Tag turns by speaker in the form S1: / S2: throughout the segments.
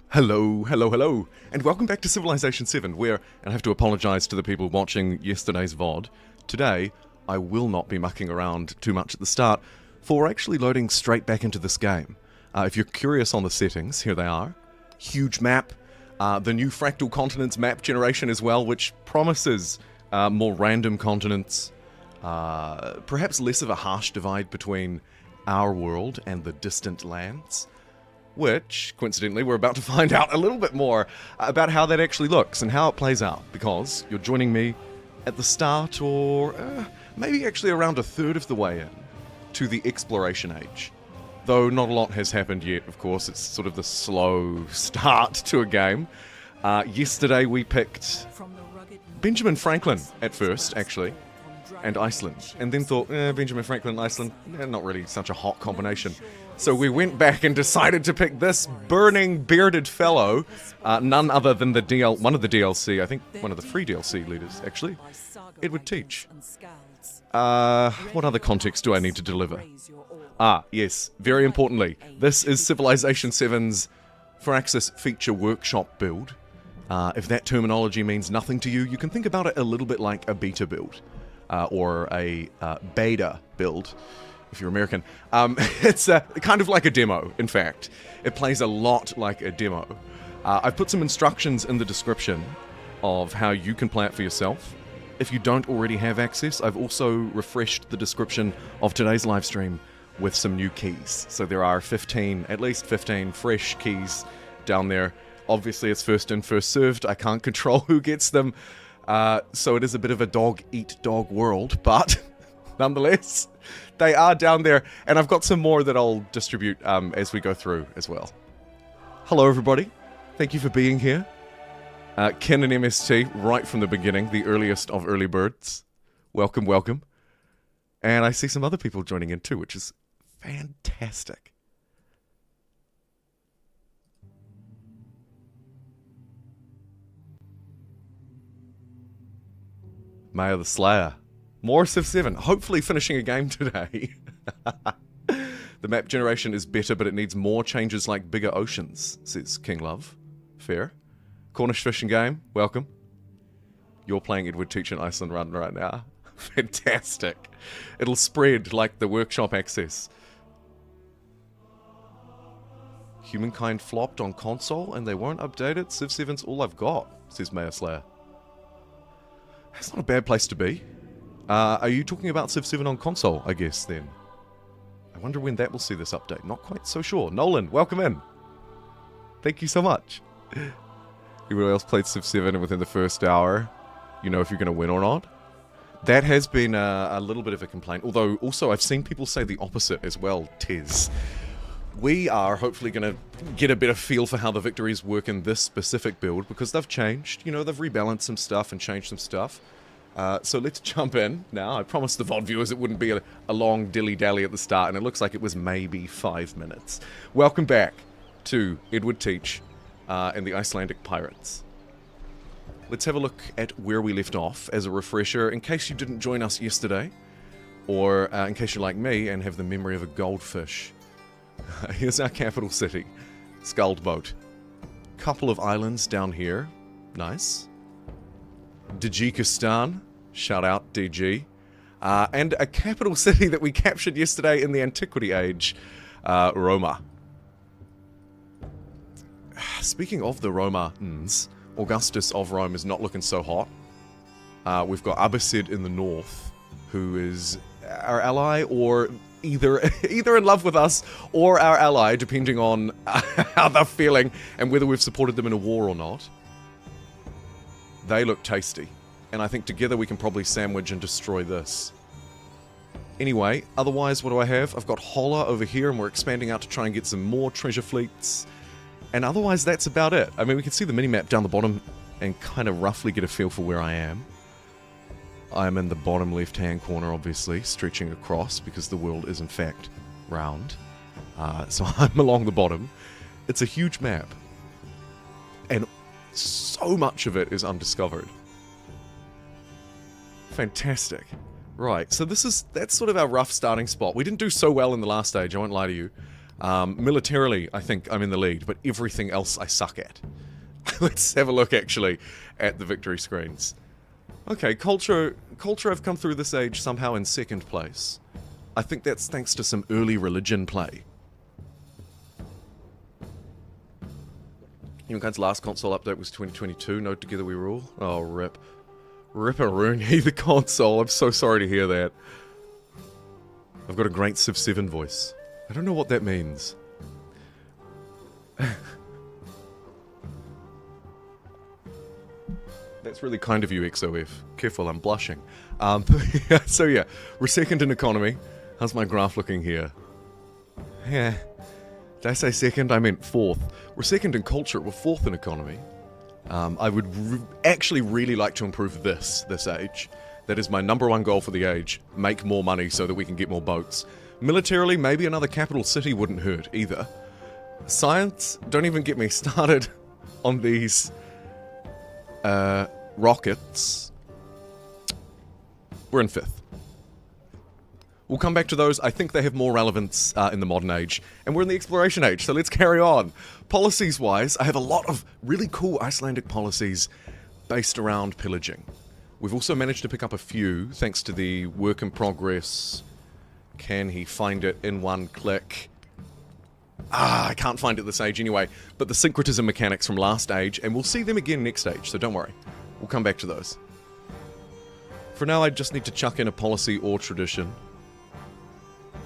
S1: Hello, hello, hello, and welcome back to Civilization 7, where, and I have to apologise to the people watching yesterday's VOD, today I will not be mucking around too much at the start, for we're actually loading straight back into this game. If you're curious on the settings, here they are. Huge map, the new fractal continents map generation as well, which promises more random continents, perhaps less of a harsh divide between our world and the distant lands. Which, coincidentally, we're about to find out a little bit more about how that actually looks and how it plays out, because you're joining me at the start, or maybe actually around a third of the way in, to the exploration age. Though not a lot has happened yet, of course, it's sort of the slow start to a game. Yesterday we picked Benjamin Franklin at first, actually, and Iceland, and then thought, Benjamin Franklin and Iceland, not really such a hot combination. So we went back and decided to pick this burning bearded fellow, none other than one of the DLC, I think one of the free DLC leaders, actually, Edward Teach. What other context do I need to deliver? Yes, very importantly, this is Civilization 7's Firaxis Feature Workshop build. If that terminology means nothing to you, you can think about it a little bit like a beta build, or a beta build. If you're American. It's kind of like a demo, in fact. It plays a lot like a demo. I've put some instructions in the description of how you can play it for yourself. If you don't already have access, I've also refreshed the description of today's live stream with some new keys. So there are at least 15 fresh keys down there. Obviously it's first in, first served. I can't control who gets them. So it is a bit of a dog-eat-dog world, but nonetheless, they are down there, and I've got some more that I'll distribute as we go through as well. Hello everybody, thank you for being here. Ken and MST, right from the beginning, the earliest of early birds. Welcome, welcome. And I see some other people joining in too, which is fantastic. Maya the Slayer. More Civ 7, hopefully finishing a game today. The map generation is better, but it needs more changes like bigger oceans, says King Love. Fair. Cornish Fishing Game, welcome. You're playing Edward Teach in Iceland Run right now. Fantastic. It'll spread like the workshop access. Humankind flopped on console and they won't update it. Civ 7's all I've got, says Maya Slayer. That's not a bad place to be. Are you talking about Civ 7 on console, I guess, then? I wonder when that will see this update. Not quite so sure. Nolan, welcome in. Thank you so much. Everyone else played Civ 7 within the first hour. You know if you're going to win or not. That has been a little bit of a complaint. Although, also, I've seen people say the opposite as well, Tez. We are hopefully going to get a better feel for how the victories work in this specific build, because they've changed. You know, they've rebalanced some stuff and changed some stuff. So let's jump in now. I promised the VOD viewers it wouldn't be a long dilly-dally at the start, and it looks like it was maybe 5 minutes. Welcome back to Edward Teach and the Icelandic Pirates. Let's have a look at where we left off as a refresher, in case you didn't join us yesterday, or in case you're like me and have the memory of a goldfish. Here's our capital city, Skaldboat. Couple of islands down here. Nice. Tajikistan. Shout out, DG. And a capital city that we captured yesterday in the Antiquity Age, Roma. Speaking of the Romans, Augustus of Rome is not looking so hot. We've got Abbasid in the north, who is our ally, or either in love with us or our ally, depending on how they're feeling and whether we've supported them in a war or not. They look tasty, and I think together we can probably sandwich and destroy this. Anyway, otherwise, what do I have? I've got Holla over here, and we're expanding out to try and get some more treasure fleets. And otherwise, that's about it. I mean, we can see the minimap down the bottom and kind of roughly get a feel for where I am. I'm in the bottom left-hand corner, obviously, stretching across, because the world is, in fact, round. So I'm along the bottom. It's a huge map. And so much of it is undiscovered. Fantastic. Right, so that's sort of our rough starting spot. We didn't do so well in the last stage, I won't lie to you. Militarily, I think I'm in the lead, but everything else I suck at. Let's have a look, actually, at the victory screens. Okay, culture I've come through this age somehow in second place. I think that's thanks to some early religion play. TIMECARDS' last console update was 2022, no Together We Rule. Oh, rip. Rip-a-rooney, the console, I'm so sorry to hear that. I've got a great Civ 7 voice. I don't know what that means. That's really kind of you, XOF. Careful, I'm blushing. So yeah, we're second in economy. How's my graph looking here? Yeah. Did I say second? I meant fourth. We're second in culture, we're fourth in economy. I would actually really like to improve this age. That is my #1 goal for the age. Make more money so that we can get more boats. Militarily, maybe another capital city wouldn't hurt either. Science, don't even get me started on these rockets. We're in 5th. We'll come back to those. I think they have more relevance in the modern age. And we're in the exploration age, so let's carry on. Policies-wise, I have a lot of really cool Icelandic policies based around pillaging. We've also managed to pick up a few, thanks to the work in progress. Can he find it in one click? I can't find it this age anyway. But the syncretism mechanics from last age, and we'll see them again next age, so don't worry. We'll come back to those. For now, I just need to chuck in a policy or tradition.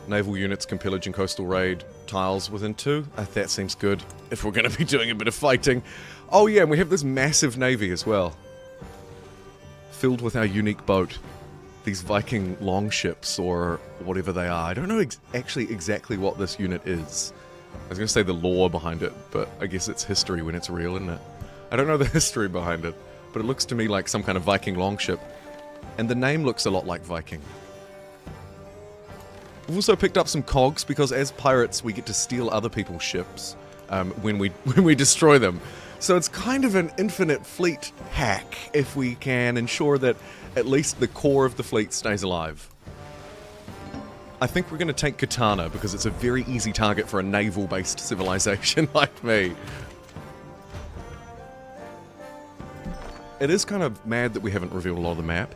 S1: Naval units can pillage and coastal raid tiles within 2. That seems good, if we're going to be doing a bit of fighting. Oh yeah, and we have this massive navy as well. Filled with our unique boat. These Viking longships, or whatever they are. I don't know actually exactly what this unit is. I was going to say the lore behind it, but I guess it's history when it's real, isn't it? I don't know the history behind it, but it looks to me like some kind of Viking longship. And the name looks a lot like Viking. We've also picked up some cogs, because as pirates we get to steal other people's ships when we destroy them. So it's kind of an infinite fleet hack if we can ensure that at least the core of the fleet stays alive. I think we're going to take Katana because it's a very easy target for a naval-based civilization like me. It is kind of mad that we haven't revealed a lot of the map.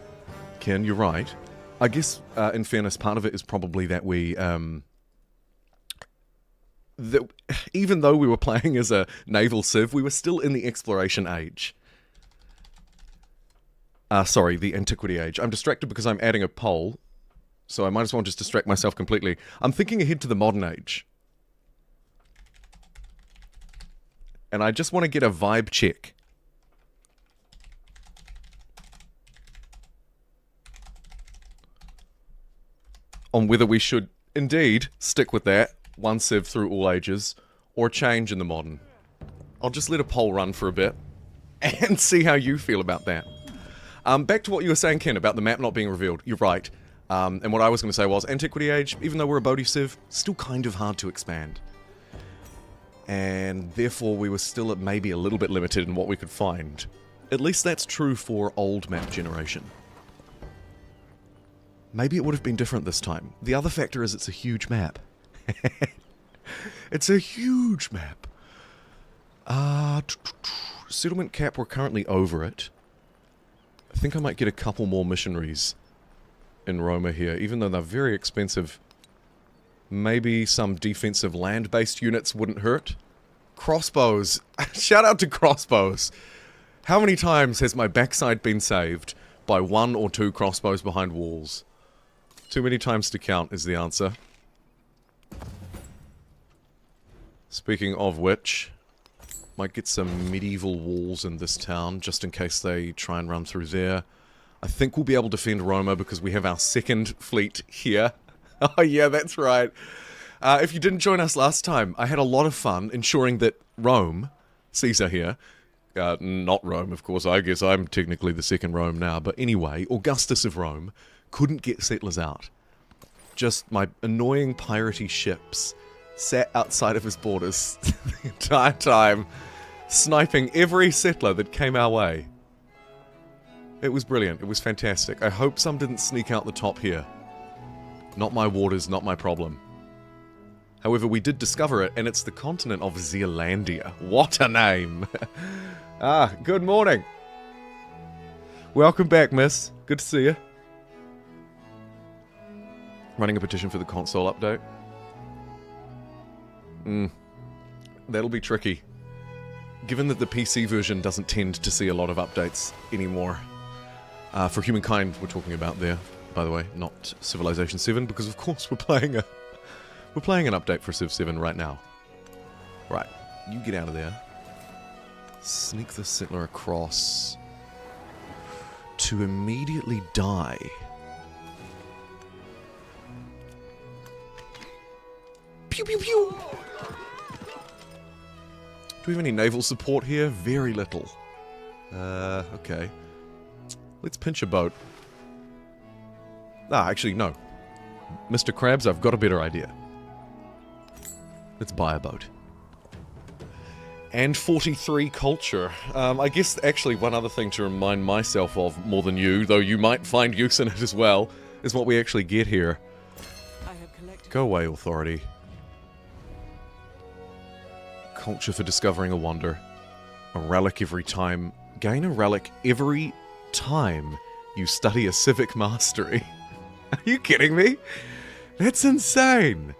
S1: Ken, you're right. I guess, in fairness, part of it is probably that we, that even though we were playing as a naval civ, we were still in the exploration age. Sorry, the antiquity age. I'm distracted because I'm adding a poll, so I might as well just distract myself completely. I'm thinking ahead to the modern age. And I just want to get a vibe check. On whether we should indeed stick with that, one civ through all ages, or change in the modern. I'll just let a poll run for a bit, and see how you feel about that. Back to what you were saying, Ken, about the map not being revealed. You're right. And what I was going to say was, Antiquity Age, even though we're a Bodhi civ, still kind of hard to expand. And therefore we were still maybe a little bit limited in what we could find. At least that's true for old map generation. Maybe it would have been different this time. The other factor is it's a huge map. It's a huge map. Settlement cap, we're currently over it. I think I might get a couple more missionaries in Roma here, even though they're very expensive. Maybe some defensive land-based units wouldn't hurt. Crossbows. Shout out to crossbows. How many times has my backside been saved by 1 or 2 crossbows behind walls? Too many times to count is the answer. Speaking of which, might get some medieval walls in this town, just in case they try and run through there. I think we'll be able to defend Roma because we have our second fleet here. Oh yeah, that's right. If you didn't join us last time, I had a lot of fun ensuring that Rome, Caesar here, not Rome of course, I guess I'm technically the second Rome now, but anyway, Augustus of Rome couldn't get settlers out. Just my annoying piratey ships sat outside of his borders the entire time, sniping every settler that came our way. It was brilliant, it was fantastic. I hope some didn't sneak out the top here. Not my waters, not my problem. However, we did discover it, and it's the continent of Zealandia. What a name! Good morning! Welcome back, miss. Good to see you. Running a petition for the console update. That'll be tricky. Given that the PC version doesn't tend to see a lot of updates anymore. For Humankind, we're talking about there, by the way, not Civilization 7, because of course we're playing an update for Civ 7 right now. Right, you get out of there. Sneak the settler across to immediately die. Pew pew pew! Do we have any naval support here? Very little. Okay. Let's pinch a boat. Actually, no. Mr. Krabs, I've got a better idea. Let's buy a boat. And 43 culture. I guess, actually, one other thing to remind myself of more than you, though you might find use in it as well, is what we actually get here. Go away, authority. Culture for discovering a wonder. A relic every time. Gain a relic every time you study a civic mastery. Are you kidding me? That's insane.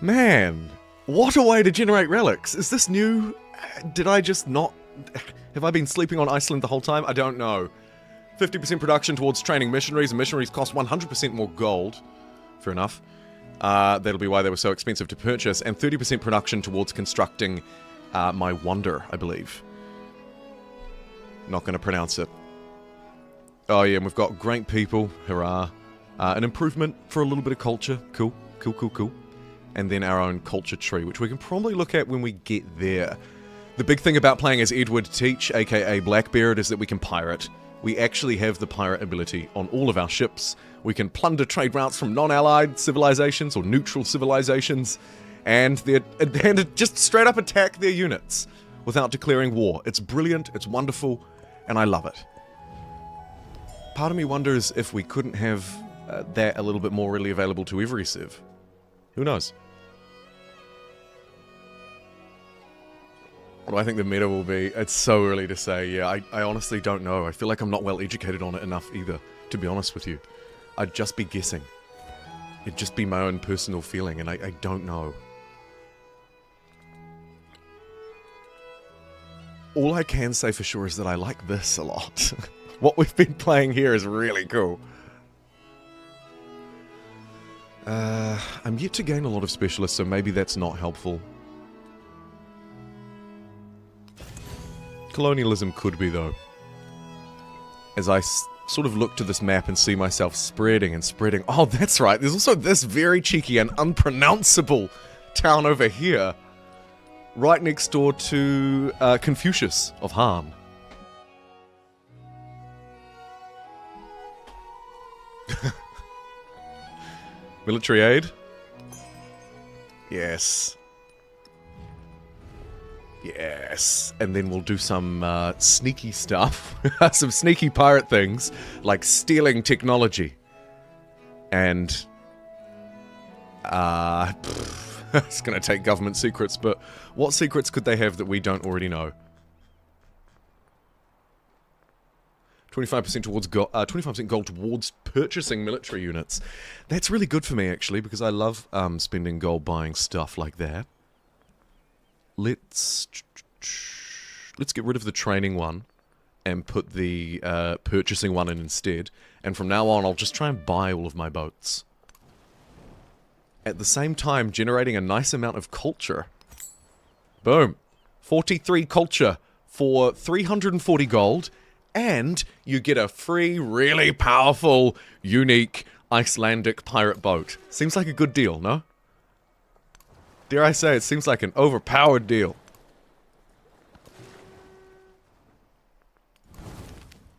S1: Man, what a way to generate relics. Is this new? Did I just not... Have I been sleeping on Iceland the whole time? I don't know. 50% production towards training missionaries, and missionaries cost 100% more gold. Fair enough. That'll be why they were so expensive to purchase. And 30% production towards constructing my wonder, I believe. Not going to pronounce it. Oh yeah, and we've got great people. Hurrah. An improvement for a little bit of culture. Cool. Cool, cool, cool. And then our own culture tree, which we can probably look at when we get there. The big thing about playing as Edward Teach, aka Blackbeard, is that we can pirate. We actually have the pirate ability on all of our ships. We can plunder trade routes from non-allied civilizations or neutral civilizations, and just straight up attack their units without declaring war. It's brilliant, it's wonderful, and I love it. Part of me wonders if we couldn't have that a little bit more readily available to every civ. Who knows? What do I think the meta will be? It's so early to say. Yeah, I honestly don't know. I feel like I'm not well educated on it enough either, to be honest with you. I'd just be guessing. It'd just be my own personal feeling, and I don't know. All I can say for sure is that I like this a lot. What we've been playing here is really cool. I'm yet to gain a lot of specialists, so maybe that's not helpful. Colonialism could be, though. As I sort of look to this map and see myself spreading and spreading. Oh, that's right. There's also this very cheeky and unpronounceable town over here. Right next door to Confucius of Han. Military aid? Yes. Yes. And then we'll do some sneaky stuff. Some sneaky pirate things, like stealing technology. And it's gonna take government secrets, but what secrets could they have that we don't already know? 25% towards 25% gold towards purchasing military units. That's really good for me, actually, because I love spending gold buying stuff like that. Let's get rid of the training one and put the purchasing one in instead. And from now on, I'll just try and buy all of my boats. At the same time, generating a nice amount of culture. Boom. 43 culture for 340 gold. And you get a free, really powerful, unique Icelandic pirate boat. Seems like a good deal, no? Dare I say, it seems like an overpowered deal.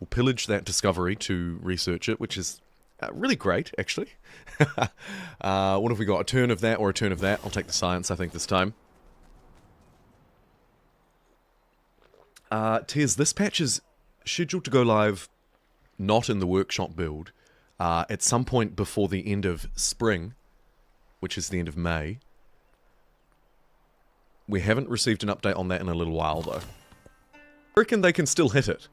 S1: We'll pillage that discovery to research it, which is really great, actually. What have we got? A turn of that or a turn of that? I'll take the science, I think, this time. Tears, this patch is scheduled to go live not in the workshop build. at some point before the end of spring, which is the end of May. We haven't received an update on that in a little while, though. I reckon they can still hit it,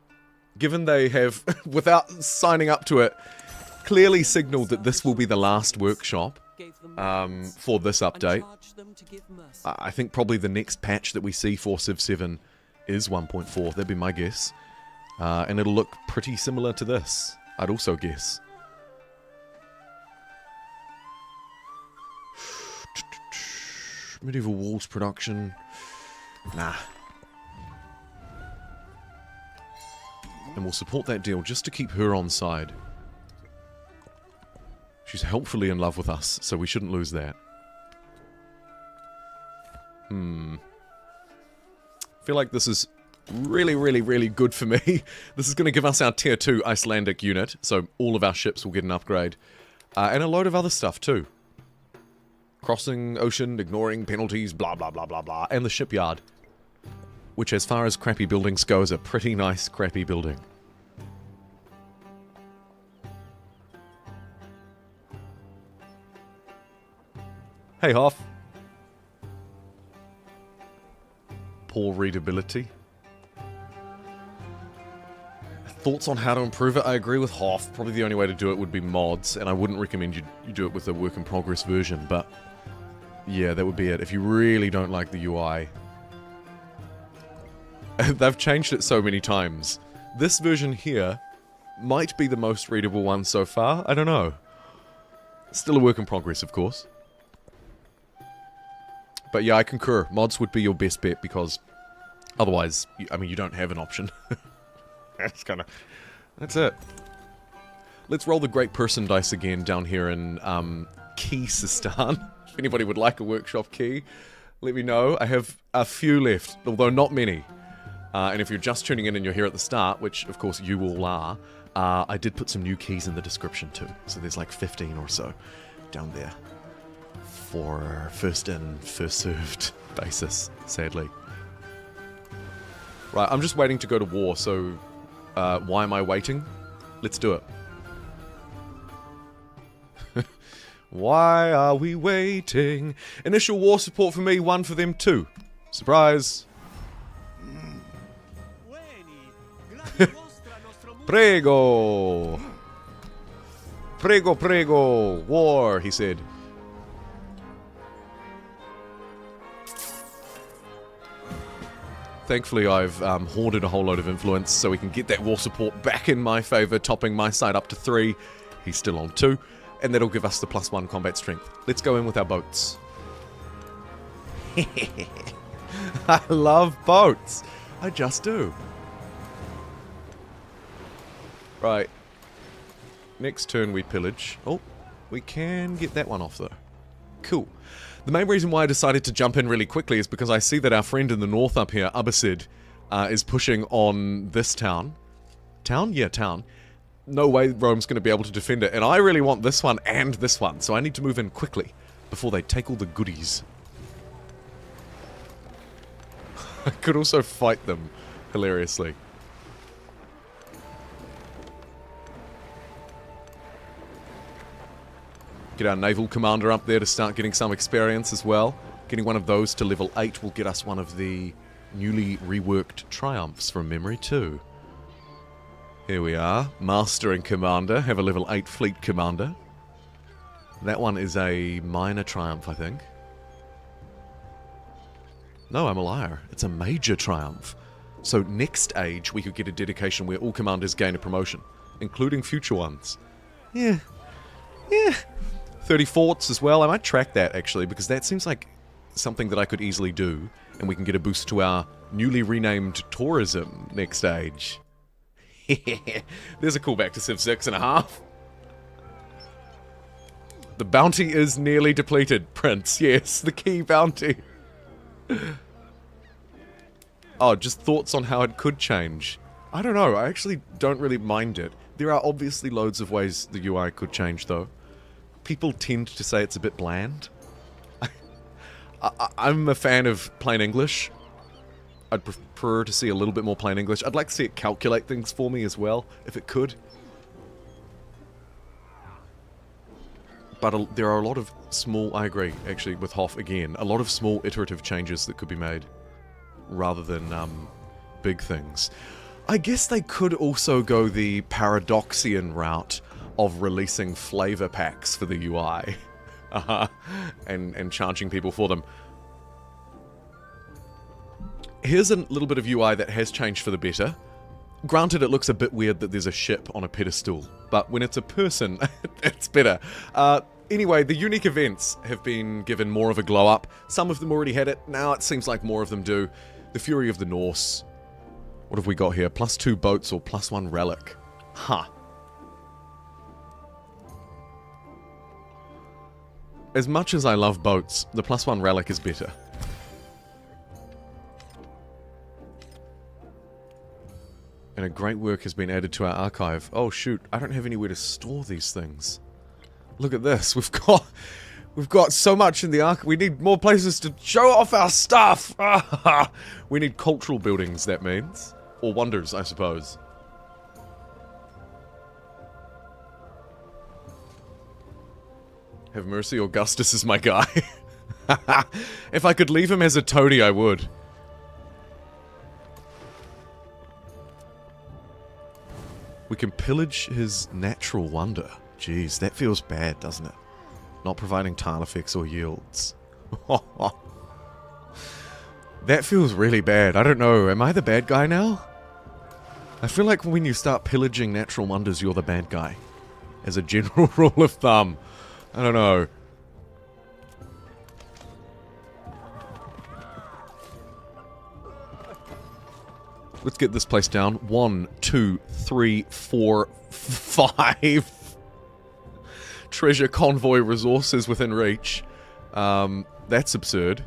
S1: given they have, without signing up to it, clearly signaled that this will be the last workshop for this update. I think probably the next patch that we see for Civ 7 is 1.4, that'd be my guess. And it'll look pretty similar to this, I'd also guess. Medieval Walls production. Nah. And we'll support that deal just to keep her on side. She's helpfully in love with us, so we shouldn't lose that. I feel like this is really, really, really good for me. This is going to give us our Tier 2 Icelandic unit, so all of our ships will get an upgrade. And a load of other stuff too. Crossing ocean, ignoring penalties, blah blah blah blah blah. And the shipyard. Which as far as crappy buildings go is a pretty nice crappy building. Hey Hoff. Poor readability. Thoughts on how to improve it? I agree with Hoff. Probably the only way to do it would be mods, and I wouldn't recommend you do it with a work-in-progress version, but yeah, that would be it. If you really don't like the UI. They've changed it so many times. This version here might be the most readable one so far. I don't know. Still a work in progress, of course. But yeah, I concur. Mods would be your best bet because otherwise, I mean, you don't have an option. That's it. Let's roll the Great Person dice again down here in Keysistan. If anybody would like a workshop key, let me know. I have a few left, although not many. And if you're just tuning in and you're here at the start, which of course you all are, I did put some new keys in the description too. So there's like 15 or so down there. For first in, first served basis, sadly. Right, I'm just waiting to go to war, so why am I waiting? Let's do it. Why are we waiting? Initial war support for me, 1 for them too. Surprise! Prego! Prego, prego! War, he said. Thankfully, I've hoarded a whole load of influence, so we can get that war support back in my favour, topping my side up to 3. He's still on 2. And that'll give us the +1 combat strength. Let's go in with our boats. I love boats. I just do. Right. Next turn we pillage. Oh, we can get that one off though. Cool. The main reason why I decided to jump in really quickly is because I see that our friend in the north up here, Abbasid, is pushing on this town. Town? Yeah, town. No way Rome's going to be able to defend it, and I really want this one and this one, so I need to move in quickly before they take all the goodies. I could also fight them, hilariously. Get our naval commander up there to start getting some experience as well. Getting one of those to level 8 will get us one of the newly reworked triumphs from memory too. Here we are. Master and Commander. Have a level 8 Fleet Commander. That one is a minor triumph, I think. No, I'm a liar. It's a major triumph. So next age, we could get a dedication where all commanders gain a promotion, including future ones. Yeah. Yeah. 30 forts as well. I might track that, actually, because that seems like something that I could easily do, and we can get a boost to our newly renamed tourism next age. There's a callback to Civ 6.5. The bounty is nearly depleted, Prince. Yes, the key bounty. Oh, just thoughts on how it could change. I don't know, I actually don't really mind it. There are obviously loads of ways the UI could change, though. People tend to say it's a bit bland. I'm a fan of plain English. I'd prefer to see a little bit more plain English. I'd like to see it calculate things for me as well, if it could. but there are a lot of small, I agree, actually, with Hoff again, a lot of small iterative changes that could be made, rather than big things. I guess they could also go the Paradoxian route of releasing flavor packs for the UI, and charging people for them. Here's a little bit of UI that has changed for the better. Granted, it looks a bit weird that there's a ship on a pedestal, but when it's a person, it's better. Anyway, the unique events have been given more of a glow up. Some of them already had it, now it seems like more of them do. The Fury of the Norse. What have we got here? +2 boats or +1 relic. Huh. As much as I love boats, the +1 relic is better. And a great work has been added to our archive. Oh shoot, I don't have anywhere to store these things. Look at this, we've got so much in the archive. We need more places to show off our stuff! We need cultural buildings, that means. Or wonders, I suppose. Have mercy, Augustus is my guy. If I could leave him as a toady, I would. We can pillage his natural wonder. Jeez, that feels bad, doesn't it? Not providing tile effects or yields. That feels really bad. I don't know, am I the bad guy now? I feel like when you start pillaging natural wonders, you're the bad guy. As a general rule of thumb. I don't know. Let's get this place down. 1, 2, 3, 4, 5. Treasure convoy resources within reach. That's absurd.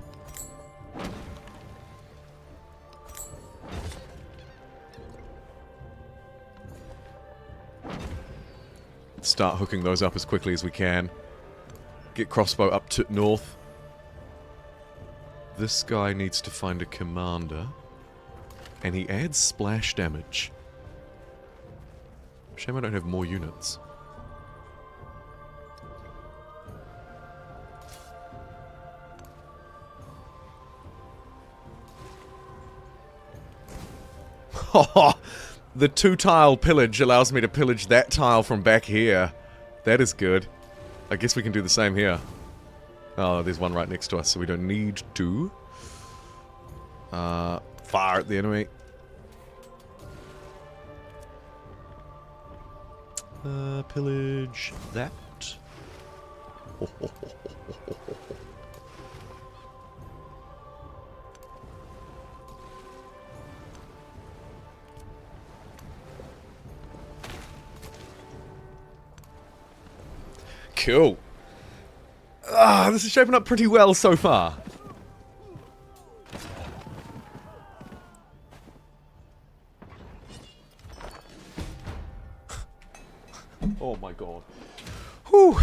S1: Start hooking those up as quickly as we can. Get crossbow up to north. This guy needs to find a commander. And he adds splash damage. Shame I don't have more units. The 2-tile pillage allows me to pillage that tile from back here. That is good. I guess we can do the same here. Oh, there's one right next to us, so we don't need to. Fire at the enemy. Pillage that. Cool. This is shaping up pretty well so far. Oh my god. Whew.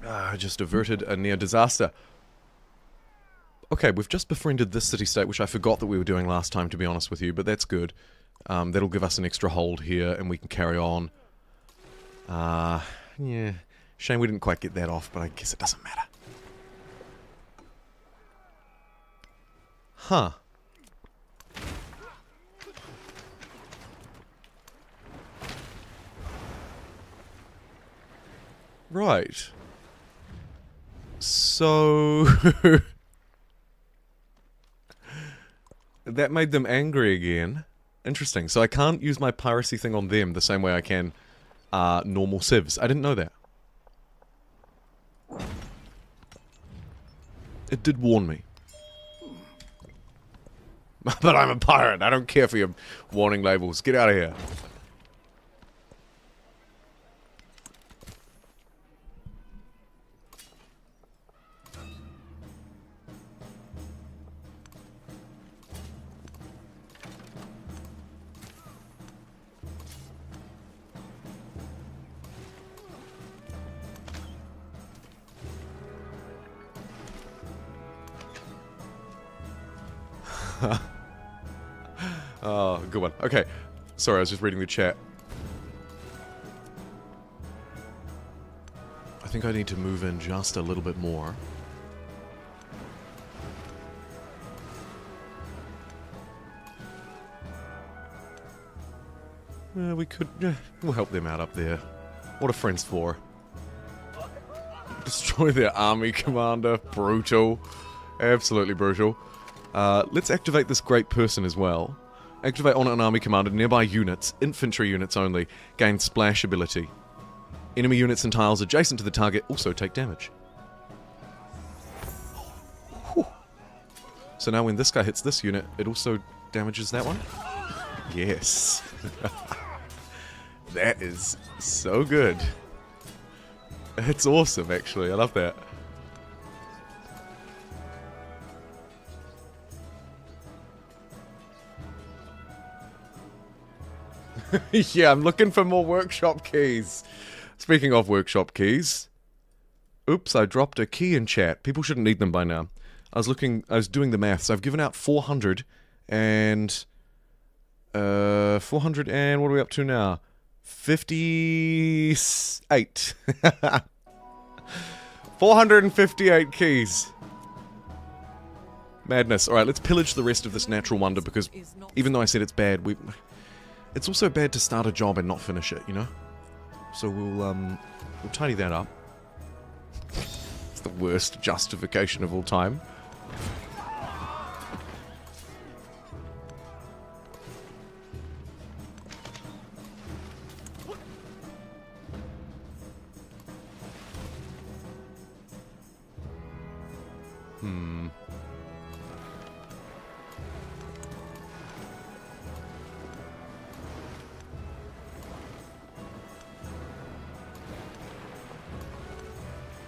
S1: I just averted a near disaster. Okay, we've just befriended this city-state, which I forgot that we were doing last time, to be honest with you, but that's good. That'll give us an extra hold here, and we can carry on. Yeah. Shame we didn't quite get that off, but I guess it doesn't matter. Huh. Right. So... that made them angry again. Interesting. So I can't use my piracy thing on them the same way I can normal civs. I didn't know that. It did warn me. But I'm a pirate. I don't care for your warning labels. Get out of here. Oh, good one. Okay. Sorry, I was just reading the chat. think I need to move in just a little bit more. We could... we'll help them out up there. What are friends for? Destroy their army commander. Brutal. Absolutely brutal. Let's activate this great person as well. Activate on an army commander. Nearby units, infantry units only, gain splash ability. Enemy units and tiles adjacent to the target also take damage. Whew. So now when this guy hits this unit, it also damages that one? Yes. That is so good. It's awesome, actually. I love that. Yeah, I'm looking for more workshop keys. Speaking of workshop keys. Oops, I dropped a key in chat. People shouldn't need them by now. I was doing the maths. I've given out 400 and... 400 and... what are we up to now? 58. 458 keys. Madness. Alright, let's pillage the rest of this natural wonder because even though I said it's bad, it's also bad to start a job and not finish it, you know? So we'll tidy that up. It's the worst justification of all time.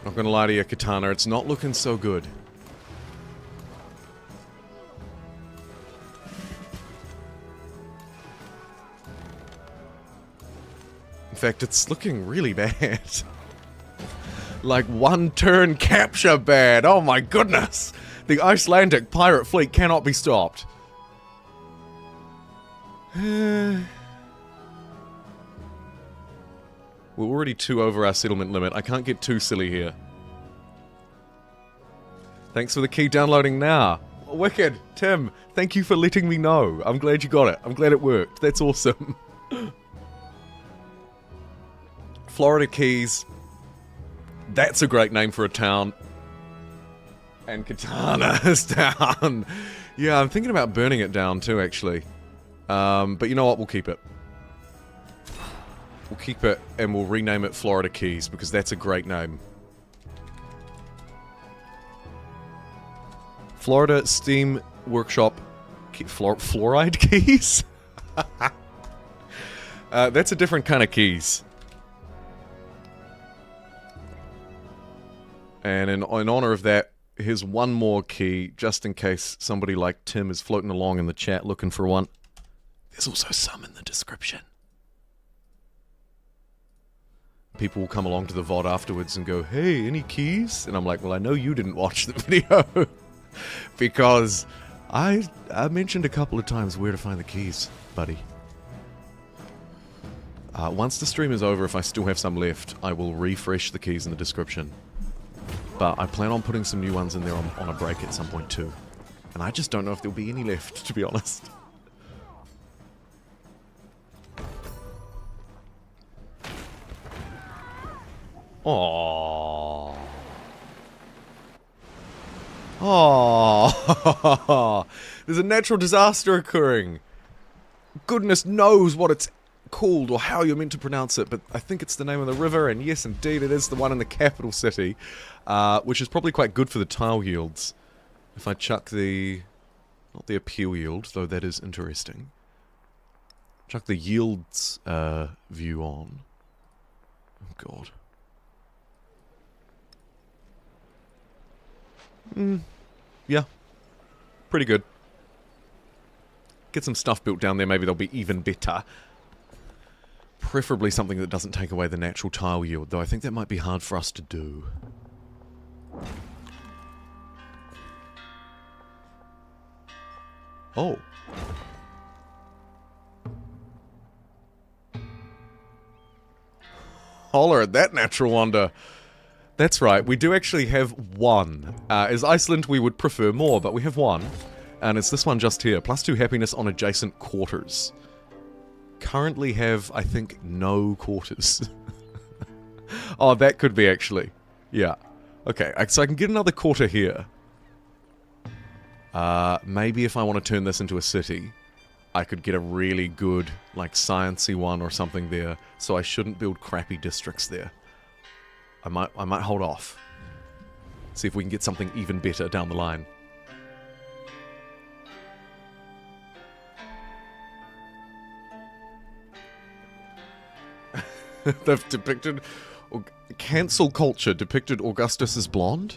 S1: Not gonna lie to you, Katana, it's not looking so good. In fact, it's looking really bad. Like one turn capture bad, oh my goodness! The Icelandic pirate fleet cannot be stopped. We're already 2 over our settlement limit. I can't get too silly here. Thanks for the key downloading now. Wicked. Tim, thank you for letting me know. I'm glad you got it. I'm glad it worked. That's awesome. Florida Keys. That's a great name for a town. And Katana's down. Yeah, I'm thinking about burning it down too, actually. But you know what? We'll keep it. We'll keep it and we'll rename it Florida Keys because that's a great name. Florida Steam Workshop Fluoride Keys? That's a different kind of keys. And in honor of that, here's one more key just in case somebody like Tim is floating along in the chat looking for one. There's also some in the description. People will come along to the VOD afterwards and go, hey, any keys? And I'm like, well, I know you didn't watch the video. Because I mentioned a couple of times where to find the keys, buddy. Once the stream is over, if I still have some left, I will refresh the keys in the description. But I plan on putting some new ones in there on a break at some point too. And I just don't know if there'll be any left, to be honest. Aww. Aww. There's a natural disaster occurring. Goodness knows what it's called or how you're meant to pronounce it, but I think it's the name of the river, and yes, indeed, it is the one in the capital city, which is probably quite good for the tile yields. If I chuck the... not the appeal yield, though that is interesting. Chuck the yields view on. Oh, God. Yeah. Pretty good. Get some stuff built down there, maybe they'll be even better. Preferably something that doesn't take away the natural tile yield, though I think that might be hard for us to do. Oh. Holler at that natural wonder. That's right, we do actually have one. As Iceland, we would prefer more, but we have one. And it's this one just here. +2 happiness on adjacent quarters. Currently have, I think, no quarters. Oh, that could be actually. Yeah. Okay, so I can get another quarter here. Maybe if I want to turn this into a city, I could get a really good, like, sciencey one or something there. So I shouldn't build crappy districts there. I might hold off. See if we can get something even better down the line. They've depicted... Cancel culture depicted Augustus as blonde?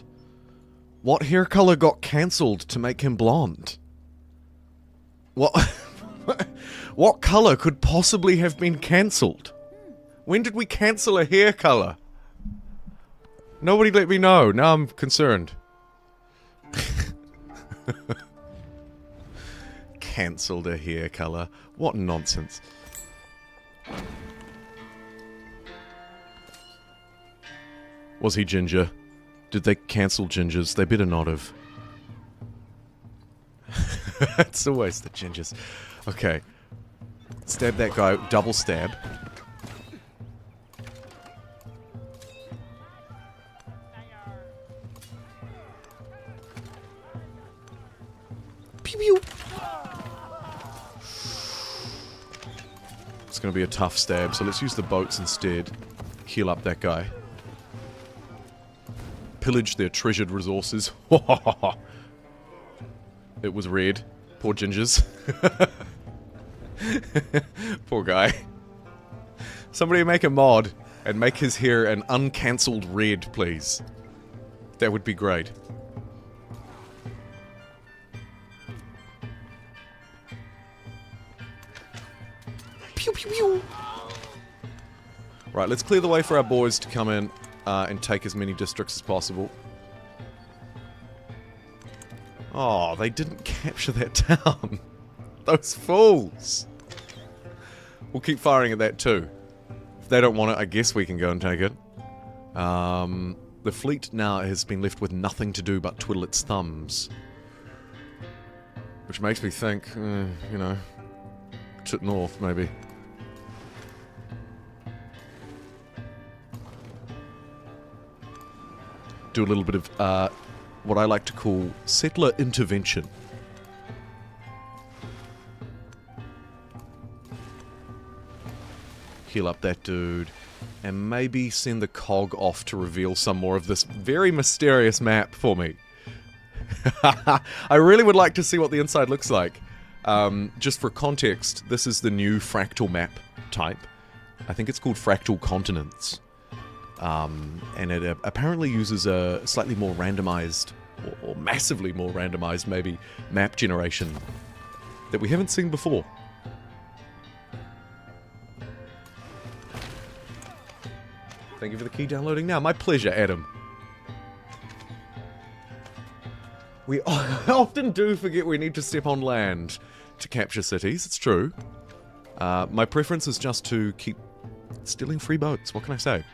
S1: What hair color got cancelled to make him blonde? What... What color could possibly have been cancelled? When did we cancel a hair color? Nobody let me know. Now I'm concerned. Cancelled a hair color. What nonsense. Was he ginger? Did they cancel gingers? They better not have. It's always the gingers. Okay. Stab that guy. Double stab. Pew pew. It's going to be a tough stab, so let's use the boats instead. Heal up that guy. Pillage their treasured resources. It was red. Poor gingers. Poor guy. Somebody make a mod and make his hair an uncancelled red, please. That would be great. Pew pew pew. Right, let's clear the way for our boys to come in and take as many districts as possible. Oh, they didn't capture that town. Those fools. We'll keep firing at that too. If they don't want it, I guess we can go and take it. The fleet now has been left with nothing to do but twiddle its thumbs. Which makes me think, you know, to north, maybe. Do a little bit of, what I like to call settler intervention. Heal up that dude. And maybe send the cog off to reveal some more of this very mysterious map for me. I really would like to see what the inside looks like. Just for context, this is the new fractal map type. I think it's called Fractal Continents. And it apparently uses a slightly more randomized, or massively more randomized, maybe, map generation that we haven't seen before. Thank you for the key downloading now. My pleasure, Adam. We often do forget we need to step on land to capture cities, it's true. My preference is just to keep stealing free boats, what can I say?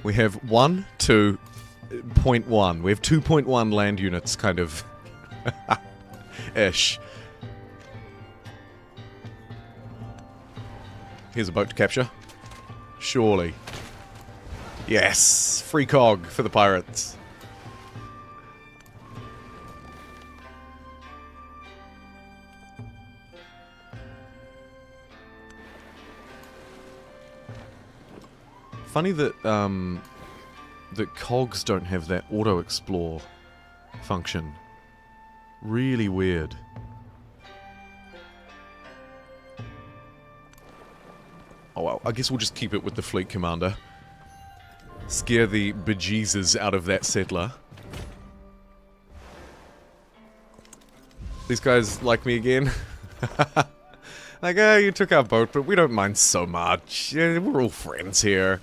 S1: We have 1, 2, 0.1. We have 2.1 land units, kind of. Ish. Here's a boat to capture. Surely. Yes! Free cog for the pirates. Funny that, that cogs don't have that auto-explore function. Really weird. Oh well, I guess we'll just keep it with the fleet commander. Scare the bejesus out of that settler. These guys like me again? Like, you took our boat, but we don't mind so much. Yeah, we're all friends here.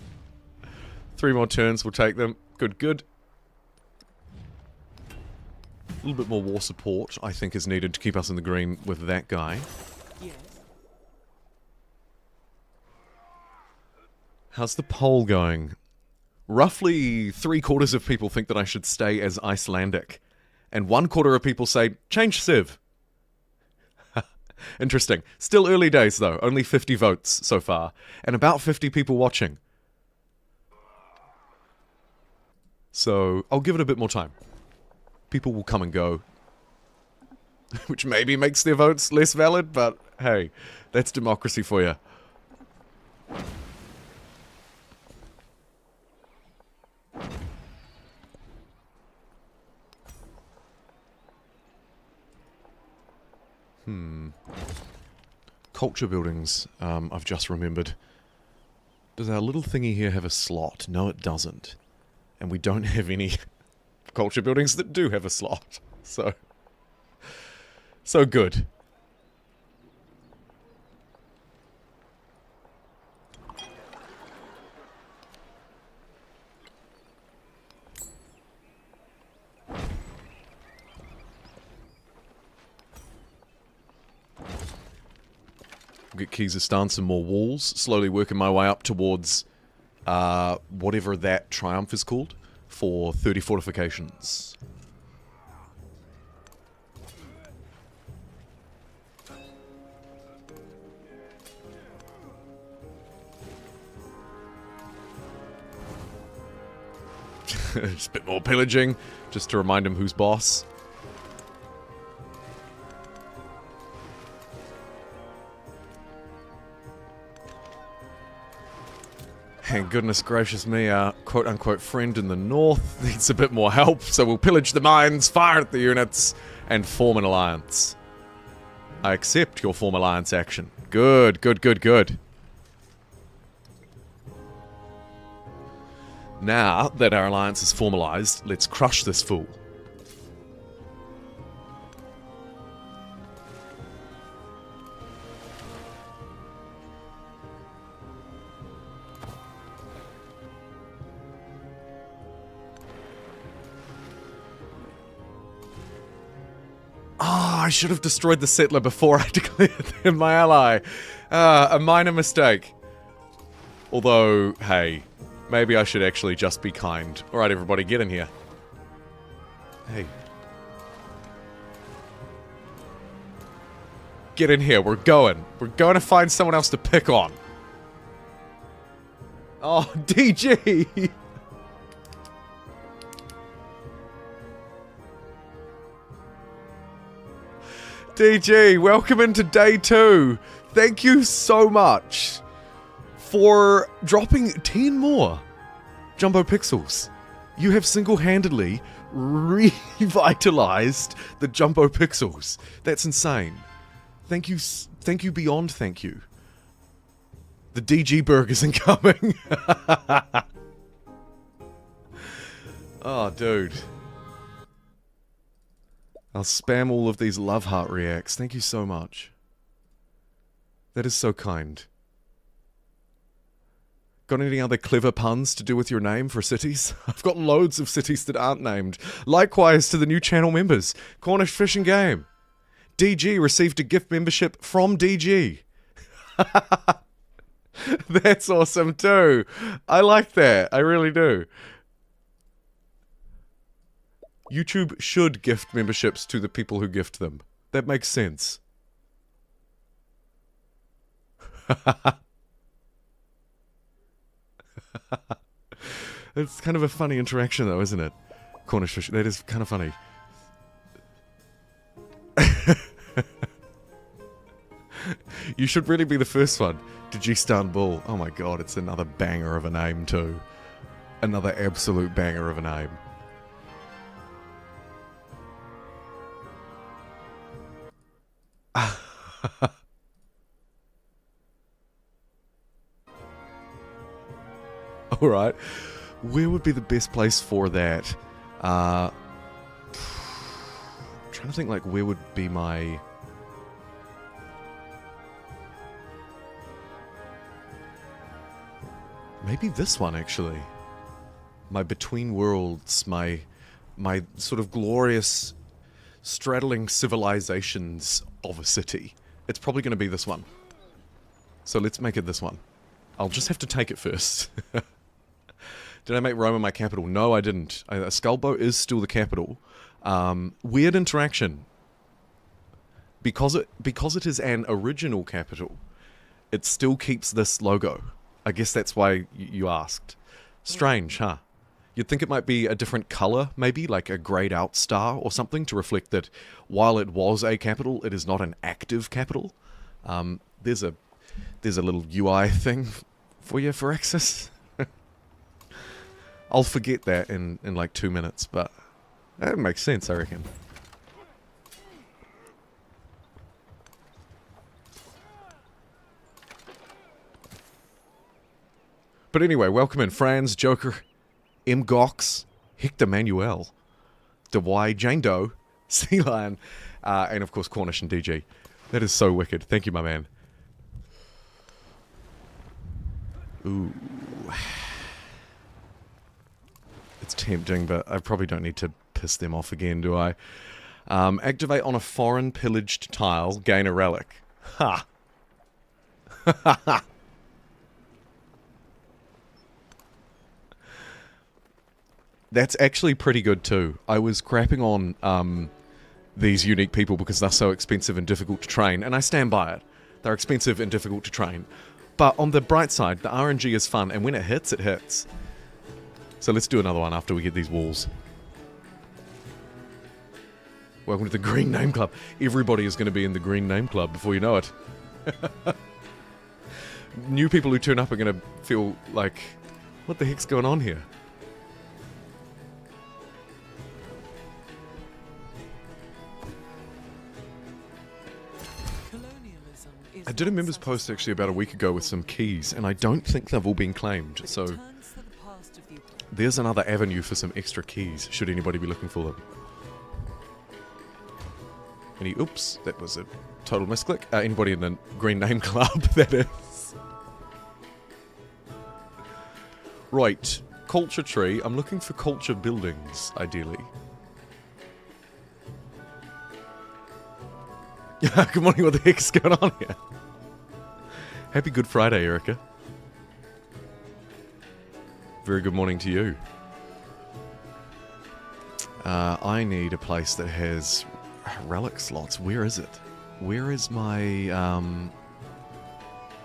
S1: 3 more turns, we'll take them. Good, good. A little bit more war support, I think, is needed to keep us in the green with that guy. Yes. How's the poll going? Roughly 3/4 of people think that I should stay as Icelandic. And 1/4 of people say, change Civ. Interesting. Still early days though, only 50 votes so far. And about 50 people watching. So, I'll give it a bit more time. People will come and go. Which maybe makes their votes less valid, but hey, that's democracy for you. Culture buildings, I've just remembered. Does our little thingy here have a slot? No, it doesn't. And we don't have any culture buildings that do have a slot. So good. Get keys of stance and more walls. Slowly working my way up towards whatever that triumph is called for 30 fortifications. Just a bit more pillaging, just to remind him who's boss. And goodness gracious me, our quote-unquote friend in the north needs a bit more help, so we'll pillage the mines, fire at the units, and form an alliance. I accept your form alliance action. Good, good, good, good. Now that our alliance is formalized, let's crush this fool. I should have destroyed the settler before I declared them my ally. A minor mistake. Although, hey, maybe I should actually just be kind. Alright everybody, get in here. Hey. Get in here, we're going. We're going to find someone else to pick on. Oh, DG! DG, welcome into day 2. Thank you so much for dropping 10 more JumboPixels. You have single-handedly revitalized the JumboPixels. That's insane. Thank you beyond thank you. The DG burgers incoming. Oh, dude. I'll spam all of these love heart reacts. Thank you so much. That is so kind. Got any other clever puns to do with your name for cities? I've got loads of cities that aren't named. Likewise to the new channel members. Cornish Fish and Game. DG received a gift membership from DG. That's awesome too. I like that. I really do. YouTube should gift memberships to the people who gift them. That makes sense. It's kind of a funny interaction though, isn't it? Cornish fish. That is kind of funny. You should really be the first one. Istanbul. Oh my god, it's another banger of a name too. Another absolute banger of a name. Alright. Where would be the best place for that? I'm trying to think, like, where would be my... Maybe this one, actually. My Between Worlds, my sort of glorious straddling civilizations of a city. It's probably going to be this one. So let's make it this one. I'll just have to take it first. Did I make Roma my capital? No, I didn't. Skullbow is still the capital. Weird interaction. Because it is an original capital, it still keeps this logo. I guess that's why you asked. Strange, huh? You'd think it might be a different color, maybe, like a grayed out star or something, to reflect that while it was a capital, it is not an active capital. There's a little UI thing for you, Firaxis. I'll forget that in like 2 minutes, but that makes sense, I reckon. But anyway, welcome in Franz, Joker, M. Gox, Hector Manuel, DeWy, Jane Doe, Sea Lion, and of course Cornish and DG. That is so wicked. Thank you, my man. Ooh. It's tempting, but I probably don't need to piss them off again, do I? Activate on a foreign pillaged tile, gain a relic. Ha! Ha ha! That's actually pretty good too. I was crapping on these unique people because they're so expensive and difficult to train, and I stand by it. They're expensive and difficult to train. But on the bright side, the RNG is fun, and when it hits, it hits. So let's do another one after we get these walls. Welcome to the Green Name Club. Everybody is going to be in the Green Name Club before you know it. New people who turn up are going to feel like, what the heck's going on here? I did a members post actually about a week ago with some keys, and I don't think they've all been claimed, so there's another avenue for some extra keys, should anybody be looking for them. Oops, that was a total misclick. Anybody in the Green Name Club, that is. Right, culture tree. I'm looking for culture buildings, ideally. Good morning, what the heck is going on here? Happy Good Friday, Erica. Very good morning to you. I need a place that has relic slots. Where is it? Where is my,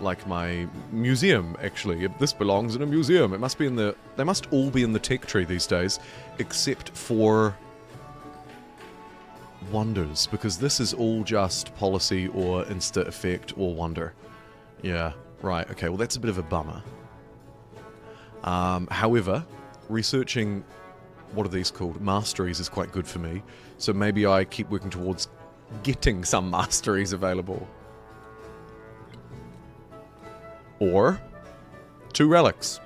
S1: like my museum, actually? This belongs in a museum. It must be in the... They must all be in the tech tree these days, except for wonders, because this is all just policy or insta effect or wonder. Yeah, right, okay, well that's a bit of a bummer. However, researching, what are these called? Masteries is quite good for me, so maybe I keep working towards getting some masteries available. Or 2 relics.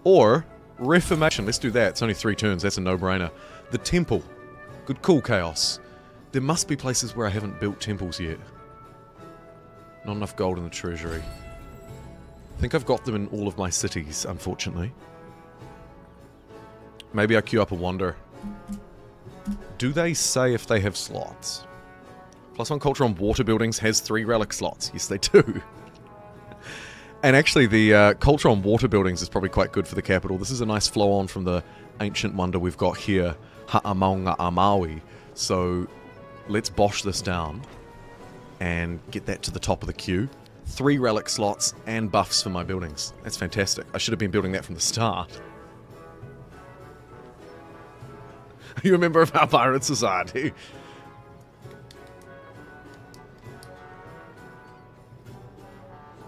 S1: Or Reformation, let's do that, it's only 3 turns, that's a no-brainer. The Temple, good cool Chaos. There must be places where I haven't built temples yet. Not enough gold in the treasury. I think I've got them in all of my cities, unfortunately. Maybe I queue up a wonder. Do they say if they have slots? +1 culture on water buildings has 3 relic slots. Yes, they do. And actually, the culture on water buildings is probably quite good for the capital. This is a nice flow-on from the ancient wonder we've got here, Ha'amaunga Amaui. So let's bosh this down and get that to the top of the queue. 3 relic slots and buffs for my buildings. That's fantastic. I should have been building that from the start. Are you a member of our pirate society?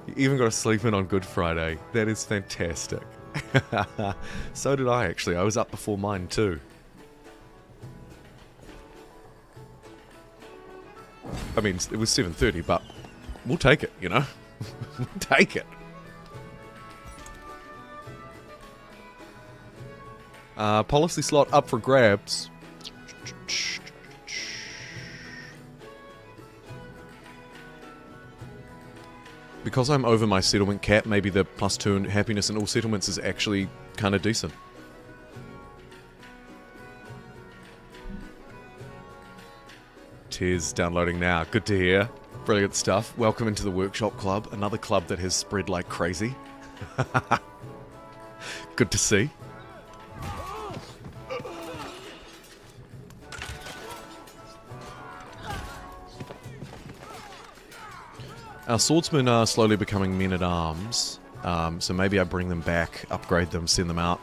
S1: You even got to sleep in on Good Friday. That is fantastic. So did I, actually. I was up before mine, too. I mean, it was 7:30, but we'll take it, you know? We'll take it. Policy slot up for grabs. Because I'm over my settlement cap, maybe the +2 in happiness in all settlements is actually kind of decent. Tears downloading now. Good to hear. Brilliant stuff. Welcome into the Workshop Club, another club that has spread like crazy. Good to see. Our swordsmen are slowly becoming men-at-arms, so maybe I bring them back, upgrade them, send them out.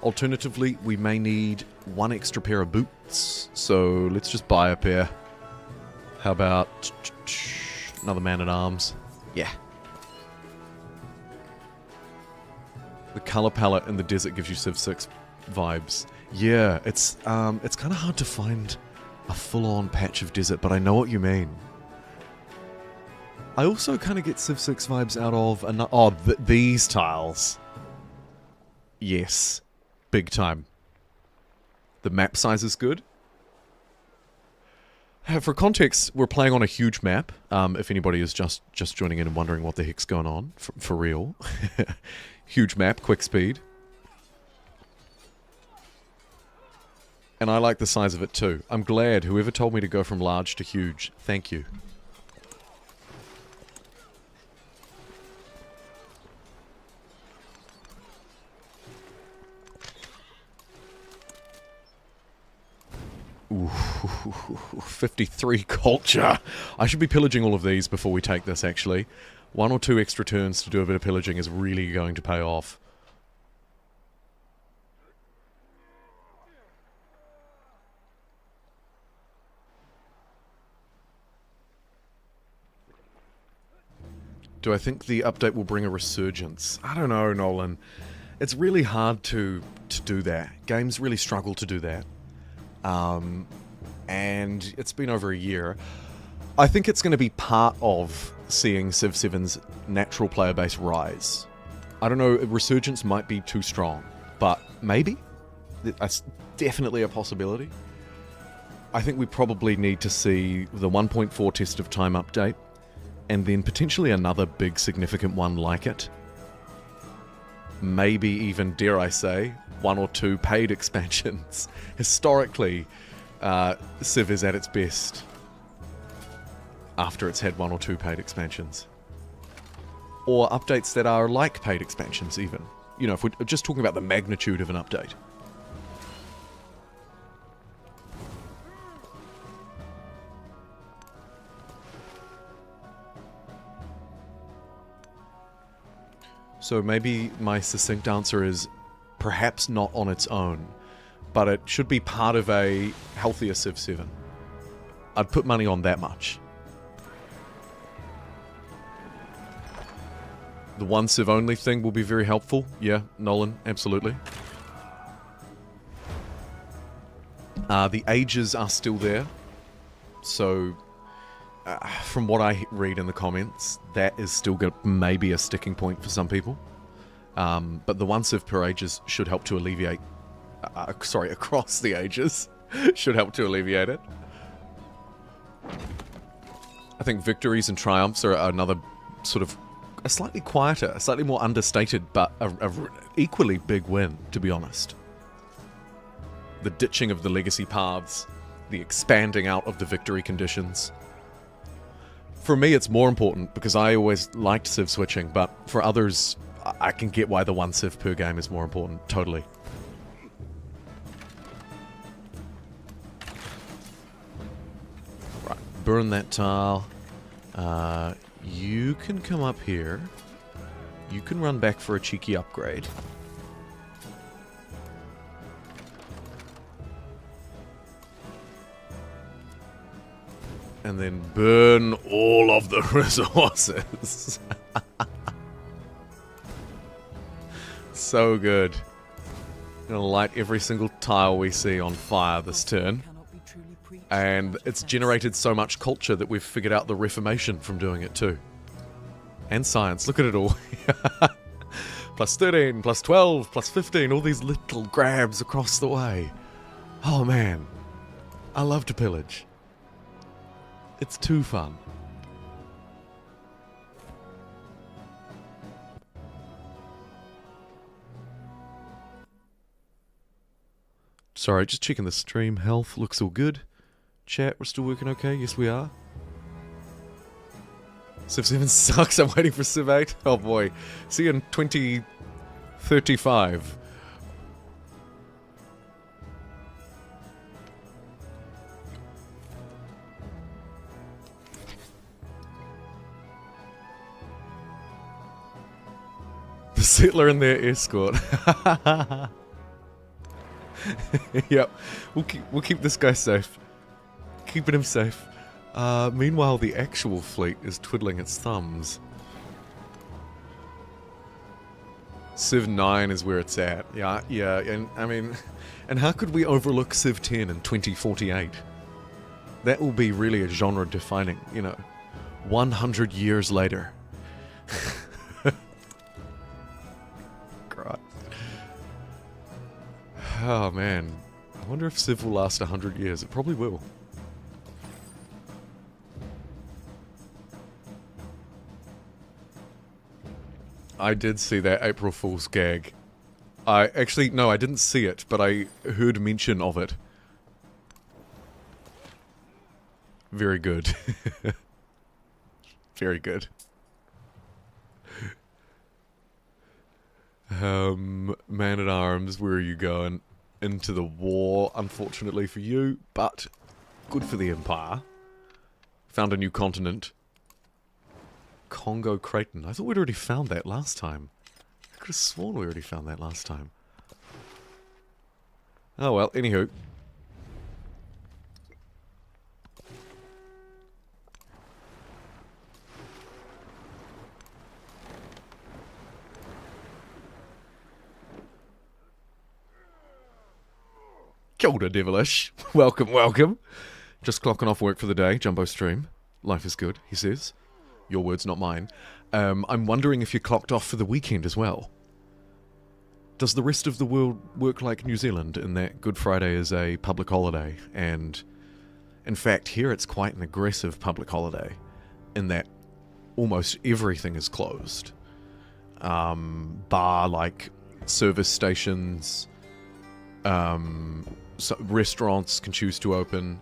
S1: Alternatively, we may need one extra pair of boots, so let's just buy a pair. How about another man-at-arms? Yeah. The color palette in the desert gives you Civ 6 vibes. Yeah, it's kind of hard to find a full-on patch of desert, but I know what you mean. I also kind of get Civ 6 vibes out of... these tiles. Yes. Big time. The map size is good. For context, we're playing on a huge map. If anybody is just joining in and wondering what the heck's going on. For real. Huge map, quick speed. And I like the size of it too. I'm glad whoever told me to go from large to huge. Thank you. Ooh, 53 culture. I should be pillaging all of these before we take this, actually. 1 or 2 extra turns to do a bit of pillaging is really going to pay off. Do I think the update will bring a resurgence? I don't know, Nolan. It's really hard to do that. Games really struggle to do that. And it's been over a year. I think it's going to be part of seeing Civ 7's natural player base rise. I don't know, resurgence might be too strong, but maybe? That's definitely a possibility. I think we probably need to see the 1.4 Test of Time update, and then potentially another big significant one like it. Maybe even, dare I say, 1 or 2 paid expansions. Historically, Civ is at its best after it's had 1 or 2 paid expansions. Or updates that are like paid expansions even. You know, if we're just talking about the magnitude of an update. So maybe my succinct answer is perhaps not on its own, but it should be part of a healthier Civ 7. I'd put money on that much. The one Civ only thing will be very helpful. Yeah, Nolan, absolutely. The ages are still there. So, from what I read in the comments, that is still maybe a sticking point for some people. But the 1 Civ per ages should help to alleviate... across the ages. Should help to alleviate it. I think victories and triumphs are another sort of a slightly quieter, a slightly more understated, but a equally big win, to be honest. The ditching of the legacy paths, the expanding out of the victory conditions. For me, it's more important because I always liked Civ switching, but for others, I can get why the 1 Civ per game is more important, totally. Right, burn that tile. You can come up here. You can run back for a cheeky upgrade. And then burn all of the resources. So good. Gonna light every single tile we see on fire this turn. And it's generated so much culture that we've figured out the Reformation from doing it too. And science, look at it all. Plus 13, plus 12, plus 15, all these little grabs across the way. Oh man, I love to pillage. It's too fun. Sorry, just checking the stream health. Looks all good. Chat, we're still working okay? Yes, we are. Civ 7 sucks. I'm waiting for Civ 8. Oh boy. See you in 2035. The settler and their escort. Yep. We'll keep this guy safe. Keeping him safe. Meanwhile, the actual fleet is twiddling its thumbs. Civ 9 is where it's at. Yeah, and I mean, and how could we overlook Civ 10 in 2048? That will be really a genre-defining, you know, 100 years later. Christ. Oh man, I wonder if Civ will last 100 years. It probably will. I did see that April Fool's gag. No, I didn't see it, but I heard mention of it. Very good. Very good. Man-at-Arms, where are you going? Into the war, unfortunately for you, but good for the Empire. Found a new continent. Congo Creighton. I thought we'd already found that last time. I could have sworn we already found that last time. Oh well, anywho. Kia ora, Devilish. Welcome, welcome. Just clocking off work for the day, Jumbo stream. Life is good, he says. Your words, not mine. I'm wondering if you clocked off for the weekend as well. Does the rest of the world work like New Zealand in that Good Friday is a public holiday? And in fact, here it's quite an aggressive public holiday in that almost everything is closed. Bar, like, service stations, so restaurants can choose to open,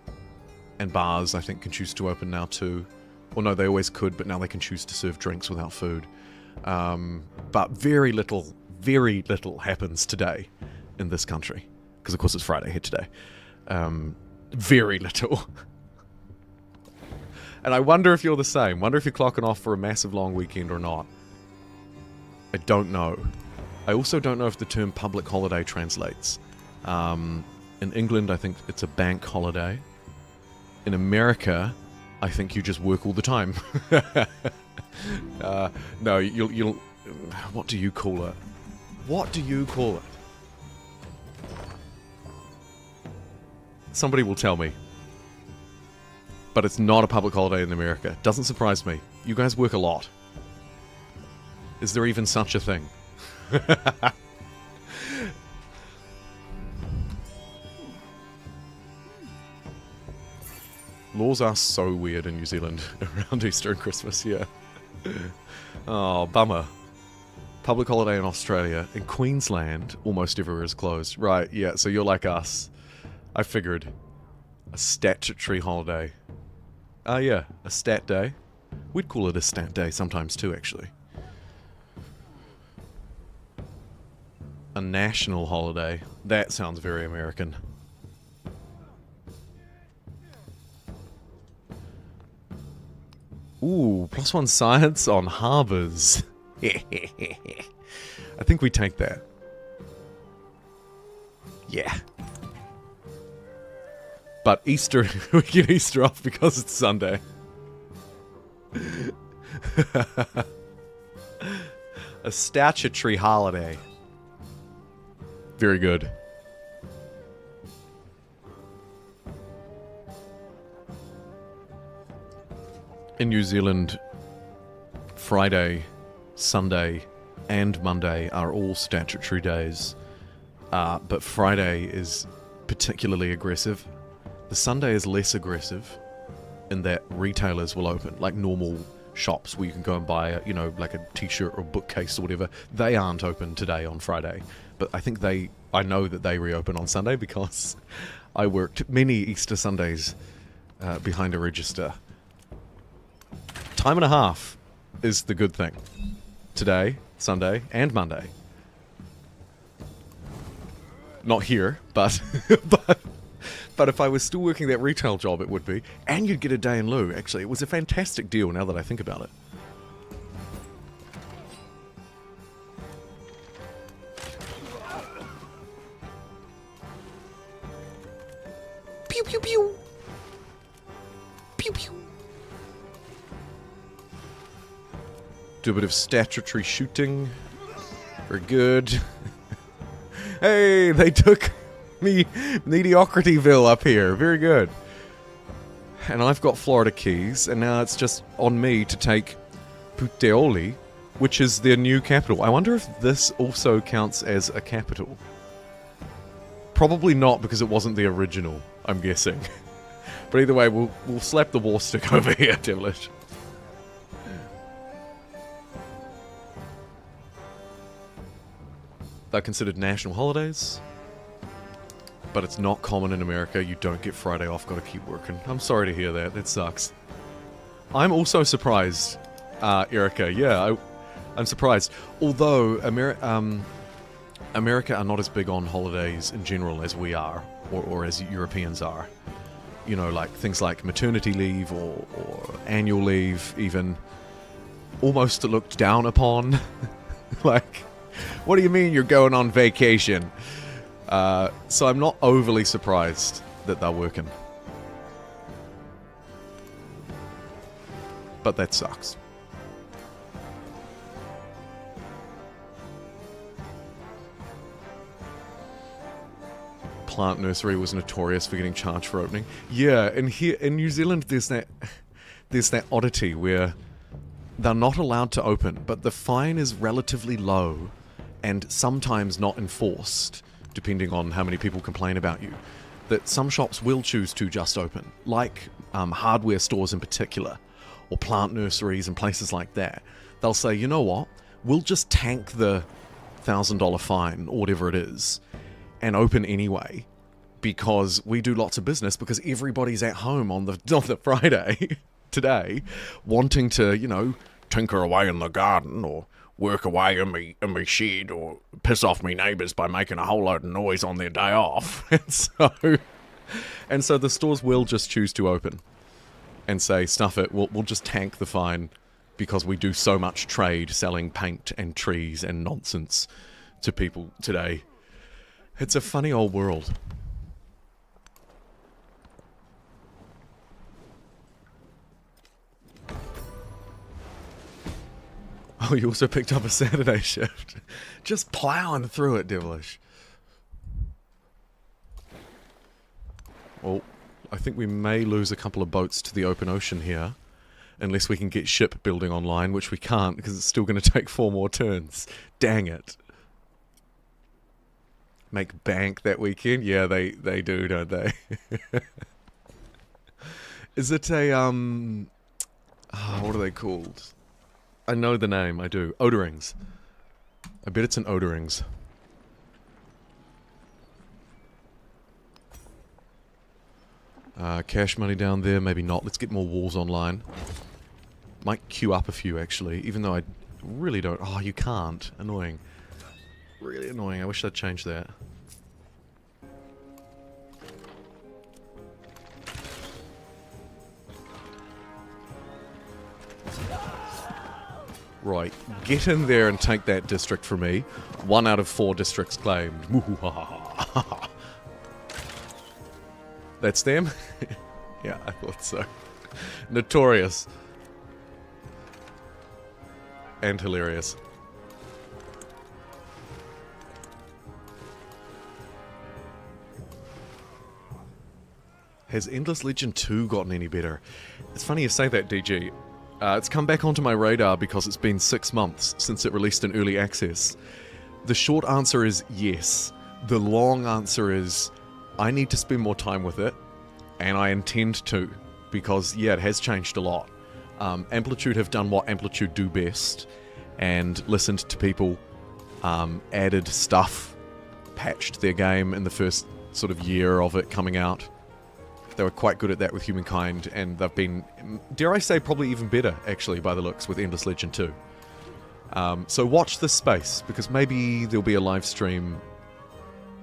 S1: and bars, I think, can choose to open now too. Well, no, they always could, but now they can choose to serve drinks without food. But very little happens today in this country. Because, of course, it's Friday here today. Very little. And I wonder if you're the same. Wonder if you're clocking off for a massive long weekend or not. I don't know. I also don't know if the term public holiday translates. In England, I think it's a bank holiday. In America, I think you just work all the time. No, you'll... What do you call it? What do you call it? Somebody will tell me. But it's not a public holiday in America. Doesn't surprise me. You guys work a lot. Is there even such a thing? Laws are so weird in New Zealand around Easter and Christmas, yeah. Oh, bummer. Public holiday in Australia. In Queensland, almost everywhere is closed. Right, yeah, so you're like us. I figured. A statutory holiday. Yeah, a stat day. We'd call it a stat day sometimes too, actually. A national holiday. That sounds very American. Ooh, +1 science on harbours. I think we take that. Yeah. But Easter, we get Easter off because it's Sunday. A statutory holiday. Very good. In New Zealand, Friday, Sunday, and Monday are all statutory days. But Friday is particularly aggressive. The Sunday is less aggressive in that retailers will open, like normal shops where you can go and buy, a, you know, like a t-shirt or a bookcase or whatever. They aren't open today on Friday. But I think I know that they reopen on Sunday because I worked many Easter Sundays behind a register. Time and a half. is the good thing. Today, Sunday, and Monday. Not here, but but if I was still working that retail job, it would be. And you'd get a day in lieu. Actually, it was a fantastic deal now that I think about it. Pew pew pew. Pew pew. Do a bit of statutory shooting. Very good. Hey, they took me Mediocrityville up here. Very good. And I've got Florida Keys, and now it's just on me to take Puteoli, which is their new capital. I wonder if this also counts as a capital. Probably not, because it wasn't the original, I'm guessing. But either way, we'll slap the war stick over here, Devilish. They're considered national holidays, but it's not common in America. You don't get Friday off, gotta keep working. I'm sorry to hear that, that sucks. I'm also surprised, Erica, yeah, I'm surprised. Although, America are not as big on holidays in general as we are, or as Europeans are. You know, like things like maternity leave, or annual leave, even almost looked down upon. Like, what do you mean you're going on vacation? So I'm not overly surprised that they're working. But that sucks. Plant nursery was notorious for getting charged for opening. Yeah, and here in New Zealand there's that oddity where they're not allowed to open, but the fine is relatively low and sometimes not enforced, depending on how many people complain about you. That some shops will choose to just open, like hardware stores in particular, or plant nurseries and places like that. They'll say, you know what, we'll just tank the $1,000 fine, or whatever it is, and open anyway, because we do lots of business, because everybody's at home on the Friday today, wanting to, you know, tinker away in the garden, or work away in me shed, or piss off me neighbours by making a whole load of noise on their day off. And so the stores will just choose to open and say, stuff it, we'll just tank the fine, because we do so much trade selling paint and trees and nonsense to people today. It's a funny old world. Oh, you also picked up a Saturday shift. Just plowing through it, Devilish. Well, I think we may lose a couple of boats to the open ocean here. Unless we can get shipbuilding online, which we can't, because it's still going to take 4 more turns. Dang it. Make bank that weekend? Yeah, they do, don't they? Is it a, what are they called? I know the name, I do. Odorings. I bet it's an Odorings. Cash money down there, maybe not. Let's get more walls online. Might queue up a few, actually, even though I really don't... Oh, you can't. Annoying. Really annoying. I wish they'd change that. Right, get in there and take that district from me. 1 out of 4 districts claimed. That's them? Yeah, I thought so. Notorious. And hilarious. Has Endless Legend 2 gotten any better? It's funny you say that, DG. It's come back onto my radar because it's been 6 months since it released in early access. The short answer is yes. The long answer is I need to spend more time with it, and I intend to, because, yeah, it has changed a lot. Amplitude have done what Amplitude do best, and listened to people, added stuff, patched their game in the first sort of year of it coming out. They were quite good at that with Humankind, and they've been, dare I say, probably even better, actually, by the looks, with Endless Legend 2. So watch this space, because maybe there'll be a live stream,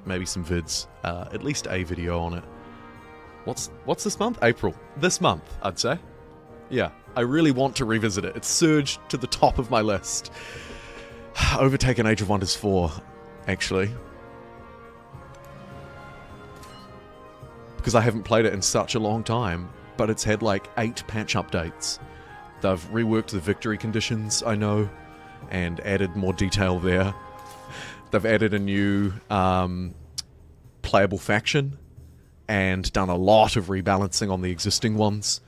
S1: maybe some vids, at least a video on it. What's this month? April. This month, I'd say. Yeah, I really want to revisit it. It's surged to the top of my list. Overtaken Age of Wonders 4, actually. Because I haven't played it in such a long time, but it's had like 8 patch updates. They've reworked the victory conditions, I know, and added more detail there. They've added a new playable faction, and done a lot of rebalancing on the existing ones.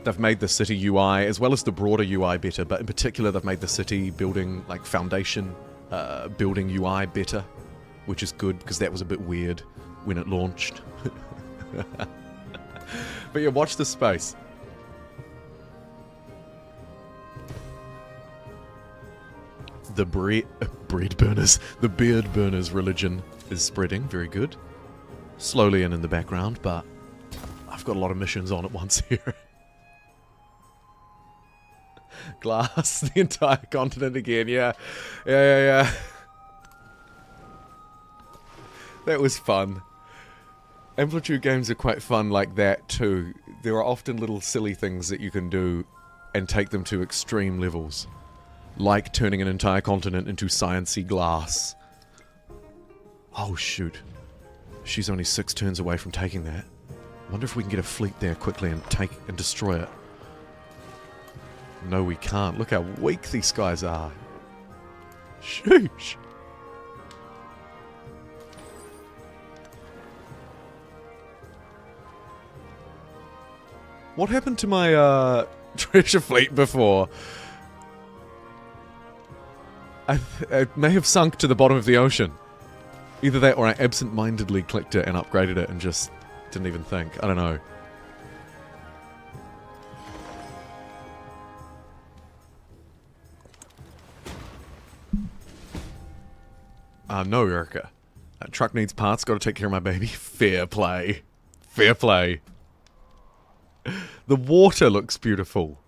S1: They've made the city UI, as well as the broader UI, better, but in particular they've made the city building, like foundation building UI better, which is good, because that was a bit weird when it launched. But yeah, watch this space. The bread burners, the beard burners religion is spreading, very good. Slowly and in the background, but I've got a lot of missions on at once here. Glass, the entire continent again, yeah. Yeah. That was fun. Amplitude games are quite fun like that too. There are often little silly things that you can do and take them to extreme levels. Like turning an entire continent into sciencey glass. Oh shoot. She's only 6 turns away from taking that. Wonder if we can get a fleet there quickly and take and destroy it. No, we can't. Look how weak these guys are. Sheesh. What happened to my treasure fleet before? It may have sunk to the bottom of the ocean. Either that or I absent-mindedly clicked it and upgraded it and just didn't even think. I don't know. No, Erica. That truck needs parts, gotta take care of my baby. Fair play. Fair play. The water looks beautiful.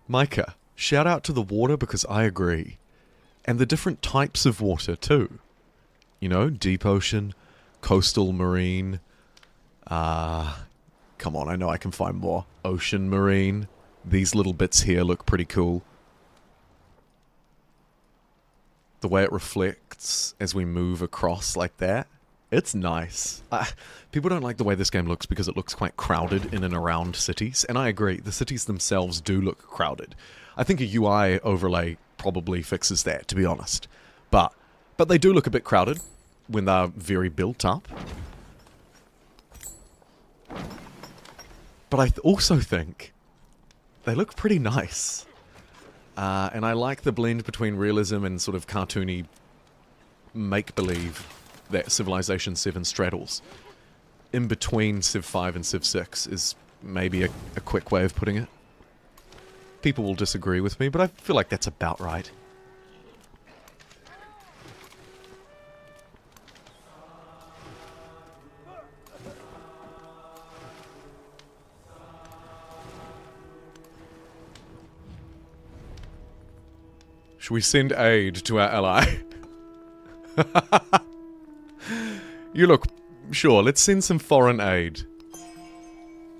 S1: Micah, shout out to the water because I agree. And the different types of water too. You know, deep ocean, coastal marine. Come on, I know I can find more. Ocean marine. These little bits here look pretty cool. The way it reflects as we move across like that. It's nice. People don't like the way this game looks because it looks quite crowded in and around cities. And I agree, the cities themselves do look crowded. I think a UI overlay probably fixes that, to be honest. But they do look a bit crowded when they're very built up. But I also think they look pretty nice. And I like the blend between realism and sort of cartoony make-believe that Civilization 7 straddles. In between Civ 5 and Civ 6 is maybe a quick way of putting it. People will disagree with me, but I feel like that's about right. Should we send aid to our ally? You look... Sure, let's send some foreign aid.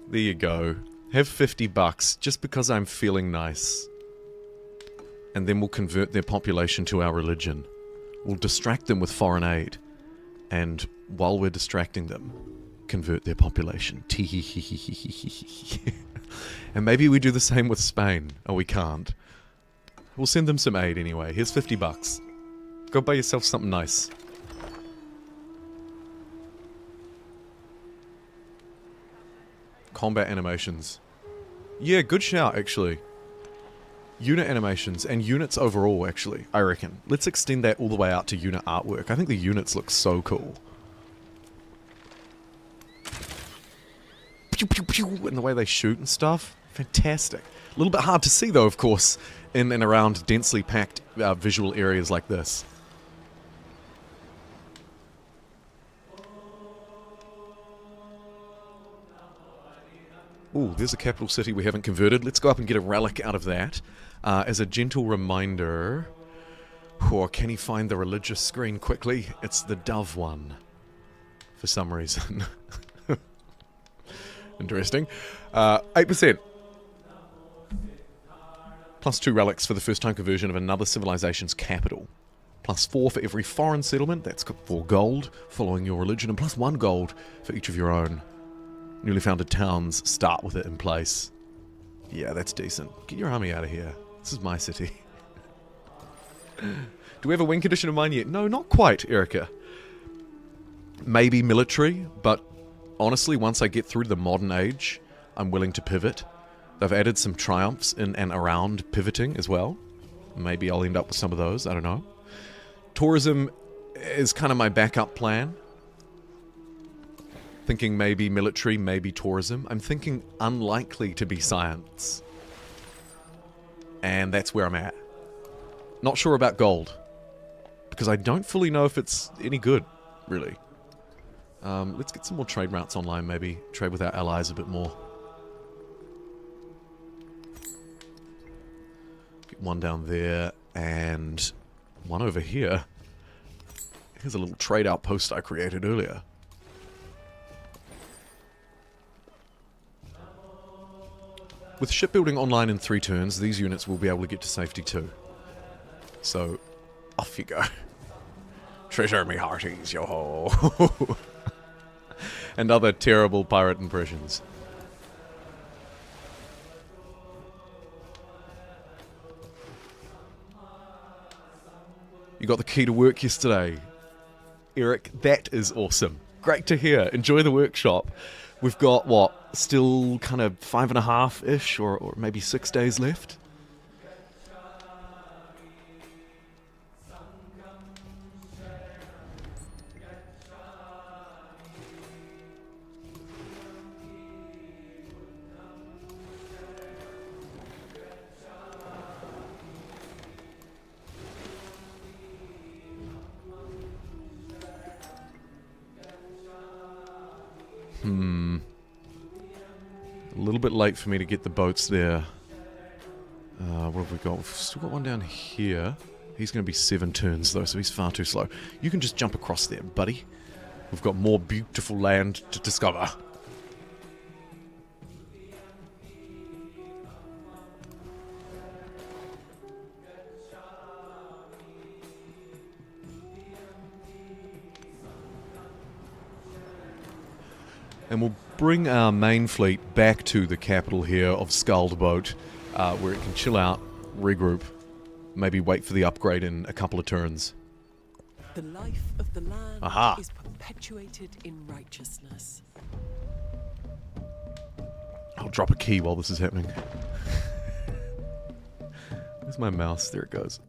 S1: There you go. Have $50 just because I'm feeling nice. And then we'll convert their population to our religion. We'll distract them with foreign aid. And while we're distracting them, convert their population. And maybe we do the same with Spain. Oh, we can't. We'll send them some aid anyway. Here's $50. Go buy yourself something nice. Combat animations. Yeah, good shout, actually. Unit animations, and units overall, actually, I reckon. Let's extend that all the way out to unit artwork. I think the units look so cool. Pew, pew, pew, and the way they shoot and stuff. Fantastic. A little bit hard to see, though, of course, in and around densely packed visual areas like this. Ooh, there's a capital city we haven't converted. Let's go up and get a relic out of that. As a gentle reminder... Or can he find the religious screen quickly? It's the dove one. For some reason. Interesting. 8%. Plus 2 relics for the first time conversion of another civilization's capital. Plus 4 for every foreign settlement. That's 4 gold following your religion. And plus 1 gold for each of your own. Newly founded towns start with it in place. Yeah, that's decent. Get your army out of here. This is my city. Do we have a win condition in mind yet? No, not quite, Erica. Maybe military, but honestly, once I get through the modern age, I'm willing to pivot. They've added some triumphs in and around pivoting as well. Maybe I'll end up with some of those, I don't know. Tourism is kind of my backup plan. Thinking maybe military, maybe tourism. I'm thinking unlikely to be science. And that's where I'm at. Not sure about gold. Because I don't fully know if it's any good, really. Let's get some more trade routes online, maybe. Trade with our allies a bit more. Get one down there, and one over here. Here's a little trade outpost I created earlier. With shipbuilding online in 3 turns, these units will be able to get to safety too. So, off you go. Treasure me hearties, yo-ho! And other terrible pirate impressions. You got the key to work yesterday. Eric, that is awesome. Great to hear. Enjoy the workshop. We've got, what, still kind of 5.5-ish or maybe 6 days left? A little bit late for me to get the boats there. What have we got? We've still got one down here. He's going to be 7 turns though, so he's far too slow. You can just jump across there, buddy. We've got more beautiful land to discover. And we'll bring our main fleet back to the capital here of Skald Boat, where it can chill out, regroup, maybe wait for the upgrade in a couple of turns.
S2: The life of the land
S1: Aha.
S2: is perpetuated in righteousness.
S1: I'll drop a key while this is happening. Where's my mouse? There it goes.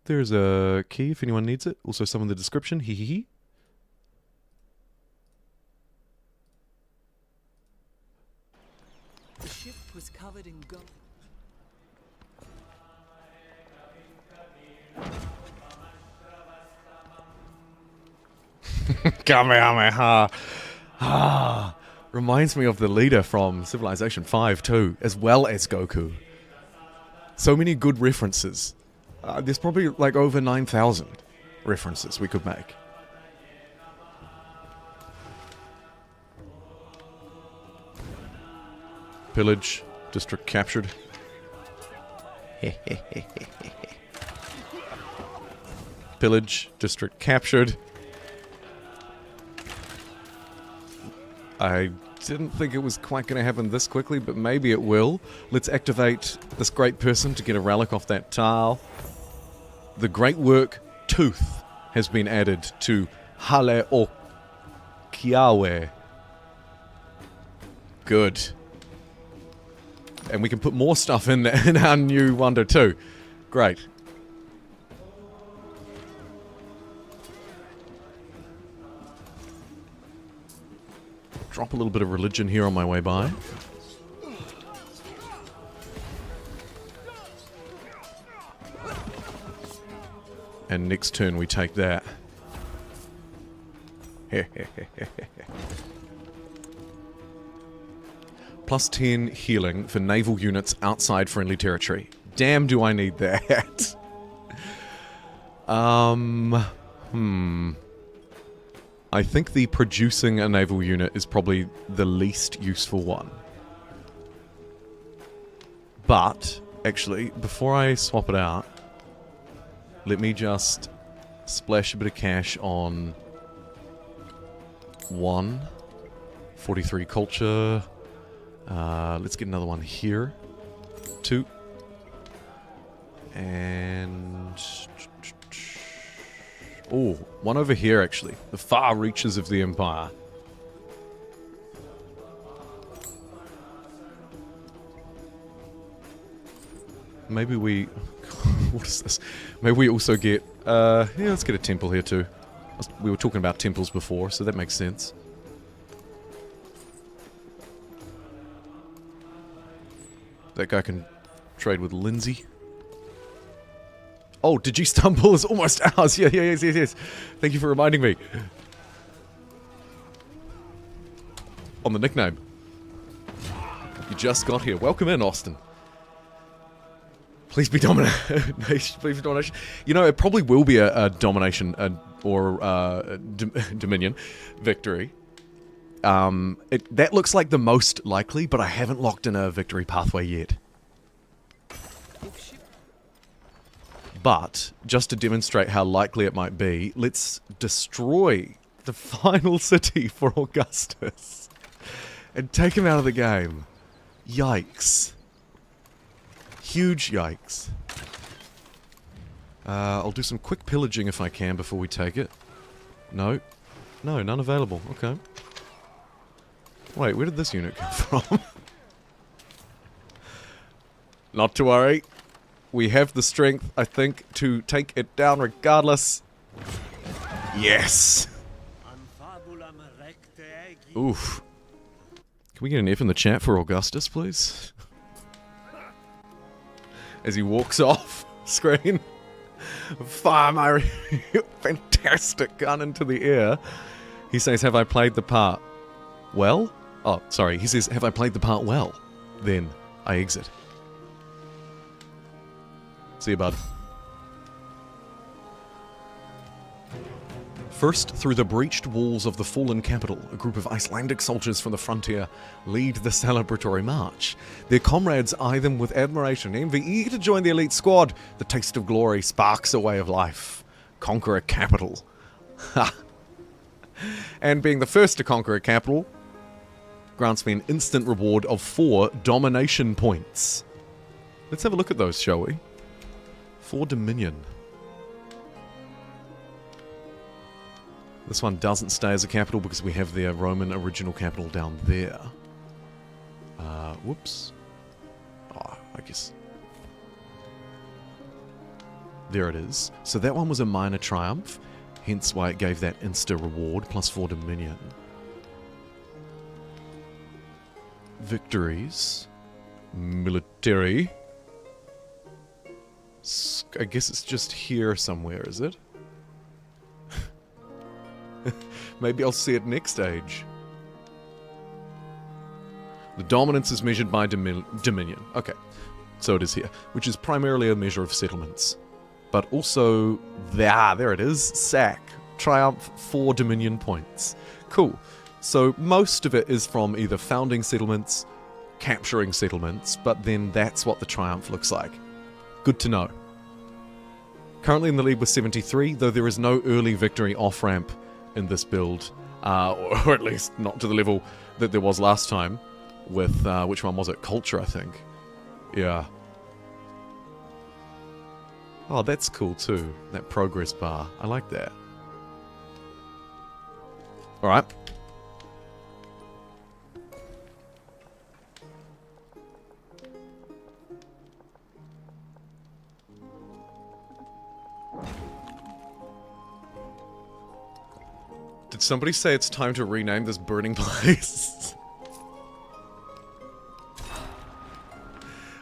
S1: There's a key if anyone needs it. Also some in the description. Hee hee hee.
S2: The ship was covered in gold.
S1: Kamehameha. Reminds me of the leader from Civilization 5 too, as well as Goku. So many good references. There's probably like over 9,000 references we could make. Pillage, district captured. Pillage, district captured. I didn't think it was quite going to happen this quickly, but maybe it will. Let's activate this great person to get a relic off that tile. The great work Tooth has been added to Hale o Kiawe. Good. And we can put more stuff in our new wonder too. Great. Drop a little bit of religion here on my way by. And next turn we take that. Plus 10 healing for naval units outside friendly territory. Damn, do I need that. I think the producing a naval unit is probably the least useful one. But, actually, before I swap it out, let me just splash a bit of cash on 1, 43 culture. Let's get another one here. 2. And... oh, one over here, actually. The far reaches of the Empire. Maybe we... what is this? Maybe we also get... yeah, let's get a temple here, too. We were talking about temples before, so that makes sense. That guy can trade with Lindsay. Oh, did you stumble is almost ours. Yeah, yes. Thank you for reminding me. On the nickname. You just got here. Welcome in, Austin. Please be domination. Please be domination. You know, it probably will be a domination or dominion victory. That looks like the most likely, but I haven't locked in a victory pathway yet. But, just to demonstrate how likely it might be, let's destroy the final city for Augustus. And take him out of the game. Yikes. Huge yikes. I'll do some quick pillaging if I can before we take it. No. No, none available. Okay. Wait, where did this unit come from? Not to worry. We have the strength, I think, to take it down regardless. Yes! Oof. Can we get an F in the chat for Augustus, please? As he walks off screen. Fire my fantastic gun into the air. He says, have I played the part well? Oh, sorry. He says, have I played the part well? Then I exit. See you, bud. First, through the breached walls of the fallen capital, a group of Icelandic soldiers from the frontier lead the celebratory march. Their comrades eye them with admiration, envy, eager to join the elite squad. The taste of glory sparks a way of life. Conquer a capital. Ha! And being the first to conquer a capital grants me an instant reward of 4 domination points. Let's have a look at those, shall we? 4 dominion. This one doesn't stay as a capital because we have their Roman original capital down there. Whoops. Oh, I guess. There it is. So that one was a minor triumph, hence why it gave that insta reward, plus 4 dominion. Victories. Military. I guess it's just here somewhere, is it? Maybe I'll see it next stage. The dominance is measured by dominion. Okay, so it is here, which is primarily a measure of settlements. But also, there it is, sack. Triumph 4 dominion points. Cool. So most of it is from either founding settlements, capturing settlements, but then that's what the triumph looks like. Good to know. Currently in the lead with 73, though there is no early victory off-ramp in this build, or at least not to the level that there was last time with, which one was it? Culture, I think. Yeah. Oh, that's cool too, that progress bar. I like that. Alright. Did somebody say it's time to rename this burning place?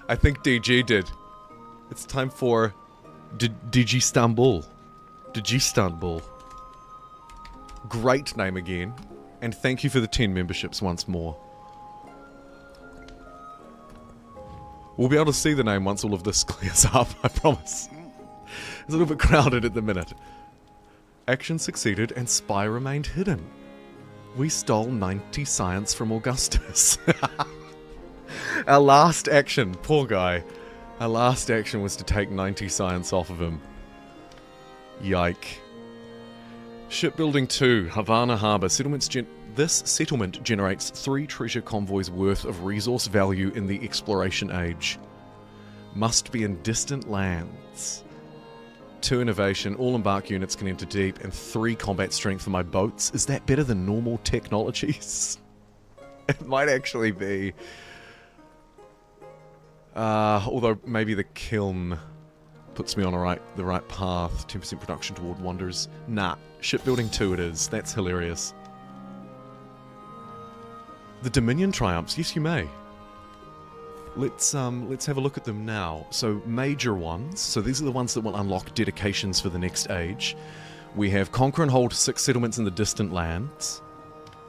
S1: I think DG did. It's time for DG Istanbul. Istanbul. Great name again. And thank you for the 10 memberships once more. We'll be able to see the name once all of this clears up, I promise. It's a little bit crowded at the minute. Action succeeded and spy remained hidden. We stole 90 science from Augustus. Our last action, poor guy. Our last action was to take 90 science off of him. Yike. Shipbuilding 2, Havana Harbour. This settlement generates 3 treasure convoys worth of resource value in the exploration age. Must be in distant lands. 2 innovation, all embark units can enter deep, and 3 combat strength for my boats. Is that better than normal technologies? It might actually be. Although maybe the kiln puts me on the right path. 10% production toward wonders. Nah, shipbuilding 2 it is. That's hilarious. The Dominion triumphs, yes you may. Let's have a look at them now. So major ones. So these are the ones that will unlock dedications for the next age. We have conquer and hold 6 settlements in the distant lands.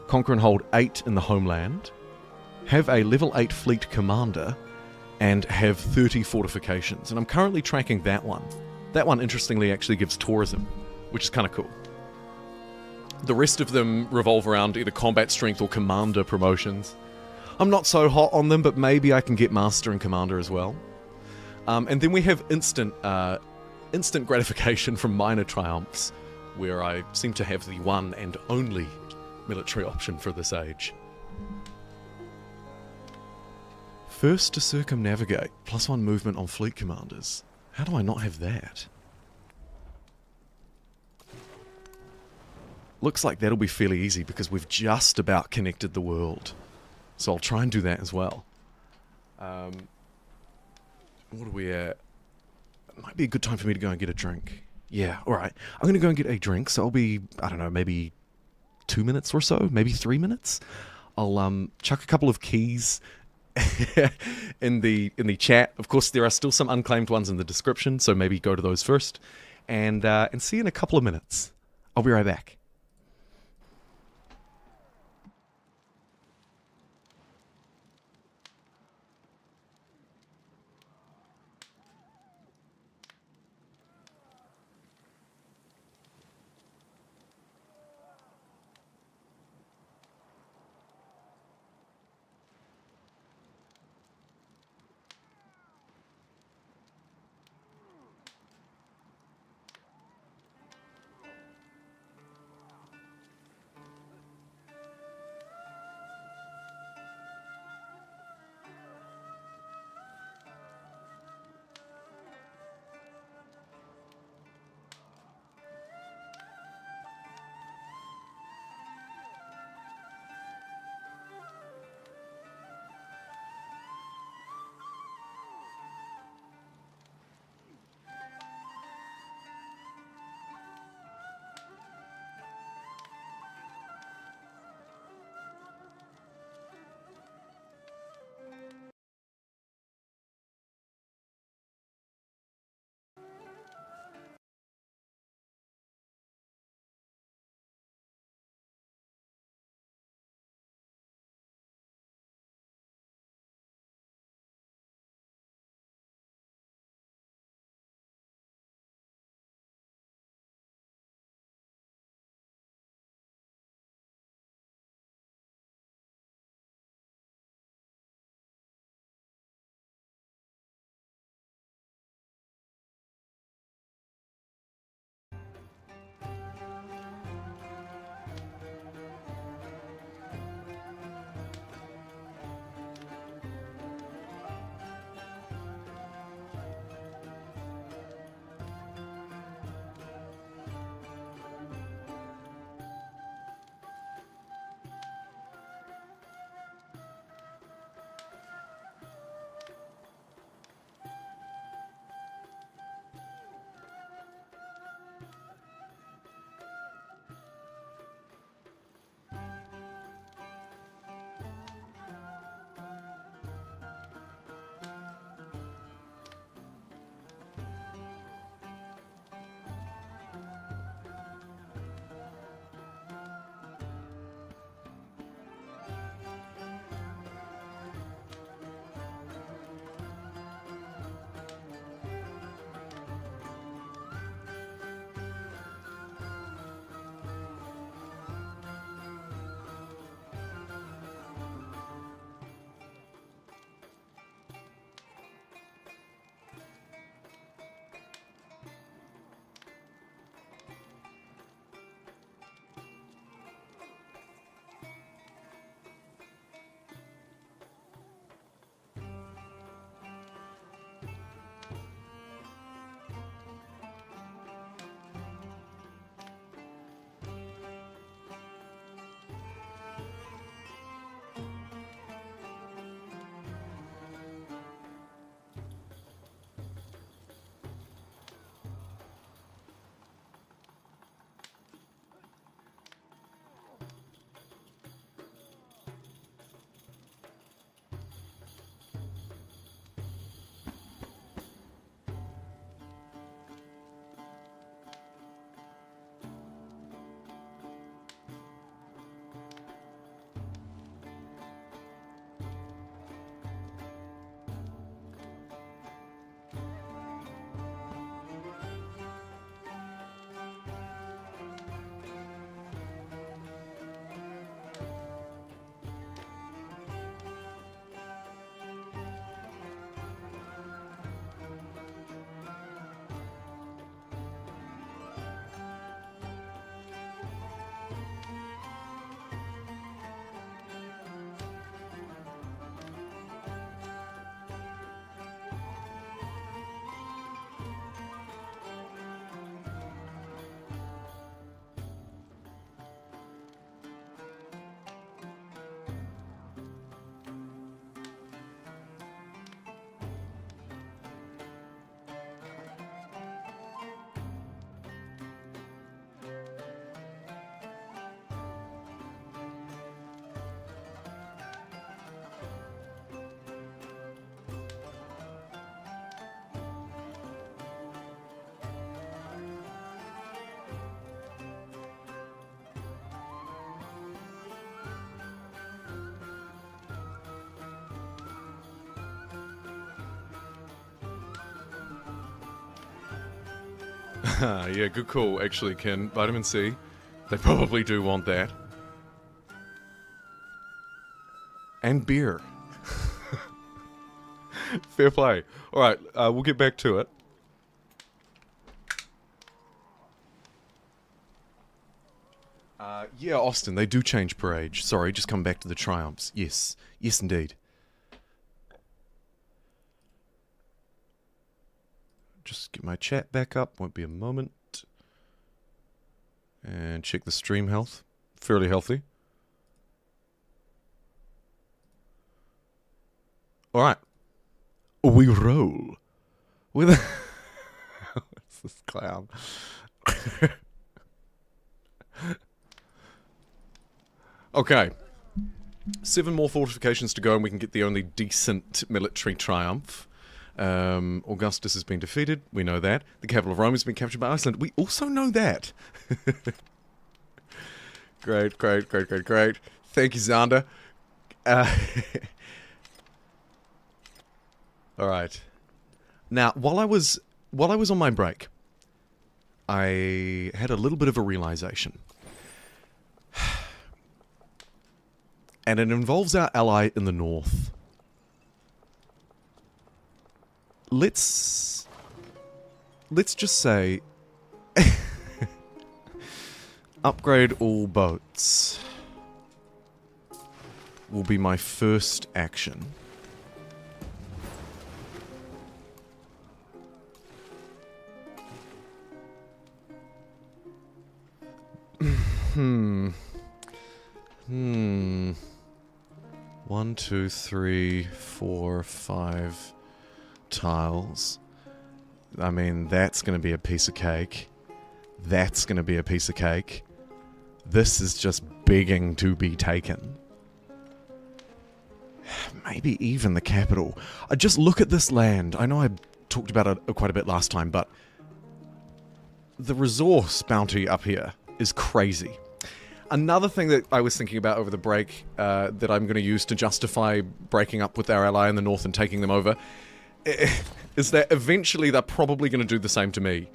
S1: Conquer and hold 8 in the homeland. Have a level 8 fleet commander. And have 30 fortifications. And I'm currently tracking that one. That one, interestingly, actually gives tourism, which is kind of cool. The rest of them revolve around either combat strength or commander promotions. I'm not so hot on them, but maybe I can get master and commander as well. And then we have instant gratification from minor triumphs, where I seem to have the one and only military option for this age. First to circumnavigate, +1 movement on fleet commanders. How do I not have that? Looks like that'll be fairly easy because we've just about connected the world. So I'll try and do that as well. What are we at? It might be a good time for me to go and get a drink. Yeah, alright. I'm going to go and get a drink, so I'll be, I don't know, maybe 2 minutes or so, maybe 3 minutes. I'll chuck a couple of keys in the chat. Of course, there are still some unclaimed ones in the description, so maybe go to those first. And see you in a couple of minutes. I'll be right back. Yeah, good call, actually, Ken. Vitamin C. They probably do want that. And beer. Fair play. Alright, we'll get back to it. Yeah, Austin, they do change per age. Sorry, just come back to the triumphs. Yes. Yes, indeed. Just get my chat back up. Won't be a moment. And check the stream health. Fairly healthy. Alright. We roll. With what's this clown? Okay. 7 more fortifications to go and we can get the only decent military triumph. Augustus has been defeated. We know that. The capital of Rome has been captured by Iceland. We also know that. Great. Thank you, Xander. Alright. Now, while I was on my break, I had a little bit of a realization. And it involves our ally in the north. Let's just say upgrade all boats will be my first action. One, two, three, 4, 5 tiles. I mean, that's going to be a piece of cake. That's going to be a piece of cake. This is just begging to be taken. Maybe even the capital. Just look at this land. I know I talked about it quite a bit last time, but the resource bounty up here is crazy. Another thing that I was thinking about over the break that I'm going to use to justify breaking up with our ally in the north and taking them over is that eventually they're probably going to do the same to me.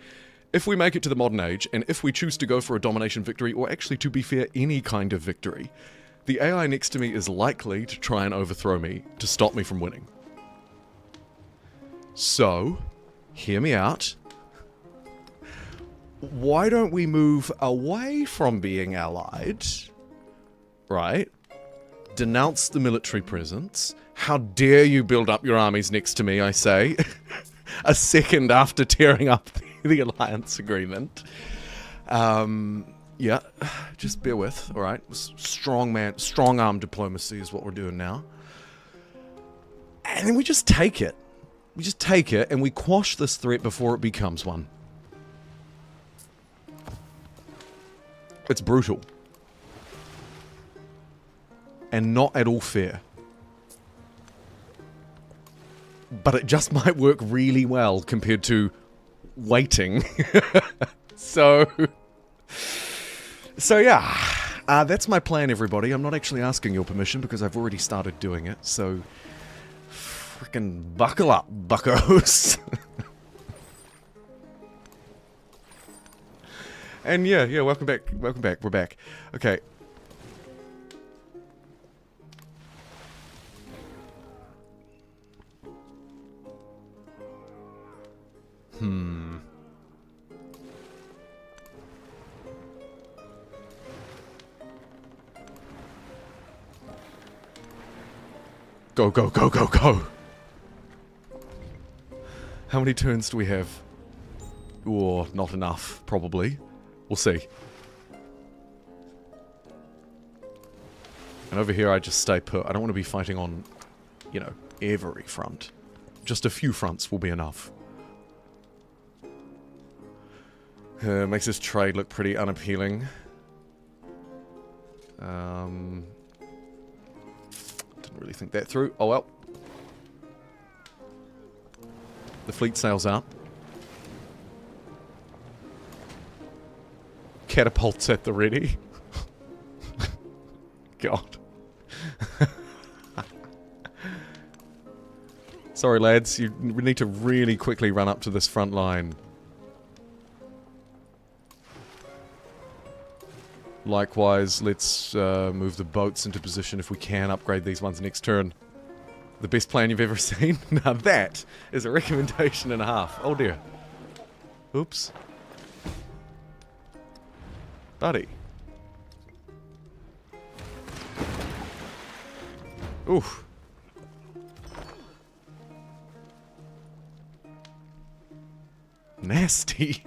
S1: If we make it to the modern age, and if we choose to go for a domination victory, or actually, to be fair, any kind of victory, the AI next to me is likely to try and overthrow me to stop me from winning. So, hear me out. Why don't we move away from being allied, right? Denounce the military presence. How dare you build up your armies next to me, I say. A second after tearing up the alliance agreement. Yeah, just bear with, alright? Strong arm diplomacy is what we're doing now. And then we just take it. We just take it and we quash this threat before it becomes one. It's brutal. And not at all fair. But it just might work really well compared to waiting. So yeah. That's my plan, everybody. I'm not actually asking your permission because I've already started doing it. So frickin' buckle up, buckos. And yeah, welcome back, we're back. Okay. Go. How many turns do we have? Or not enough, probably. We'll see. And over here I just stay put. I don't want to be fighting on, you know, every front. Just a few fronts will be enough. Makes this trade look pretty unappealing. Didn't really think that through. Oh well. The fleet sails out. Catapults at the ready. God. Sorry lads, you need to really quickly run up to this front line. Likewise, let's move the boats into position if we can, upgrade these ones next turn. The best plan you've ever seen? Now that is a recommendation and a half. Oh dear. Oops. Buddy. Oof. Nasty.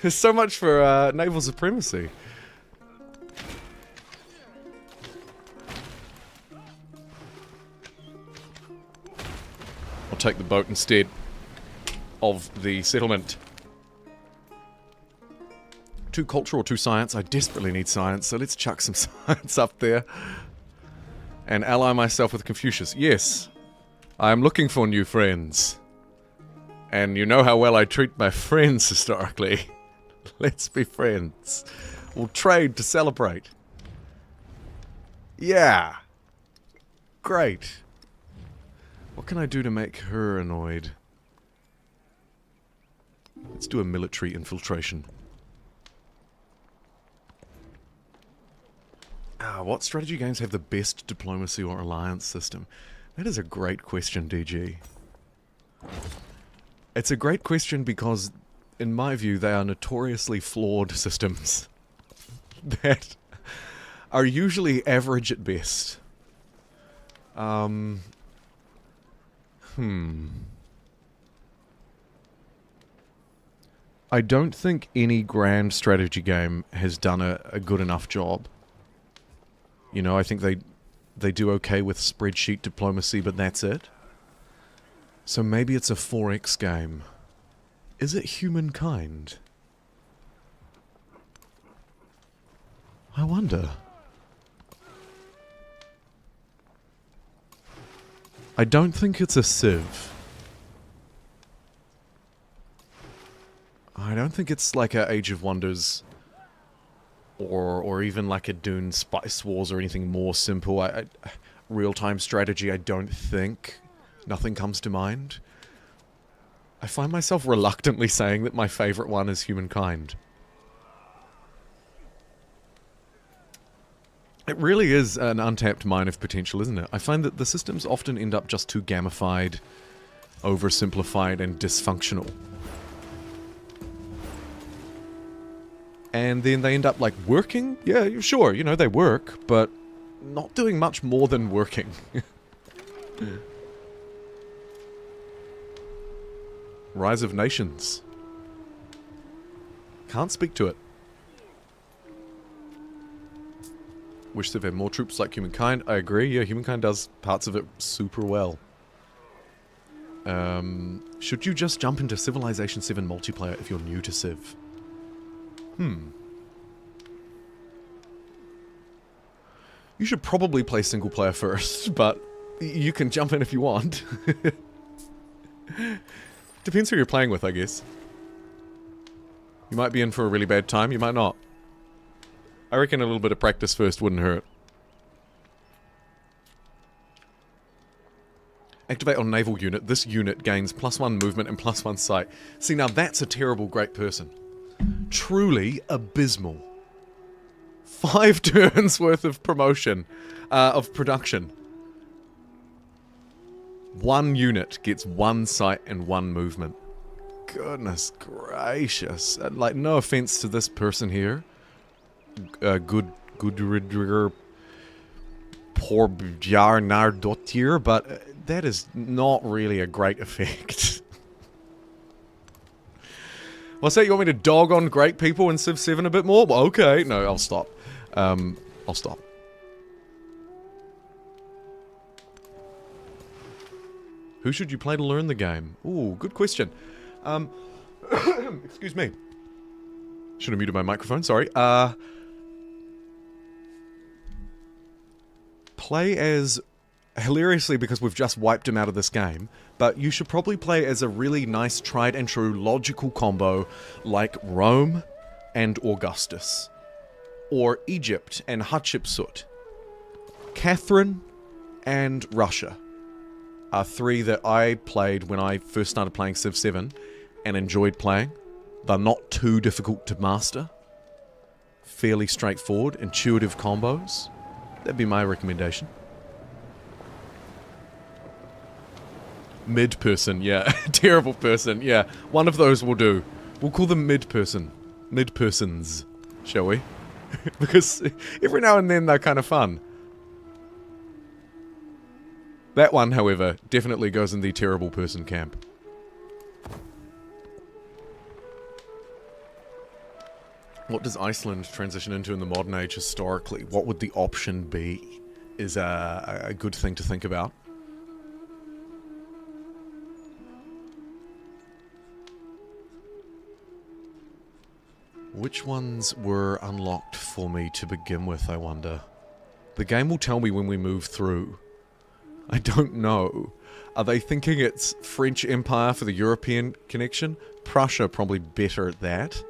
S1: There's so much for naval supremacy. I'll take the boat instead of the settlement. 2 culture or 2 science. I desperately need science, so let's chuck some science up there. And ally myself with Confucius. Yes, I am looking for new friends. And you know how well I treat my friends historically. Let's be friends. We'll trade to celebrate. Yeah. Great. What can I do to make her annoyed? Let's do a military infiltration. What strategy games have the best diplomacy or alliance system? That is a great question, DG. It's a great question because, in my view, they are notoriously flawed systems that are usually average at best. I don't think any grand strategy game has done a good enough job. You know, I think they do okay with spreadsheet diplomacy, but that's it. So maybe it's a 4X game. Is it Humankind? I wonder. I don't think it's a Civ. I don't think it's like a Age of Wonders or even like a Dune Spice Wars or anything more simple. Real-time strategy, I don't think. Nothing comes to mind. I find myself reluctantly saying that my favorite one is Humankind. It really is an untapped mine of potential, isn't it? I find that the systems often end up just too gamified, oversimplified, and dysfunctional. And then they end up, like, working? Yeah, sure, you know, they work, but not doing much more than working. Rise of Nations. Can't speak to it. Wish they've had more troops like Humankind. I agree, yeah, Humankind does parts of it super well. Should you just jump into Civilization 7 multiplayer if you're new to Civ? You should probably play single player first, but you can jump in if you want. Depends who you're playing with, I guess. You might be in for a really bad time, you might not. I reckon a little bit of practice first wouldn't hurt. Activate on naval unit. This unit gains +1 movement and +1 sight. See, now that's a terrible great person. Truly abysmal. 5 turns worth of promotion, of production. 1 unit gets 1 sight and 1 movement. Goodness gracious. Like, no offense to this person here. Gudridr poor Bjarnardottir, but that is not really a great effect. What's that? You want me to dog on great people in Civ 7 a bit more? Well, okay. No, I'll stop. I'll stop. Who should you play to learn the game? Ooh, good question. Excuse me. Should have muted my microphone, sorry. Play as... Hilariously, because we've just wiped him out of this game, but you should probably play as a really nice, tried and true, logical combo like Rome and Augustus. Or Egypt and Hatshepsut. Catherine and Russia are 3 that I played when I first started playing Civ 7 and enjoyed playing. They're not too difficult to master. fairly straightforward, intuitive combos. That'd be my recommendation. Mid-person, yeah. Terrible person, yeah. One of those will do. We'll call them mid-person. Mid-persons, shall we? Because every now and then they're kind of fun. That one, however, definitely goes in the terrible person camp. What does Iceland transition into in the modern age historically? What would the option be? Is a good thing to think about. Which ones were unlocked for me to begin with, I wonder? The game will tell me when we move through. I don't know. Are they thinking it's French Empire for the European connection? Prussia probably better at that.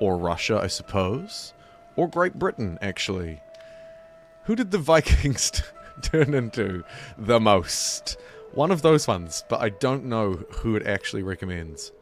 S1: Or Russia, I suppose. Or Great Britain, actually. Who did the Vikings turn into the most? One of those ones, but I don't know who it actually recommends.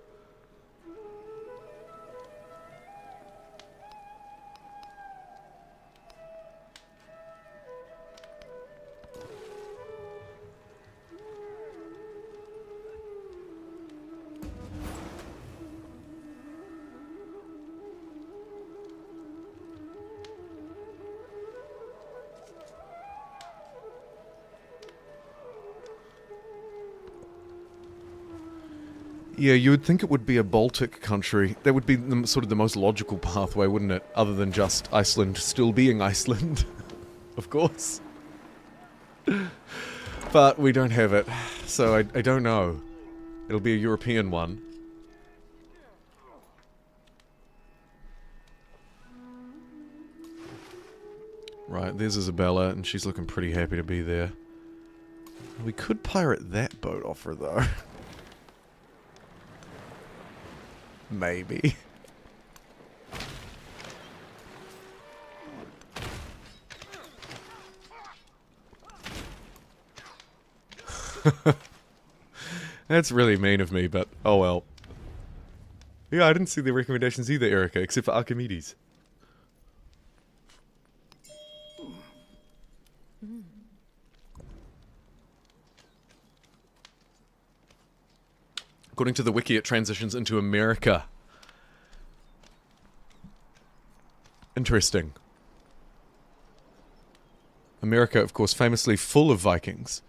S1: Yeah, you would think it would be a Baltic country. That would be sort of the most logical pathway, wouldn't it? Other than just Iceland still being Iceland. Of course. But we don't have it, so I don't know. It'll be a European one. Right, there's Isabella, and she's looking pretty happy to be there. We could pirate that boat off her, though. Maybe. That's really mean of me, but oh well. Yeah, I didn't see the recommendations either, Erica, except for Archimedes. According to the wiki, it transitions into America. Interesting. America, of course, famously full of Vikings.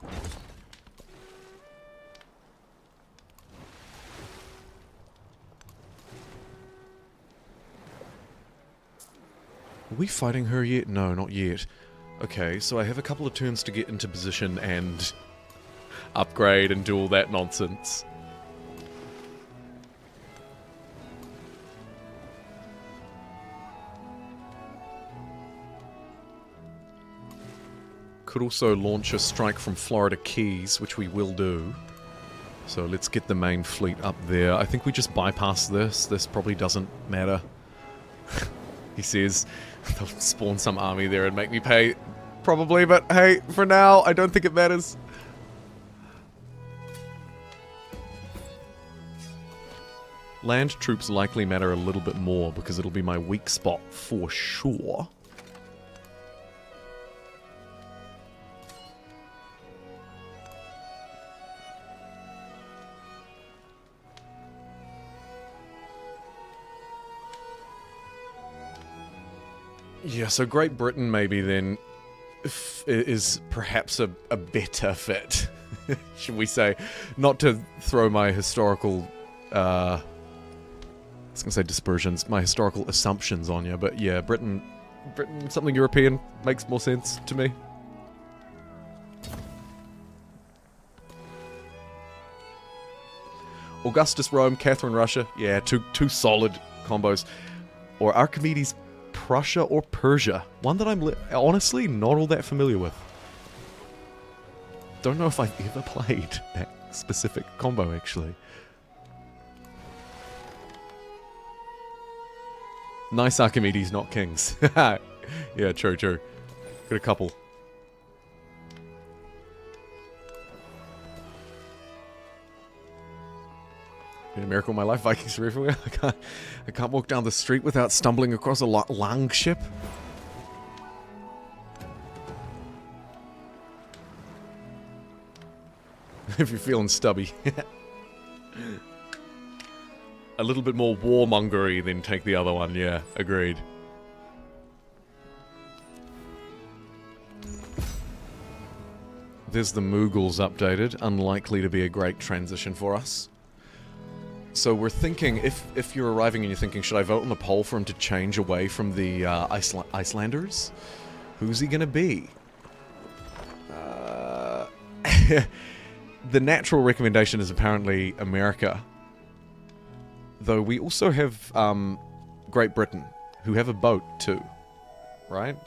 S1: Are we fighting her yet? No, not yet. Okay, so I have a couple of turns to get into position and upgrade and do all that nonsense. Could also launch a strike from Florida Keys, which we will do. So let's get the main fleet up there. I think we just bypass this. This probably doesn't matter. He says they'll spawn some army there and make me pay. Probably, but hey, for now, I don't think it matters. Land troops likely matter a little bit more because it'll be my weak spot for sure. Yeah, so Great Britain maybe then is perhaps a better fit, should we say. Not to throw my historical, I was going to say dispersions, my historical assumptions on you, but yeah, Britain, something European makes more sense to me. Augustus Rome, Catherine Russia, yeah, two solid combos. Or Archimedes Prussia or Persia. One that I'm honestly not all that familiar with. Don't know if I've ever played that specific combo, actually. Nice Archimedes, not kings. Yeah, true. Got a couple. been a miracle in my life. Vikings are everywhere. I can't walk down the street without stumbling across a lang ship. If you're feeling stubby. A little bit more warmongery than take the other one, yeah, agreed. There's the Moogles updated. Unlikely to be a great transition for us. So we're thinking, if you're arriving and you're thinking, should I vote on the poll for him to change away from the Icelanders? Who's he gonna be? The natural recommendation is apparently America. Though we also have Great Britain, who have a boat too, right?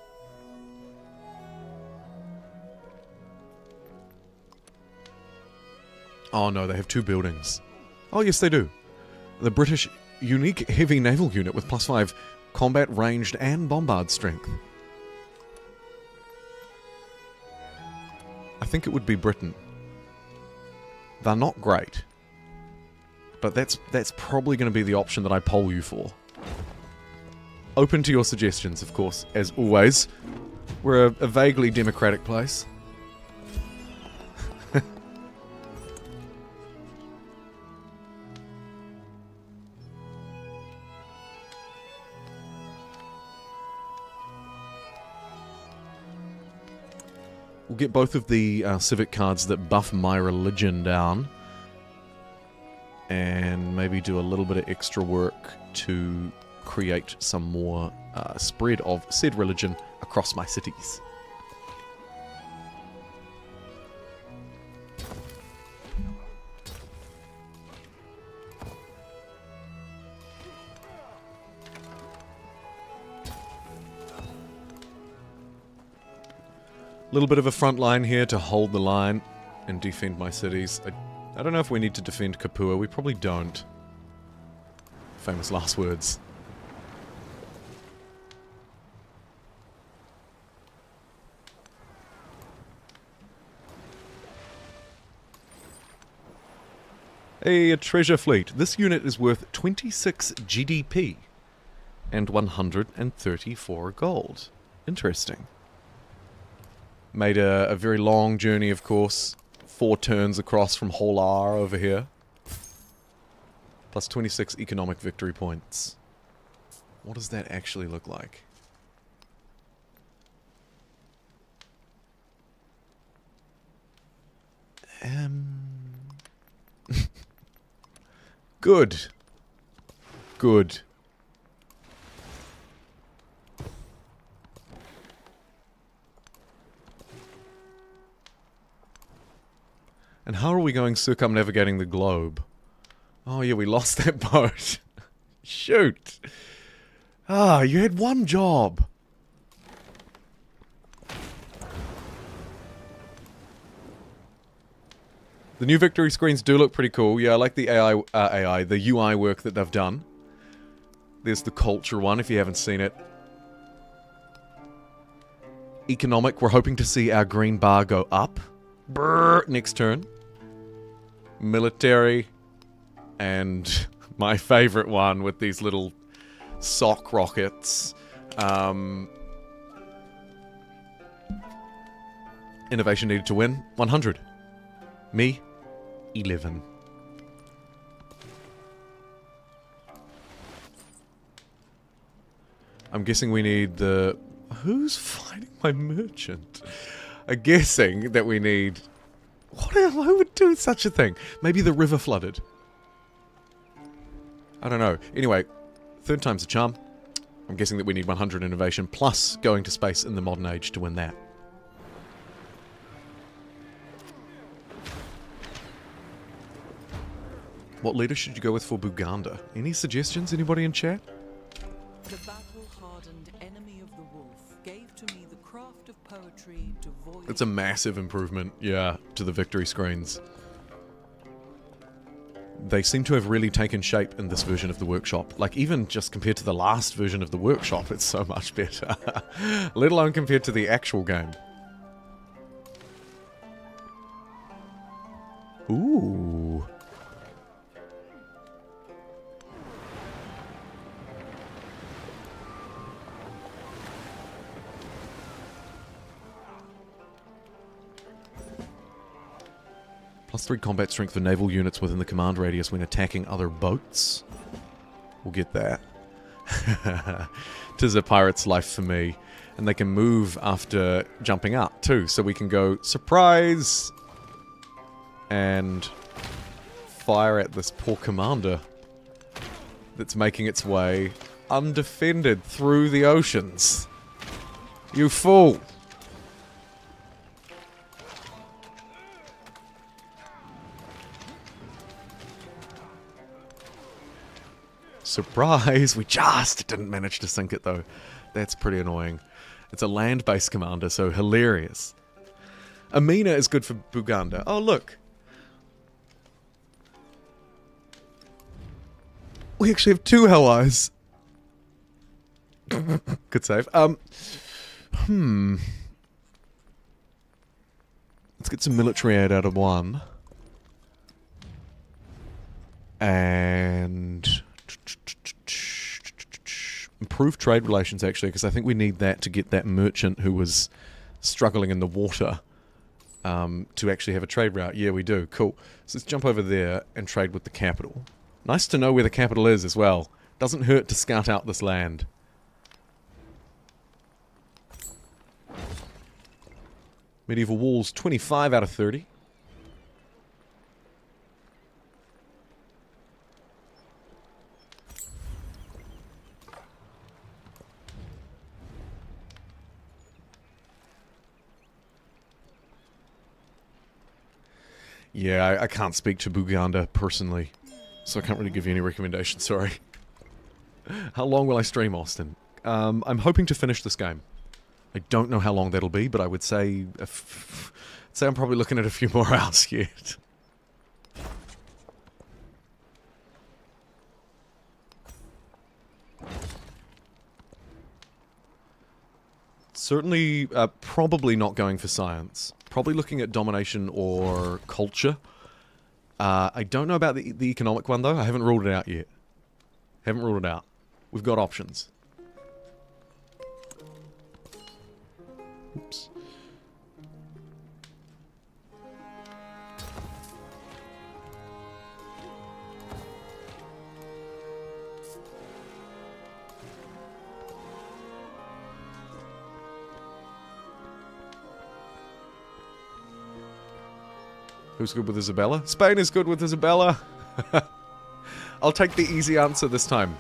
S1: Oh no, they have 2 buildings. Oh yes, they do. The British unique heavy naval unit with +5 combat, ranged, and bombard strength. I think it would be Britain. They're not great. But that's probably going to be the option that I poll you for. Open to your suggestions, of course, as always. We're a vaguely democratic place. We'll get both of the civic cards that buff my religion down. And maybe do a little bit of extra work to create some more spread of said religion across my cities. Little bit of a front line here to hold the line and defend my cities. I don't know if we need to defend Kapua. We probably don't. Famous last words. A treasure fleet. This unit is worth 26 GDP and 134 gold. Interesting. Made a very long journey, of course. 4 turns across from Holar over here. Plus 26 economic victory points. What does that actually look like? Good. Good. And how are we going circumnavigating the globe? Oh yeah, we lost that boat. Shoot. Ah, you had one job. The new victory screens do look pretty cool. Yeah, I like the the UI work that they've done. There's the culture one, if you haven't seen it. Economic, we're hoping to see our green bar go up. Brrr, next turn. Military. And my favorite one with these little sock rockets. Innovation needed to win. 100. Me. 11. I'm guessing we need the... Who's fighting my merchant? I'm guessing that we need... Who would do such a thing? Maybe the river flooded. I don't know. Anyway, third time's a charm. I'm guessing that we need 100 innovation plus going to space in the modern age to win that. What leader should you go with for Buganda? Any suggestions? Anybody in chat?
S2: The battle-hardened enemy of the wolf gave to me the craft of poetry to voice...
S1: It's a massive improvement, yeah, to the victory screens. They seem to have really taken shape in this version of the workshop. Like, even just compared to the last version of the workshop, it's so much better. Let alone compared to the actual game. Ooh. +3 combat strength for naval units within the command radius when attacking other boats. We'll get that. 'Tis a pirate's life for me. And they can move after jumping out too, so we can go surprise and fire at this poor commander that's making its way undefended through the oceans. You fool! Surprise! We just didn't manage to sink it though. That's pretty annoying. It's a land-based commander, so hilarious. Amina is good for Buganda. Oh, look. We actually have 2 allies. Good save. Let's get some military aid out of 1. And improve trade relations, actually, because I think we need that to get that merchant who was struggling in the water to actually have a trade route. Yeah, we do. Cool. So let's jump over there and trade with the capital. Nice to know where the capital is as well. Doesn't hurt to scout out this land. Medieval walls, 25 out of 30. Yeah, I can't speak to Buganda personally, so I can't really give you any recommendations, sorry. How long will I stream, Austin? I'm hoping to finish this game. I don't know how long that'll be, but I would say... say I'm probably looking at a few more hours yet. Certainly, probably not going for science. Probably looking at domination or culture. I don't know about the economic one, though. I haven't ruled it out yet. Haven't ruled it out. We've got options. Oops. Who's good with Isabella? Spain is good with Isabella. I'll take the easy answer this time.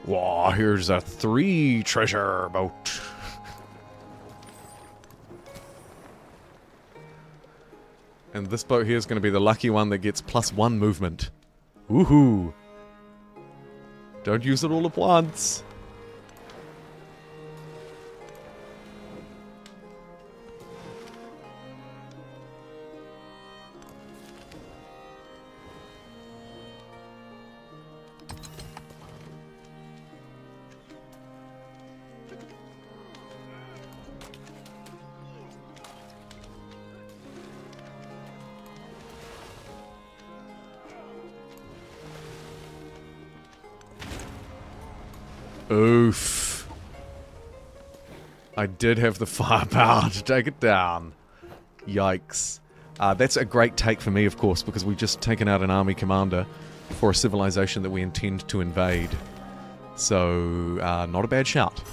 S1: Wow, here's a 3 treasure boat. And this boat here is going to be the lucky one that gets +1 movement. Woohoo! Don't use it all at once. Oof. I did have the firepower to take it down. Yikes. That's a great take for me, of course, because we've just taken out an army commander for a civilization that we intend to invade. So, not a bad shout.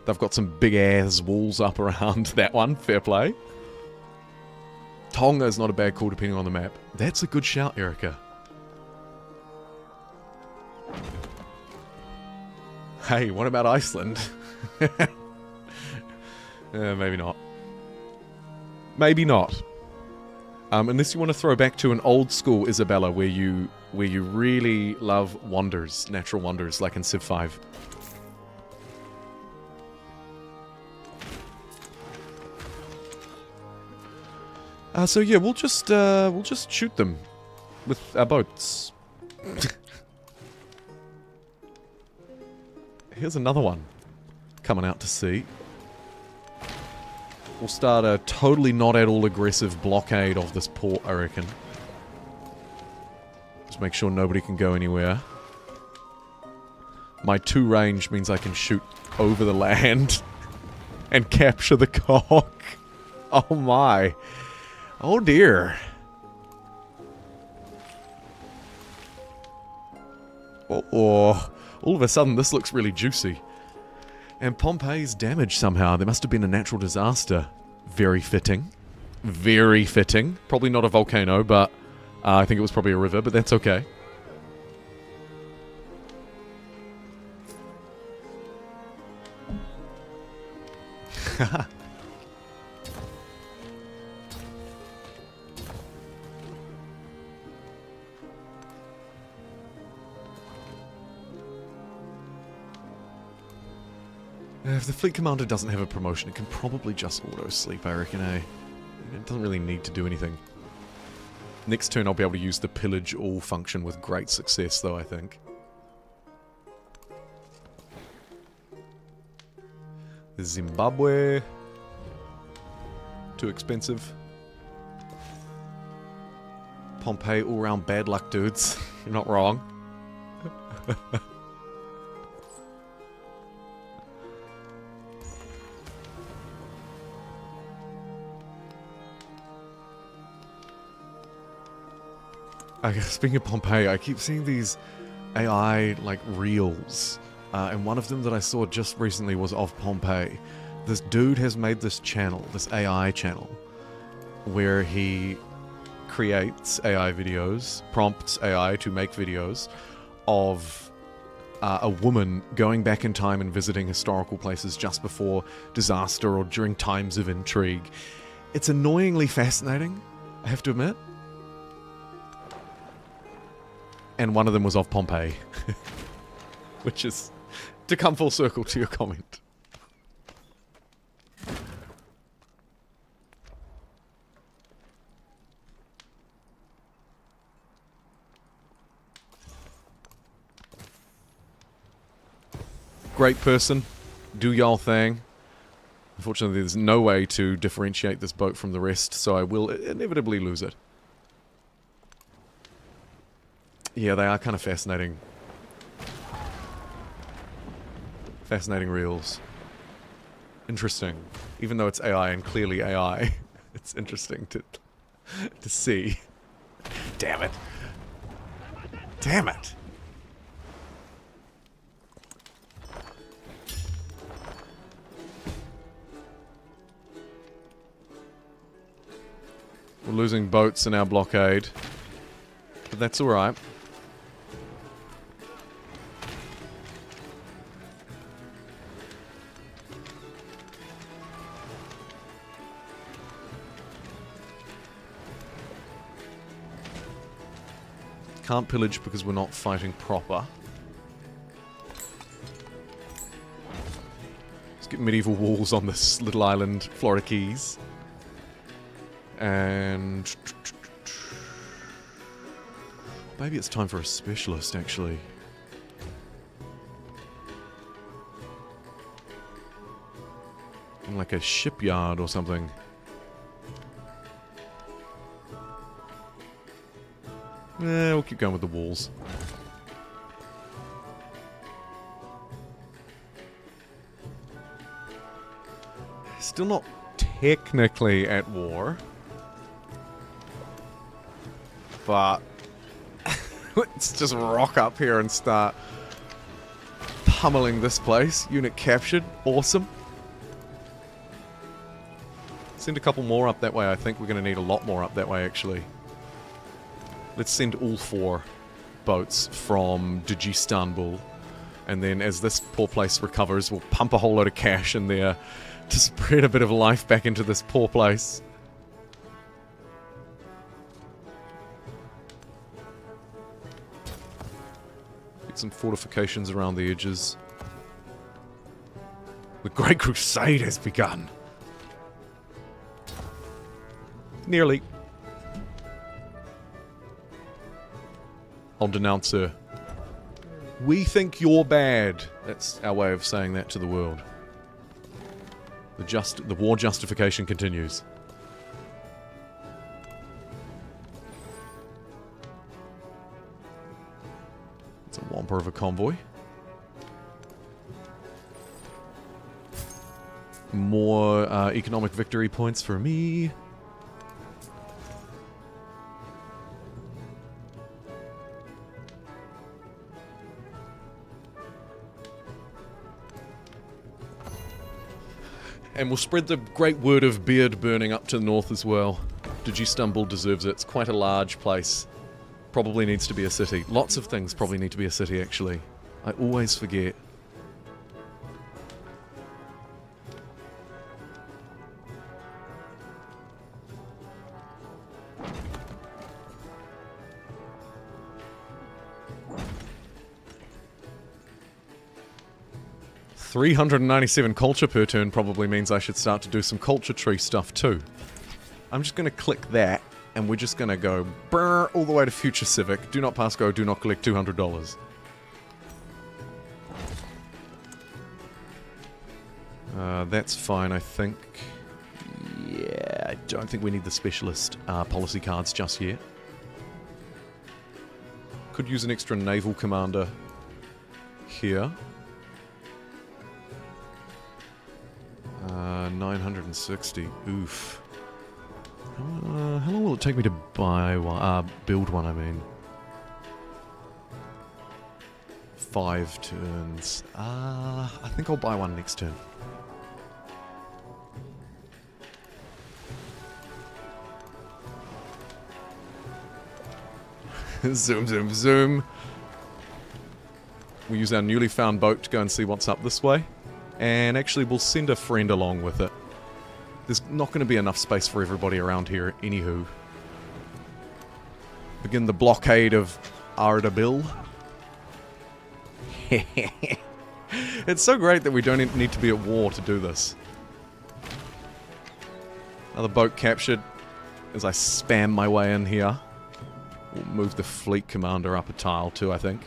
S1: They've got some big-ass walls up around that one. Fair play. Tonga is not a bad call, depending on the map. That's a good shout, Erica. Hey, what about Iceland? Maybe not. Maybe not. Unless you want to throw back to an old school Isabella where you really love wonders, natural wonders, like in Civ 5. So yeah, we'll just shoot them with our boats. Here's another one coming out to sea. We'll start a totally not at all aggressive blockade of this port, I reckon. Just make sure nobody can go anywhere. my 2 range means I can shoot over the land and capture the cock. Oh my. Oh dear. Oh, all of a sudden this looks really juicy. And Pompeii's damaged somehow. There must have been a natural disaster. Very fitting. Very fitting. Probably not a volcano, but I think it was probably a river, but that's okay. If the fleet commander doesn't have a promotion, it can probably just auto-sleep, I reckon, eh? It doesn't really need to do anything. Next turn I'll be able to use the pillage all function with great success, though, I think. Zimbabwe. Too expensive. Pompeii, all-round bad luck, dudes. You're not wrong. Speaking of Pompeii, I keep seeing these AI, like, reels. And one of them that I saw just recently was of Pompeii. This dude has made this channel, this AI channel, where he creates AI videos, prompts AI to make videos of a woman going back in time and visiting historical places just before disaster or during times of intrigue. It's annoyingly fascinating, I have to admit. And one of them was of Pompeii. Which is to come full circle to your comment. Great person. Do y'all thing. Unfortunately, there's no way to differentiate this boat from the rest, so I will inevitably lose it. Yeah, they are kind of fascinating. Fascinating reels. Interesting. Even though it's AI and clearly AI, it's interesting to see. Damn it. Damn it. We're losing boats in our blockade. But that's alright. Can't pillage because we're not fighting proper. Let's get medieval walls on this little island, Florida Keys. And maybe it's time for a specialist, actually. In like a shipyard or something. We'll keep going with the walls. Still not technically at war. But let's just rock up here and start pummeling this place. Unit captured. Awesome. Send a couple more up that way. I think we're going to need a lot more up that way, actually. Let's send all 4 boats from Istanbul. And then as this poor place recovers, we'll pump a whole load of cash in there to spread a bit of life back into this poor place. Get some fortifications around the edges. The Great Crusade has begun. Nearly. I'll denounce her. We think you're bad. That's our way of saying that to the world. The war justification continues. It's a whomper of a convoy. More economic victory points for me. And we'll spread the great word of beard burning up to the north as well. Did You Stumble deserves it. It's quite a large place. Probably needs to be a city. Lots of things probably need to be a city, actually. I always forget. $397 culture per turn probably means I should start to do some culture tree stuff too. I'm just going to click that, and we're just going to go brrr, all the way to Future Civic. Do not pass go, do not collect $200. That's fine, I think. Yeah, I don't think we need the specialist policy cards just yet. Could use an extra naval commander here. 960. Oof. How long will it take me to buy one? Build one, I mean. 5 turns. I think I'll buy one next turn. Zoom, zoom, zoom. We'll use our newly found boat to go and see what's up this way. And actually, we'll send a friend along with it. There's not going to be enough space for everybody around here, anywho. Begin the blockade of Ardabil. It's so great that we don't need to be at war to do this. Another boat captured as I spam my way in here. We'll move the fleet commander up a tile too, I think.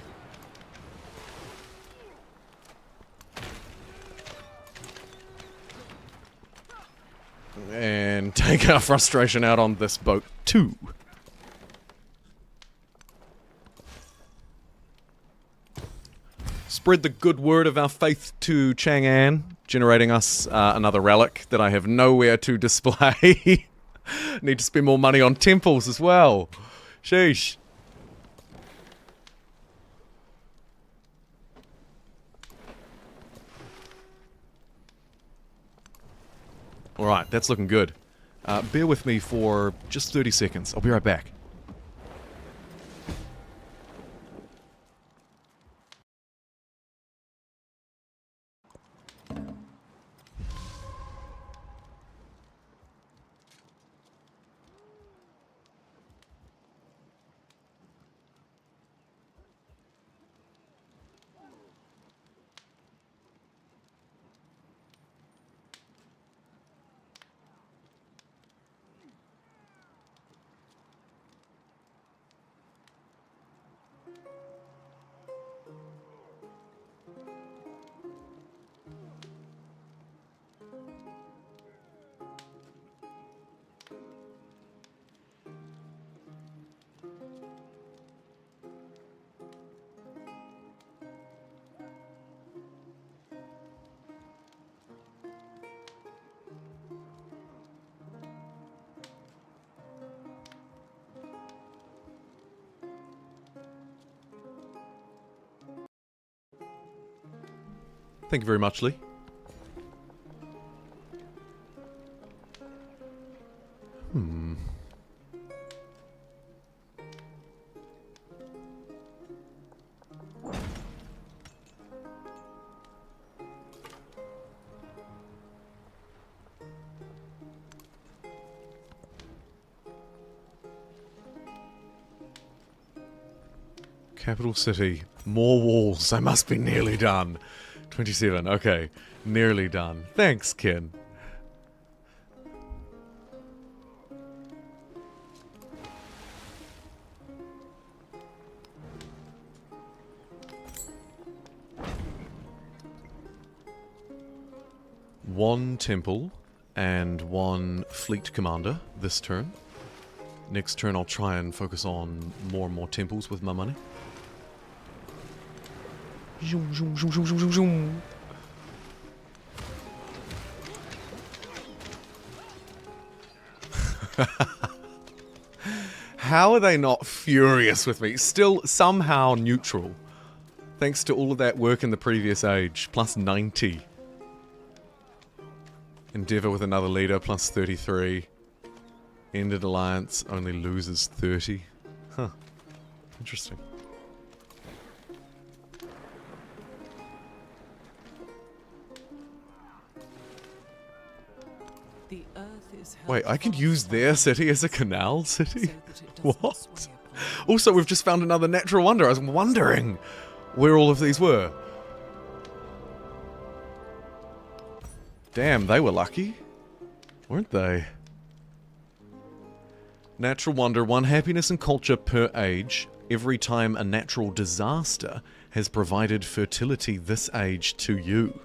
S1: And take our frustration out on this boat too. Spread the good word of our faith to Chang'an, generating us another relic that I have nowhere to display. Need to spend more money on temples as well. Sheesh. Alright, that's looking good. Bear with me for just 30 seconds. I'll be right back. Thank you very much, Lee. Capital City. More walls. I must be nearly done. 27. Okay. Nearly done. Thanks, Ken. One temple and one fleet commander this turn. Next turn I'll try and focus on more and more temples with my money. Zoom, zoom, zoom, zoom, zoom, zoom. How are they not furious with me? Still somehow neutral. Thanks to all of that work in the previous age. Plus 90. Endeavour with another leader. Plus 33. Ended alliance. Only loses 30. Huh. Interesting.
S2: The earth is
S1: Wait,
S2: held
S1: I can
S2: fast
S1: use
S2: by
S1: their
S2: the
S1: city as a
S2: wind,
S1: canal
S2: so
S1: city?
S2: that it does not
S1: What?
S2: sway upon
S1: Also, we've just found another natural wonder. I was wondering where all of these were. Damn, they were lucky. Weren't they? Natural wonder, 1 happiness and culture per age. Every time a natural disaster has provided fertility this age to you.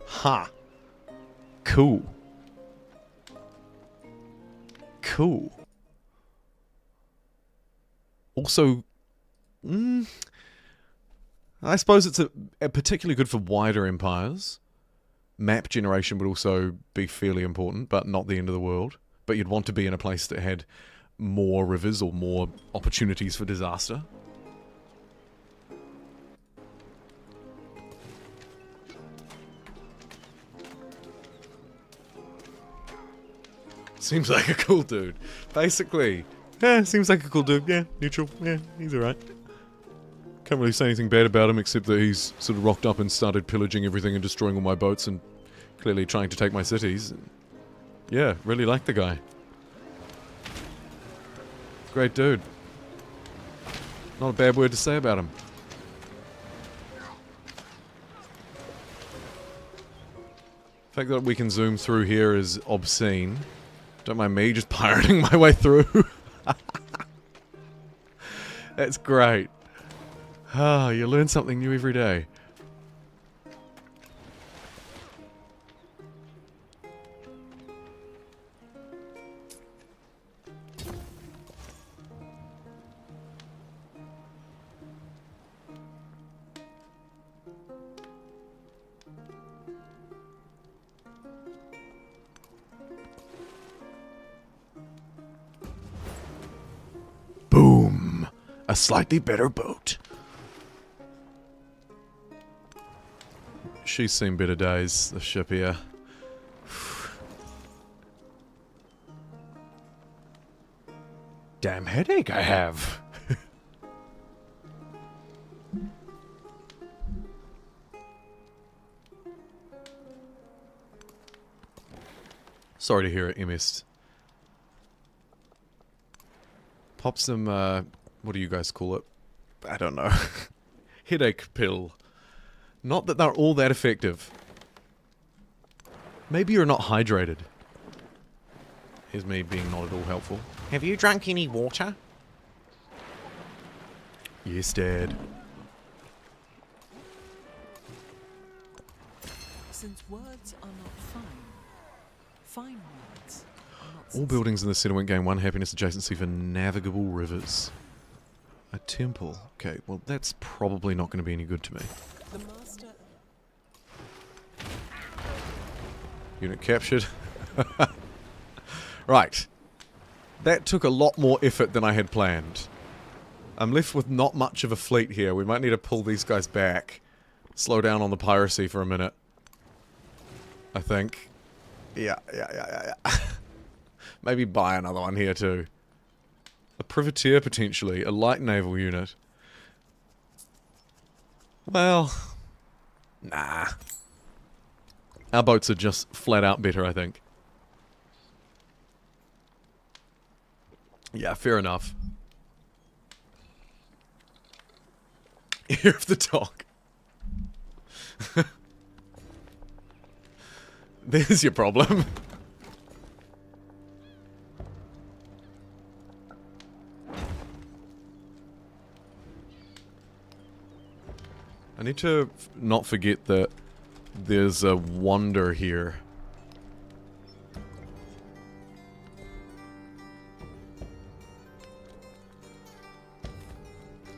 S1: Ha! Cool. Cool. Also, I suppose it's a particularly good for wider empires. Map generation would also be fairly important, but not the end of the world. But you'd want to be in a place that had more rivers or more opportunities for disaster. Seems like a cool dude. Basically, yeah, seems like a cool dude. Yeah, neutral. Yeah, he's alright. Can't really say anything bad about him except that he's sort of rocked up and started pillaging everything and destroying all my boats and clearly trying to take my cities. Yeah, really like the guy. Great dude. Not a bad word to say about him. The fact that we can zoom through here is obscene. Don't mind me just pirating my way through. That's great. Ah, you learn something new every day. Boom! A slightly better boat. She's seen better days, the ship here. Damn headache I have. Sorry to hear it, MS. Pop some, what do you guys call it? I don't know. Headache pill. Not that they're all that effective. Maybe you're not hydrated. Here's me being not at all helpful.
S3: Have you drunk any water?
S1: Yes, Dad.
S2: Since words are not fine words are not
S1: All buildings in the settlement gain 1 happiness adjacency for navigable rivers. A temple. Okay, well that's probably not going to be any good to me.
S2: the master.
S1: Unit captured. Right. That took a lot more effort than I had planned. I'm left with not much of a fleet here. We might need to pull these guys back. Slow down on the piracy for a minute. I think. Yeah. Maybe buy another one here too. A privateer potentially. A light naval unit. Well... Nah. Our boats are just flat out better, I think. Yeah, fair enough. Ear of the dog. There's your problem. I need to not forget that there's a wonder here.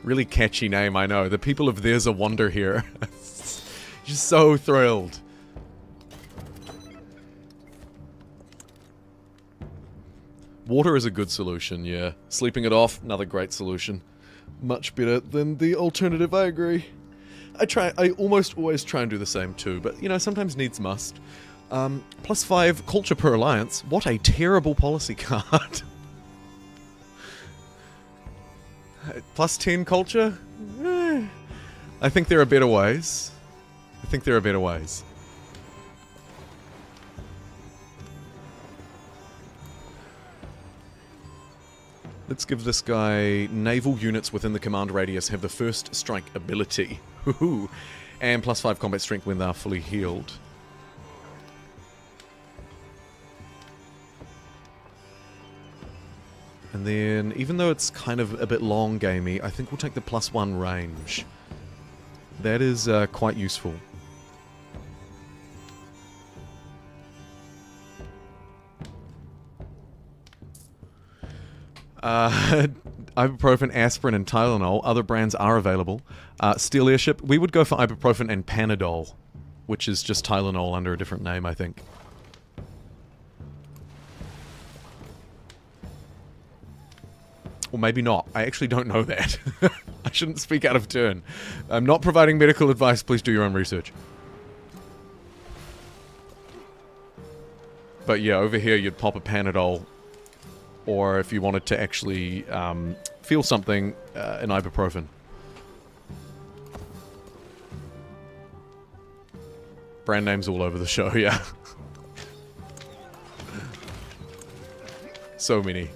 S1: Really catchy name, I know. The people of There's a Wonder here. Just so thrilled. Water is a good solution, yeah. Sleeping it off, another great solution. Much better than the alternative, I agree. I almost always try and do the same too, but, you know, sometimes needs must. +5 culture per alliance. What a terrible policy card. +10 culture? I think there are better ways. I think there are better ways. Let's give this guy naval units within the command radius have the first strike ability. Woohoo! And +5 combat strength when they're fully healed. And then, even though it's kind of a bit long gamey, I think we'll take the +1 range. That is quite useful. Ibuprofen, aspirin, and Tylenol. Other brands are available. Steel Airship. We would go for ibuprofen and Panadol, which is just Tylenol under a different name, I think. Or maybe not. I actually don't know that. I shouldn't speak out of turn. I'm not providing medical advice. Please do your own research. But yeah, over here you'd pop a Panadol. Or if you wanted to actually feel something, an ibuprofen. Brand names all over the show, yeah. So many.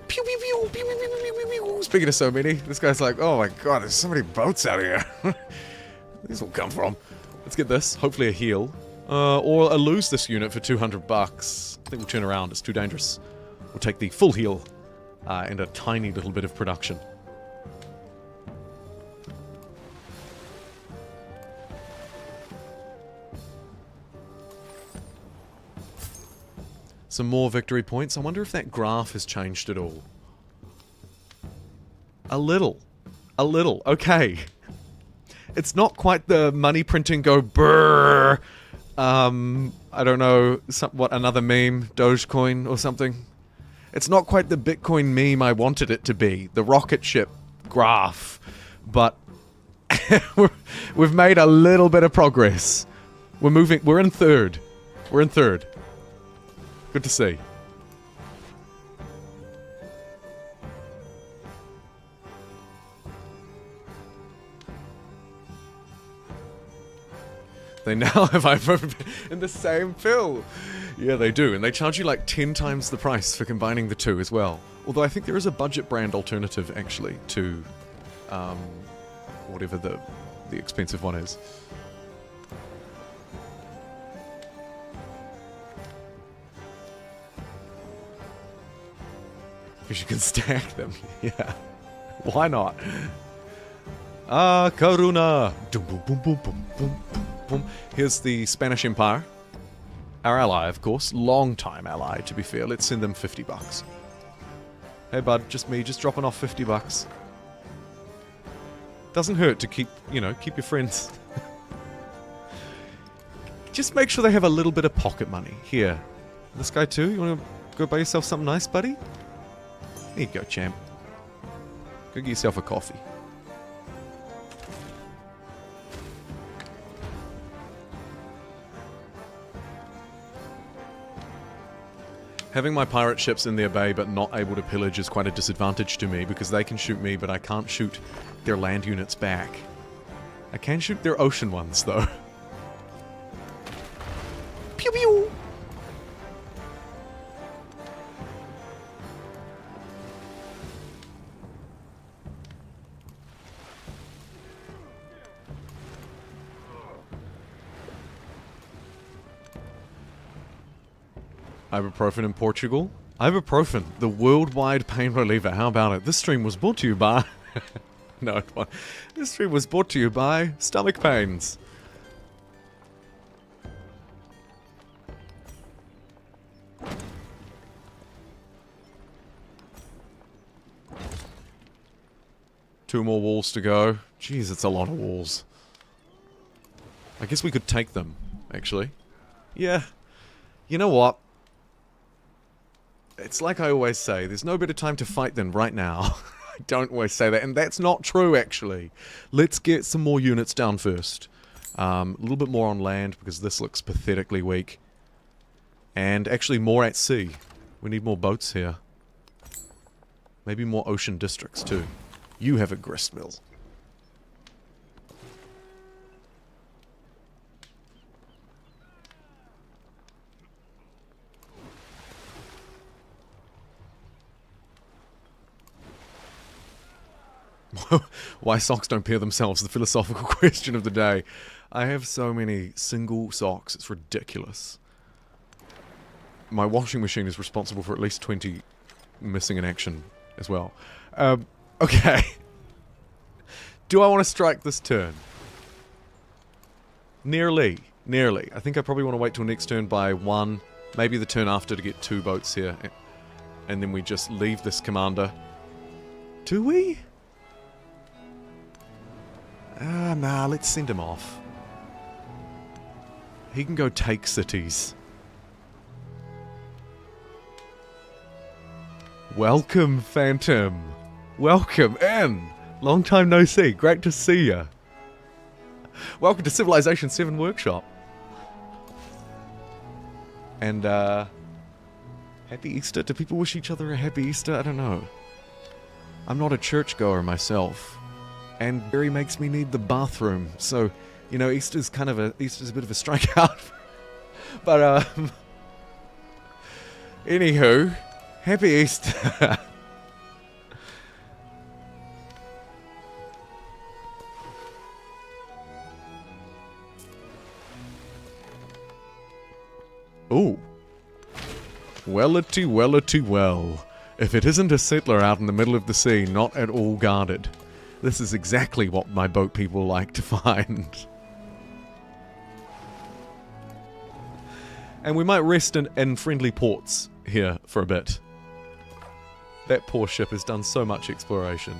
S1: Pew, pew, pew, pew, pew, pew, pew, pew, pew. Speaking of so many, this guy's like, oh my god, there's so many boats out here. Where these all come from? Let's get this. Hopefully a heal. Or a lose this unit for 200 bucks. I think we'll turn around. It's too dangerous. We'll take the full heal and a tiny little bit of production. Some more victory points. I wonder if that graph has changed at all. A little. A little. Okay. It's not quite the money printing go brrrr. I don't know, what, another meme? Dogecoin or something? It's not quite the Bitcoin meme I wanted it to be. The rocket ship graph. But we've made a little bit of progress. We're moving. We're in third. We're in third. Good to see. They now have iPhone in the same pill. Yeah, they do. And they charge you like 10 times the price for combining the two as well. Although I think there is a budget brand alternative, actually, to whatever the expensive one is. Because you can stack them. Yeah. Why not? Ah, Karuna. Boom, boom, boom, boom, boom, boom, boom. Here's the Spanish Empire. Our ally, of course. Long-time ally, to be fair. Let's send them 50 bucks. Hey, bud. Just me. Just dropping off 50 bucks. Doesn't hurt to keep, you know, keep your friends. Just make sure they have a little bit of pocket money. Here. This guy too? You want to go buy yourself something nice, buddy? There you go, champ. Go get yourself a coffee. Having my pirate ships in their bay but not able to pillage is quite a disadvantage to me because they can shoot me but I can't shoot their land units back. I can shoot their ocean ones though. Pew pew! Ibuprofen in Portugal. Ibuprofen, the worldwide pain reliever. How about it? This stream was brought to you by... no, it wasn't. This stream was brought to you by stomach pains. Two more walls to go. Jeez, it's a lot of walls. I guess we could take them, actually. Yeah. You know what? It's like I always say, there's no better time to fight than right now. I don't always say that, and that's not true, actually. Let's get some more units down first. A little bit more on land, because this looks pathetically weak. And actually more at sea. We need more boats here. Maybe more ocean districts, too. You have a grist mill. Why socks don't pair themselves, the philosophical question of the day. I have so many single socks, it's ridiculous. My washing machine is responsible for at least 20 missing in action as well. Okay. Do I want to strike this turn? Nearly. Nearly. I think I probably want to wait till next turn by 1, maybe the turn after to get 2 boats here. And then we just leave this commander. Do we? Nah, let's send him off. He can go take cities. Welcome, Phantom. Welcome in. Long time no see. Great to see ya. Welcome to Civilization 7 Workshop. And, Happy Easter? Do people wish each other a Happy Easter? I don't know. I'm not a churchgoer myself. And Barry makes me need the bathroom. So, you know, Easter's a bit of a strikeout. But, anywho, Happy Easter. Ooh. Well-a-ty, well-a-ty, well. If it isn't a settler out in the middle of the sea, not at all guarded. This is exactly what my boat people like to find. And we might rest in friendly ports here for a bit. That poor ship has done so much exploration.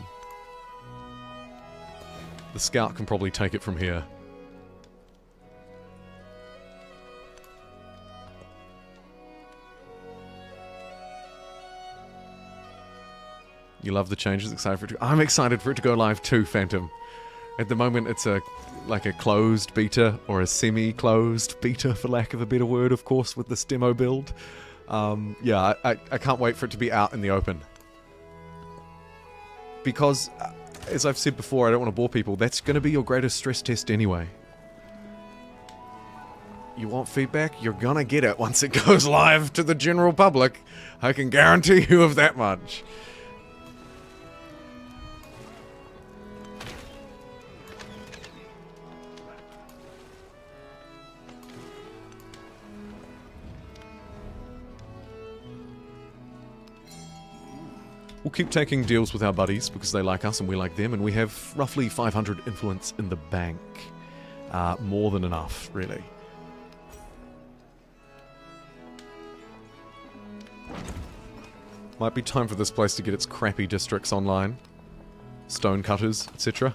S1: The scout can probably take it from here. You love the changes, excited for it to... I'm excited for it to go live too, Phantom. At the moment it's like a closed beta, or a semi-closed beta for lack of a better word, of course, with this demo build. Yeah, I can't wait for it to be out in the open. Because, as I've said before, I don't want to bore people, that's going to be your greatest stress test anyway. You want feedback? You're gonna get it once it goes live to the general public. I can guarantee you of that much. We'll keep taking deals with our buddies because they like us and we like them, and we have roughly 500 influence in the bank. More than enough, really. Might be time for this place to get its crappy districts online. Stonecutters, etc.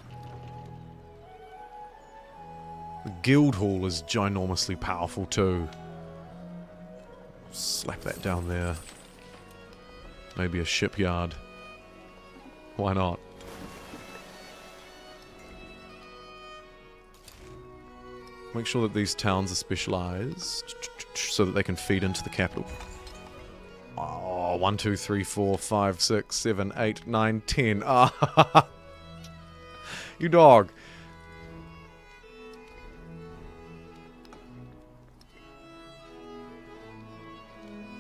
S1: The guild hall is ginormously powerful too. Slap that down there. Maybe a shipyard. Why not? Make sure that these towns are specialized so that they can feed into the capital. Oh, 1, 2, 3, 4, 5, 6, 7, 8, 9, 10. Ah, you dog.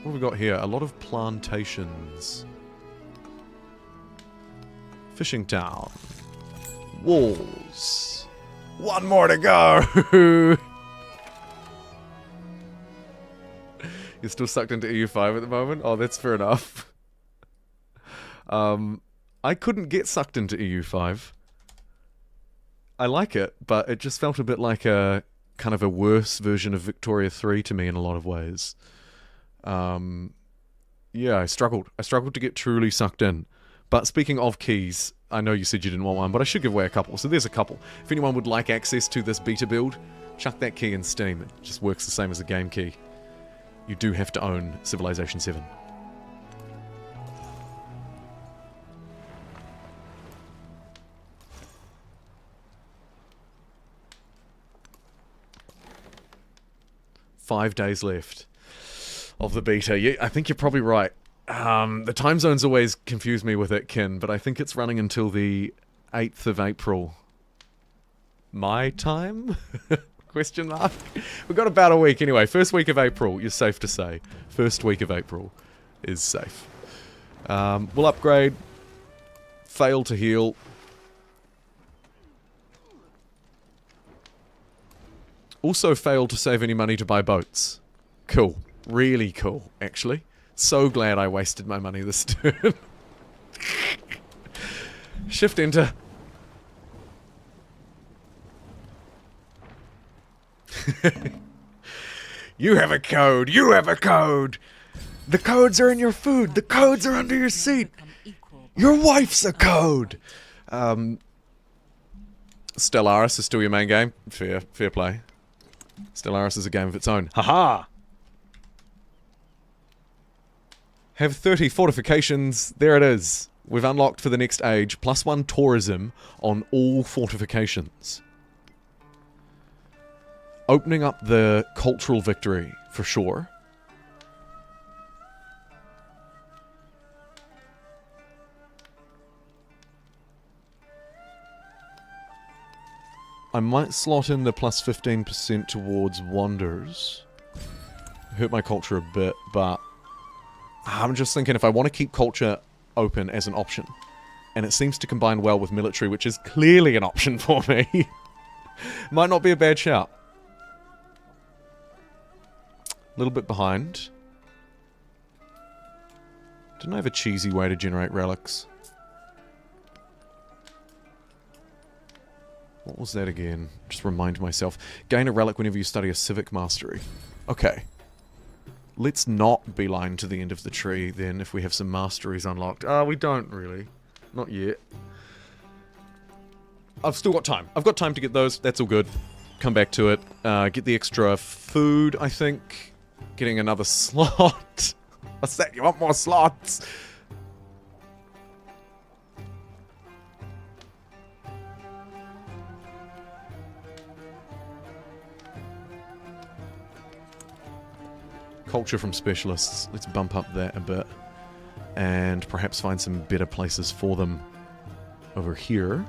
S1: What have we got here? A lot of plantations. Fishing town. Walls. One more to go! You're still sucked into EU5 at the moment? Oh, that's fair enough. I couldn't get sucked into EU5. I like it, but it just felt a bit like a kind of a worse version of Victoria 3 to me in a lot of ways. Yeah, I struggled. I struggled to get truly sucked in. But speaking of keys, I know you said you didn't want one, but I should give away a couple. So there's a couple. If anyone would like access to this beta build, chuck that key in Steam. It just works the same as a game key. You do have to own Civilization 7. 5 days left of the beta. I think you're probably right. The time zones always confuse me with it, Kin, but I think it's running until the 8th of April. My time? Question mark? We've got about a week anyway. First week of April, you're safe to say. First week of April is safe. We'll upgrade. Fail to heal. Also failed to save any money to buy boats. Cool. Really cool, actually. So glad I wasted my money this turn. Shift enter. You have a code. You have a code. The codes are in your food. The codes are under your seat. Your wife's a code. Stellaris is still your main game. Fair play. Stellaris is a game of its own. Haha! Have 30 fortifications. There it is. We've unlocked for the next age +1 tourism on all fortifications. Opening up the cultural victory, for sure. I might slot in the +15% towards wonders. Hurt my culture a bit, but I'm just thinking if I want to keep culture open as an option, and it seems to combine well with military, which is clearly an option for me, might not be a bad shout. A little bit behind. Didn't I have a cheesy way to generate relics? What was that again? Just remind myself. Gain a relic whenever you study a civic mastery. Okay. Let's not beeline to the end of the tree then if we have some masteries unlocked. We don't really. Not yet. I've still got time. I've got time to get those. That's all good. Come back to it. Get the extra food, I think. Getting another slot. What's that? You want more slots? Culture from specialists. Let's bump up that a bit. And perhaps find some better places for them over here.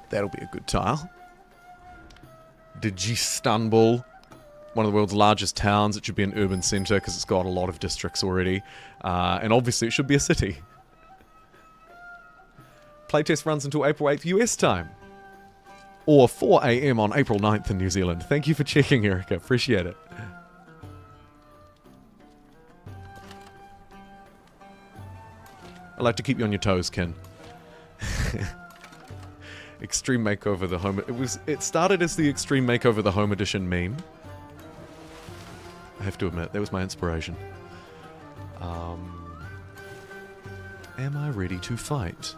S1: That'll be a good tile. Istanbul, one of the world's largest towns. It should be an urban centre because it's got a lot of districts already. And obviously it should be a city. Playtest runs until April 8th US time. Or 4 AM on April 9th in New Zealand. Thank you for checking, Erica. Appreciate it. I like to keep you on your toes, Ken. Extreme Makeover the Home... It started as the Extreme Makeover the Home Edition meme. I have to admit, that was my inspiration. Am I ready to fight?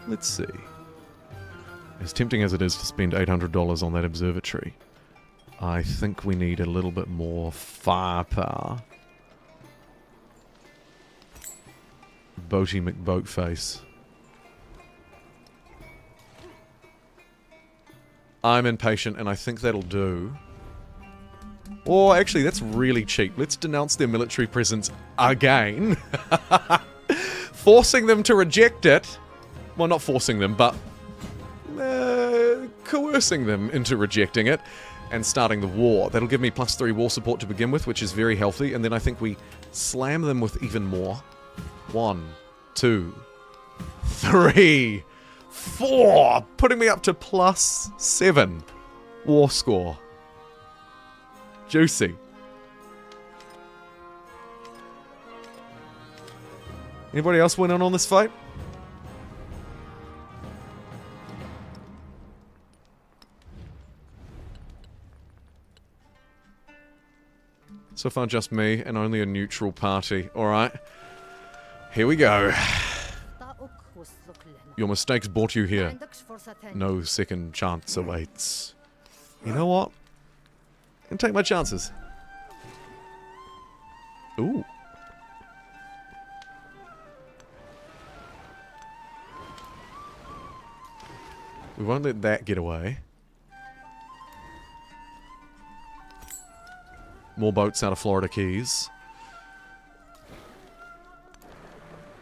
S1: Let's see. As tempting as it is to spend $800 on that observatory, I think we need a little bit more firepower. Boaty McBoatface. I'm impatient, and I think that'll do. Or, actually, that's really cheap. Let's denounce their military presence again. Forcing them to reject it. Well, not forcing them, but... coercing them into rejecting it. And starting the war. That'll give me +3 war support to begin with, which is very healthy. And then I think we slam them with even more. 1, 2, 3... 4! Putting me up to +7 war score. Juicy. Anybody else win in on this fight? So far just me and only a neutral party. Alright. Here we go. Your mistakes brought you here. No second chance awaits. You know what? I'm gonna take my chances. Ooh. We won't let that get away. More boats out of Florida Keys.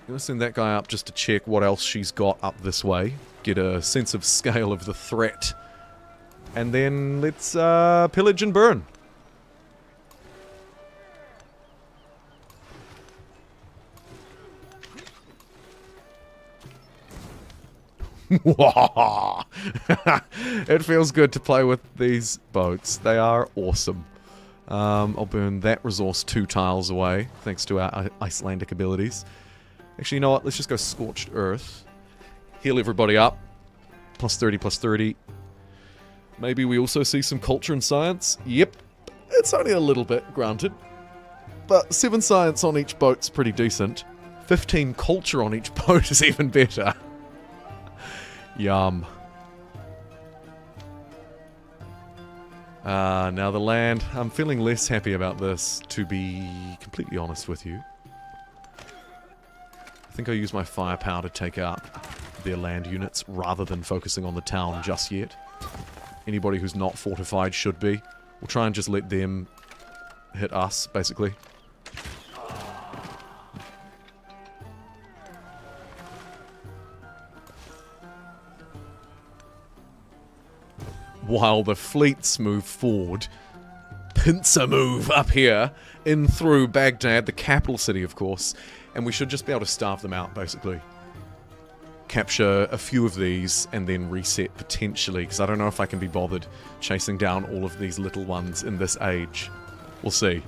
S1: I'm going to send that guy up just to check what else she's got up this way. Get a sense of scale of the threat. And then let's pillage and burn. It feels good to play with these boats. They are awesome. I'll burn that resource 2 tiles away, thanks to our Icelandic abilities. Actually, you know what? Let's just go Scorched Earth. Heal everybody up. Plus 30, plus 30. Maybe we also see some culture and science. Yep. It's only a little bit, granted. But 7 science on each boat's pretty decent. 15 culture on each boat is even better. Yum. Now the land. I'm feeling less happy about this, to be completely honest with you. I think I'll use my firepower to take out their land units rather than focusing on the town just yet. Anybody who's not fortified should be. We'll try and just let them hit us, basically. While the fleets move forward, pincer move up here, in through Baghdad, the capital city, of course, and we should just be able to starve them out, basically. Capture a few of these, and then reset, potentially, because I don't know if I can be bothered chasing down all of these little ones in this age. We'll see.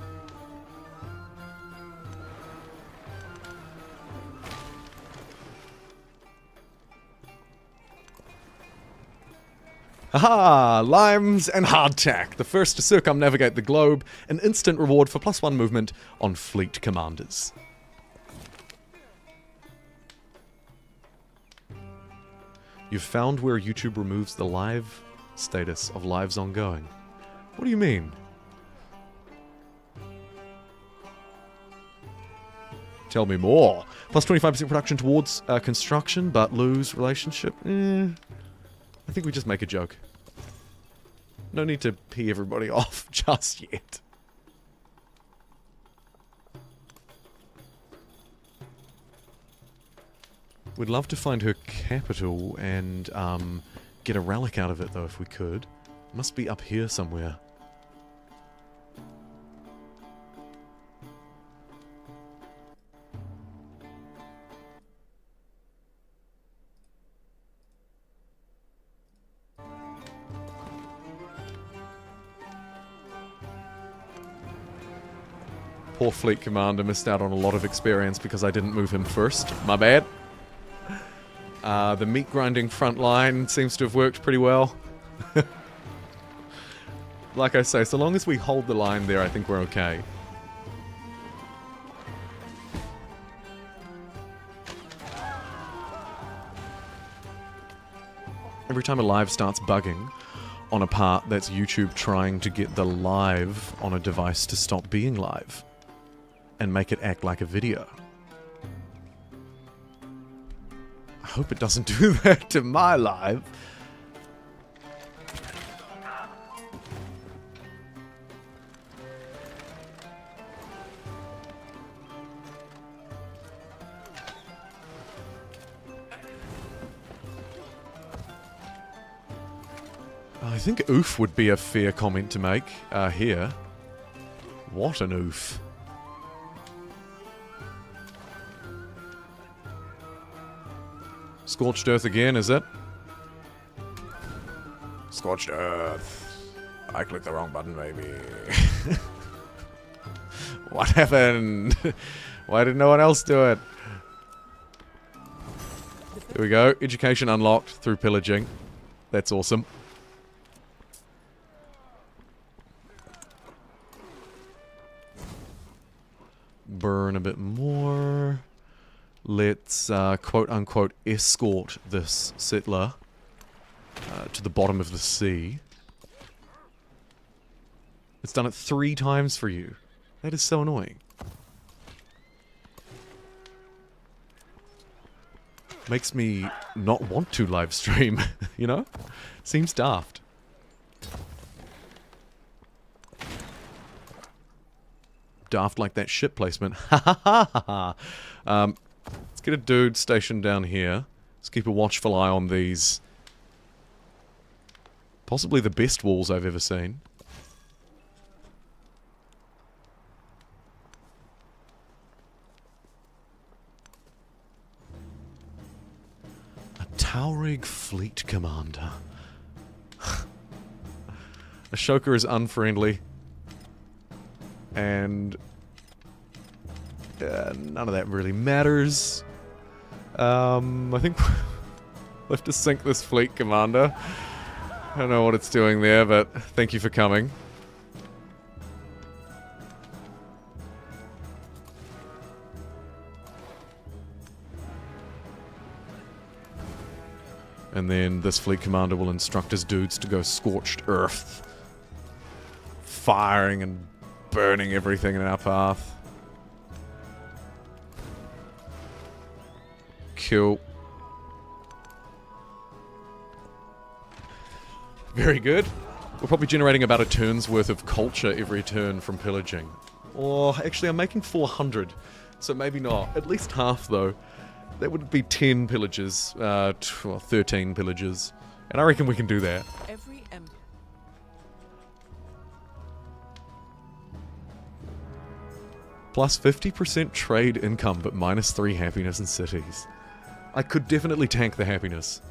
S1: Haha! Limes and hardtack. The first to circumnavigate the globe. An instant reward for +1 movement on fleet commanders. You've found where YouTube removes the live status of lives ongoing. What do you mean? Tell me more. Plus 25% production towards construction, but lose relationship. I think we just make a joke. No need to pee everybody off just yet. We'd love to find her capital and get a relic out of it, though, if we could. Must be up here somewhere. Poor fleet commander missed out on a lot of experience because I didn't move him first. My bad. The meat grinding front line seems to have worked pretty well. Like I say, so long as we hold the line there, I think we're okay. Every time a live starts bugging on a part, that's YouTube trying to get the live on a device to stop being live and make it act like a video. I hope it doesn't do that to my live. I think oof would be a fair comment to make here. What an oof. Scorched Earth again, is it? Scorched Earth. I clicked the wrong button, maybe. What happened? Why did no one else do it? There we go. Education unlocked through pillaging. That's awesome. Burn a bit more. Let's quote-unquote escort this settler to the bottom of the sea. It's done it 3 times for you. That is so annoying. Makes me not want to live stream, you know? Seems daft. daft like that ship placement. Ha ha ha ha ha. Let's get a dude stationed down here. Let's keep a watchful eye on these. Possibly the best walls I've ever seen. A Taurig Fleet Commander. Ashoka is unfriendly. And none of that really matters. I think we'll have to sink this fleet, Commander. I don't know what it's doing there, but thank you for coming. And then this fleet commander will instruct his dudes to go scorched earth. Firing and burning everything in our path. Cool. Very good. We're probably generating about a turn's worth of culture every turn from pillaging. Or actually I'm making 400, so maybe not. At least half though. That would be 10 pillages, 13 pillages. And I reckon we can do that.
S2: Every
S1: Plus 50% trade income, but minus 3 happiness in cities. I could definitely tank the happiness.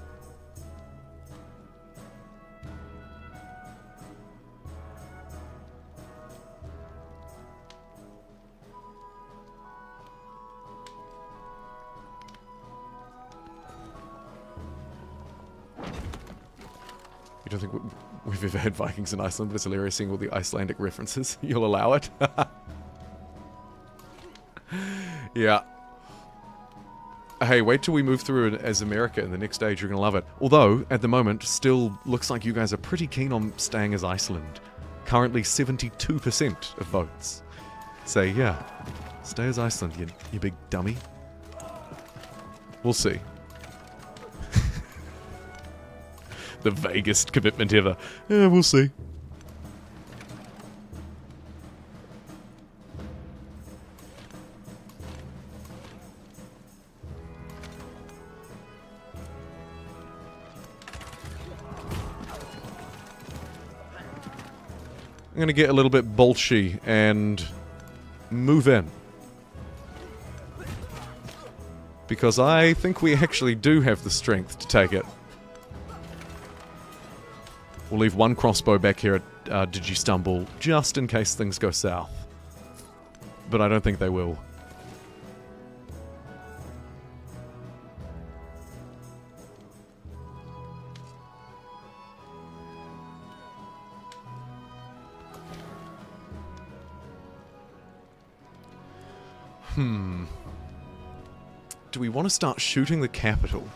S1: You don't think we've ever had Vikings in Iceland, but it's hilarious seeing all the Icelandic references. You'll allow it? Yeah. Hey, wait till we move through it as America in the next stage, you're gonna love it. Although, at the moment, still looks like you guys are pretty keen on staying as Iceland. Currently 72% of votes. Say, yeah, stay as Iceland, you big dummy. We'll see. The vaguest commitment ever. Yeah, we'll see. I'm gonna get a little bit bolshy and move in. Because I think we actually do have the strength to take it. We'll leave one crossbow back here at Digistumble, just in case things go south. But I don't think they will. Do we want to start shooting the capital?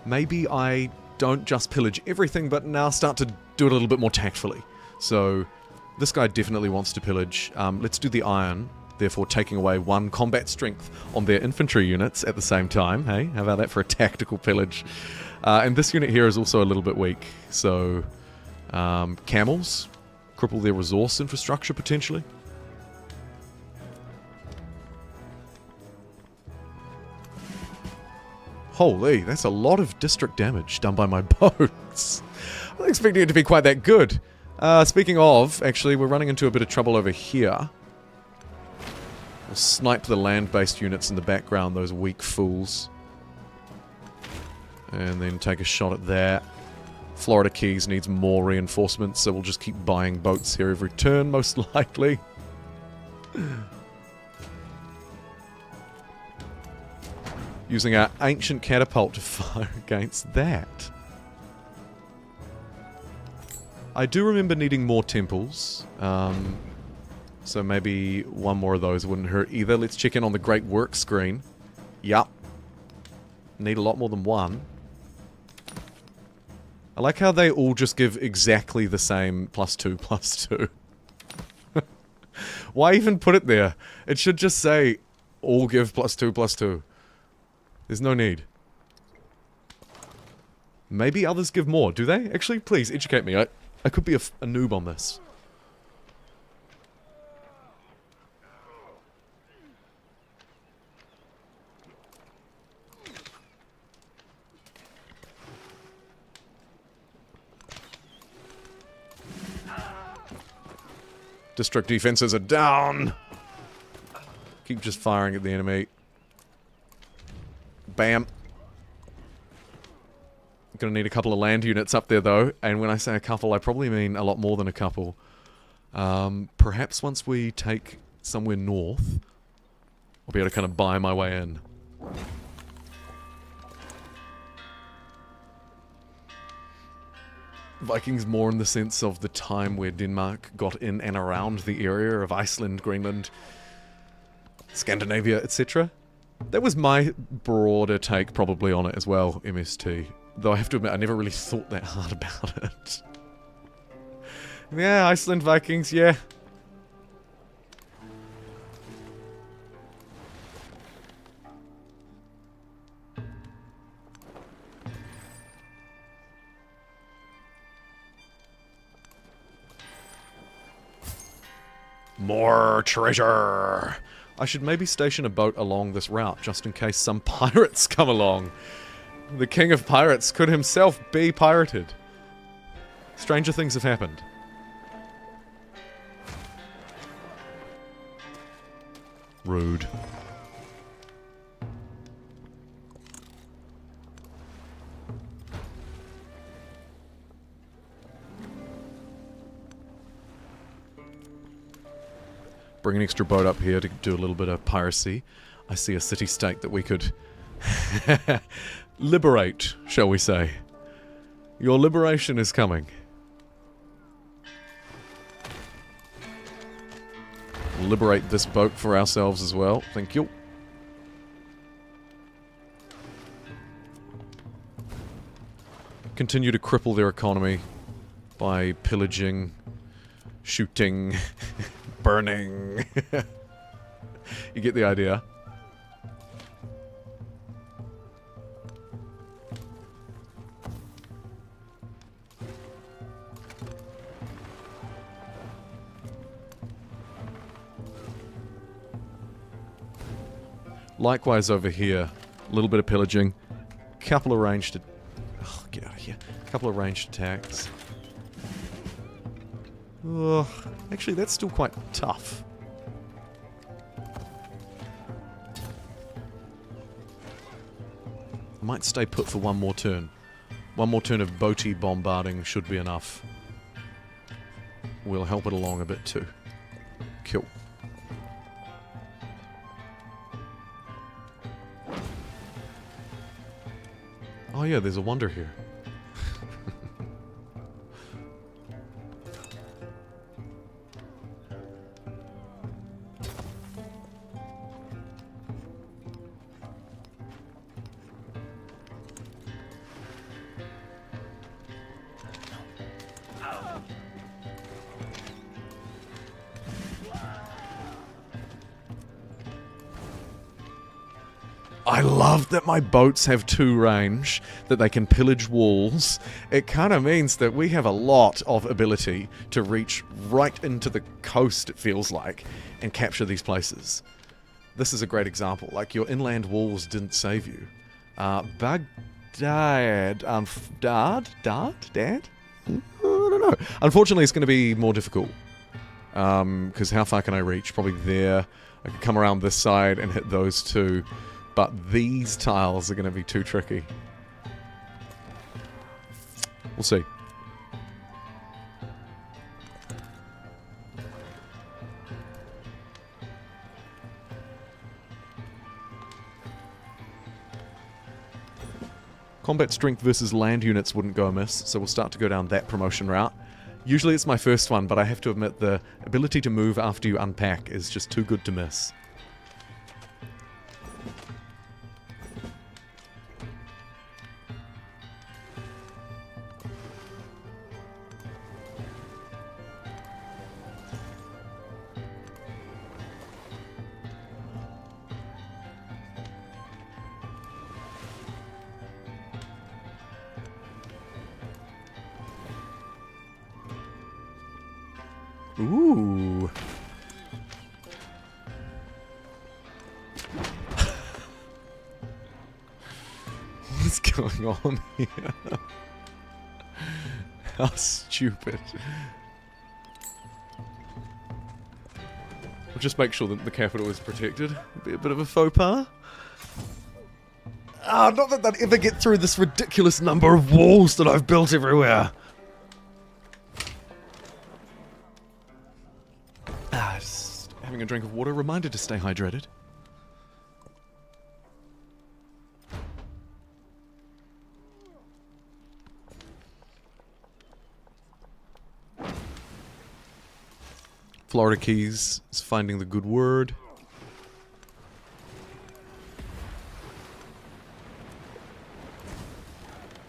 S1: Maybe I don't just pillage everything, but now start to do it a little bit more tactfully. So, this guy definitely wants to pillage. Let's do the iron, therefore taking away 1 combat strength on their infantry units at the same time. Hey, how about that for a tactical pillage? And this unit here is also a little bit weak. So, camels, cripple their resource infrastructure potentially. Holy, that's a lot of district damage done by my boats. I wasn't expecting it to be quite that good. Speaking of, actually, we're running into a bit of trouble over here. We'll snipe the land-based units in the background, those weak fools. And then take a shot at that. Florida Keys needs more reinforcements, so we'll just keep buying boats here every turn, most likely. Using our ancient catapult to fire against that. I do remember needing more temples, so maybe one more of those wouldn't hurt either. Let's check in on the Great Work screen. Yup. Need a lot more than one. I like how they all just give exactly the same +2, +2. Why even put it there? It should just say, all give +2, +2. There's no need. Maybe others give more, do they? Actually, please, educate me. I could be a noob on this. District defenses are down. Keep just firing at the enemy. Bam. Gonna need a couple of land units up there though, and when I say a couple, I probably mean a lot more than a couple. Perhaps once we take somewhere north, I'll be able to kind of buy my way in. Vikings more in the sense of the time where Denmark got in and around the area of Iceland, Greenland, Scandinavia, etc. That was my broader take probably on it as well, MST. Though I have to admit, I never really thought that hard about it. Yeah, Iceland Vikings, yeah. More treasure! I should maybe station a boat along this route, just in case some pirates come along. The king of pirates could himself be pirated. Stranger things have happened. Rude. Bring an extra boat up here to do a little bit of piracy. I see a city-state that we could liberate, shall we say. Your liberation is coming. Liberate this boat for ourselves as well. Thank you. Continue to cripple their economy by pillaging, shooting, burning. You get the idea. Likewise over here, a little bit of pillaging, couple of ranged... Oh, get out of here. Couple of ranged attacks. Ugh, actually, that's still quite tough. I might stay put for one more turn. One more turn of boaty bombarding should be enough. We'll help it along a bit too. Cool. Oh yeah, there's a wonder here. I love that my boats have 2 range, that they can pillage walls. It kind of means that we have a lot of ability to reach right into the coast, it feels like, and capture these places. This is a great example. Like, your inland walls didn't save you. Baghdad... Dad? I don't know. Unfortunately, it's going to be more difficult. Because how far can I reach? Probably there. I could come around this side and hit those 2. But these tiles are going to be too tricky. We'll see. Combat strength versus land units wouldn't go amiss, so we'll start to go down that promotion route. Usually it's my first one, but I have to admit the ability to move after you unpack is just too good to miss. Ooh. What's going on here? How stupid. Just make sure that the capital is protected. Be a bit of a faux pas. Ah, not that they'd ever get through this ridiculous number of walls that I've built everywhere. Just having a drink of water. Reminder to stay hydrated. Florida Keys is finding the good word.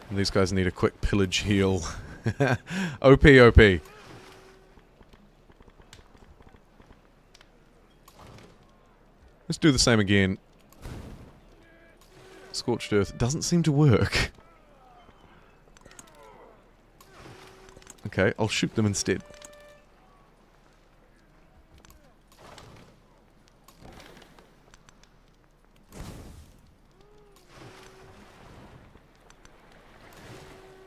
S1: And these guys need a quick pillage heal. OP, OP. Let's do the same again. Scorched Earth doesn't seem to work. Okay, I'll shoot them instead.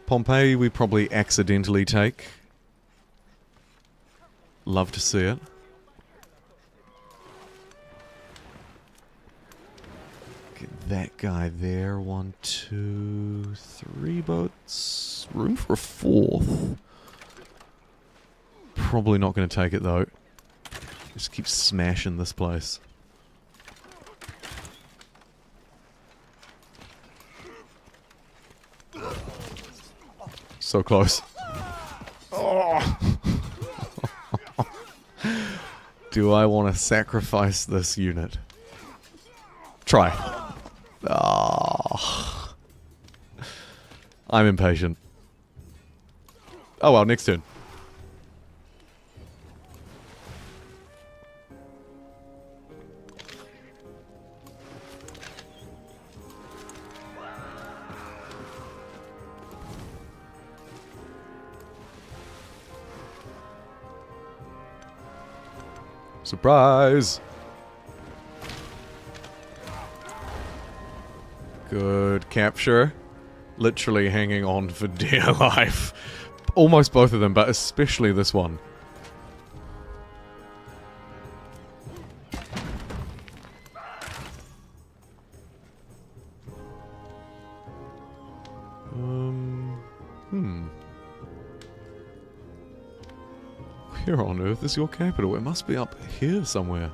S1: Pompeii we probably accidentally take. Love to see it. Get that guy there. 1, 2, 3 boats. Room for a 4th. Probably not going to take it though. Just keep smashing this place. So close. Oh. Do I want to sacrifice this unit? Try. Oh. I'm impatient. Oh well, next turn. Surprise! Good capture. Literally hanging on for dear life. Almost both of them, but especially this one. Where on earth is your capital? It must be up here somewhere.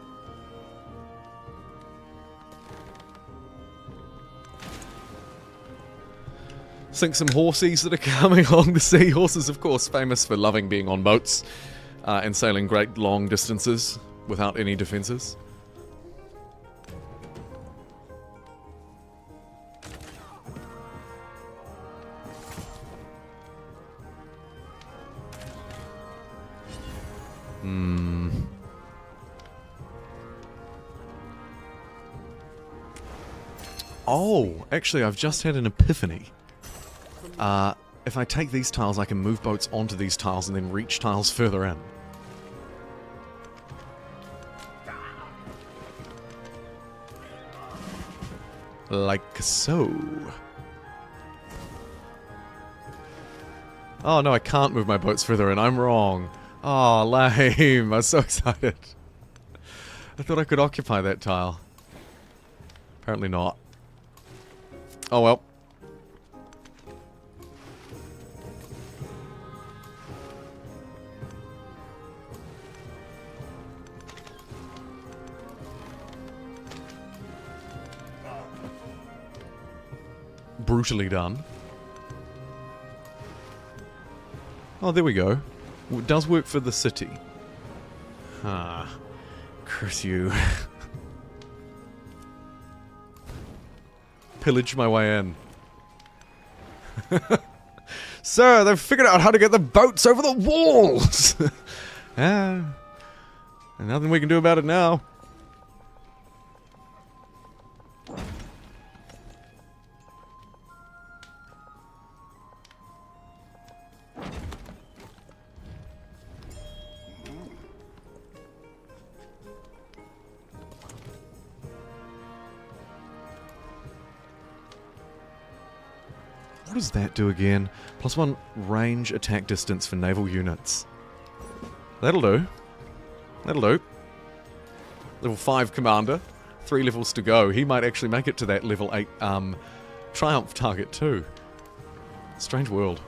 S1: Sink some horsies that are coming along the sea. Horses, of course, famous for loving being on boats and sailing great long distances without any defences. Oh, actually, I've just had an epiphany. If I take these tiles, I can move boats onto these tiles and then reach tiles further in. Like so. Oh no, I can't move my boats further in. I'm wrong. Oh, lame. I was so excited. I thought I could occupy that tile. Apparently not. Oh well. Brutally done. Oh, there we go. It does work for the city. Ah. Curse you. Pillage my way in. Sir, they've figured out how to get the boats over the walls! And nothing we can do about it now. What does that do again? +1 range attack distance for naval units. That'll do. That'll do. Level 5 commander. 3 levels to go. He might actually make it to that level 8 triumph target too. Strange world.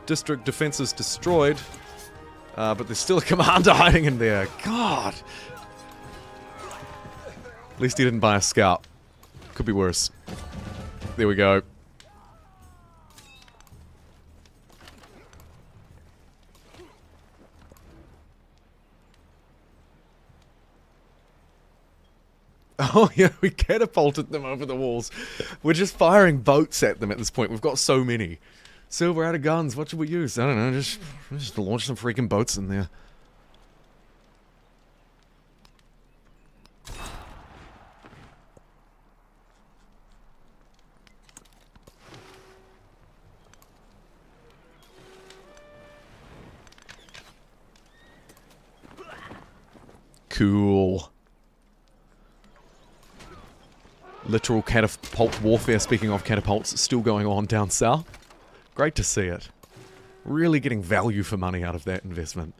S1: District defenses destroyed. But there's still a commander hiding in there. God! At least he didn't buy a scout. Could be worse. There we go. Oh yeah, we catapulted them over the walls. We're just firing boats at them at this point. We've got so many. So we're out of guns. What should we use? I don't know. Just launch some freaking boats in there. Cool. Literal catapult warfare, speaking of catapults, still going on down south. Great to see it. Really getting value for money out of that investment.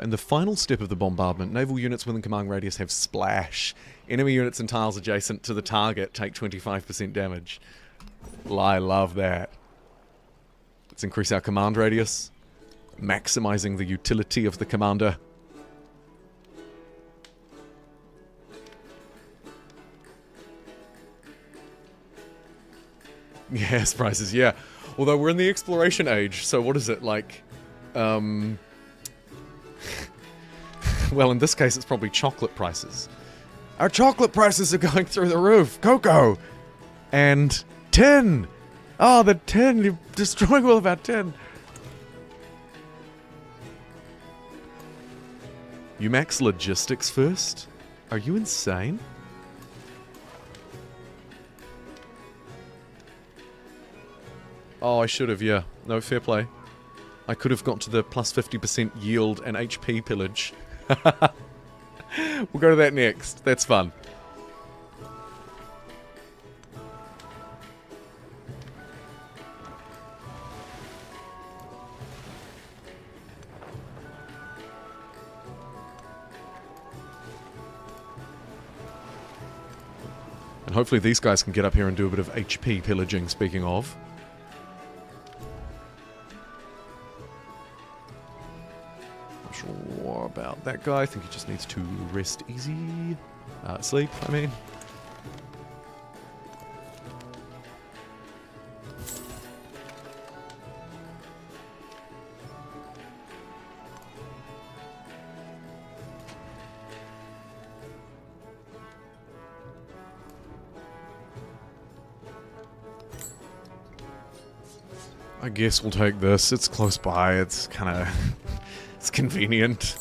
S1: In the final step of the bombardment, naval units within command radius have splash. Enemy units and tiles adjacent to the target take 25% damage. I love that. Let's increase our command radius, maximizing the utility of the commander. Yes, prices, yeah. Although we're in the exploration age, so what is it, like, well, in this case, it's probably chocolate prices. Our chocolate prices are going through the roof. Cocoa! And tin! Oh, the tin! You're destroying all of our tin! You max logistics first? Are you insane? Oh, I should have, yeah. No, fair play. I could have got to the plus 50% yield and HP pillage. We'll go to that next. That's fun. And hopefully these guys can get up here and do a bit of HP pillaging, speaking of. Sure about that guy. I think he just needs to rest easy. Sleep, I mean. I guess we'll take this. It's close by. It's kind of... it's convenient.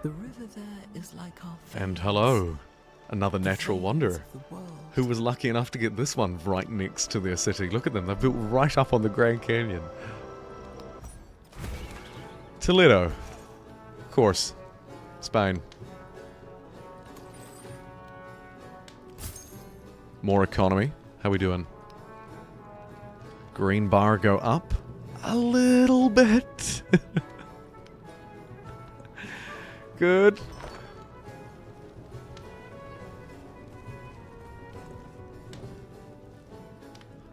S2: The river there is like our
S1: And hello, another natural wonder.
S2: of the world.
S1: Who was lucky enough to get this one right next to their city? Look at them. They're built right up on the Grand Canyon. Toledo. Of course. Spain. More economy. How we doing? Green bar go up a little bit. Good.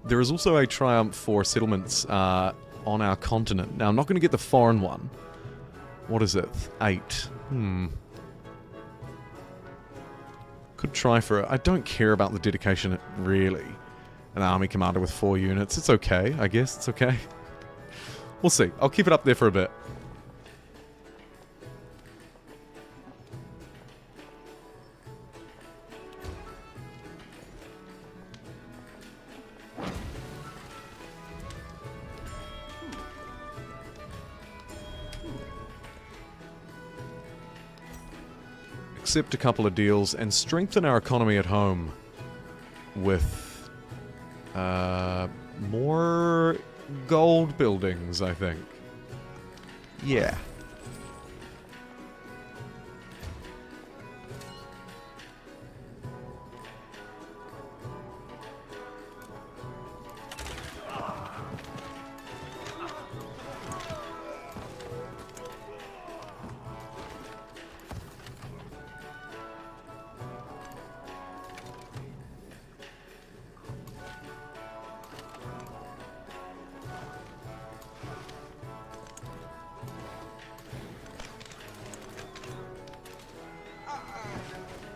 S1: There is also a triumph for settlements on our continent. Now, I'm not going to get the foreign one. What is it? 8. Could try for it. I don't care about the dedication, really. An army commander with 4 units. It's okay, I guess. It's okay. We'll see. I'll keep it up there for a bit. accept a couple of deals and strengthen our economy at home with more gold buildings, I think. Yeah.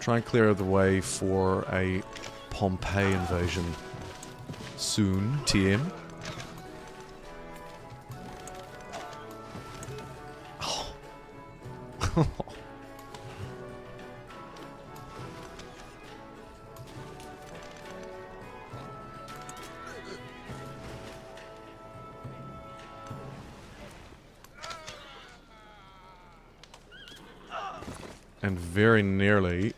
S1: Try and clear the way for a Pompeii invasion soon, TM. Oh. And very nearly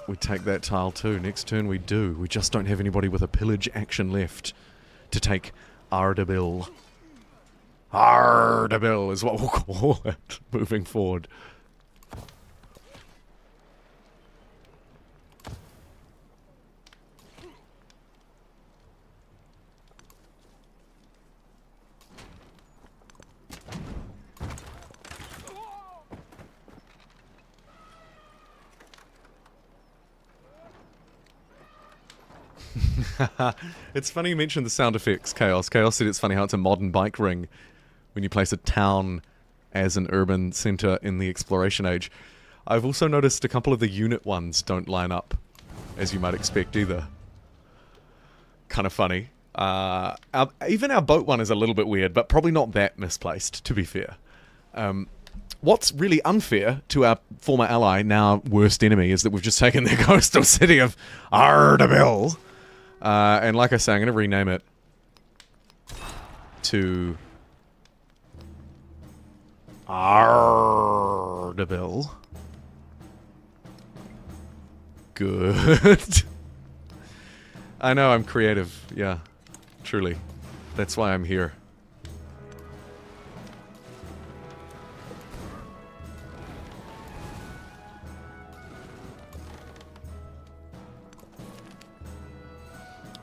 S1: we take that tile too. Next turn we do. We just don't have anybody with a pillage action left to take Ardabil. Ardabil is what we'll call it moving forward. It's funny you mentioned the sound effects, Chaos. Chaos said it's funny how it's a modern bike ring when you place a town as an urban centre in the exploration age. I've also noticed a couple of the unit ones don't line up, as you might expect either. Kind of funny. Even our boat one is a little bit weird, but probably not that misplaced, to be fair. What's really unfair to our former ally, now worst enemy, is that we've just taken their coastal city of Ardabil. And like I say, I'm going to rename it to Ardabil. Good. I know, I'm creative. Yeah, truly. That's why I'm here.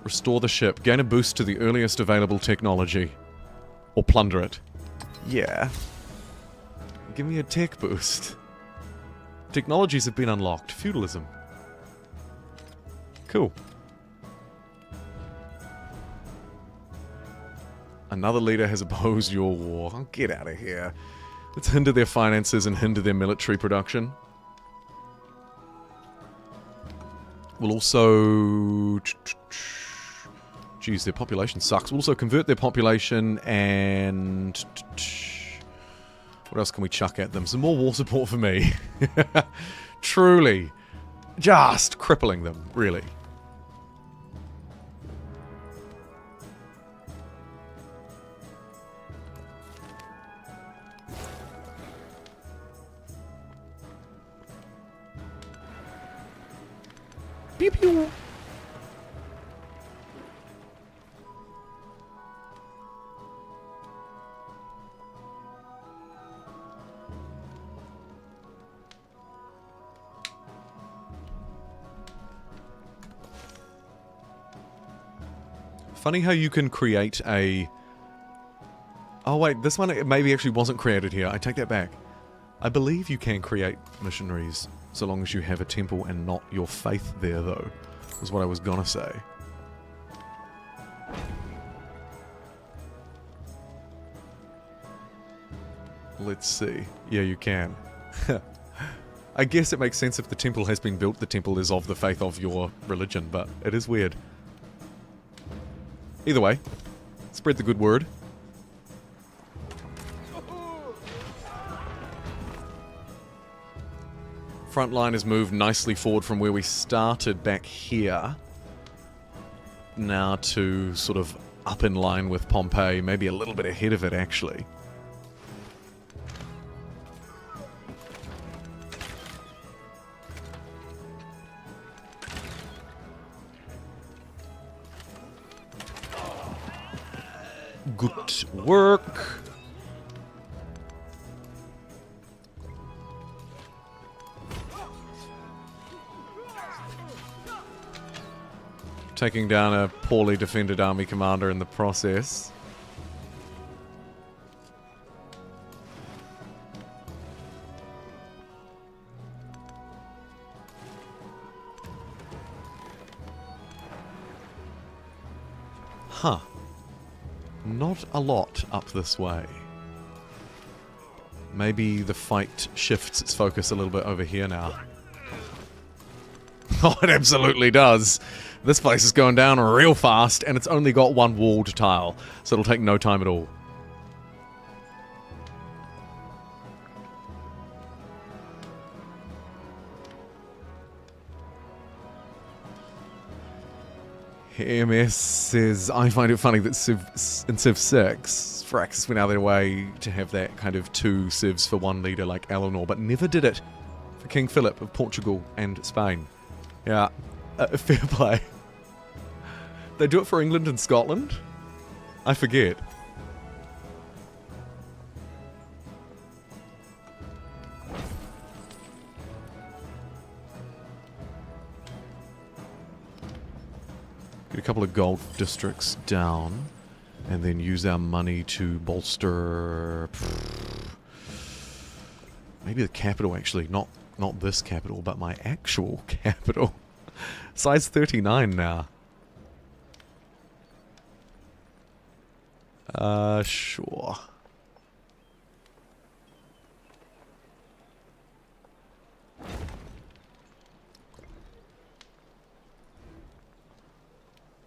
S1: Restore the ship. Gain a boost to the earliest available technology. Or plunder it. Yeah. Give me a tech boost. Technologies have been unlocked. Feudalism. Cool. Another leader has opposed your war. Oh, get out of here. Let's hinder their finances and hinder their military production. We'll also... Geez, their population sucks. We'll also convert their population and... What else can we chuck at them? Some more war support for me. Truly. Just crippling them, really. Pew pew. Funny how you can create a... Oh wait, this one maybe actually wasn't created here. I take that back. I believe you can create missionaries so long as you have a temple and not your faith there, though, is what I was gonna say. Let's see. Yeah, you can. I guess it makes sense if the temple has been built, the temple is of the faith of your religion, but it is weird. Either way, spread the good word. Front line has moved nicely forward from where we started back here. Now to sort of up in line with Pompeii, maybe a little bit ahead of it actually. Good work. Taking down a poorly defended army commander in the process. Huh. Not a lot up this way. Maybe the fight shifts its focus a little bit over here now. Oh, it absolutely does. This place is going down real fast, and it's only got one walled tile, so it'll take no time at all. MS says, I find it funny that in Civ 6, Firaxis went out of their way to have that kind of 2 civs for 1 leader like Eleanor, but never did it for King Philip of Portugal and Spain. Yeah, fair play. They do it for England and Scotland? I forget. Get a couple of gold districts down, and then use our money to bolster... Maybe the capital, actually. Not this capital, but my actual capital. Size 39 now. Sure.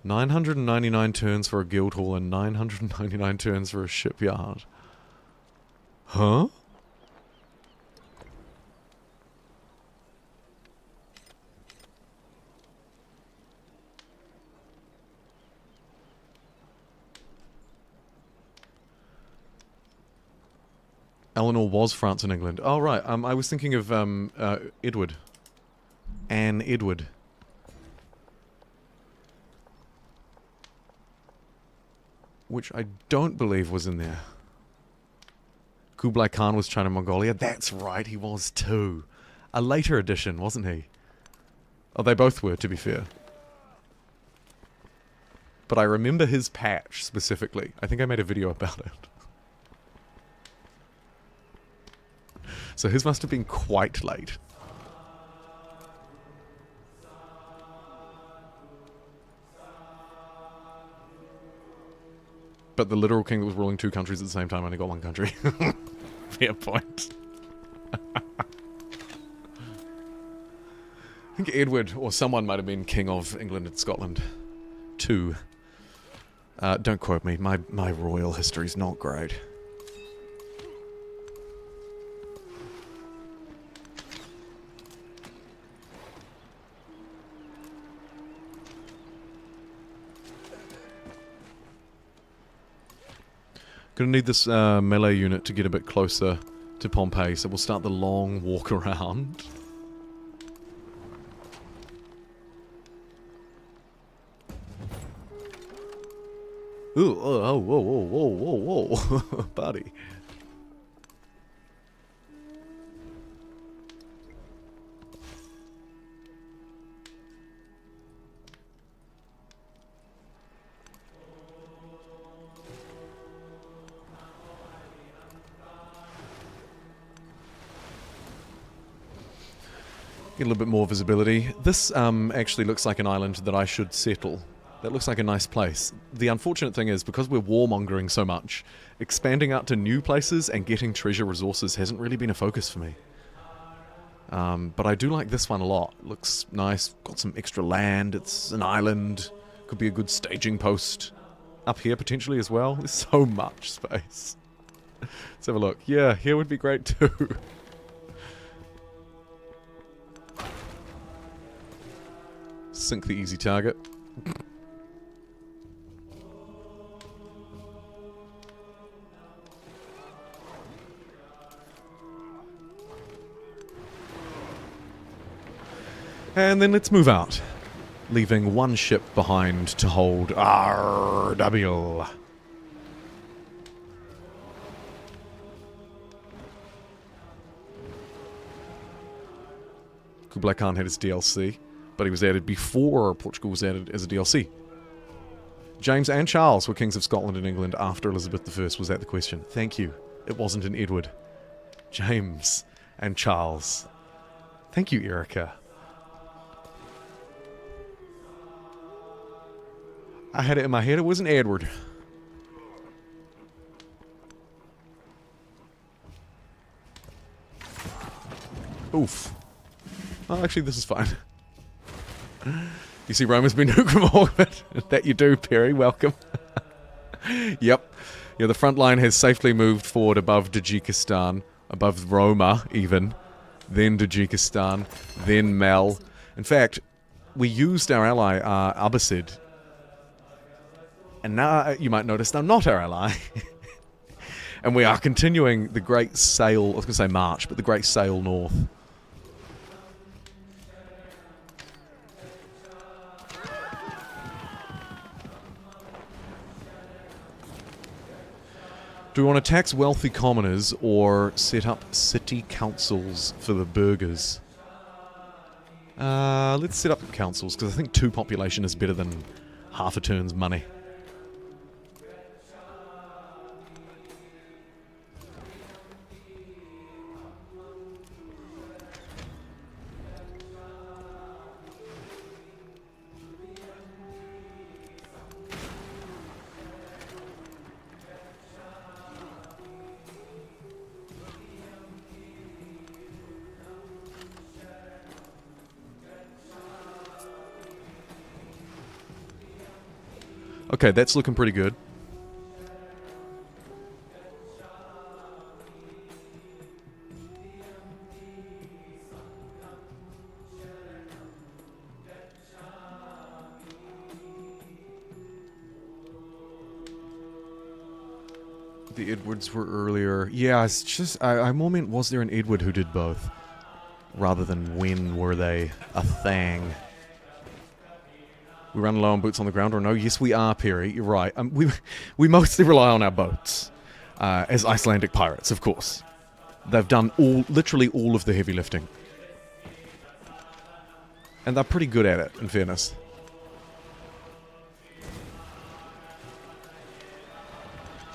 S1: $999 turns for a guild hall and 999 turns for a shipyard. Huh? Eleanor was France and England. Oh, right. I was thinking of Edward. Anne Edward. Which I don't believe was in there. Kublai Khan was China Mongolia. That's right, he was too. A later edition, wasn't he? Oh, they both were, to be fair. But I remember his patch specifically. I think I made a video about it. So his must have been quite late. But the literal king that was ruling 2 countries at the same time only got 1 country. Fair point. I think Edward or someone might have been king of England and Scotland too. Don't quote me. My royal history's not great. Gonna need this melee unit to get a bit closer to Pompeii, so we'll start the long walk around. Ooh, oh, whoa, whoa, whoa, whoa, whoa, buddy. Get a little bit more visibility. This actually looks like an island that I should settle. That looks like a nice place. The unfortunate thing is, because we're warmongering so much, expanding out to new places and getting treasure resources hasn't really been a focus for me. But I do like this one a lot. Looks nice, got some extra land, it's an island, could be a good staging post. Up here potentially as well. There's so much space. Let's have a look. Yeah, here would be great too. Sink the easy target. And then let's move out, leaving 1 ship behind to hold RW. Kublai Khan had his DLC, but he was added before Portugal was added as a DLC. James and Charles were kings of Scotland and England after Elizabeth I. Was that the question? Thank you. It wasn't an Edward. James and Charles. Thank you, Erica. I had it in my head. It wasn't Edward. Oof. Oh, actually, this is fine. You see, Rome has been nuked. That you do, Perry. Welcome. Yep. Yeah, the front line has safely moved forward above Tajikistan, above Roma, even. Then Tajikistan, then Mel. In fact, we used our ally, Abbasid. And now, you might notice, they're not our ally. And we are continuing the Great Sail, I was going to say march, but the Great Sail north. Do we want to tax wealthy commoners or set up city councils for the burghers? Let's set up councils, because I think 2 population is better than half a turn's money. Okay, that's looking pretty good. The Edwards were earlier. Yeah, it's just... I more meant, was there an Edward who did both? Rather than when were they a thing? We run low on boots on the ground, or no? Yes, we are, Perry. You're right. We mostly rely on our boats. As Icelandic pirates, of course. They've done literally all of the heavy lifting. And they're pretty good at it, in fairness.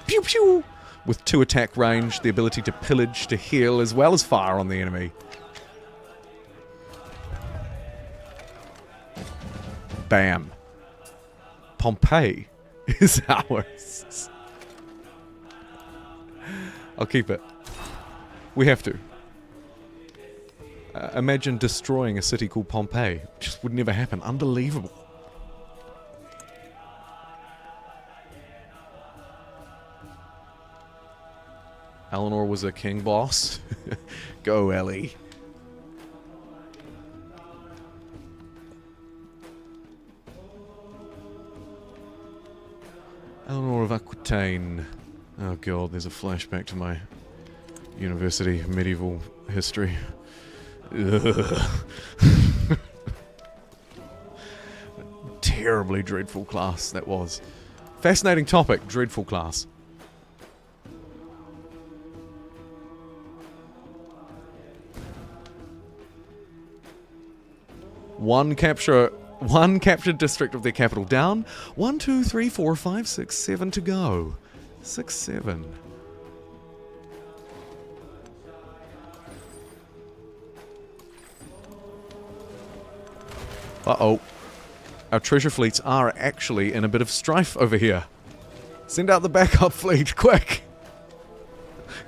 S1: Pew pew! With 2 attack range, the ability to pillage, to heal, as well as fire on the enemy. Bam. Pompeii is ours. I'll keep it. We have to. Imagine destroying a city called Pompeii. Just would never happen. Unbelievable. Eleanor was a king boss. Go, Ellie. Eleanor of Aquitaine. Oh god, there's a flashback to my university medieval history. Ugh. Terribly dreadful class that was. Fascinating topic, dreadful class. One captured district of their capital down. 1, 2, 3, 4, 5, 6, 7 to go. 6, 7. Uh-oh. Our treasure fleets are actually in a bit of strife over here. Send out the backup fleet, quick!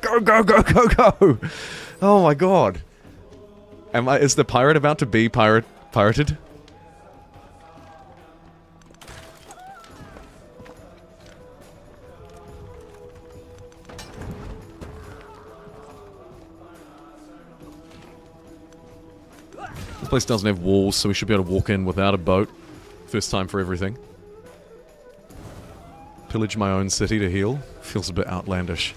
S1: Go, go, go, go, go! Oh my god. Is the pirate about to be pirated? This place doesn't have walls, so we should be able to walk in without a boat. First time for everything. Pillage my own city to heal? Feels a bit outlandish.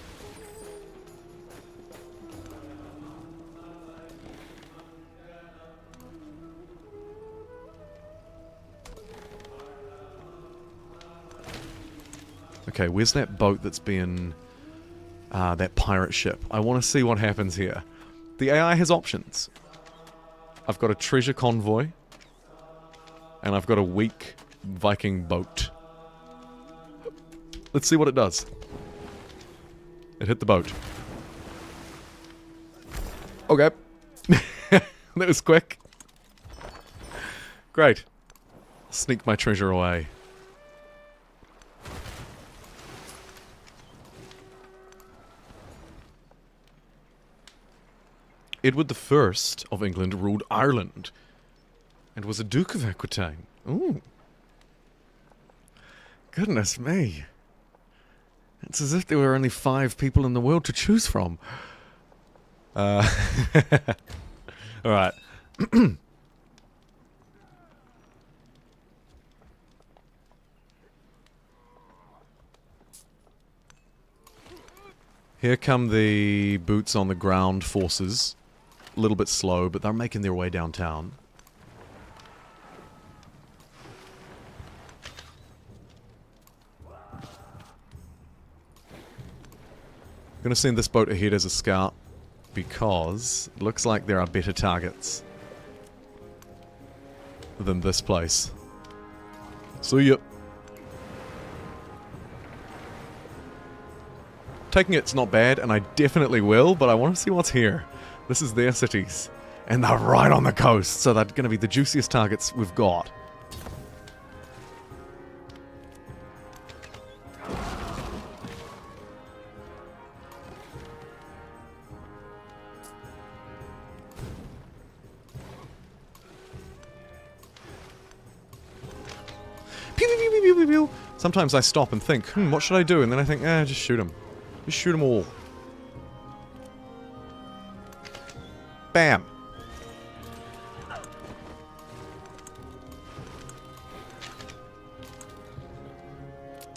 S1: Okay, where's that boat that's been... that pirate ship? I want to see what happens here. The AI has options. I've got a treasure convoy. And I've got a weak Viking boat. Let's see what it does. It hit the boat. Okay. That was quick. Great. Sneak my treasure away. Edward I of England ruled Ireland and was a Duke of Aquitaine. Ooh. Goodness me. It's as if there were only 5 people in the world to choose from. Alright. Here come the boots on the ground forces. A little bit slow, but they're making their way downtown. I'm going to send this boat ahead as a scout because it looks like there are better targets than this place. See ya. Taking it's not bad, and I definitely will, but I want to see what's here. This is their cities, and they're right on the coast, so they're going to be the juiciest targets we've got. Pew, pew, pew, pew, pew, pew, pew. Sometimes I stop and think, what should I do? And then I think, just shoot them. Just shoot them all. Bam.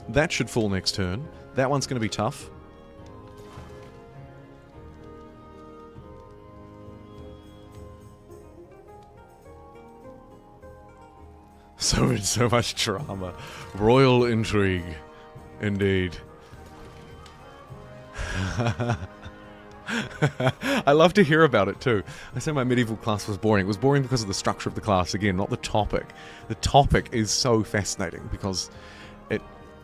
S1: That should fall next turn. That one's going to be tough. So much drama. Royal intrigue. Indeed. I love to hear about it too. I say my medieval class was boring. It was boring because of the structure of the class, again, not the topic. The topic is so fascinating because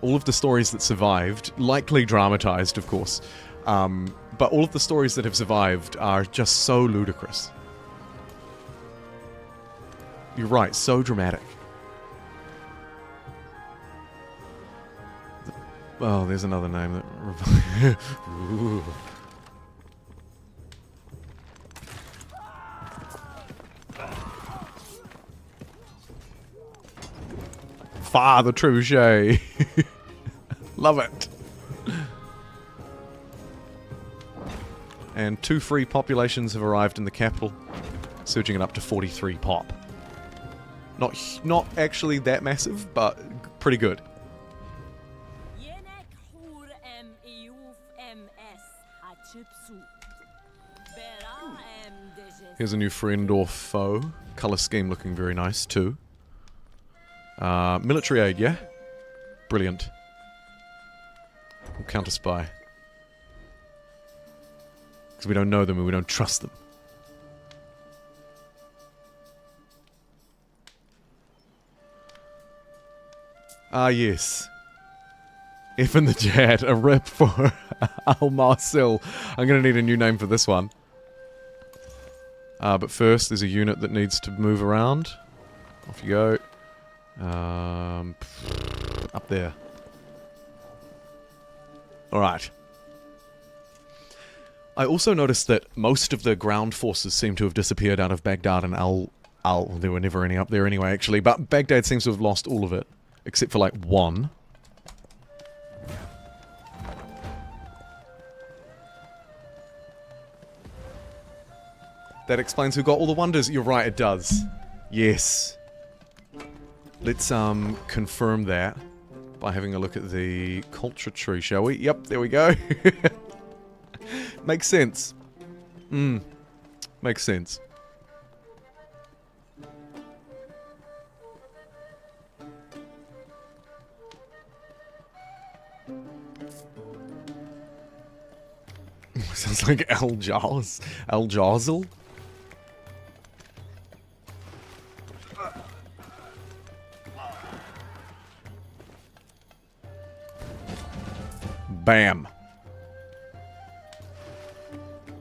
S1: all of the stories that survived, likely dramatized, of course, but all of the stories that have survived are just so ludicrous. You're right, so dramatic. Oh, there's another name that... Ooh. Father Truchet. Love it. And 2 free populations have arrived in the capital, surging it up to 43 pop. Not actually that massive, but pretty good. Here's a new friend or foe. Color scheme looking very nice too. Military aid, yeah? Brilliant. We'll counter spy. Because we don't know them and we don't trust them. Ah, yes. F in the chat, a rip for Al Marcel. I'm going to need a new name for this one. But first, there's a unit that needs to move around. Off you go. Up there. Alright. I also noticed that most of the ground forces seem to have disappeared out of Baghdad and there were never any up there anyway, actually. But Baghdad seems to have lost all of it. Except for, like, 1. That explains who got all the wonders. You're right, it does. Yes. Let's, confirm that by having a look at the culture tree, shall we? Yep, there we go. Makes sense. Makes sense. Sounds like Al Jaws. Al Jawzel? Bam.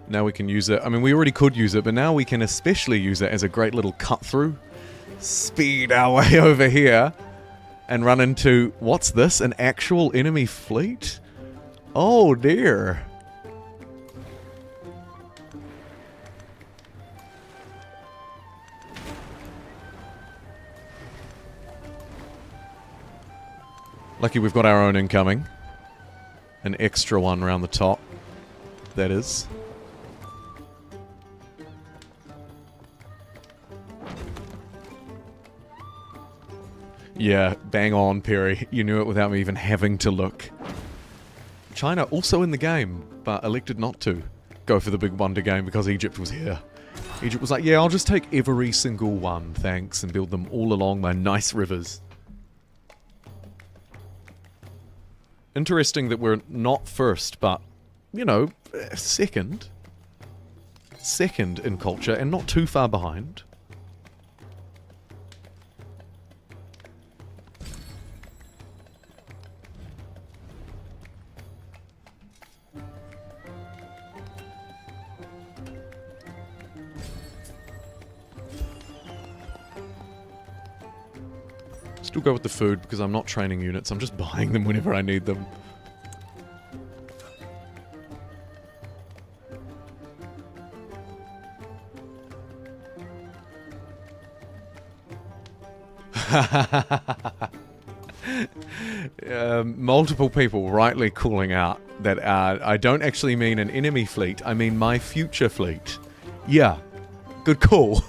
S1: Now we can use it. I mean, we already could use it, but now we can especially use it as a great little cut-through. Speed our way over here and run into... What's this? An actual enemy fleet? Oh, dear. Lucky we've got our own incoming. An extra one around the top. That is. Yeah, bang on, Perry. You knew it without me even having to look. China also in the game, but elected not to go for the big wonder game because Egypt was here. Egypt was like, yeah, I'll just take every single one, thanks, and build them all along my nice rivers. Interesting that we're not first, but, you know, second. Second in culture, and not too far behind. Still go with the food because I'm not training units, I'm just buying them whenever I need them. Multiple people rightly calling out that I don't actually mean an enemy fleet, I mean my future fleet. Yeah, good call.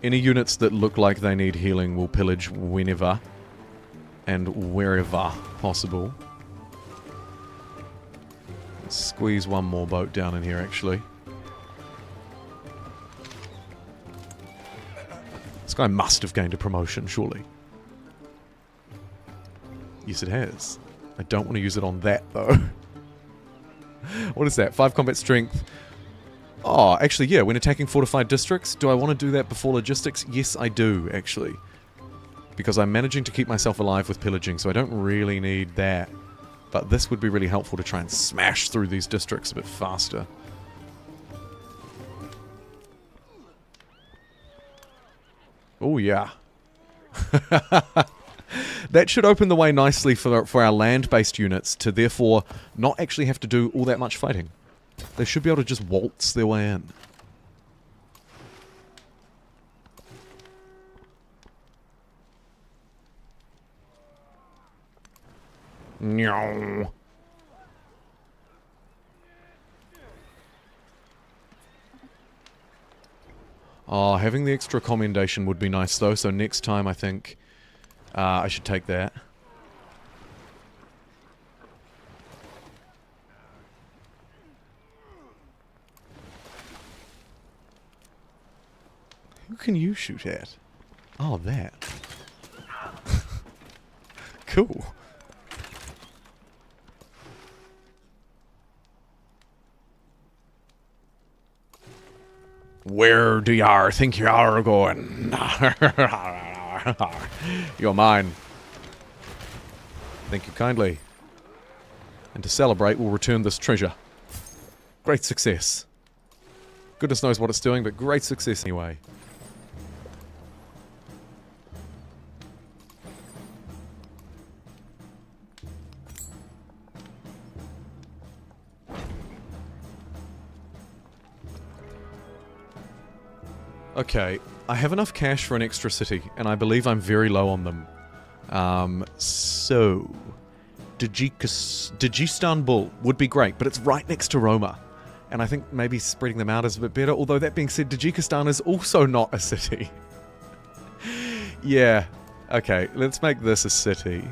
S1: Any units that look like they need healing will pillage whenever and wherever possible. Let's squeeze one more boat down in here, actually. This guy must have gained a promotion, surely. Yes, it has. I don't want to use it on that, though. What is that? 5 combat strength. Oh, actually, yeah, when attacking fortified districts, do I want to do that before logistics? Yes, I do, actually. Because I'm managing to keep myself alive with pillaging, so I don't really need that. But this would be really helpful to try and smash through these districts a bit faster. Oh, yeah. That should open the way nicely for our land-based units to therefore not actually have to do all that much fighting. They should be able to just waltz their way in. No. Oh, having the extra commendation would be nice though, so next time I think I should take that. Who can you shoot at? Oh, that. Cool. Where do y'all think y'all are going? You're mine. Thank you kindly. And to celebrate, we'll return this treasure. Great success. Goodness knows what it's doing, but great success anyway. Okay, I have enough cash for an extra city, and I believe I'm very low on them. So... Dagestan would be great, but it's right next to Roma. And I think maybe spreading them out is a bit better, although that being said, Tajikistan is also not a city. Yeah, okay, let's make this a city.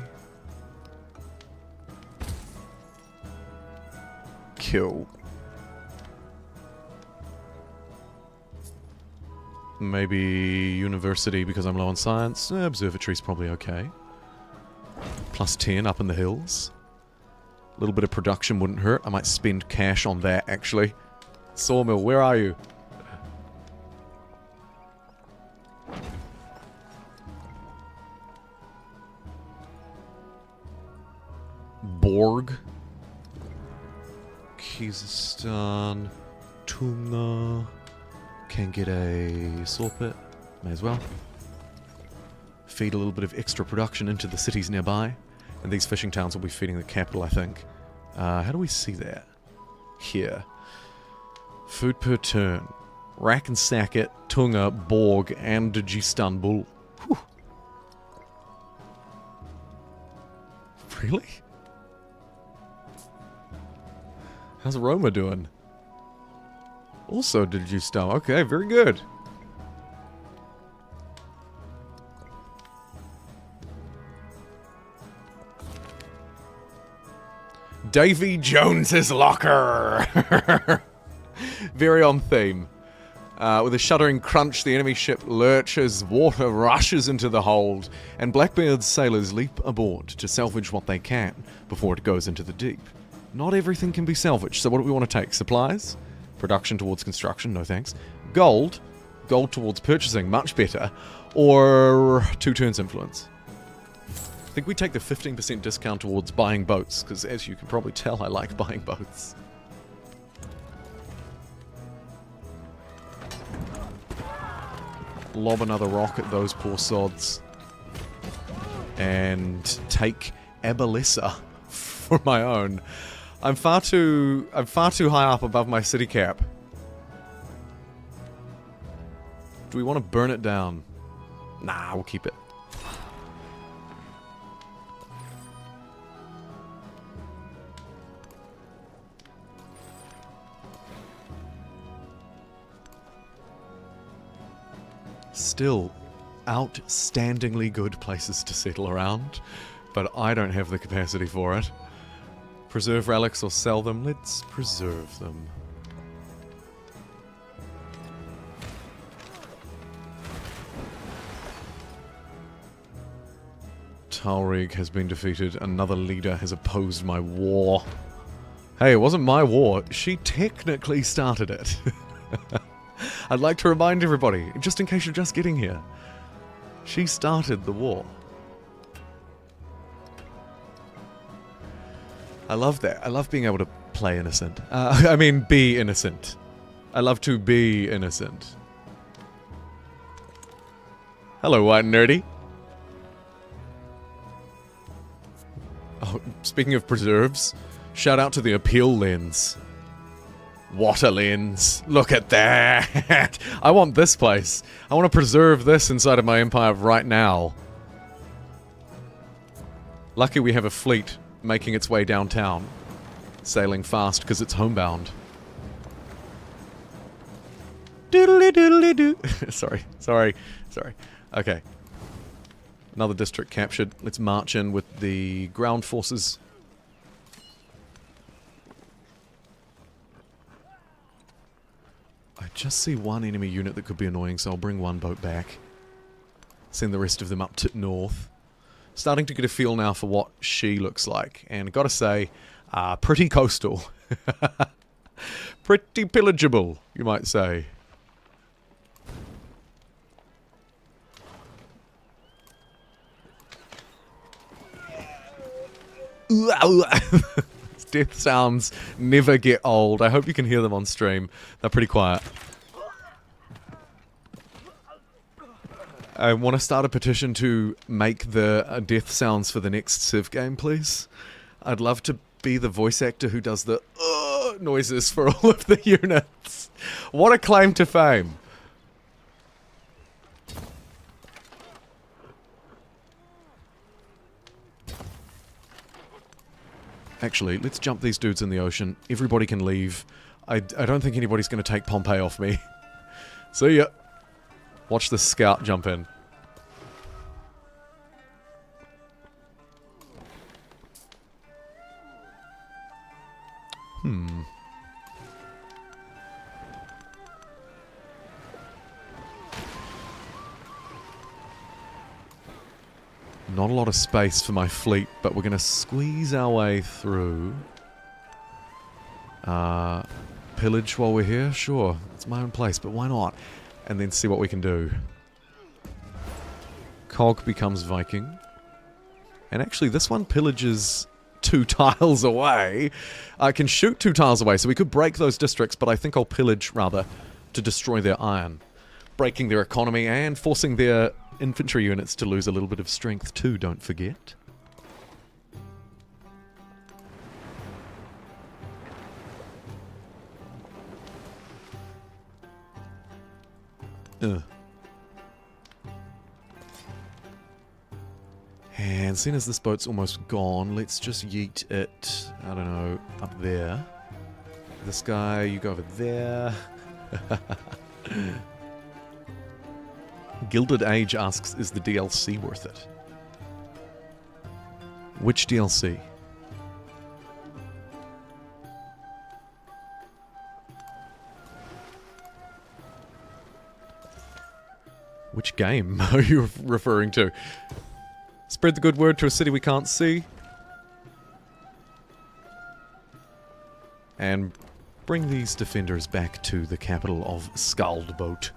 S1: Cool. Maybe university because I'm low on science. Observatory's probably okay. +10 up in the hills. A little bit of production wouldn't hurt. I might spend cash on that, actually. Sawmill, where are you? Borg. Kyrgyzstan. Tunga. Can get a saw pit. May as well. Feed a little bit of extra production into the cities nearby. And these fishing towns will be feeding the capital, I think. How do we see that? Here. Food per turn. Rakensacket, Tunga, Borg, and Istanbul. Whew. Really? How's Roma doing? Also Istanbul. Okay, very good. Davy Jones's locker! Very on theme. With a shuddering crunch, the enemy ship lurches, water rushes into the hold, and Blackbeard's sailors leap aboard to salvage what they can before it goes into the deep. Not everything can be salvaged, so what do we want to take? Supplies? Production towards construction? No thanks. Gold? Gold towards purchasing? Much better. Or 2 turns influence? I think we take the 15% discount towards buying boats, because as you can probably tell, I like buying boats. Lob another rock at those poor sods. And take Abalessa for my own. I'm far too high up above my city cap. Do we want to burn it down? Nah, we'll keep it. Still, outstandingly good places to settle around, but I don't have the capacity for it. Preserve relics or sell them? Let's preserve them. Talrig has been defeated. Another leader has opposed my war. Hey, it wasn't my war. She technically started it. I'd like to remind everybody, just in case you're just getting here, she started the war. I love that. I love being able to play innocent. I mean, be innocent. I love to be innocent. Hello, White Nerdy. Oh, speaking of preserves, shout out to the appeal lens. Water lens. Look at that. I want this place. I want to preserve this inside of my empire right now. Lucky we have a fleet making its way downtown. Sailing fast because it's homebound. Doodly doodly doo. Sorry. Okay. Another district captured. Let's march in with the ground forces. I just see one enemy unit that could be annoying, so I'll bring one boat back. Send the rest of them up to north. Starting to get a feel now for what she looks like. And gotta say, pretty coastal. Pretty pillageable, you might say. Death sounds never get old. I hope you can hear them on stream. They're pretty quiet. I want to start a petition to make the death sounds for the next Civ game, please. I'd love to be the voice actor who does the noises for all of the units. What a claim to fame. Actually, let's jump these dudes in the ocean. Everybody can leave. I don't think anybody's going to take Pompeii off me. See ya. Watch the scout jump in. Not a lot of space for my fleet, but we're going to squeeze our way through. Pillage while we're here? Sure, it's my own place, but why not? And then see what we can do. Cog becomes Viking. And actually, this one pillages 2 tiles away. I can shoot 2 tiles away, so we could break those districts, but I think I'll pillage, rather, to destroy their iron. Breaking their economy and forcing their infantry units to lose a little bit of strength too, don't forget. And seeing as this boat's almost gone, let's just yeet it, I don't know, up there. This guy, you go over there. Gilded Age asks, is the DLC worth it? Which DLC? Which game are you referring to? Spread the good word to a city we can't see. And bring these defenders back to the capital of Skaldboat.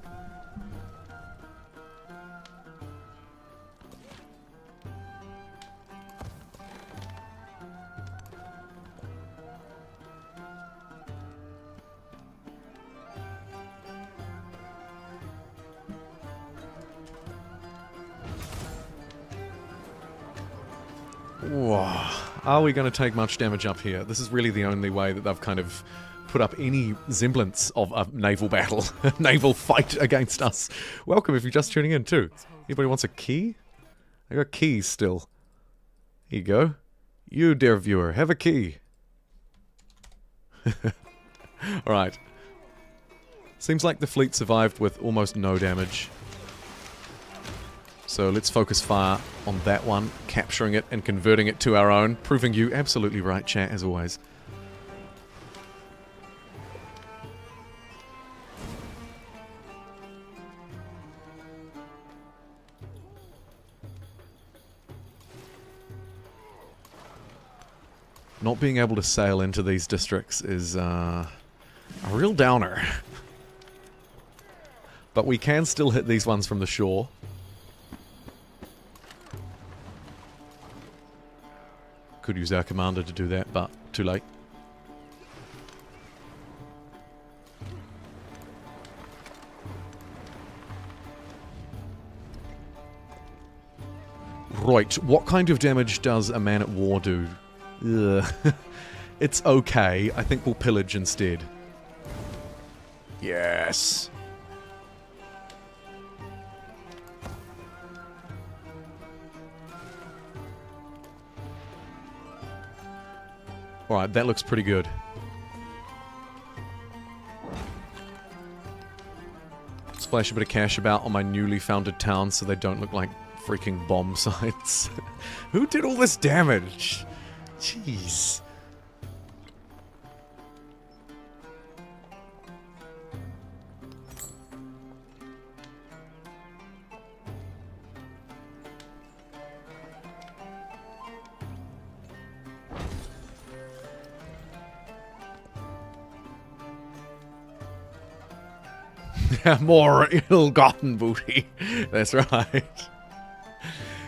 S1: Whoa. Are we going to take much damage up here? This is really the only way that they've kind of put up any semblance of a naval battle, naval fight against us. Welcome if you're just tuning in too. Anybody wants a key? I got keys still. Here you go. You, dear viewer, have a key. Alright. Seems like the fleet survived with almost no damage. So let's focus fire on that one, capturing it and converting it to our own, proving you absolutely right, chat, as always. Not being able to sail into these districts is a real downer. But we can still hit these ones from the shore. Could use our commander to do that, but too late. Right, what kind of damage does a man at war do? Ugh. It's okay. I think we'll pillage instead. Yes. Alright, that looks pretty good. Splash a bit of cash about on my newly founded town so they don't look like freaking bomb sites. Who did all this damage? Jeez. More ill-gotten booty. That's right.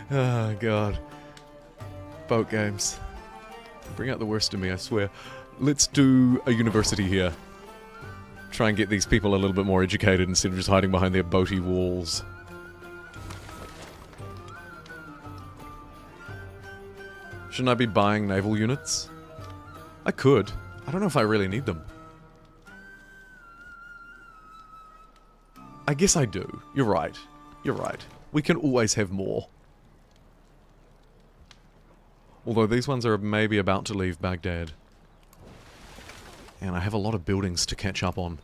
S1: Oh, God. Boat games. Bring out the worst in me, I swear. Let's do a university here. Try and get these people a little bit more educated instead of just hiding behind their boaty walls. Shouldn't I be buying naval units? I could. I don't know if I really need them. I guess I do. You're right. You're right. We can always have more. Although these ones are maybe about to leave Baghdad. And I have a lot of buildings to catch up on.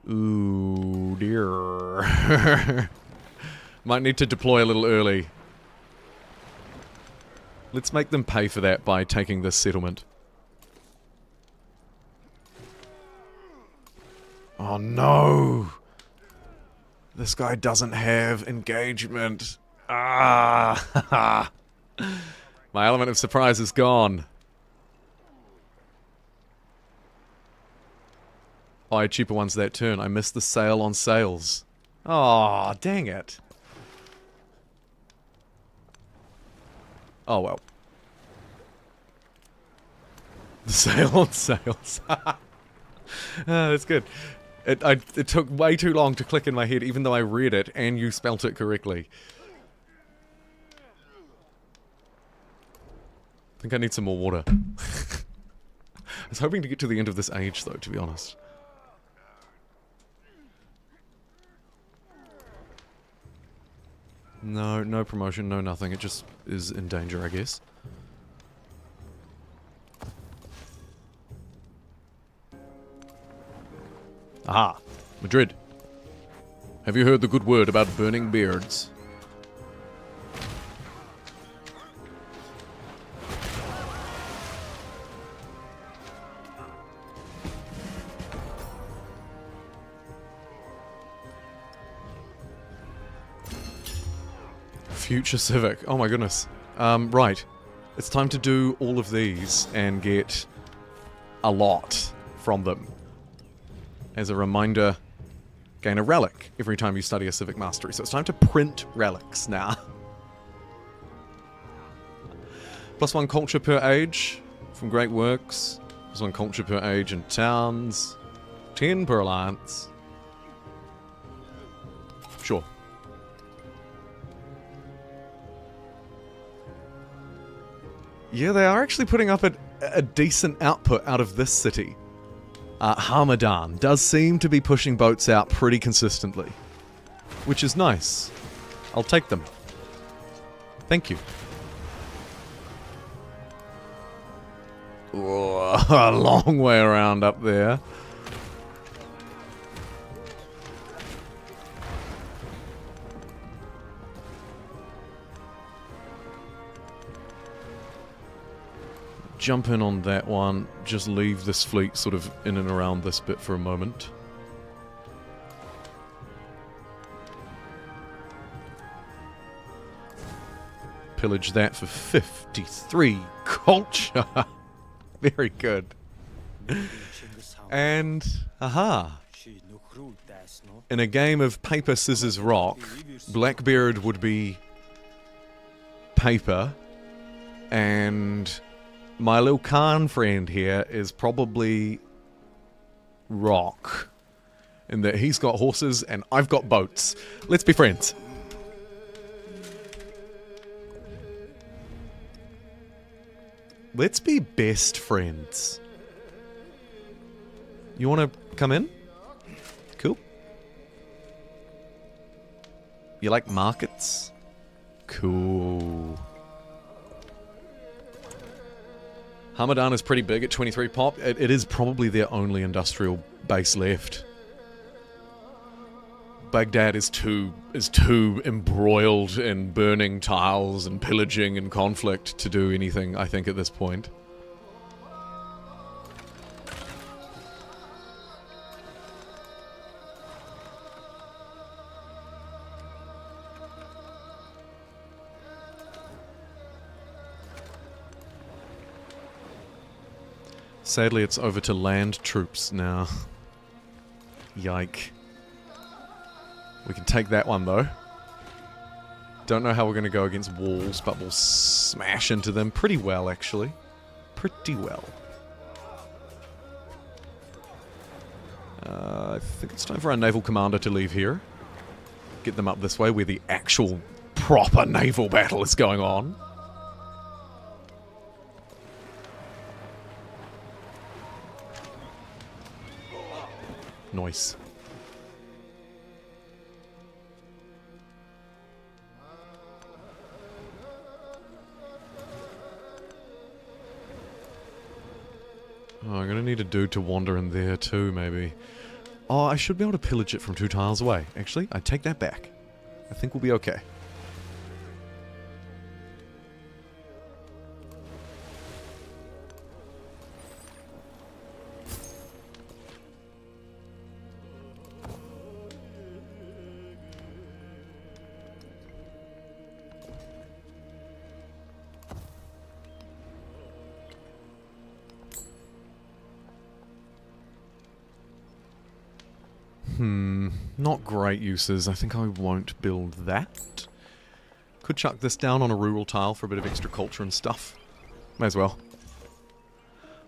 S1: Ooh, dear. Might need to deploy a little early. Let's make them pay for that by taking this settlement. Oh no! This guy doesn't have engagement. Ah! My element of surprise is gone. Oh, I had cheaper ones that turn. I missed the sale on sales. Oh, dang it. Oh well. The sale on sales. That's good. It took way too long to click in my head, even though I read it and you spelt it correctly. I think I need some more water. I was hoping to get to the end of this age, though, to be honest. No, no promotion, no nothing. It just is in danger, I guess. Aha! Madrid. Have you heard the good word about burning beards? Future Civic. Oh my goodness. Right. It's time to do all of these and get a lot from them. As a reminder, gain a relic every time you study a Civic Mastery. So it's time to print relics now. +1 culture per age from Great Works. +1 culture per age in towns. 10 per alliance. Sure. Yeah, they are actually putting up a decent output out of this city. Hamadan does seem to be pushing boats out pretty consistently, which is nice. I'll take them. Thank you. Whoa, a long way around up there. Jump in on that one, just leave this fleet sort of in and around this bit for a moment. Pillage that for 53 culture. Very good. And, aha. In a game of paper, scissors, rock, Blackbeard would be paper, and my little Khan friend here is probably rock, in that he's got horses and I've got boats. Let's be friends. Let's be best friends. You want to come in? Cool. You like markets? Cool. Hamadan is pretty big at 23 pop. It is probably their only industrial base left. Baghdad is too embroiled in burning tiles and pillaging and conflict to do anything, I think, at this point. Sadly, it's over to land troops now. Yike. We can take that one, though. Don't know how we're going to go against walls, but we'll smash into them pretty well, actually. Pretty well. I think it's time for our naval commander to leave here. Get them up this way, where the actual proper naval battle is going on. Nice. Oh, I'm gonna need a dude to wander in there too, maybe. Oh, I should be able to pillage it from 2 tiles away. Actually, I take that back. I think we'll be okay. Not great uses. I think I won't build that. Could chuck this down on a rural tile for a bit of extra culture and stuff. May as well.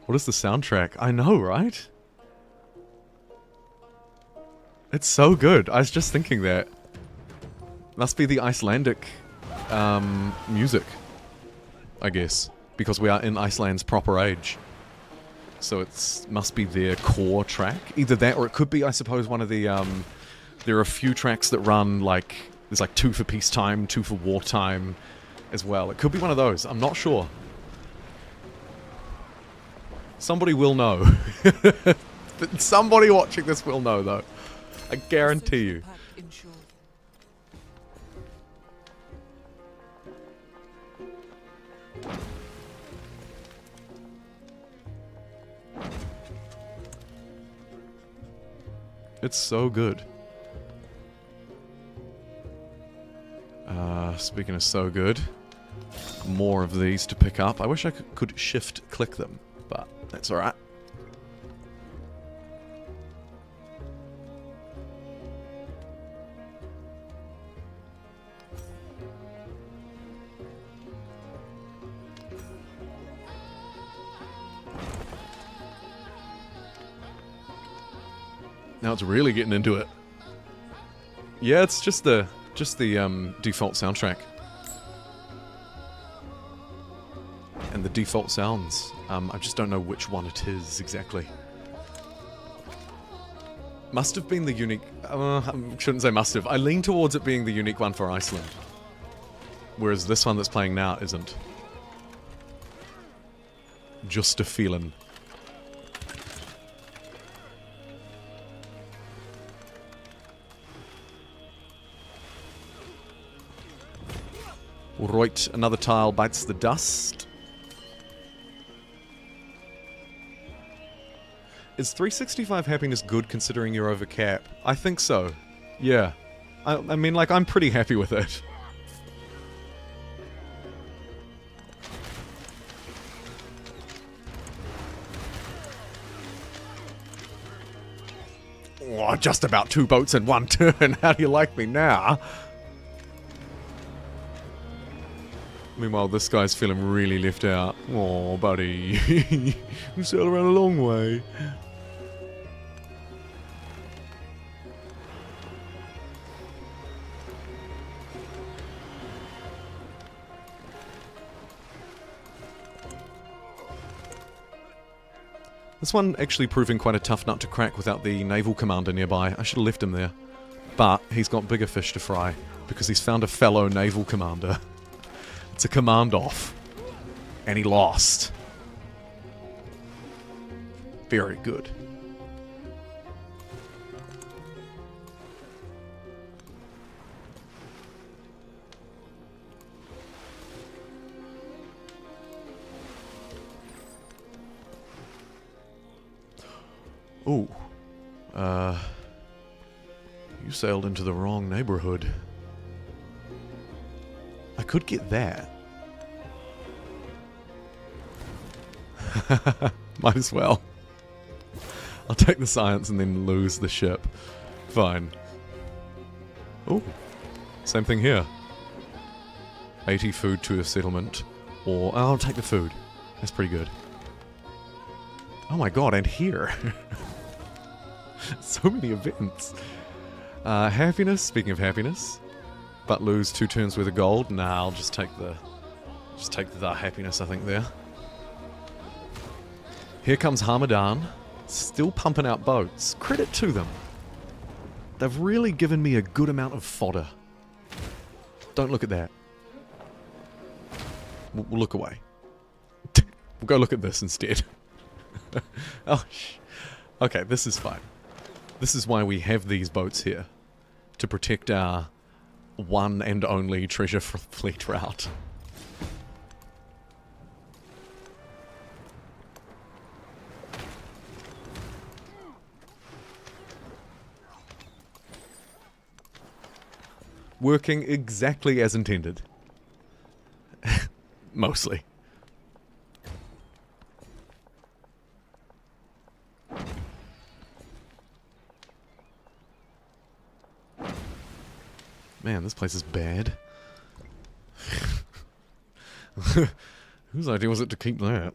S1: What is the soundtrack? I know, right? It's so good. I was just thinking that. Must be the Icelandic music, I guess. Because we are in Iceland's proper age. So it must be their core track. Either that or it could be, I suppose, one of the... there are a few tracks that run like... There's like 2 for peacetime, 2 for wartime as well. It could be one of those. I'm not sure. Somebody will know. Somebody watching this will know, though. I guarantee you. It's so good. Speaking of so good, more of these to pick up. I wish I could shift-click them, but that's alright. Now it's really getting into it. Yeah, it's just the default soundtrack. And the default sounds. I just don't know which one it is exactly. Must have been the unique... I shouldn't say must have. I lean towards it being the unique one for Iceland. Whereas this one that's playing now isn't. Just a feeling. Right, another tile bites the dust. Is 365 happiness good considering you're over cap? I think so. Yeah. I mean, like, I'm pretty happy with it. Oh, just about 2 boats in 1 turn. How do you like me now? Meanwhile, this guy's feeling really left out. Aw, buddy. You sailed around a long way. This one actually proving quite a tough nut to crack without the naval commander nearby. I should have left him there. But he's got bigger fish to fry, because he's found a fellow naval commander. It's a command off. And he lost. Very good. Ooh. You sailed into the wrong neighborhood. I could get that. Might as well. I'll take the science and then lose the ship. Fine. Ooh. Same thing here. 80 food to a settlement. Or... I'll take the food. That's pretty good. Oh my god, and here. So many events. Happiness, speaking of happiness. But lose 2 turns worth of gold. Nah, I'll just take the happiness, I think, there. Here comes Hamadan. Still pumping out boats. Credit to them. They've really given me a good amount of fodder. Don't look at that. We'll look away. We'll go look at this instead. Oh, okay, this is fine. This is why we have these boats here. To protect our one and only treasure fleet route. Working exactly as intended. Mostly. Man, this place is bad. Whose idea was it to keep that?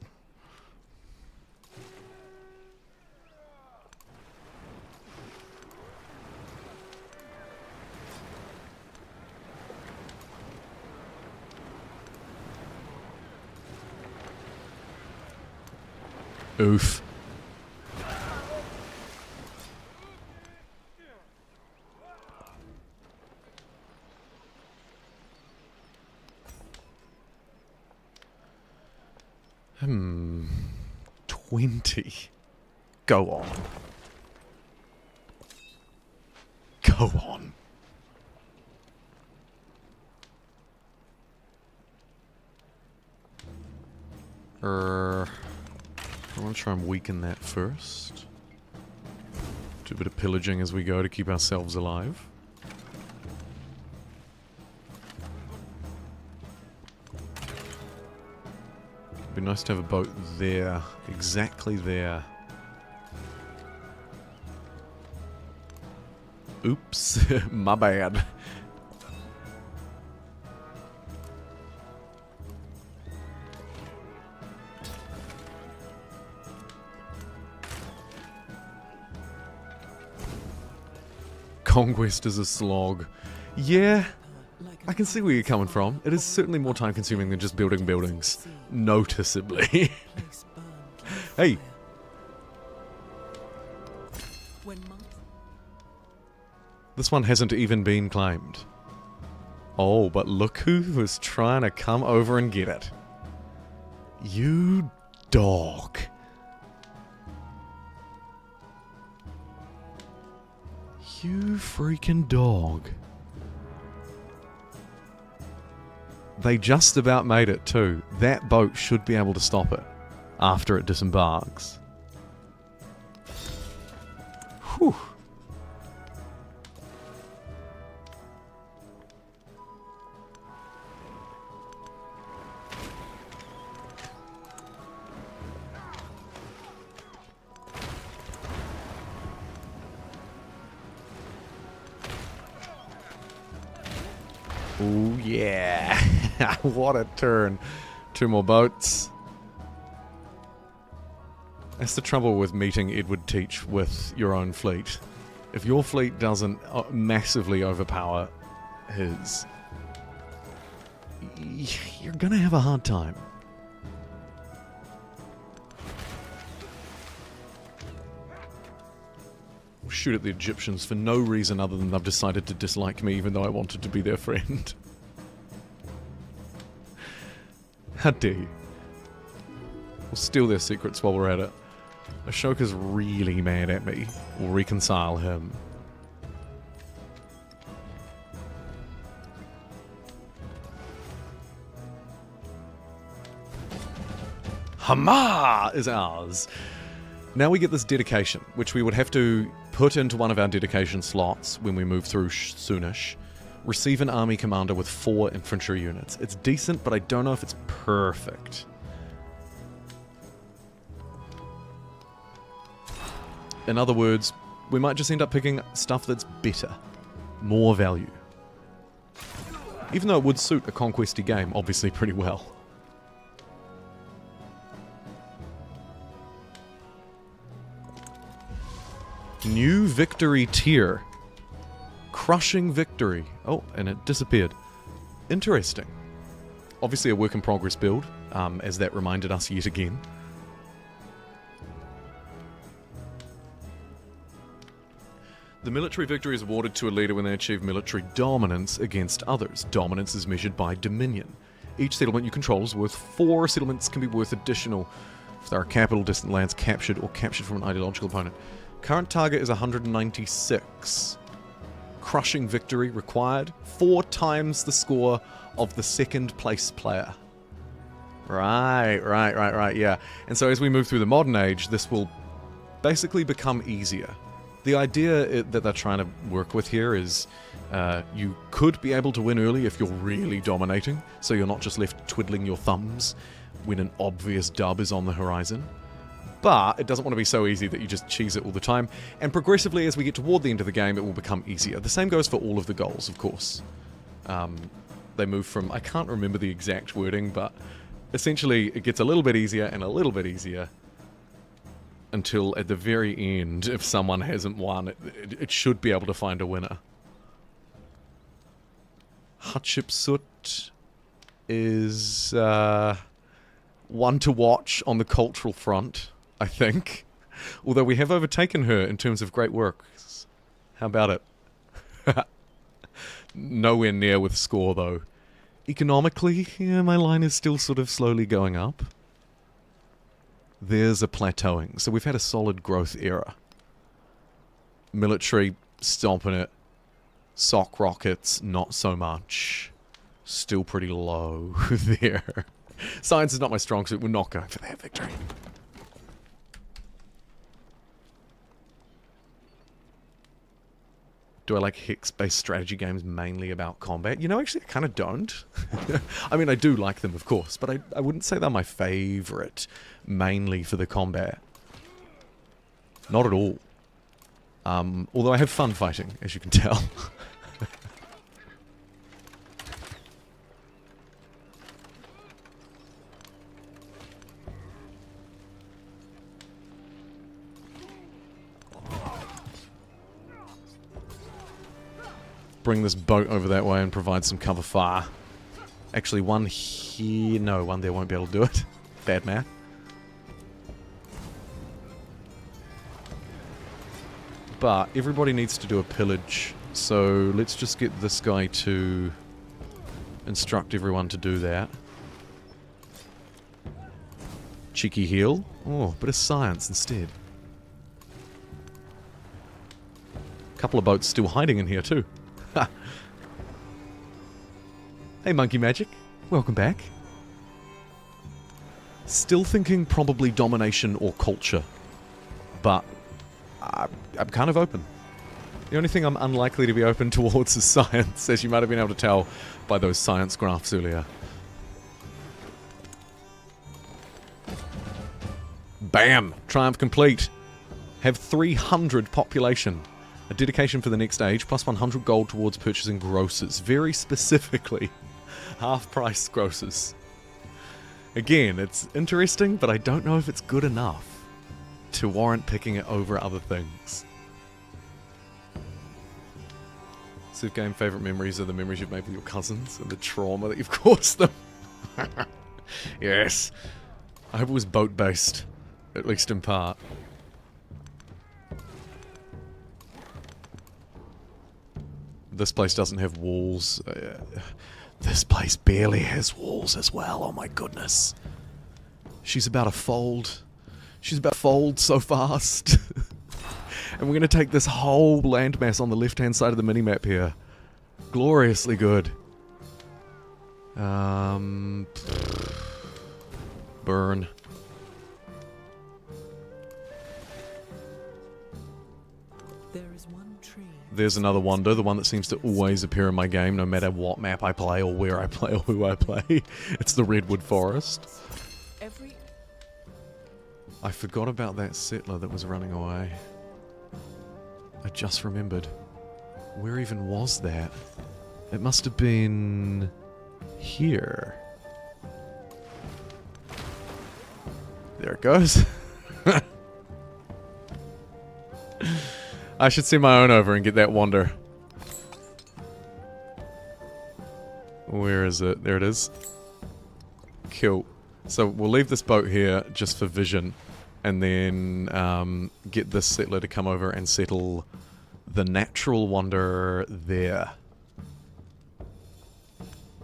S1: Oof. Hmm. 20. Go on. Go on. I want to try and weaken that first. Do a bit of pillaging as we go to keep ourselves alive. Be nice to have a boat there, exactly there. Oops, my bad. Conquest is a slog. Yeah, I can see where you're coming from. It is certainly more time consuming than just building buildings. Noticeably. Hey! This one hasn't even been claimed. Oh, but look who was trying to come over and get it. You dog. You freaking dog. They just about made it too. That boat should be able to stop it after it disembarks. Whew. Oh yeah. What a turn. 2 more boats. That's the trouble with meeting Edward Teach with your own fleet. If your fleet doesn't massively overpower his, you're gonna have a hard time. We'll shoot at the Egyptians for no reason other than they've decided to dislike me even though I wanted to be their friend. How dare you? We'll steal their secrets while we're at it. Ashoka's really mad at me. We'll reconcile him. Hama is ours. Now we get this dedication, which we would have to put into one of our dedication slots when we move through soonish. Receive an army commander with 4 infantry units. It's decent, but I don't know if it's perfect. In other words, we might just end up picking stuff that's better. More value. Even though it would suit a conquesty game, obviously, pretty well. New victory tier. Crushing victory. Oh, and it disappeared. Interesting. Obviously a work in progress build, as that reminded us yet again. The military victory is awarded to a leader when they achieve military dominance against others. Dominance is measured by dominion. Each settlement you control is worth 4. Settlements can be worth additional if there are capital, distant lands captured or captured from an ideological opponent. Current target is 196. Crushing victory required. 4 times the score of the 2nd place player. Right, yeah. And so as we move through the modern age, this will basically become easier. The idea that they're trying to work with here is you could be able to win early if you're really dominating, so you're not just left twiddling your thumbs when an obvious dub is on the horizon. But it doesn't want to be so easy that you just cheese it all the time. And progressively, as we get toward the end of the game, it will become easier. The same goes for all of the goals, of course. They move from, I can't remember the exact wording, but essentially it gets a little bit easier and a little bit easier until at the very end, if someone hasn't won, it should be able to find a winner. Hatshepsut is one to watch on the cultural front, I think. Although we have overtaken her in terms of great works. How about it? Nowhere near with score, though. Economically, yeah, my line is still sort of slowly going up. There's a plateauing. So we've had a solid growth era. Military, stomping it. Sock rockets, not so much. Still pretty low there. Science is not my strong suit. We're not going for that victory. Do I like hex-based strategy games mainly about combat? You know, actually, I kind of don't. I mean, I do like them, of course, but I wouldn't say they're my favorite mainly for the combat. Not at all. Although I have fun fighting, as you can tell. Bring this boat over that way and provide some cover fire. Actually, one here... No, one there won't be able to do it. Bad math. But everybody needs to do a pillage, so let's just get this guy to instruct everyone to do that. Cheeky heal. Oh, bit of science instead. Couple of boats still hiding in here too. Hey Monkey Magic, welcome back. Still thinking probably domination or culture, but I'm kind of open. The only thing I'm unlikely to be open towards is science, as you might have been able to tell by those science graphs earlier. Bam! Triumph complete. Have 300 population. A dedication for the next age, plus 100 gold towards purchasing grocers. Very specifically, half-price grocers. Again, it's interesting, but I don't know if it's good enough to warrant picking it over other things. Civ game favourite memories are the memories you've made with your cousins and the trauma that you've caused them. Yes. I hope it was boat-based, at least in part. This place doesn't have walls. This place barely has walls as well. Oh my goodness. She's about to fold. She's about to fold so fast. And we're going to take this whole landmass on the left-hand side of the minimap here. Gloriously good. Burn. There's another wonder, the one that seems to always appear in my game, no matter what map I play, or where I play, or who I play. It's the Redwood Forest. I forgot about that settler that was running away. I just remembered. Where even was that? It must have been... here. There it goes. I should send my own over and get that wander. Where is it? There it is. Cool. So we'll leave this boat here just for vision, and then get this settler to come over and settle the natural wander there.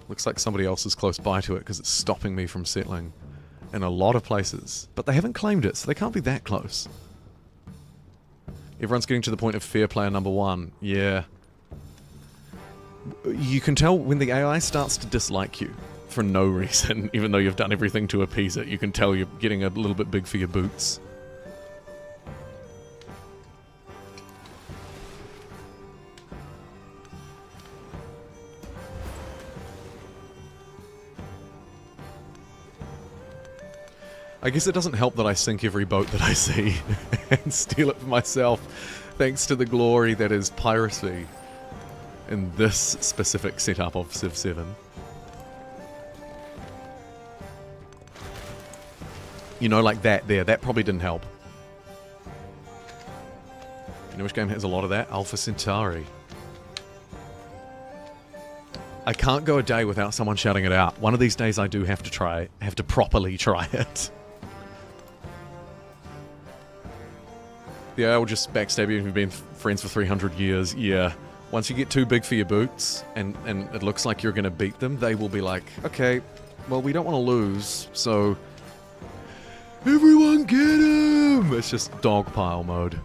S1: Looks like somebody else is close by to it because it's stopping me from settling in a lot of places. But they haven't claimed it, so they can't be that close. Everyone's getting to the point of fair player number 1. Yeah. You can tell when the AI starts to dislike you for no reason, even though you've done everything to appease it. You can tell you're getting a little bit big for your boots. I guess it doesn't help that I sink every boat that I see and steal it for myself, thanks to the glory that is piracy in this specific setup of Civ 7. You know, like that there, that probably didn't help. You know which game has a lot of that? Alpha Centauri. I can't go a day without someone shouting it out. One of these days I do have to properly try it. Yeah, we'll just backstab you if we've been friends for 300 years. Yeah. Once you get too big for your boots, and it looks like you're going to beat them, they will be like, okay, well, we don't want to lose, so... Everyone get him! It's just dogpile mode.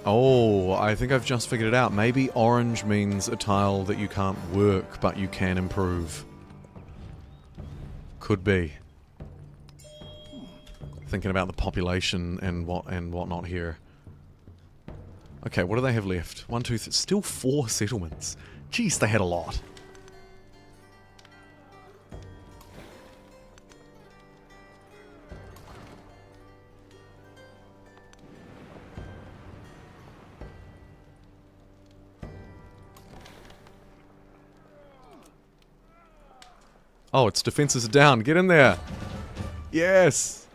S1: Oh, I think I've just figured it out. Maybe orange means a tile that you can't work, but you can improve. Could be. Thinking about the population and whatnot here. Okay, what do they have left? 1, 2, still 4 settlements. Jeez, they had a lot. Oh, its defenses are down. Get in there. Yes.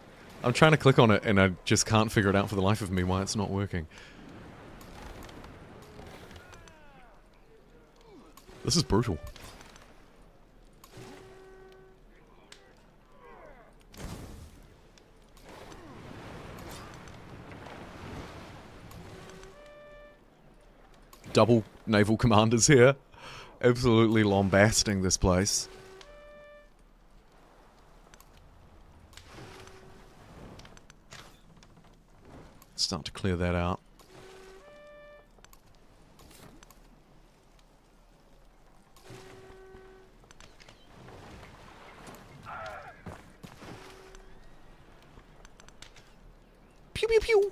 S1: I'm trying to click on it and I just can't figure it out for the life of me why it's not working. This is brutal. Double naval commanders here. Absolutely lambasting this place. Start to clear that out. Pew pew pew.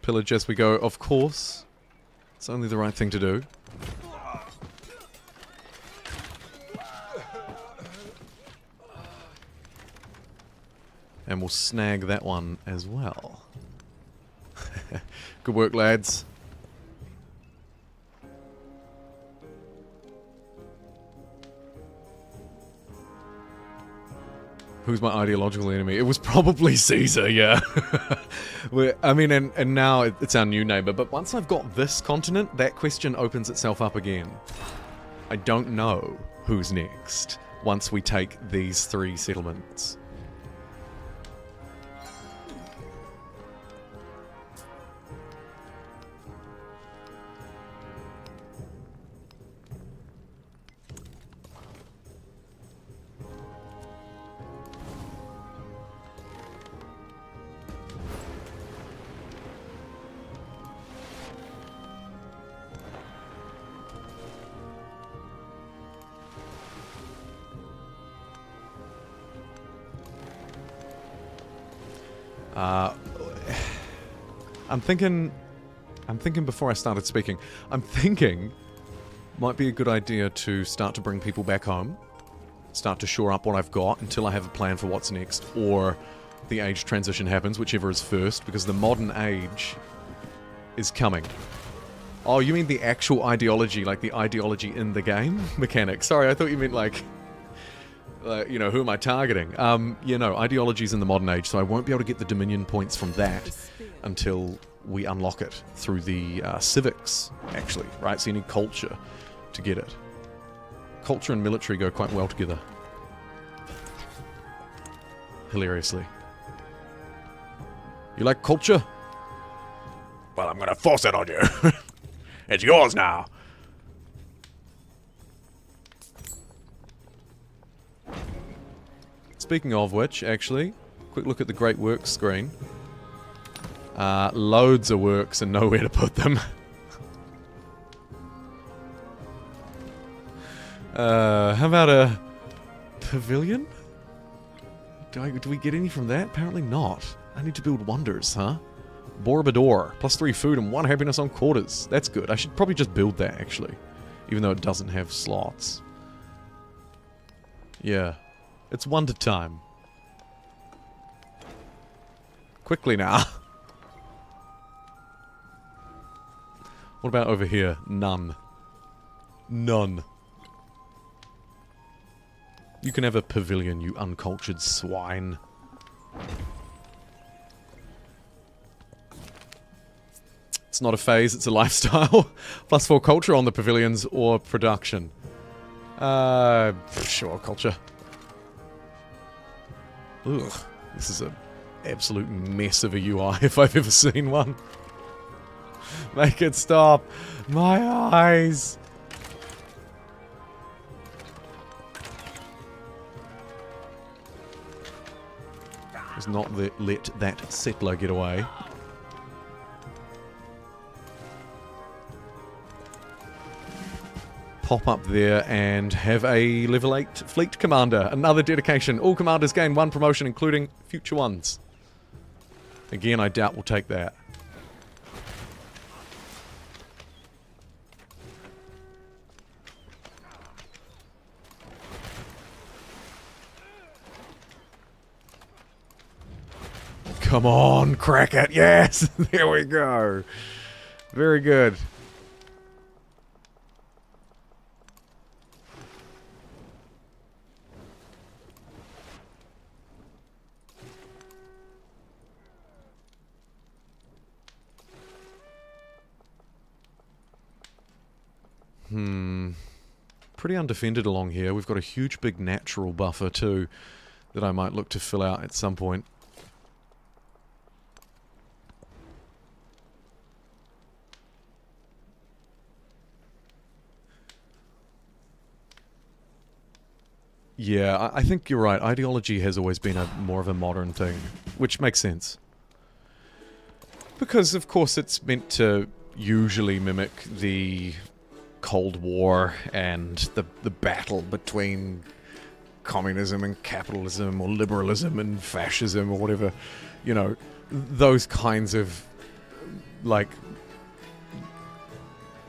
S1: Pillage as we go, of course. It's only the right thing to do. And we'll snag that one as well. Good work, lads. Who's my ideological enemy? It was probably Caesar, yeah. I mean, and now it's our new neighbor, but once I've got this continent, that question opens itself up again. I don't know who's next once we take these 3 settlements. I'm thinking before I started speaking, I'm thinking might be a good idea to start to bring people back home, start to shore up what I've got until I have a plan for what's next, or the age transition happens, whichever is first, because the modern age is coming. Oh, you mean the actual ideology, like the ideology in the game mechanic? Sorry, I thought you meant like, you know, who am I targeting? You know, ideology's in the modern age, so I won't be able to get the Dominion points from that until we unlock it through the civics, actually, right? So you need culture to get it. Culture and military go quite well together. Hilariously. You like culture? Well, I'm gonna force it on you. It's yours now. Speaking of which, actually, quick look at the Great Works screen. Loads of works and nowhere to put them. How about a pavilion? Do we get any from that? Apparently not. I need to build wonders, huh? Borobudur, +3 food and 1 happiness on quarters. That's good. I should probably just build that, actually. Even though it doesn't have slots. Yeah. It's wonder time. Quickly now. What about over here? None. None. You can have a pavilion, you uncultured swine. It's not a phase, it's a lifestyle. +4 culture on the pavilions or production. Sure, culture. Ugh, this is an absolute mess of a UI if I've ever seen one. Make it stop. My eyes. Let's not let that settler get away. Pop up there and have a level 8 fleet commander. Another dedication. All commanders gain 1 promotion, including future ones. Again, I doubt we'll take that. Come on, crack it. Yes! There we go. Very good. Pretty undefended along here. We've got a huge big natural buffer too that I might look to fill out at some point. Yeah, I think you're right. Ideology has always been more of a modern thing, which makes sense. Because, of course, it's meant to usually mimic the Cold War and the battle between communism and capitalism, or liberalism and fascism, or whatever. You know, those kinds of, like,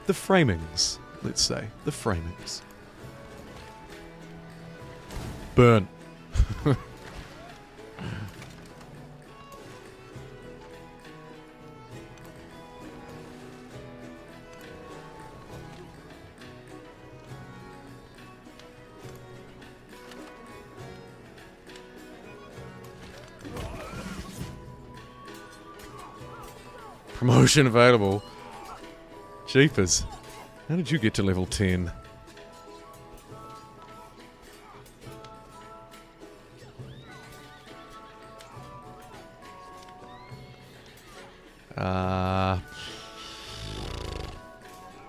S1: the framings, let's say. The framings. Burn. Promotion available. Jeepers. How did you get to level 10?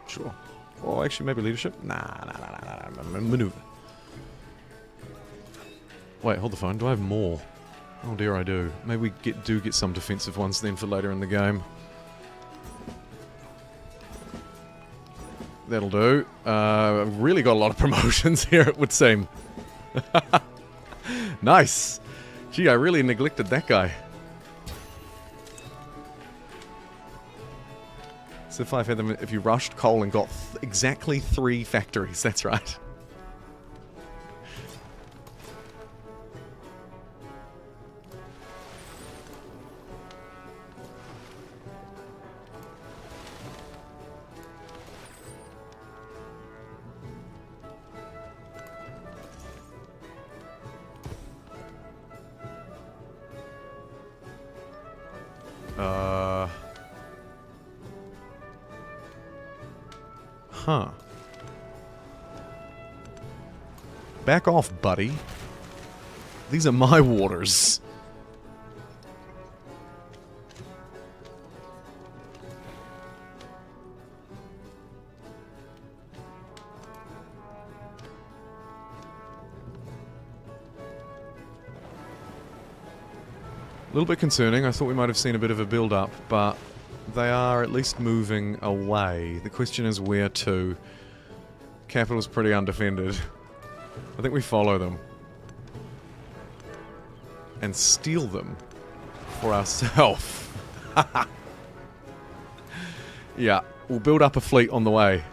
S1: Sure. Or actually, maybe leadership? Nah, maneuver. Wait, hold the phone. Do I have more? Oh dear, I do. Maybe we do get some defensive ones then for later in the game. That'll do. I've really got a lot of promotions here, it would seem. Nice. Gee, I really neglected that guy. So if you rushed coal and got exactly 3 factories, that's right. Huh. Back off, buddy. These are my waters. little bit concerning. I thought we might have seen a bit of a build-up, but they are at least moving away. The question is where to. Capital's pretty undefended. I think we follow them. And steal them for ourselves. Yeah, we'll build up a fleet on the way.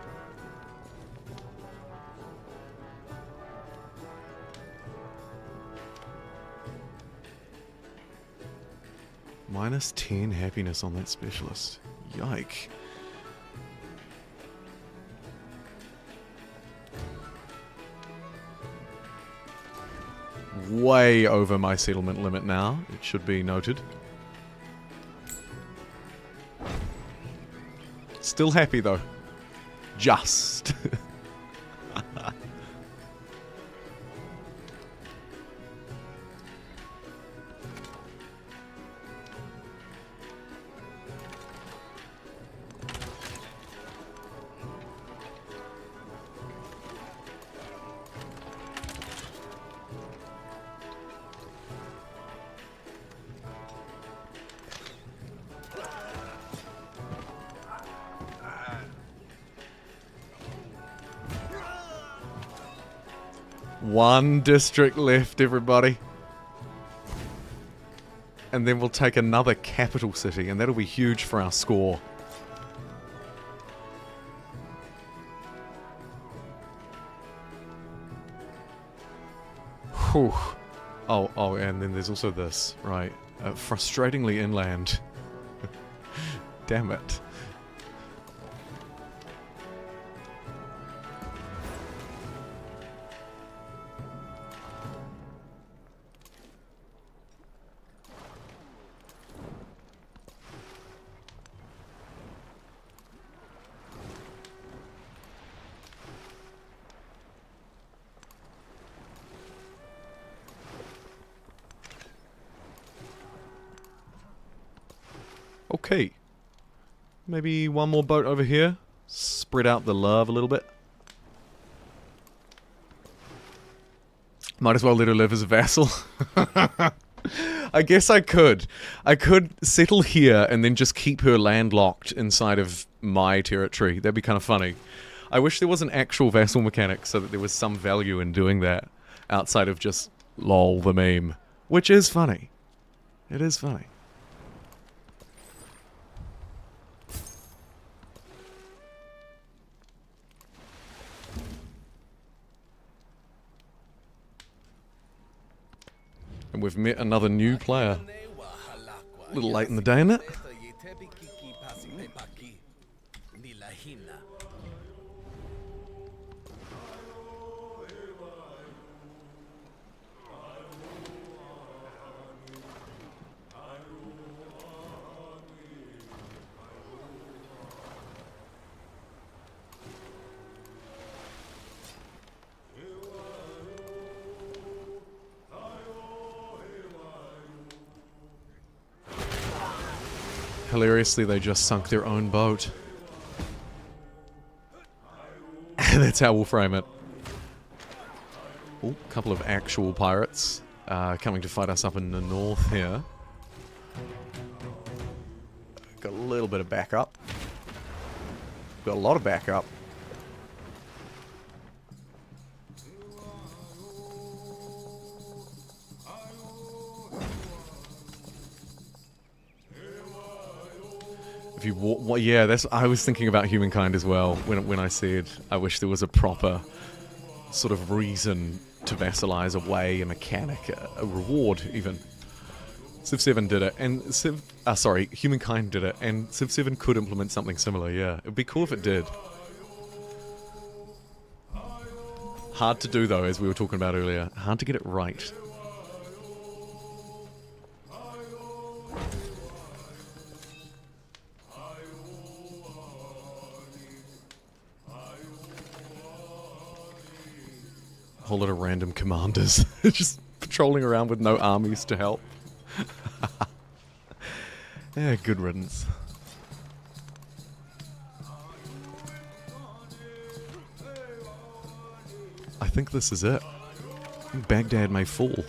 S1: Minus 10 happiness on that specialist. Yike. Way over my settlement limit now, it should be noted. Still happy though. Just. One district left, everybody. And then we'll take another capital city, and that'll be huge for our score. Whew. Oh, and then there's also this, right? Frustratingly inland. Damn it. Okay. Maybe one more boat over here. Spread out the love a little bit. Might as well let her live as a vassal. I guess I could. I could settle here and then just keep her landlocked inside of my territory. That'd be kind of funny. I wish there was an actual vassal mechanic so that there was some value in doing that outside of just lol the meme. Which is funny. It is funny. And we've met another new player. A little late in the day, isn't it? Hilariously, they just sunk their own boat. That's how we'll frame it. Oh, a couple of actual pirates coming to fight us up in the north here. Got a little bit of backup. Got a lot of backup. If you yeah, that's. I was thinking about humankind as well when I said I wish there was a proper sort of reason to vassalize, a way, a mechanic, a reward even. Civ 7 did it, and humankind did it, and Civ 7 could implement something similar. Yeah, it'd be cool if it did. Hard to do though, as we were talking about earlier. Hard to get it right. Whole lot of random commanders just patrolling around with no armies to help. Yeah, good riddance. I think this is it. Baghdad may fall.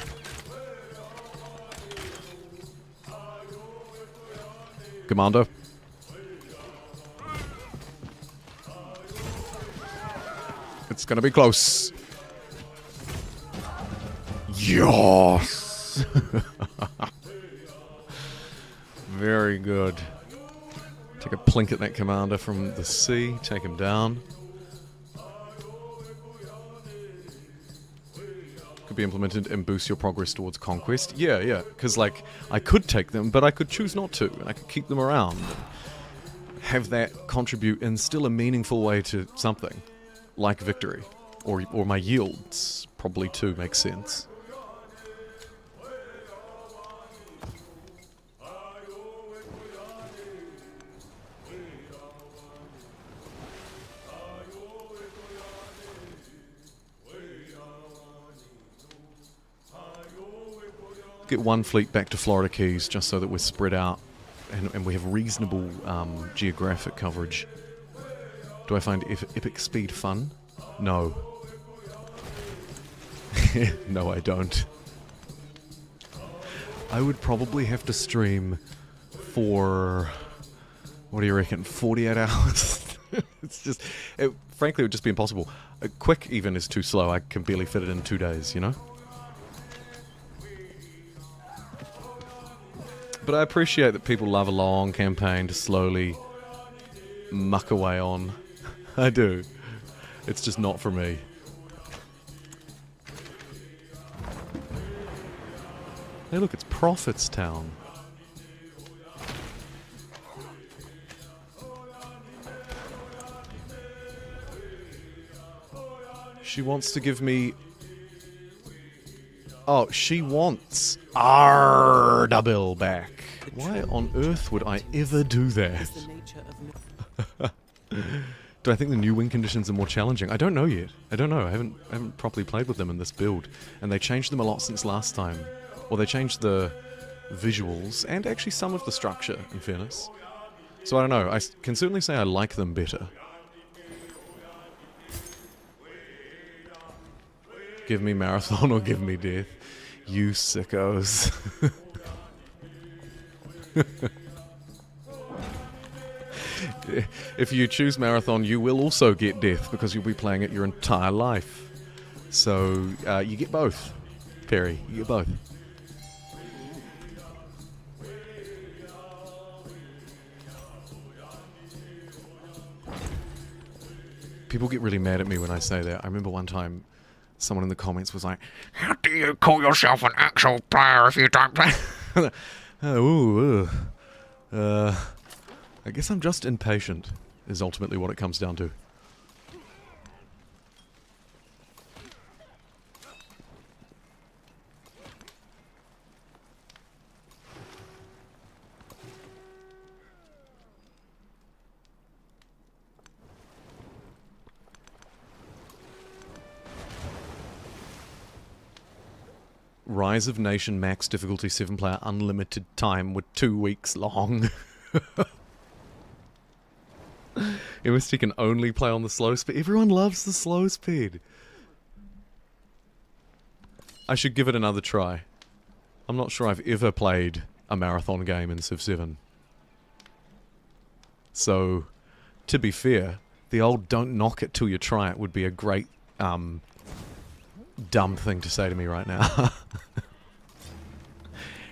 S1: Commander. It's gonna be close. Yes! Very good. Take a plink at that commander from the sea. Take him down. Could be implemented and boost your progress towards conquest. Yeah, yeah. Because, like, I could take them, but I could choose not to. And I could keep them around. And have that contribute in still a meaningful way to something. Like victory. Or my yields. Probably too makes sense. Get one fleet back to Florida Keys just so that we're spread out and we have reasonable geographic coverage. Do I find epic speed fun? No. No, I don't. I would probably have to stream for, what do you reckon, 48 hours? It's just, frankly, it would just be impossible. Quick even is too slow. I can barely fit it in 2 days, you know? But I appreciate that people love a long campaign to slowly muck away on. I do. It's just not for me. Hey look, it's Prophet's Town. She wants to give me... Oh, she wants Ardabil back. Why on earth would I ever do that? Do I think the new win conditions are more challenging? I don't know yet. I don't know. I haven't properly played with them in this build. And they changed them a lot since last time. Well, they changed the visuals and actually some of the structure, in fairness. So I don't know. I can certainly say I like them better. Give me marathon or give me death. You sickos. If you choose marathon, you will also get death because you'll be playing it your entire life. So, you get both, Perry. You get both. People get really mad at me when I say that. I remember one time someone in the comments was like, "How do you call yourself an actual player if you don't play?" I guess I'm just impatient, is ultimately what it comes down to. Rise of Nation max difficulty 7-player unlimited time with 2 weeks long. MST can only play on the slow speed. Everyone loves the slow speed. I should give it another try. I'm not sure I've ever played a marathon game in Civ 7. So, to be fair, the old "don't knock it till you try it" would be a great, dumb thing to say to me right now.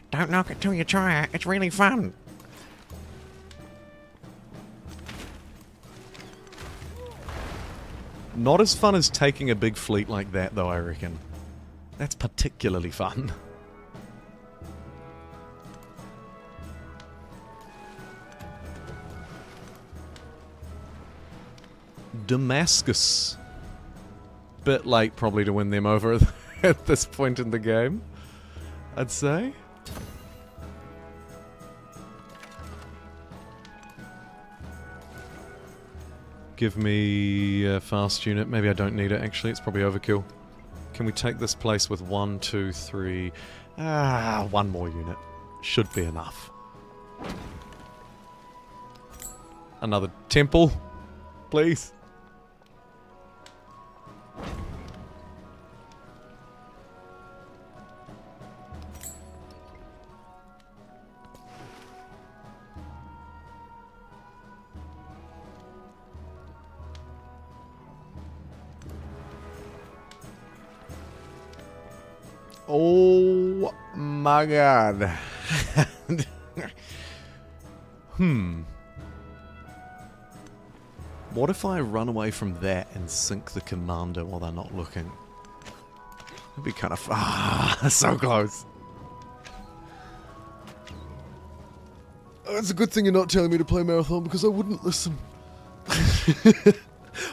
S3: Don't knock it till you try it. It's really fun.
S1: Not as fun as taking a big fleet like that, though, I reckon. That's particularly fun. Damascus. Bit late, probably, to win them over at this point in the game, I'd say. Give me a fast unit. Maybe I don't need it, actually. It's probably overkill. Can we take this place with 1, 2, 3... one more unit. Should be enough. Another temple, please. Oh my god. What if I run away from that and sink the commander while they're not looking? That'd be kind of so close. It's a good thing you're not telling me to play Marathon because I wouldn't listen.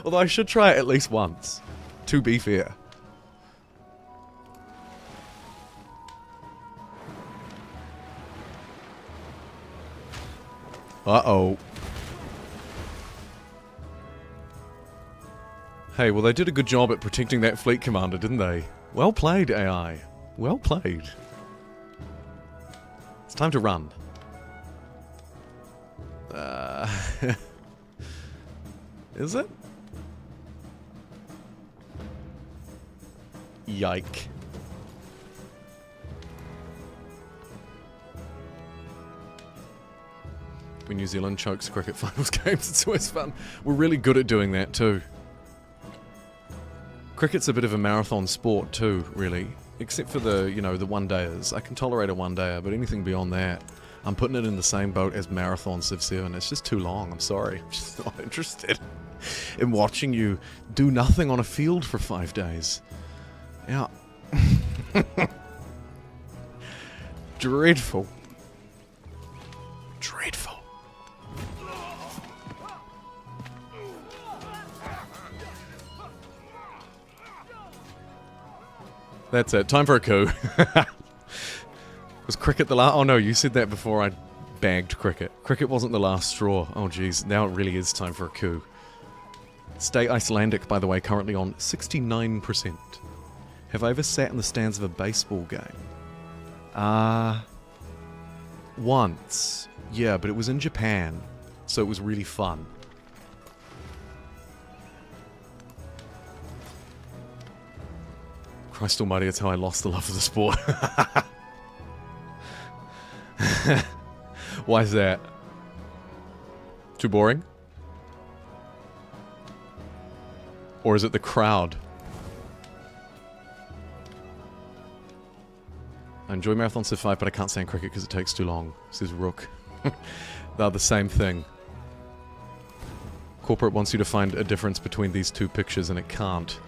S1: Although I should try it at least once, to be fair. Uh-oh. Hey, well they did a good job at protecting that fleet commander, didn't they? Well played, AI. Well played. It's time to run. Is it? Yike. When New Zealand chokes cricket finals games, it's always fun. We're really good at doing that too. Cricket's a bit of a marathon sport too, really. Except for the, you know, the one-dayers. I can tolerate a one-dayer, but anything beyond that, I'm putting it in the same boat as Marathon Civ 7. It's just too long, I'm sorry. I'm just not interested in watching you do nothing on a field for 5 days. Yeah. Dreadful. Dreadful. That's it. Time for a coup. Was cricket the last? Oh no, you said that before I bagged cricket. Cricket wasn't the last straw. Oh geez, now it really is time for a coup. Stay Icelandic, by the way, currently on 69%. Have I ever sat in the stands of a baseball game? Once. Yeah, but it was in Japan, so it was really fun. Christ almighty, it's how I lost the love of the sport. Why is that? Too boring? Or is it the crowd? I enjoy Marathon Civ 5, but I can't stand cricket because it takes too long, says Rook. They're the same thing. Corporate wants you to find a difference between these two pictures and it can't.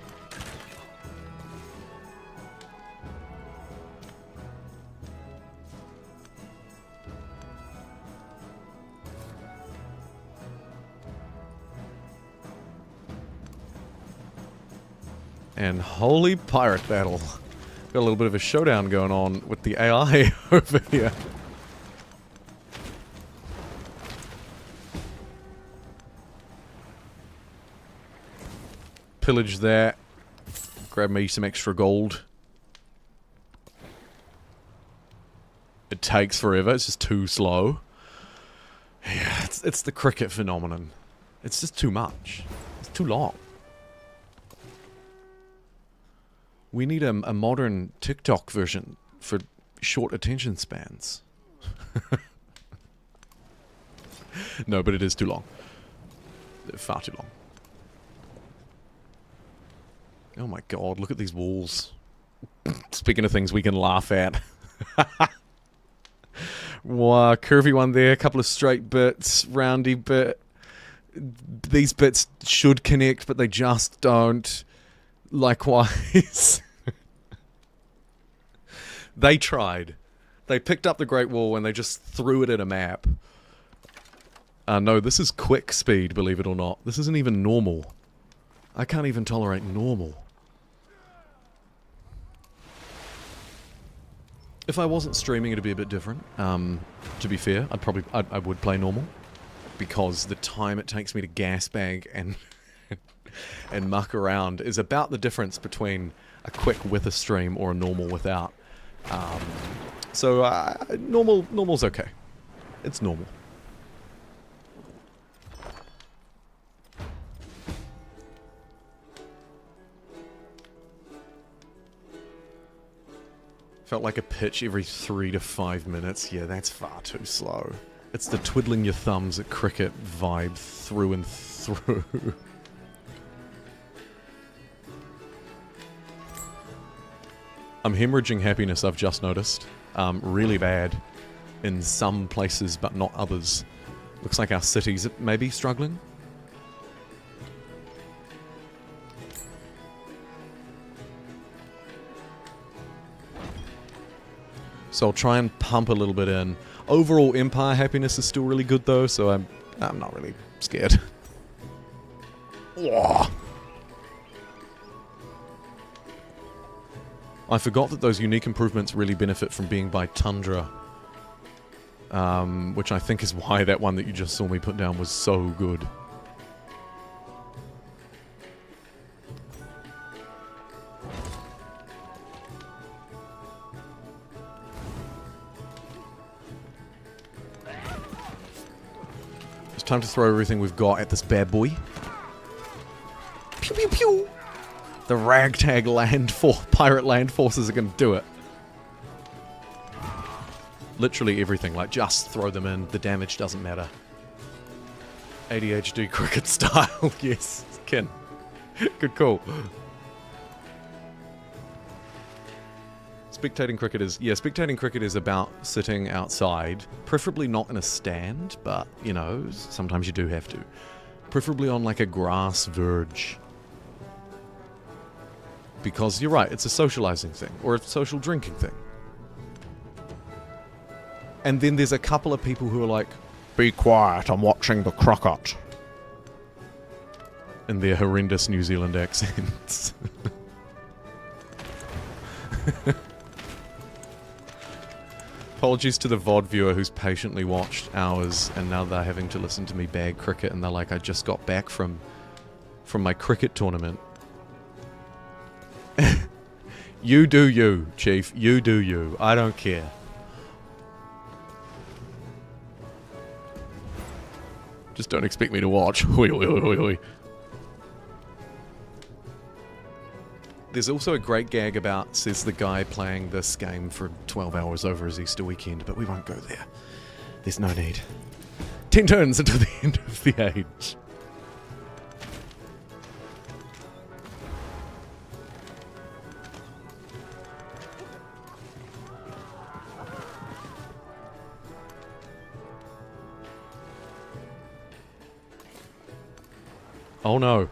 S1: And holy pirate battle. Got a little bit of a showdown going on with the AI over here. Pillage that. Grab me some extra gold. It takes forever, it's just too slow. Yeah, it's the cricket phenomenon. It's just too much. It's too long. We need a modern TikTok version for short attention spans. No, but it is too long. Far too long. Oh my god, look at these walls. Speaking of things we can laugh at. Wow, curvy one there, a couple of straight bits, roundy bit. These bits should connect, but they just don't. Likewise. They tried. They picked up the Great Wall and they just threw it at a map. No, this is quick speed, believe it or not. This isn't even normal. I can't even tolerate normal. If I wasn't streaming, it'd be a bit different. To be fair, I would play normal. Because the time it takes me to gas bag and muck around is about the difference between a quick with a stream or a normal without. Normal's okay. It's normal. Felt like a pitch every 3 to 5 minutes. Yeah, that's far too slow. It's the twiddling your thumbs at cricket vibe through and through. I'm hemorrhaging happiness, I've just noticed. Really bad in some places, but not others. Looks like our cities may be struggling. So I'll try and pump a little bit in. Overall Empire happiness is still really good though, so I'm not really scared. I forgot that those unique improvements really benefit from being by tundra. Which I think is why that one that you just saw me put down was so good. It's time to throw everything we've got at this bad boy. Pew pew pew! The ragtag pirate land forces are gonna do it. Literally everything, like just throw them in, the damage doesn't matter. ADHD cricket style, yes, Ken. Good call. Spectating cricket is about sitting outside, preferably not in a stand, but, you know, sometimes you do have to. Preferably on like a grass verge. Because you're right, it's a socializing thing, or a social drinking thing. And then there's a couple of people who are like, be quiet, I'm watching the cricket. In their horrendous New Zealand accents. Apologies to the VOD viewer who's patiently watched hours and now they're having to listen to me bag cricket and they're like, I just got back from my cricket tournament. You do you, Chief. You do you. I don't care. Just don't expect me to watch. Oi, oi, oi, oi, oi. There's also a great gag about, says the guy playing this game for 12 hours over his Easter weekend, but we won't go there. There's no need. 10 turns until the end of the age. Oh no.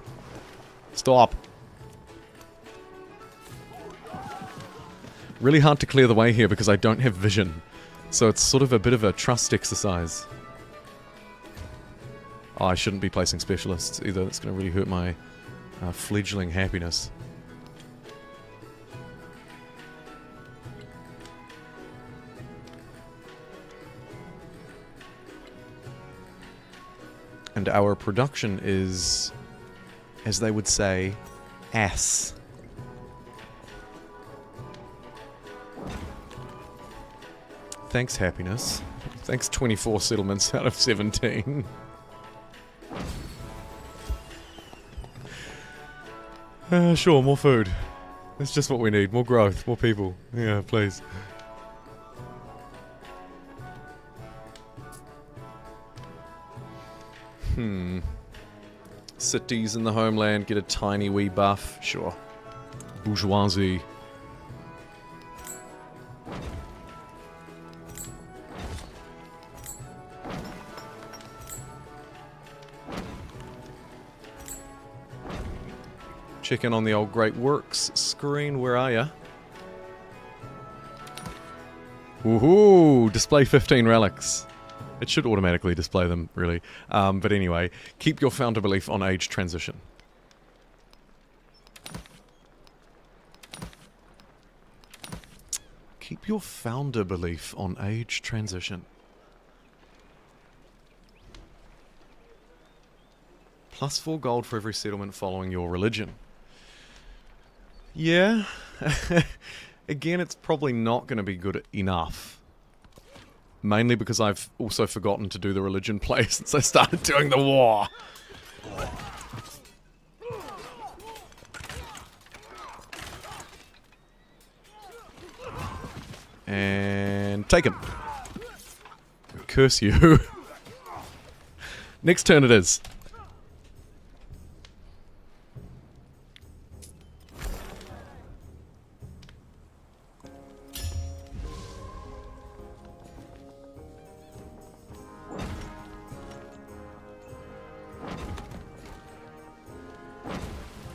S1: Stop. Really hard to clear the way here because I don't have vision. So it's sort of a bit of a trust exercise. Oh, I shouldn't be placing specialists either. That's going to really hurt my fledgling happiness. And our production is, as they would say, ass. Thanks, happiness. Thanks, 24 settlements out of 17. Sure, more food. That's just what we need. More growth, more people. Yeah, please. Cities in the homeland get a tiny wee buff. Sure. Bourgeoisie. Check in on the old Great Works screen. Where are ya? Woohoo! Display 15 relics. It should automatically display them, really. But anyway, keep your founder belief on age transition. Keep your founder belief on age transition. Plus 4 gold for every settlement following your religion. Yeah. Again, it's probably not going to be good enough. Mainly because I've also forgotten to do the religion play since I started doing the war. And take him. Curse you. Next turn it is.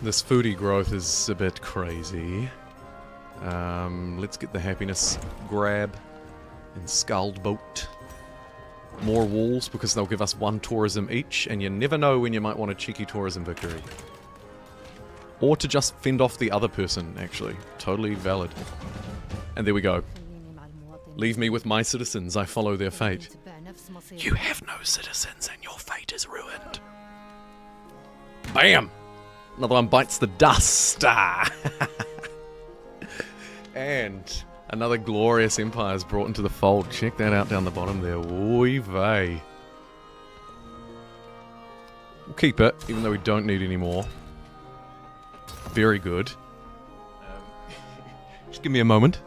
S1: This foodie growth is a bit crazy. Let's get the happiness grab and scald boat. More walls because they'll give us 1 tourism each, and you never know when you might want a cheeky tourism victory. Or to just fend off the other person, actually. Totally valid. And there we go. Leave me with my citizens, I follow their fate. You have no citizens and your fate is ruined. Bam! Another one bites the dust. And another glorious empire is brought into the fold. Check that out down the bottom there. Oy vey. We'll keep it, even though we don't need any more. Very good. Just give me a moment.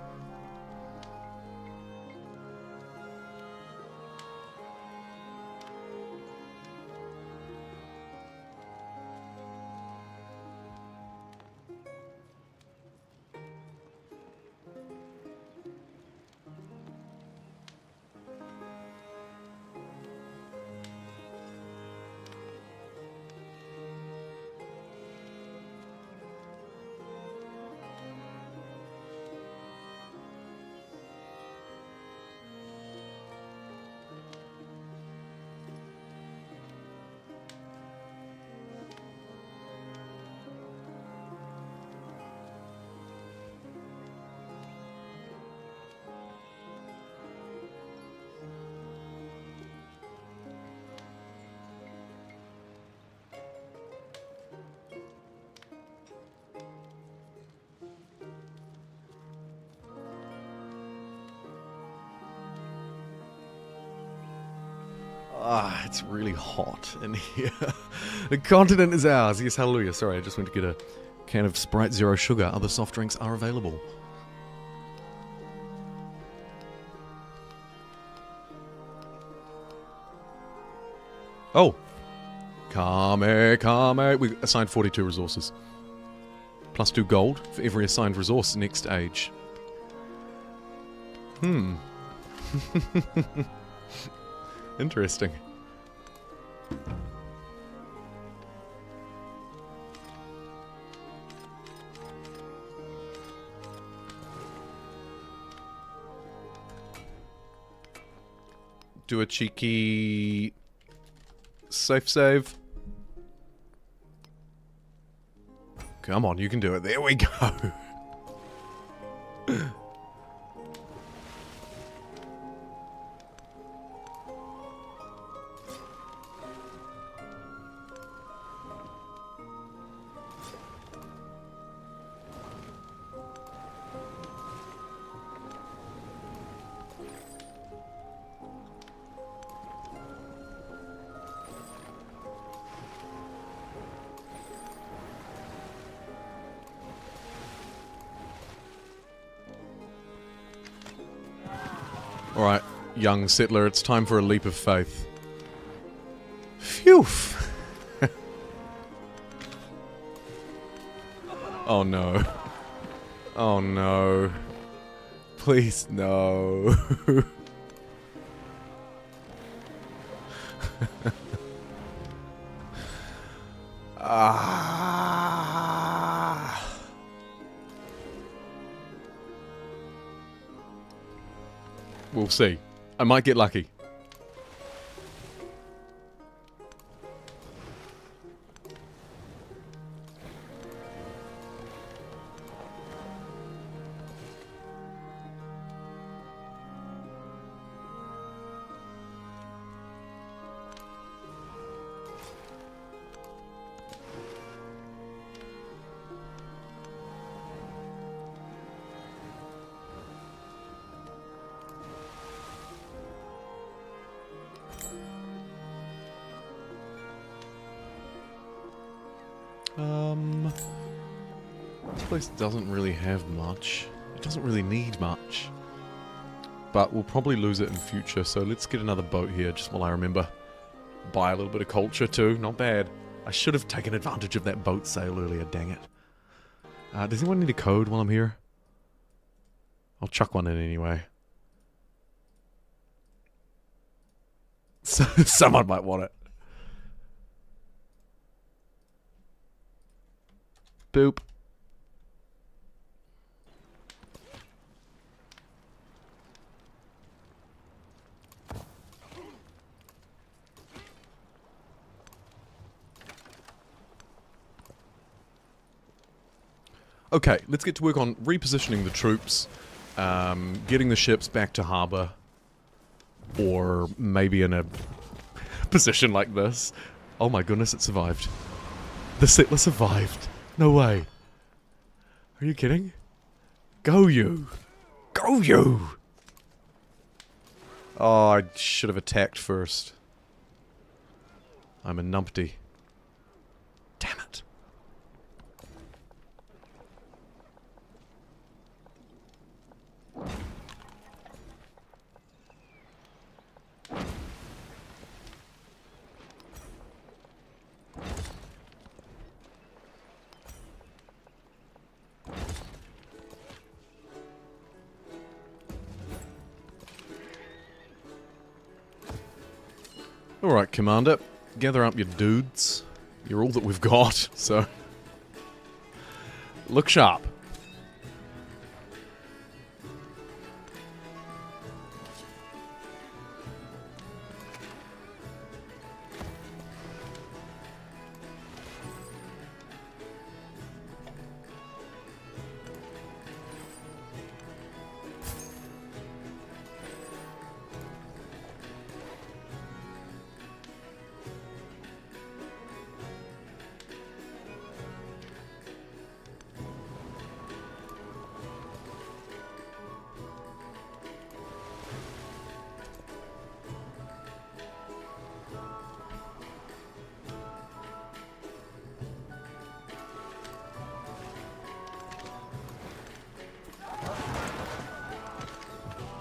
S1: Ah, it's really hot in here. The continent is ours. Yes, hallelujah. Sorry, I just went to get a can of Sprite Zero Sugar. Other soft drinks are available. Oh. Kame. We assigned 42 resources. Plus 2 gold for every assigned resource next age. Interesting. Do a cheeky save. Come on, you can do it. There we go. Alright, young settler, it's time for a leap of faith. Phew! Oh no. Oh no. Please, no. We'll see. I might get lucky. This place doesn't really have much. It doesn't really need much. But we'll probably lose it in future, so let's get another boat here, just while I remember. Buy a little bit of culture too, not bad. I should have taken advantage of that boat sale earlier, dang it. Does anyone need a code while I'm here? I'll chuck one in anyway. Someone might want it. Boop. Okay, let's get to work on repositioning the troops, getting the ships back to harbour, or maybe in a position like this. Oh my goodness, it survived. The settler survived. No way. Are you kidding? Go you! Go you! Oh, I should have attacked first. I'm a numpty. Damn it. Alright, Commander. Gather up your dudes. You're all that we've got, so... look sharp.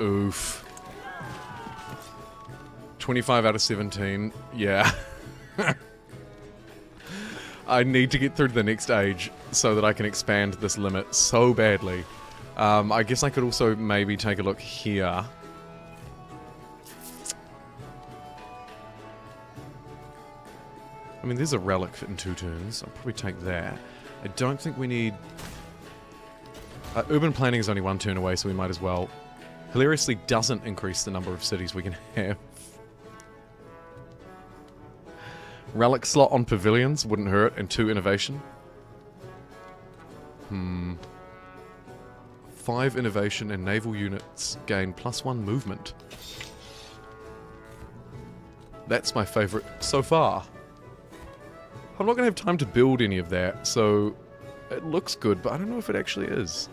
S1: Oof. 25 out of 17. Yeah. I need to get through to the next age so that I can expand this limit so badly. I guess I could also maybe take a look here. I mean, there's a relic in 2 turns. I'll probably take that. I don't think we need... urban planning is only 1 turn away, so we might as well. Hilariously doesn't increase the number of cities we can have. Relic slot on pavilions wouldn't hurt, and 2 innovation. 5 innovation and naval units gain +1 movement. That's my favourite so far. I'm not going to have time to build any of that, so it looks good, but I don't know if it actually is.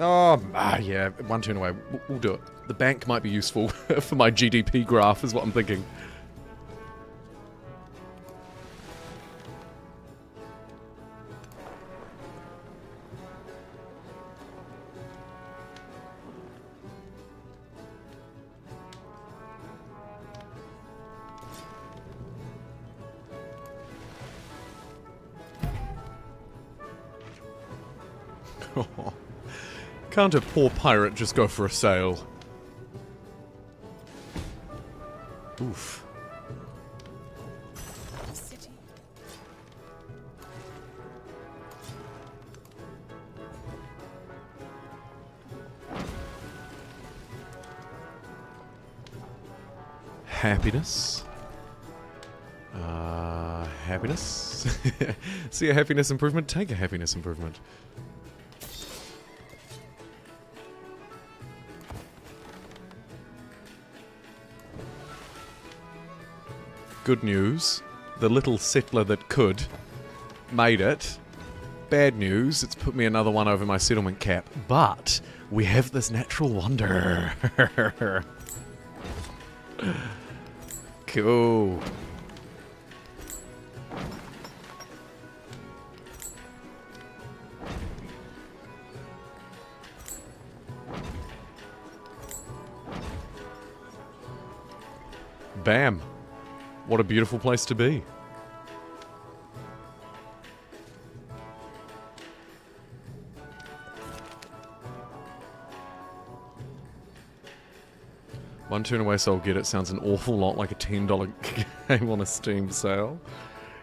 S1: Oh, yeah, 1 turn away. We'll do it. The bank might be useful for my GDP graph, is what I'm thinking. Can't a poor pirate just go for a sail? Oof.
S2: City.
S1: Happiness. Happiness? See a happiness improvement? Take a happiness improvement. Good news, the little settler that could made it. Bad news, it's put me another 1 over my settlement cap. But we have this natural wonder. Cool. Bam. What a beautiful place to be. One turn away, so I'll get it. Sounds an awful lot like a $10 game on a Steam sale.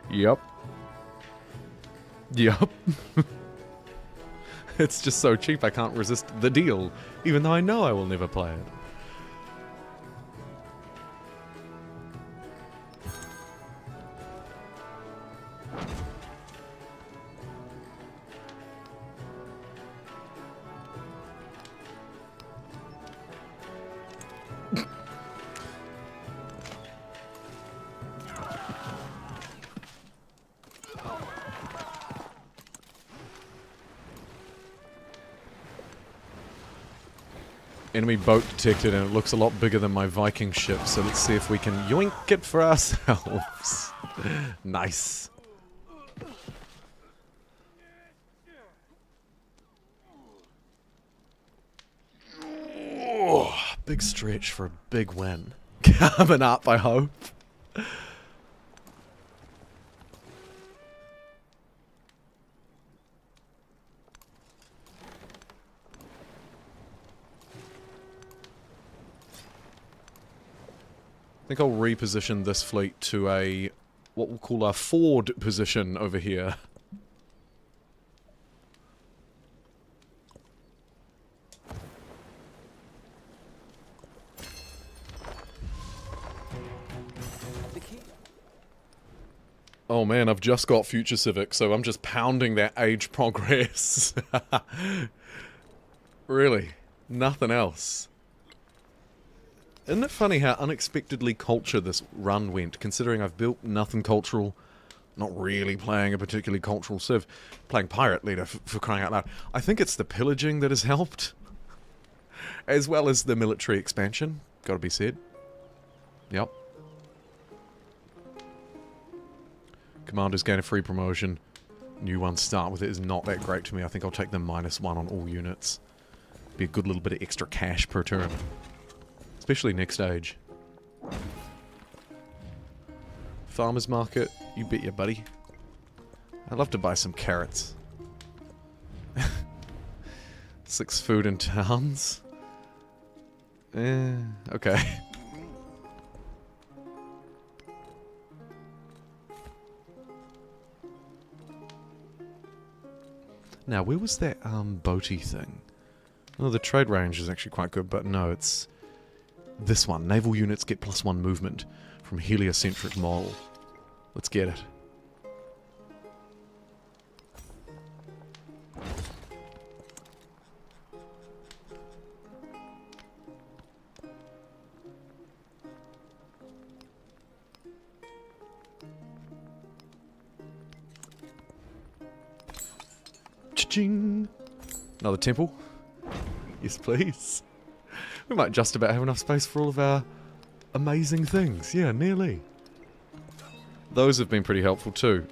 S1: Yep. Yup. It's just so cheap I can't resist the deal, even though I know I will never play it. Enemy boat detected, and it looks a lot bigger than my Viking ship, so let's see if we can yoink it for ourselves. Nice. Oh, big stretch for a big win. Coming up, I hope. I think I'll reposition this fleet to a, what we'll call our forward position over here. Oh man, I've just got Future Civic, so I'm just pounding that age progress. Really, nothing else. Isn't it funny how unexpectedly culture this run went, considering I've built nothing cultural, not really playing a particularly cultural civ, playing Pirate Leader for crying out loud. I think it's the pillaging that has helped, as well as the military expansion, gotta be said. Yep. Commanders gain a free promotion. New ones start with it is not that great to me. I think I'll take the -1 on all units. Be a good little bit of extra cash per turn. Especially next stage. Farmer's market, you bet ya, buddy. I'd love to buy some carrots. 6 food in towns. Okay. Now, where was that boaty thing? Oh, the trade range is actually quite good, but no, it's this one. Naval units get +1 movement from heliocentric model. Let's get it. Cha-ching! Another temple. Yes, please. We might just about have enough space for all of our amazing things. Yeah, nearly. Those have been pretty helpful too.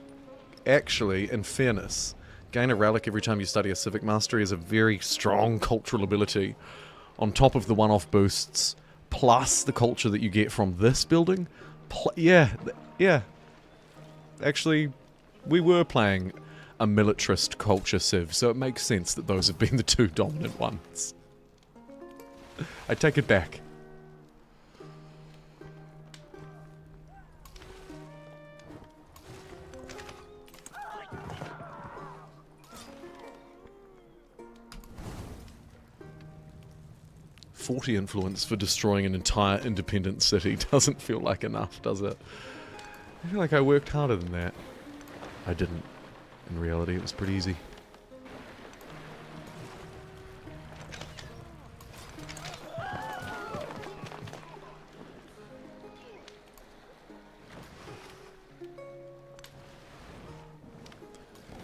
S1: Actually, in fairness, gain a relic every time you study a civic mastery is a very strong cultural ability. On top of the one-off boosts, plus the culture that you get from this building. Yeah. Actually, we were playing a militarist culture civ, so it makes sense that those have been the two dominant ones. I take it back. "40 influence for destroying an entire independent city" doesn't feel like enough, does it? I feel like I worked harder than that. I didn't. In reality, it was pretty easy.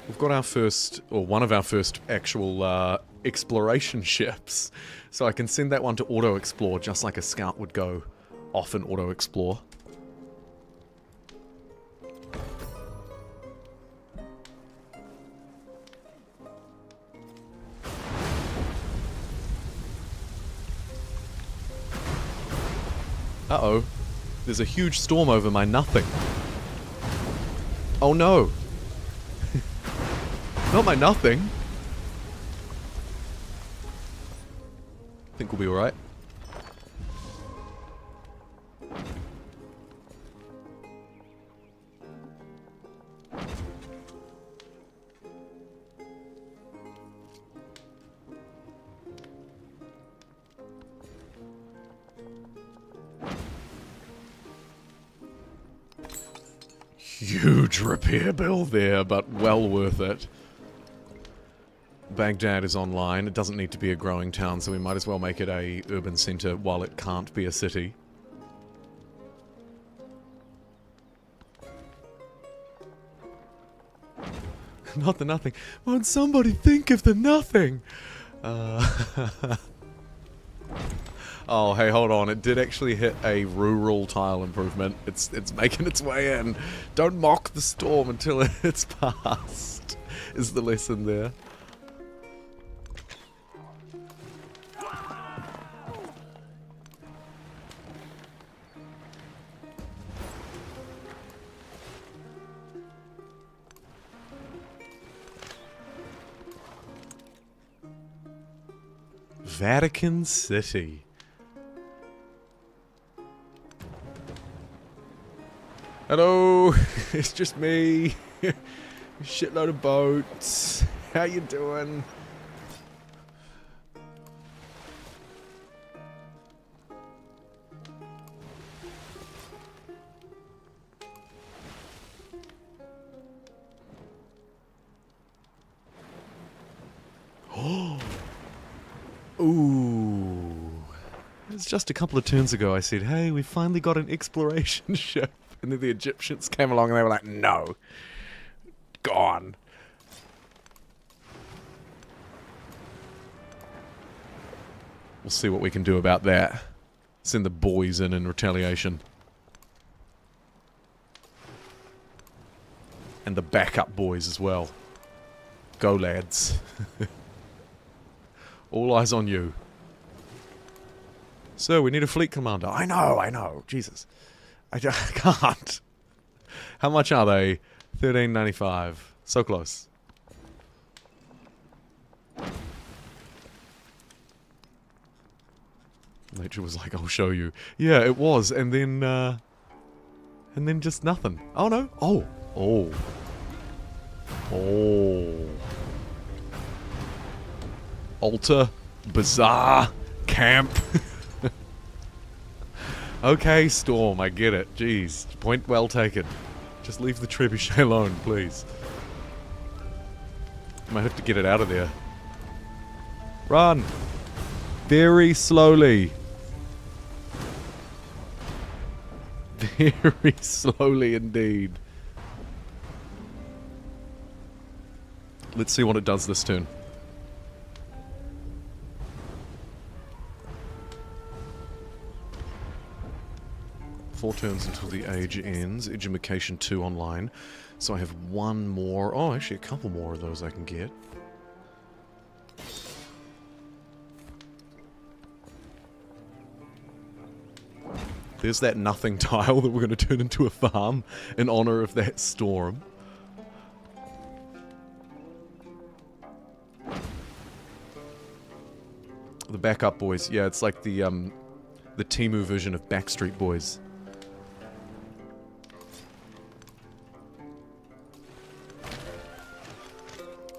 S1: We've got our first, or one of our first actual exploration ships, so I can send that one to auto-explore just like a scout would go off and auto-explore. Uh-oh. There's a huge storm over my nothing. Oh no! Not my nothing! Think we'll be alright. huge repair bill there, but well worth it. Baghdad is online. It doesn't need to be a growing town, so we might as well make it a urban centre while it can't be a city. Not the nothing. Won't somebody think of the nothing? Oh, hey, hold on. It did actually hit a rural tile improvement. It's making its way in. Don't mock the storm until it's passed, is the lesson there. Vatican City. Hello, it's just me. Shitload of boats. How you doing? Ooh. It's just a couple of turns ago I said, hey, we finally got an exploration ship. And then the Egyptians came along and they were like, no. Gone. We'll see what we can do about that. Send the boys in retaliation. And the backup boys as well. Go, lads. All eyes on you. Sir, we need a fleet commander. I know. Jesus. I can't. How much are they? $13.95. So close. Nature was like, I'll show you. Yeah, it was. And then just nothing. Oh, no. Oh. Oh. Oh. Altar. Bazaar. Camp. Okay, Storm, I get it. Jeez. Point well taken. Just leave the trebuchet alone, please. I might have to get it out of there. Run! Very slowly. Very slowly indeed. Let's see what it does this turn. Four turns until the age ends. Edumacation 2 online. So I have one more. Oh, actually a couple more of those I can get. There's that nothing tile that we're going to turn into a farm in honor of that storm. The backup boys. Yeah, it's like the Temu version of Backstreet Boys.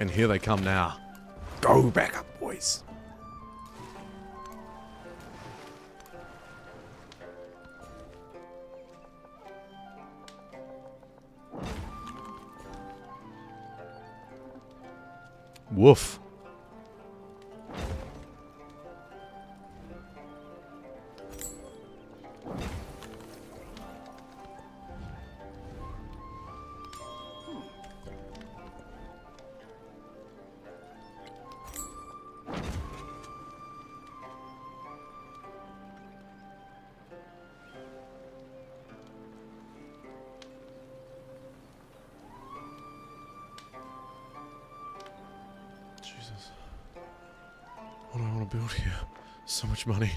S1: And here they come now. Go back up, boys. Woof. What do I want to build here? So much money.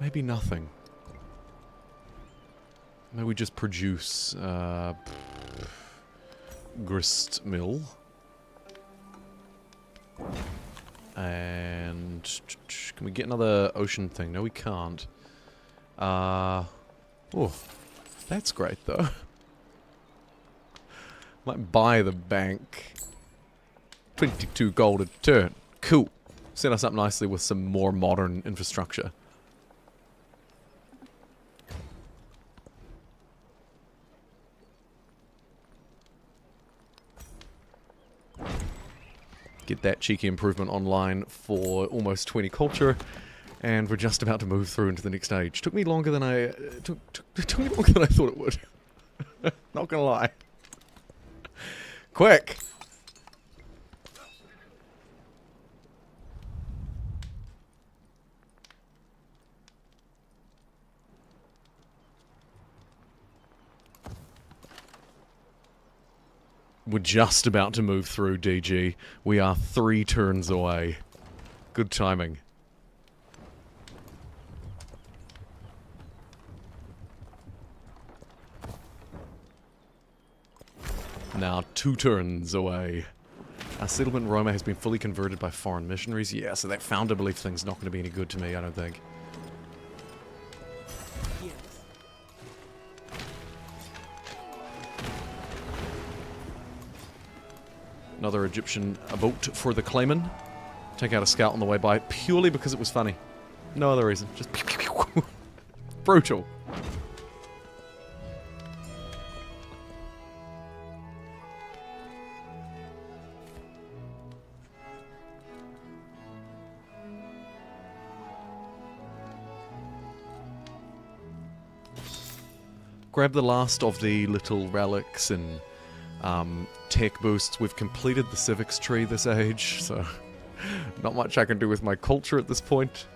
S1: Maybe nothing. Maybe we just produce, grist mill. And can we get another ocean thing? No, we can't. Oh, that's great though. Might buy the bank. 22 gold a turn. Cool. Set us up nicely with some more modern infrastructure. Get that cheeky improvement online for almost 20 culture. And we're just about to move through into the next stage. Took me longer than I took me longer than I thought it would. Not gonna lie. Quick! We're just about to move through, DG. We are 3 turns away. Good timing. Now 2 turns away. Our settlement in Roma has been fully converted by foreign missionaries. Yeah, so that founder belief thing's not going to be any good to me, I don't think.
S2: Yes.
S1: Another Egyptian boat for the Clayman. Take out a scout on the way by, purely because it was funny. No other reason. Just brutal. Grab the last of the little relics and tech boosts. We've completed the civics tree this age, so not much I can do with my culture at this point.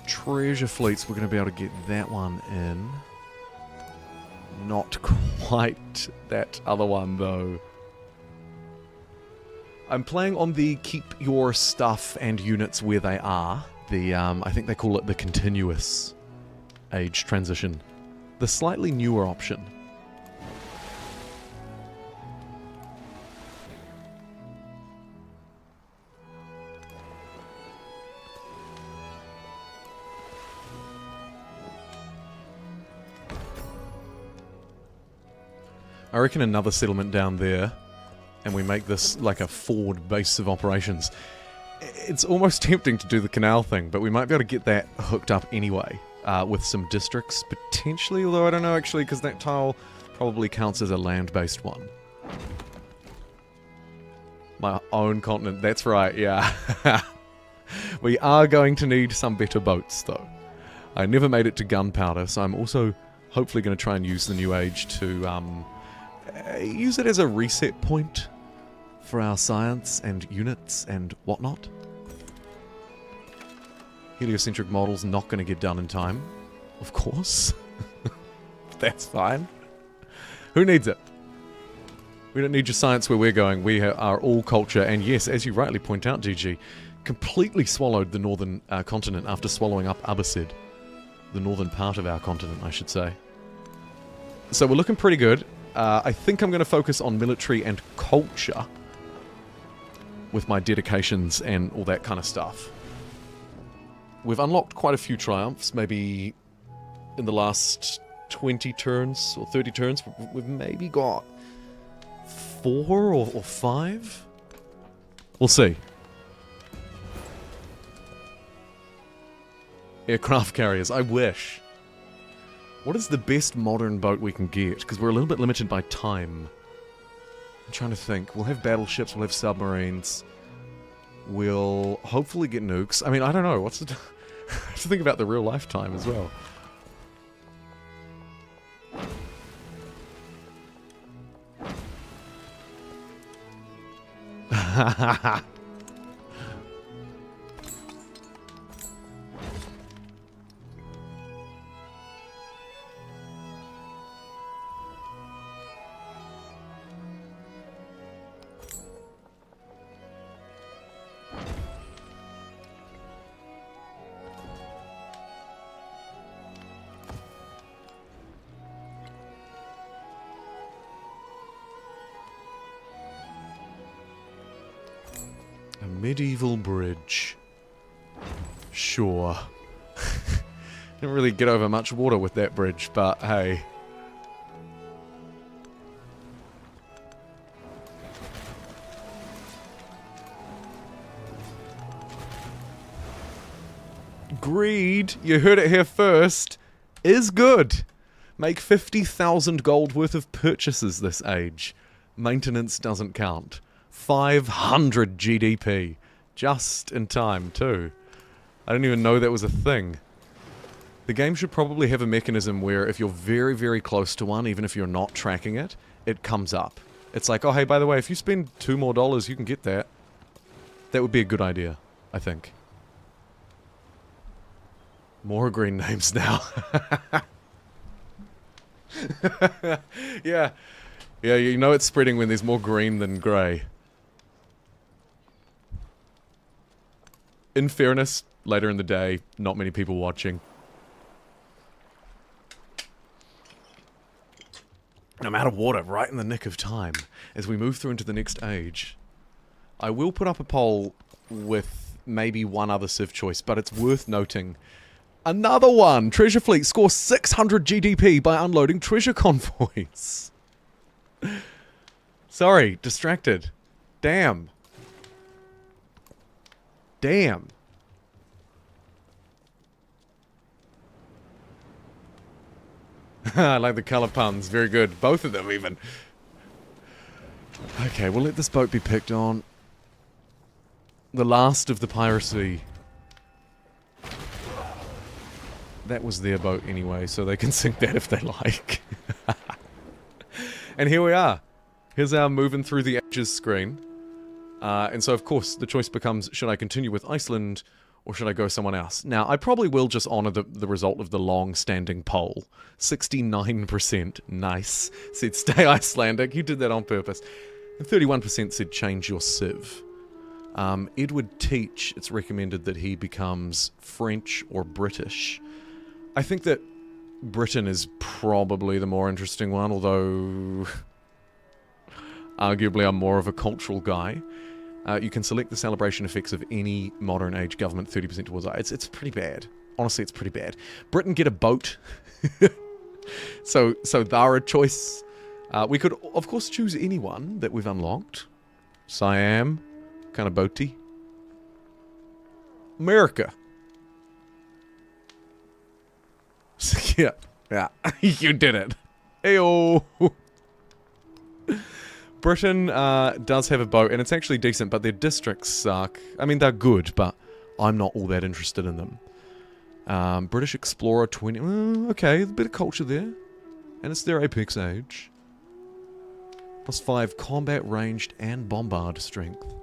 S1: Treasure fleets, we're going to be able to get that one in. Not quite that other one, though. I'm playing on the keep your stuff and units where they are. The, I think they call it the continuous age transition. The slightly newer option. I reckon another settlement down there, and we make this like a forward base of operations. It's almost tempting to do the canal thing, but we might be able to get that hooked up anyway, with some districts, potentially, although I don't know actually, because that tile probably counts as a land-based one. My own continent, that's right, yeah. We are going to need some better boats, though. I never made it to gunpowder, so I'm also hopefully going to try and use the New Age to use it as a reset point for our science and units and whatnot. Heliocentric model's not going to get done in time, of course. That's fine. Who needs it? We don't need your science where we're going. We are all culture, and yes, as you rightly point out, GG, completely swallowed the northern continent after swallowing up Abbasid. The northern part of our continent, I should say. So we're looking pretty good. I think I'm going to focus on military and culture with my dedications and all that kind of stuff. We've unlocked quite a few triumphs, maybe in the last 20 turns or 30 turns. We've maybe got 4 or 5? We'll see. Aircraft carriers, I wish. What is the best modern boat we can get? Because we're a little bit limited by time. I'm trying to think. We'll have battleships, we'll have submarines. We'll hopefully get nukes. I mean, I don't know. What's the... I have to think about the real lifetime as well. A medieval bridge. Sure. Didn't really get over much water with that bridge, but hey. Greed! You heard it here first! is good. Make 50,000 gold worth of purchases this age. Maintenance doesn't count. 500 GDP. Just in time, too. I didn't even know that was a thing. The game should probably have a mechanism where if you're very, very close to one, even if you're not tracking it, it comes up. It's like, oh hey, by the way, if you spend $2 more, you can get that. That would be a good idea, I think. More green names now. Yeah. Yeah, you know it's spreading when there's more green than grey. In fairness, later in the day, not many people watching. I'm out of water right in the nick of time as we move through into the next age. I will put up a poll with maybe one other civ choice, but it's worth noting. Another one! Treasure Fleet scores 600 GDP by unloading treasure convoys. Sorry, distracted. Damn. Damn. I like the colour puns. Very good. Both of them, even. Okay, we'll let this boat be picked on. The last of the piracy. That was their boat anyway, so they can sink that if they like. And here we are. Here's our moving through the ages screen. And so, of course, the choice becomes, should I continue with Iceland, or should I go someone else? Now, I probably will just honour the result of the long-standing poll. 69%, nice, said stay Icelandic. You did that on purpose. And 31% said change your civ. Edward Teach, it's recommended that he becomes French or British. I think that Britain is probably the more interesting one, although arguably I'm more of a cultural guy. You can select the celebration effects of any modern age government, 30% towards it. It's pretty bad. Honestly, it's pretty bad. Britain get a boat. so they're a choice. We could, of course, choose anyone that we've unlocked. Siam, kind of boaty. America. Yeah, you did it. Ayo. Britain does have a boat, and it's actually decent, but their districts suck. I mean, they're good, but I'm not all that interested in them. British Explorer 20... okay, a bit of culture there. And it's their apex age. +5 combat ranged and bombard strength.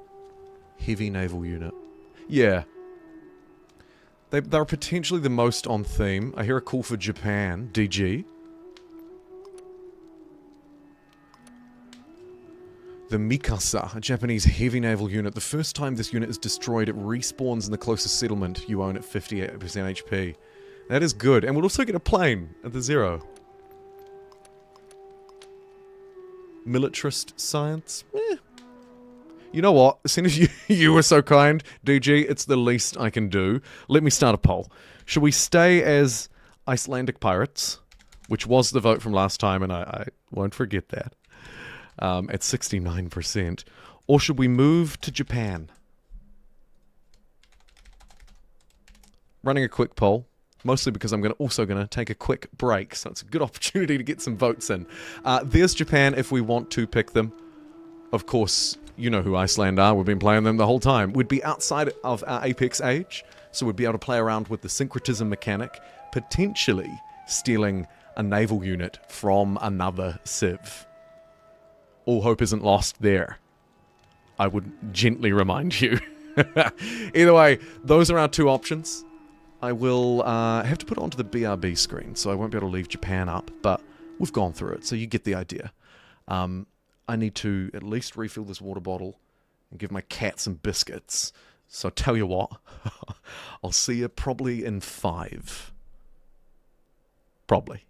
S1: Heavy naval unit. Yeah. They're potentially the most on theme. I hear a call for Japan. DG. The Mikasa, a Japanese heavy naval unit. The first time this unit is destroyed, it respawns in the closest settlement you own at 58% HP. That is good. And we'll also get a plane at the 0. Militarist science? Eh. You know what? As soon as you were so kind, DG, it's the least I can do. Let me start a poll. Should we stay as Icelandic Pirates, which was the vote from last time, and I won't forget that, at 69%, or should we move to Japan? Running a quick poll, mostly because I'm also going to take a quick break, so it's a good opportunity to get some votes in. There's Japan if we want to pick them. Of course, you know who Iceland are. We've been playing them the whole time. We'd be outside of our apex age, so we'd be able to play around with the syncretism mechanic, potentially stealing a naval unit from another civ. All hope isn't lost there. I would gently remind you. Either way, those are our two options. I will have to put it onto the BRB screen, so I won't be able to leave Japan up, but we've gone through it, so you get the idea. I need to at least refill this water bottle and give my cat some biscuits. So tell you what, I'll see you probably in 5. Probably.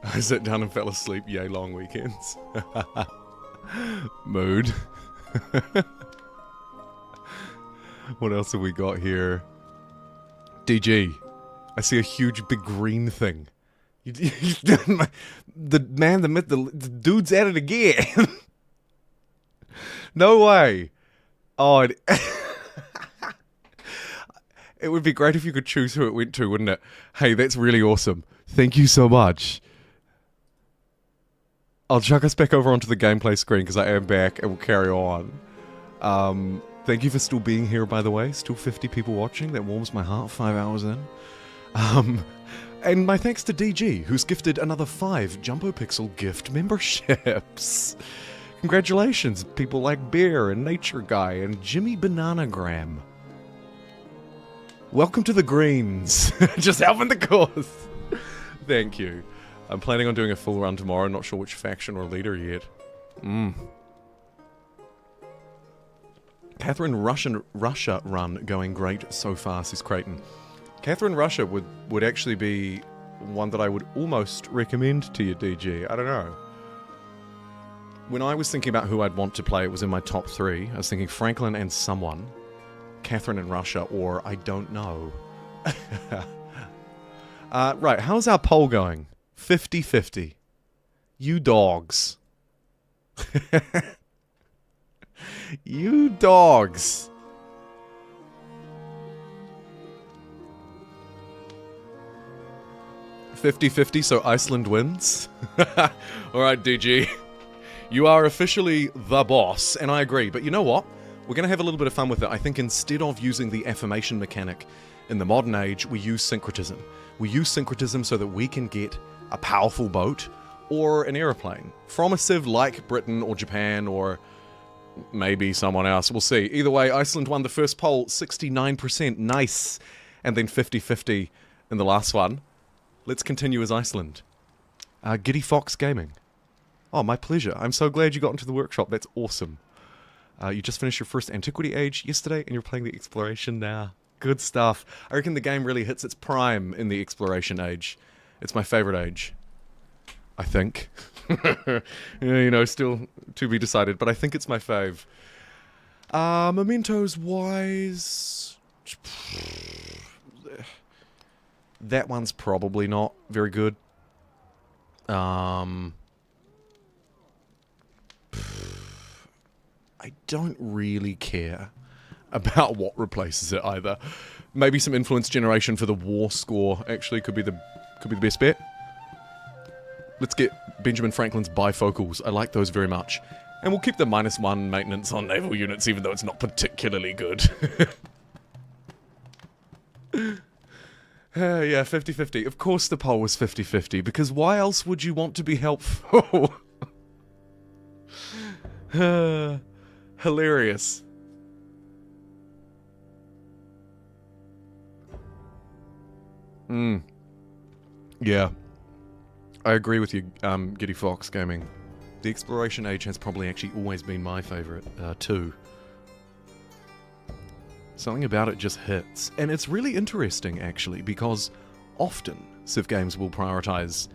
S1: I sat down and fell asleep. Yay, long weekends. Mood. What else have we got here? DG. I see a huge big green thing. The man, the myth, the dude's at it again. No way. Oh, it would be great if you could choose who it went to, wouldn't it? Hey, that's really awesome. Thank you so much. I'll chuck us back over onto the gameplay screen because I am back and we'll carry on. Thank you for still being here, by the way. Still 50 people watching. That warms my heart 5 hours in. And my thanks to DG, who's gifted another 5 JumboPixel gift memberships. Congratulations, people like Bear and Nature Guy and Jimmy Bananagram. Welcome to the Greens. Just helping the cause. Thank you. I'm planning on doing a full run tomorrow. Not sure which faction or leader yet. Catherine Russia run going great so far, says Creighton. Catherine Russia would actually be one that I would almost recommend to you, DG. I don't know. When I was thinking about who I'd want to play, it was in my top 3. I was thinking Franklin and someone, Catherine and Russia, or I don't know. Right, how's our poll going? 50-50. You dogs. You dogs. $50-50, so Iceland wins. Alright, DG. You are officially the boss, and I agree. But you know what? We're going to have a little bit of fun with it. I think instead of using the affirmation mechanic in the modern age, we use syncretism. We use syncretism so that we can get a powerful boat or an aeroplane from a civ like Britain or Japan or maybe someone else. We'll see. Either way, Iceland won the first poll, 69%. Nice. And then 50-50 in the last one. Let's continue as Iceland. Giddy Fox Gaming. Oh, my pleasure. I'm so glad you got into the workshop. That's awesome. You just finished your first Antiquity Age yesterday, and you're playing the Exploration now. Good stuff. I reckon the game really hits its prime in the Exploration Age. It's my favorite age. I think. You know, still to be decided, but I think it's my fave. Mementos-wise... That one's probably not very good. I don't really care about what replaces it either. Maybe some influence generation for the war score actually could be the best bet. Let's get Benjamin Franklin's bifocals. I like those very much. And we'll keep the -1 maintenance on naval units even though it's not particularly good. Yeah, 50-50. Of course the poll was 50-50, because why else would you want to be helpful? Hilarious. Yeah. I agree with you, Giddy Fox Gaming. The Exploration Age has probably actually always been my favourite, too. Something about it just hits. And it's really interesting, actually, because often Civ games will prioritise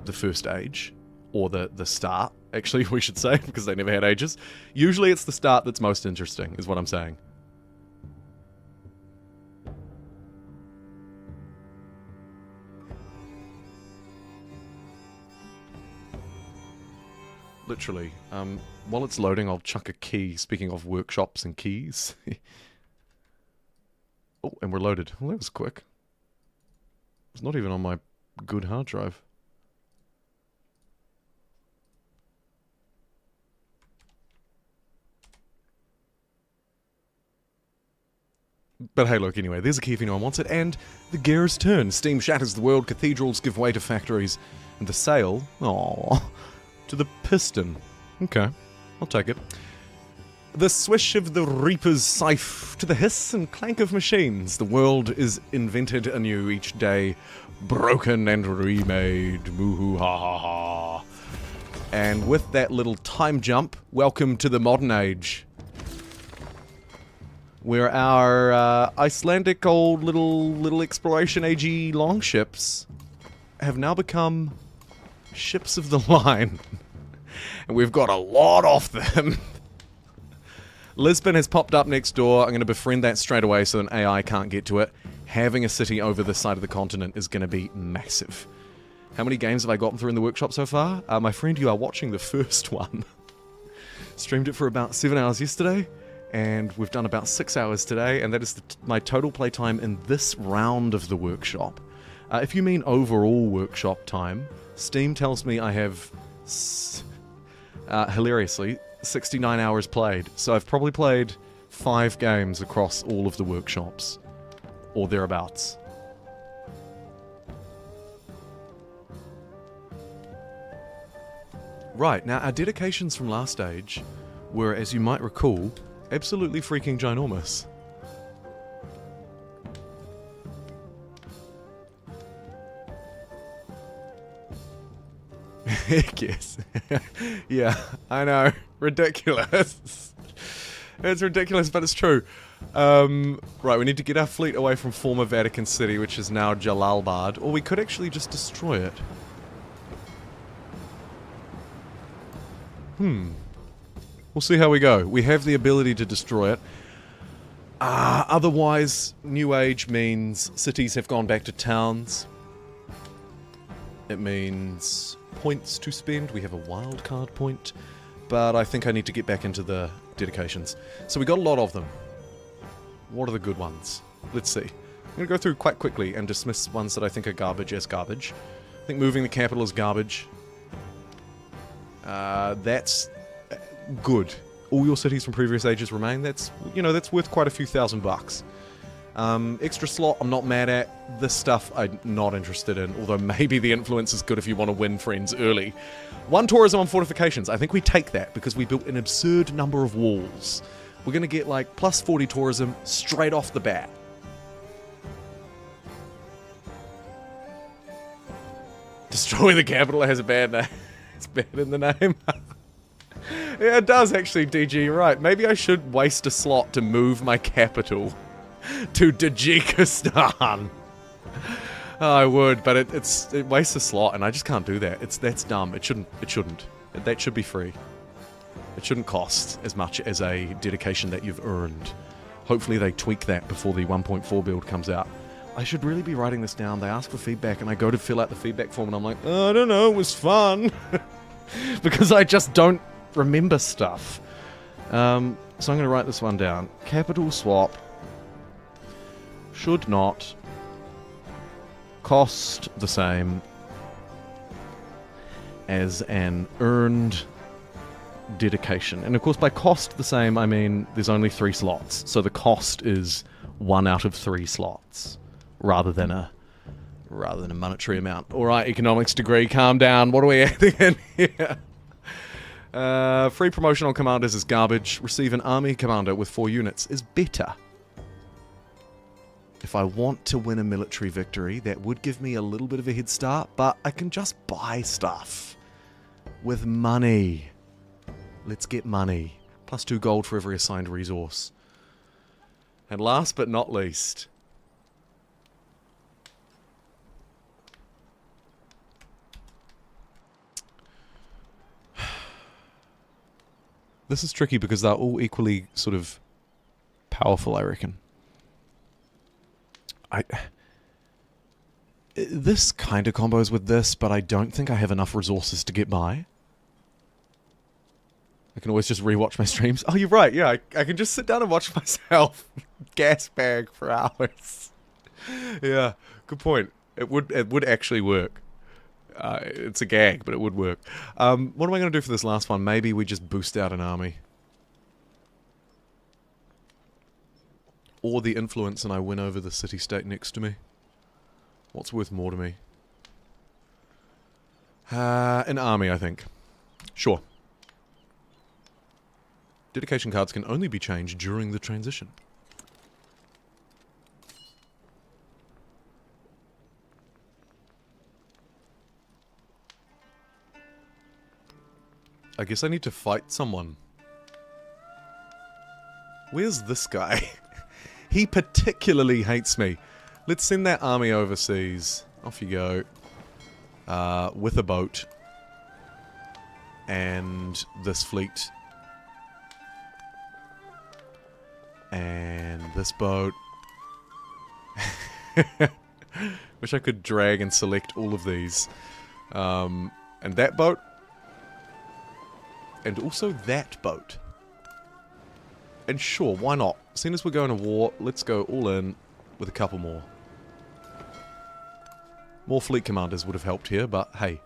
S1: the first age, or the start, actually, we should say, because they never had ages. Usually it's the start that's most interesting, is what I'm saying. Literally. While it's loading, I'll chuck a key, speaking of workshops and keys. Oh, and we're loaded. Well, that was quick. It's not even on my good hard drive. But hey, look, anyway, there's a key if anyone wants it, and the gear's turn. Steam shatters the world, cathedrals give way to factories, and the sail, aww, to the piston. Okay, I'll take it. The swish of the reaper's scythe to the hiss and clank of machines. The world is invented anew each day, broken and remade. Moo-hoo, ha ha ha. And with that little time jump, welcome to the modern age. Where our Icelandic old little exploration AG longships have now become ships of the line. And we've got a lot of them. Lisbon has popped up next door. I'm going to befriend that straight away so an AI can't get to it. Having a city over this side of the continent is going to be massive. How many games have I gotten through in the workshop so far? My friend, you are watching the first one. Streamed it for about 7 hours yesterday, and we've done about 6 hours today, and that is my total playtime in this round of the workshop. If you mean overall workshop time, Steam tells me I have, hilariously, 69 hours played. So I've probably played 5 games across all of the workshops. Or thereabouts. Right, now our dedications from last stage were, as you might recall, absolutely freaking ginormous. Yes. Yeah, I know. Ridiculous. It's ridiculous, but it's true. Right, we need to get our fleet away from former Vatican City, which is now Jalalabad, or we could actually just destroy it. We'll see how we go. We have the ability to destroy it. Otherwise, New Age means cities have gone back to towns. It means points to spend. We have a wildcard point. But I think I need to get back into the dedications. So we got a lot of them. What are the good ones? Let's see. I'm going to go through quite quickly and dismiss ones that I think are garbage as garbage. I think moving the capital is garbage. That's good. All your cities from previous ages remain. That's, you know, that's worth quite a few $1,000. Extra slot, I'm not mad at. This stuff, I'm not interested in. Although maybe the influence is good if you want to win friends early. 1 tourism on fortifications. I think we take that because we built an absurd number of walls. We're going to get like plus 40 tourism straight off the bat. Destroy the capital has a bad name. It's bad in the name. Yeah, it does actually, DG, you're right. Maybe I should waste a slot to move my capital to Tajikistan. I would, but it wastes a slot, and I just can't do that. That's dumb. It shouldn't. That should be free. It shouldn't cost as much as a dedication that you've earned. Hopefully they tweak that before the 1.4 build comes out. I should really be writing this down. They ask for feedback, and I go to fill out the feedback form, and I'm like, oh, I don't know, it was fun. Because I just don't remember stuff. So I'm going to write this one down. Capital swap should not cost the same as an earned dedication. And of course by cost the same I mean there's only 3 slots, so the cost is 1 out of 3 slots rather than a monetary amount. Alright, economics degree, calm down. What are we adding in here? Free promotion on commanders is garbage. Receive an army commander with 4 units is better. If I want to win a military victory, that would give me a little bit of a head start, but I can just buy stuff with money. Let's get money. Plus 2 gold for every assigned resource. And last but not least, this is tricky because they're all equally sort of powerful, I reckon. This kind of combos with this, but I don't think I have enough resources to get by. I can always just rewatch my streams. Oh, you're right, yeah, I can just sit down and watch myself gas bag for hours. Yeah, good point. It would actually work. It's a gag, but it would work. What am I going to do for this last one? Maybe we just boost out an army. Or the influence and I win over the city-state next to me. What's worth more to me? An army, I think. Sure. Dedication cards can only be changed during the transition. I guess I need to fight someone. Where's this guy? He particularly hates me. Let's send that army overseas. Off you go. With a boat. And this fleet. And this boat. Wish I could drag and select all of these. And that boat. And also that boat. And sure, why not? Seeing as we're going to war, let's go all in with a couple more. More fleet commanders would have helped here, but hey.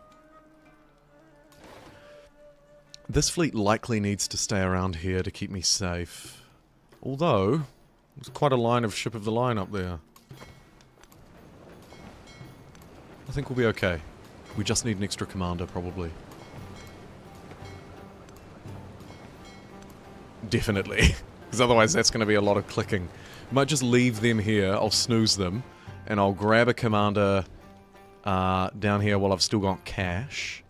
S1: This fleet likely needs to stay around here to keep me safe. Although, there's quite a line of ship of the line up there. I think we'll be okay. We just need an extra commander, probably. Definitely. Because otherwise that's going to be a lot of clicking. Might just leave them here, I'll snooze them, and I'll grab a commander down here while I've still got cash.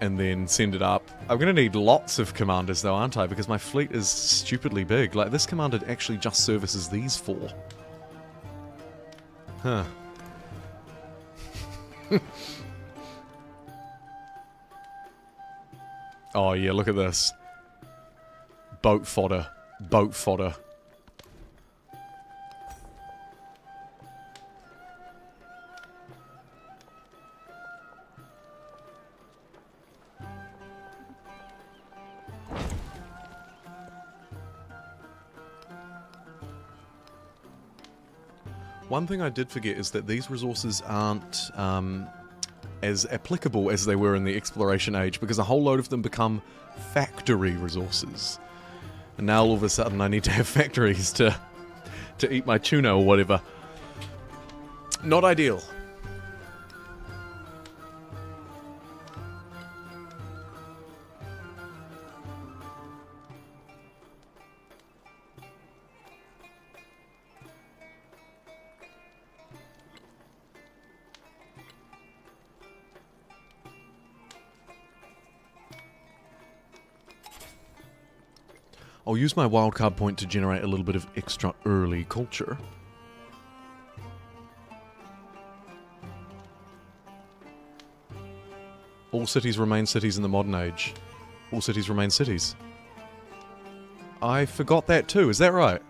S1: And then send it up. I'm going to need lots of commanders though, aren't I? Because my fleet is stupidly big. Like, this commander actually just services these four. Huh. Oh yeah, look at this. Boat fodder. Boat fodder. One thing I did forget is that these resources aren't as applicable as they were in the exploration age, because a whole load of them become factory resources. And now all of a sudden I need to have factories to eat my tuna or whatever. Not ideal. I'll use my wildcard point to generate a little bit of extra early culture. All cities remain cities in the modern age. All cities remain cities. I forgot that too, is that right?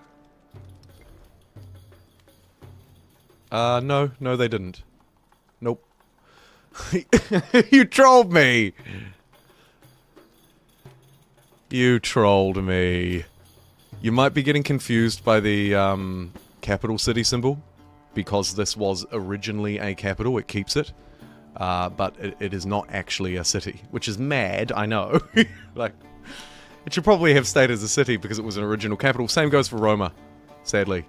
S1: No, they didn't. Nope. You trolled me! You trolled me. You might be getting confused by the capital city symbol, because this was originally a capital, it keeps it. But it is not actually a city, which is mad, I know. Like, it should probably have stayed as a city because it was an original capital. Same goes for Roma, sadly.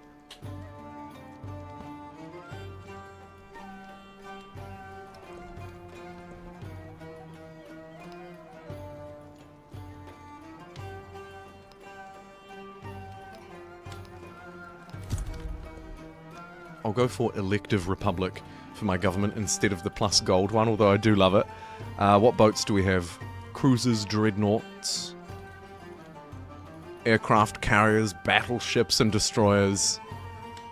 S1: I'll go for Elective Republic for my government instead of the plus gold one, although I do love it. What boats do we have? Cruisers, dreadnoughts, aircraft carriers, battleships and destroyers,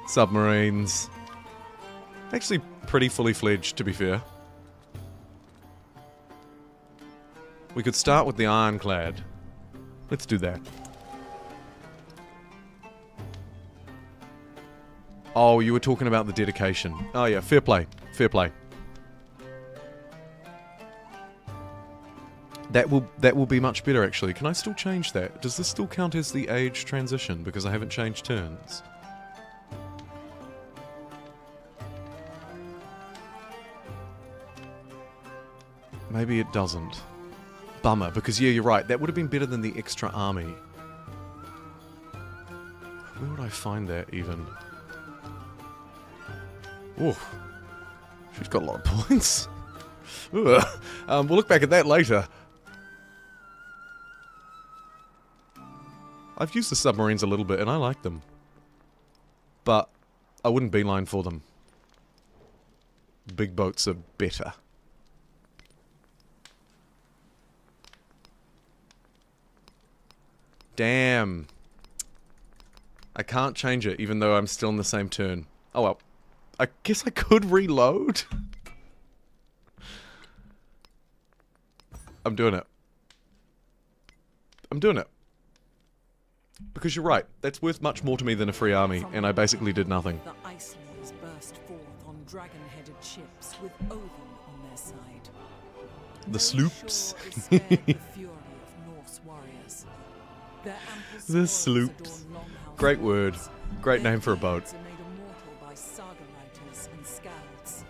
S1: submarines. Actually pretty fully fledged, to be fair. We could start with the Ironclad. Let's do that. Oh, you were talking about the dedication. Oh yeah, fair play. Fair play. That will be much better, actually. Can I still change that? Does this still count as the age transition? Because I haven't changed turns. Maybe it doesn't. Bummer, because yeah, you're right. That would have been better than the extra army. Where would I find that, even? Oof. She's got a lot of points. We'll look back at that later. I've used the submarines a little bit, and I like them. But I wouldn't beeline for them. Big boats are better. Damn. I can't change it, even though I'm still in the same turn. Oh well. I guess I could reload. I'm doing it. I'm doing it. Because you're right, that's worth much more to me than a free army, and I basically did nothing.
S2: The Icelanders burst forth on dragon-headed ships with Odin on their side.
S1: The sloops.
S2: The fury of Norse warriors. Their ample
S1: The
S2: spoils
S1: sloops.
S2: adorn longhouse
S1: Great word.
S2: walls.
S1: Great
S2: Their
S1: name for a boat.
S2: deeds are made immortal by saga writers and scalds.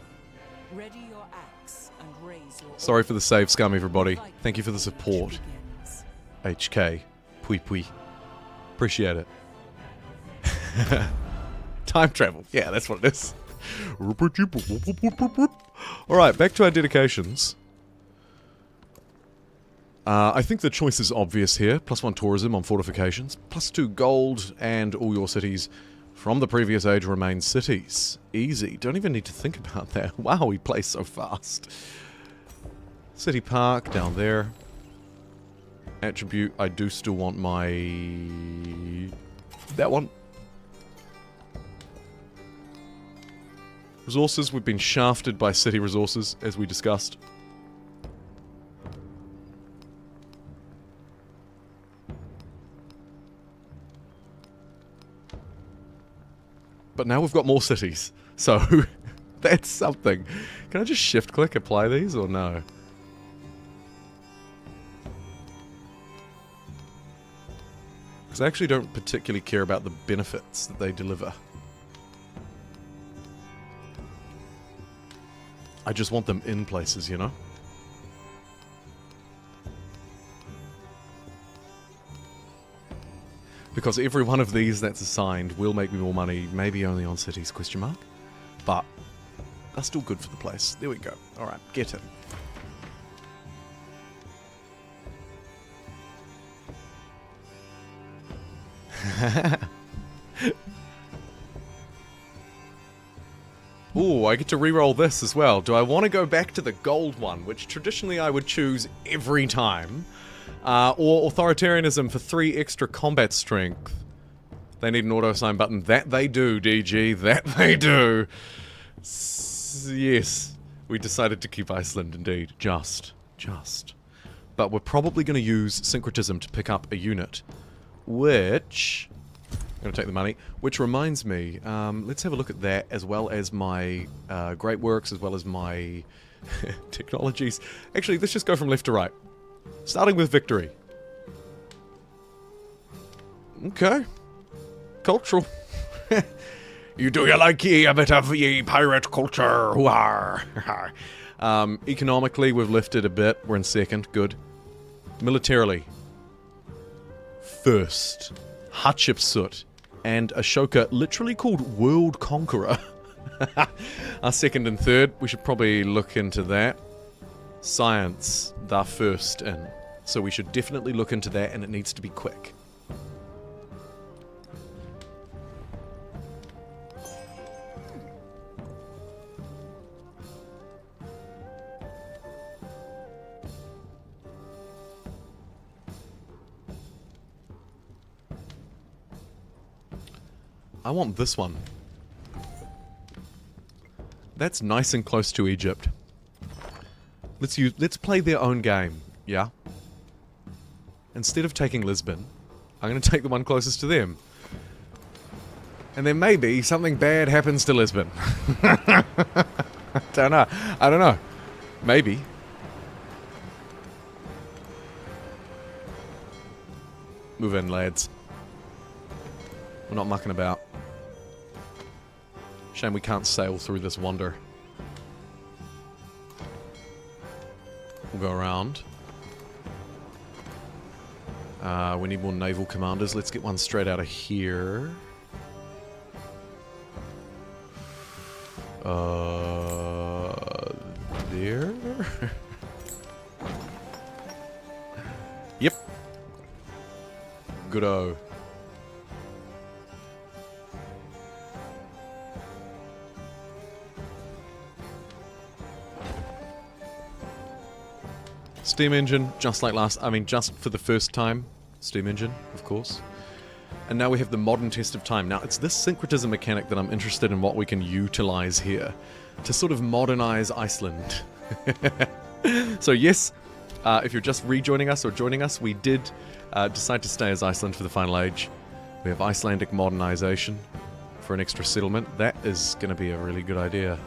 S2: Ready your axe and raise your
S1: Sorry for the save scum, everybody.
S2: Fight
S1: Thank you for the
S2: age
S1: support.
S2: begins.
S1: HK. Pui pui. Appreciate it. Time travel. Yeah, that's what it is. Alright, back to our dedications. I think the choice is obvious here. +1 tourism on fortifications. +2 gold, and all your cities from the previous age remain cities. Easy. Don't even need to think about that. Wow, we play so fast. City Park down there. Attribute, I do still want my... that one. Resources, we've been shafted by city resources, as we discussed. But now we've got more cities, so that's something. Can I just shift-click apply these, or no? Because I actually don't particularly care about the benefits that they deliver. I just want them in places, you know? Because every one of these that's assigned will make me more money, maybe only on cities, question mark. But they're still good for the place. There we go. Alright, get it. Ooh, I get to reroll this as well. Do I want to go back to the gold one, which traditionally I would choose every time? Or authoritarianism for 3 extra combat strength? They need an auto-assign button. That they do, DG. That they do. Yes. We decided to keep Iceland, indeed. Just. But we're probably going to use syncretism to pick up a unit. Which... I'm going to take the money. Which reminds me, let's have a look at that, as well as my great works, as well as my technologies. Actually, let's just go from left to right. Starting with victory. Okay. Cultural. You like a bit of ye pirate culture? Economically, we've lifted a bit. We're in second. Good. Militarily. First. Hatshepsut. And Ashoka, literally called World Conqueror. Our second and third. We should probably look into that. Science, they're first in. So we should definitely look into that, and it needs to be quick. I want this one. That's nice and close to Egypt. Let's play their own game, yeah? Instead of taking Lisbon, I'm going to take the one closest to them. And then maybe something bad happens to Lisbon. I don't know. Maybe. Move in, lads. We're not mucking about. Shame we can't sail through this wonder. We'll go around. We need more naval commanders. Let's get one straight out of here. There? Yep. Good-o. Steam engine, just like just for the first time. steam engine, of course. And now we have the modern test of time. Now, it's this syncretism mechanic that I'm interested in what we can utilize here to sort of modernize Iceland. So yes, if you're just rejoining us or joining us, we did decide to stay as Iceland for the final age. We have Icelandic modernization for an extra settlement. That is going to be a really good idea.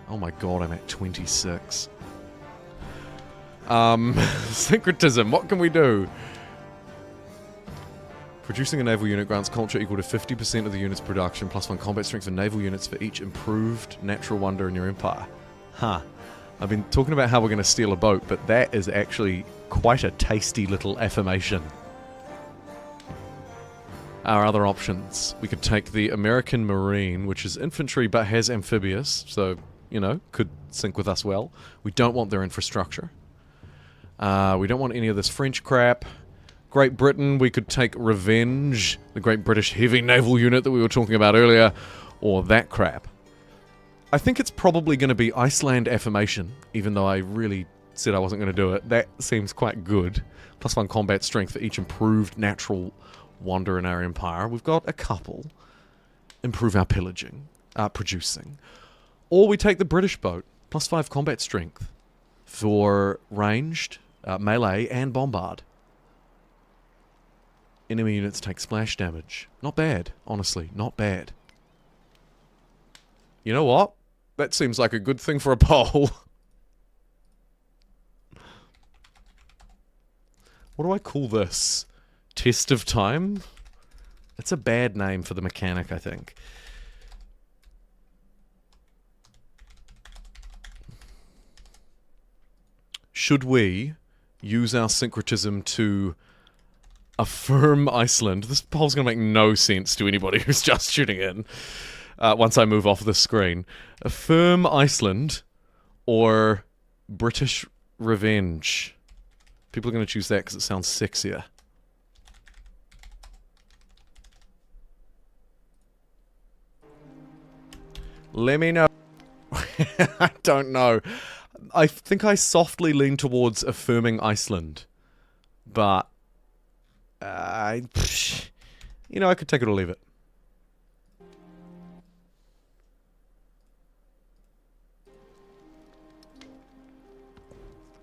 S1: Oh my god, I'm at 26. Syncretism, what can we do? Producing a naval unit grants culture equal to 50% of the unit's production, +1 combat strength for naval units for each improved natural wonder in your empire. Huh. I've been talking about how we're going to steal a boat, but that is actually quite a tasty little affirmation. Our other options. We could take the American Marine, which is infantry but has amphibious, so, you know, could sync with us well. We don't want their infrastructure. We don't want any of this French crap. Great Britain, we could take Revenge, the Great British Heavy Naval Unit that we were talking about earlier, or that crap. I think it's probably going to be Iceland Affirmation, even though I really said I wasn't going to do it. That seems quite good. +1 combat strength for each improved natural wonder in our empire. We've got a couple. Improve our pillaging, producing. Or we take the British boat, +5 combat strength for ranged, melee, and bombard. Enemy units take splash damage. Not bad, honestly, not bad. You know what? That seems like a good thing for a poll. What do I call this? Test of time? That's a bad name for the mechanic, I think. Should we use our syncretism to affirm Iceland? This poll's going to make no sense to anybody who's just tuning in once I move off the screen. Affirm Iceland or British Revenge? People are going to choose that because it sounds sexier. Let me know. I don't know. I think I softly lean towards affirming Iceland. But you know, I could take it or leave it.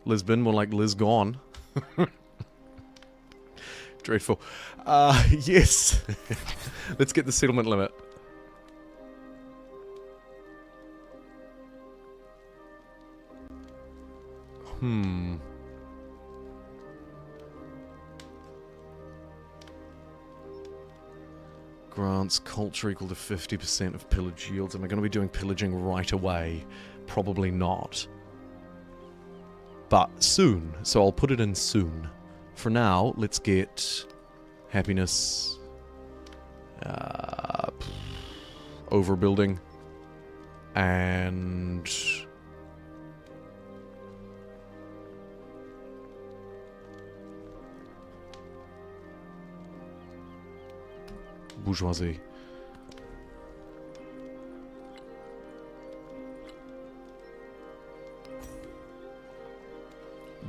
S1: Lisbon, more like Liz gone. Dreadful. Yes. Let's get the settlement limit. Grants culture equal to 50% of pillage yields. Am I going to be doing pillaging right away? Probably not. But soon. So I'll put it in soon. For now, let's get happiness. Overbuilding. And bourgeoisie.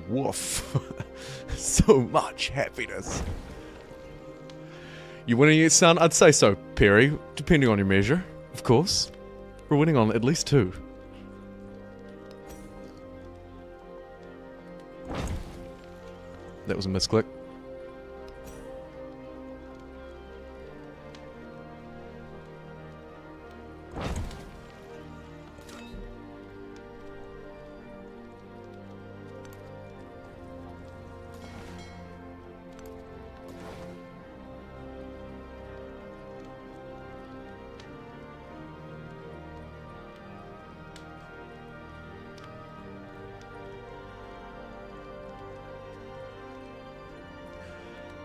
S1: Woof. So much happiness. You winning yet, son? I'd say so, Perry. Depending on your measure, of course. We're winning on at least 2. That was a misclick.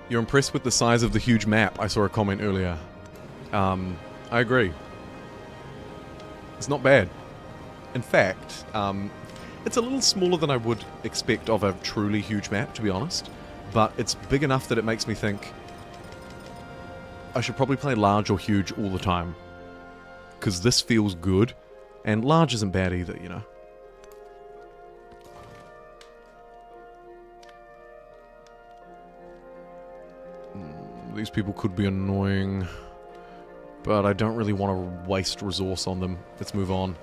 S1: You're impressed with the size of the huge map. I saw a comment earlier. I agree. It's not bad. In fact, it's a little smaller than I would expect of a truly huge map, to be honest. But it's big enough that it makes me think I should probably play large or huge all the time. Because this feels good. And large isn't bad either, you know. These people could be annoying, but I don't really want to waste resource on them. Let's move on.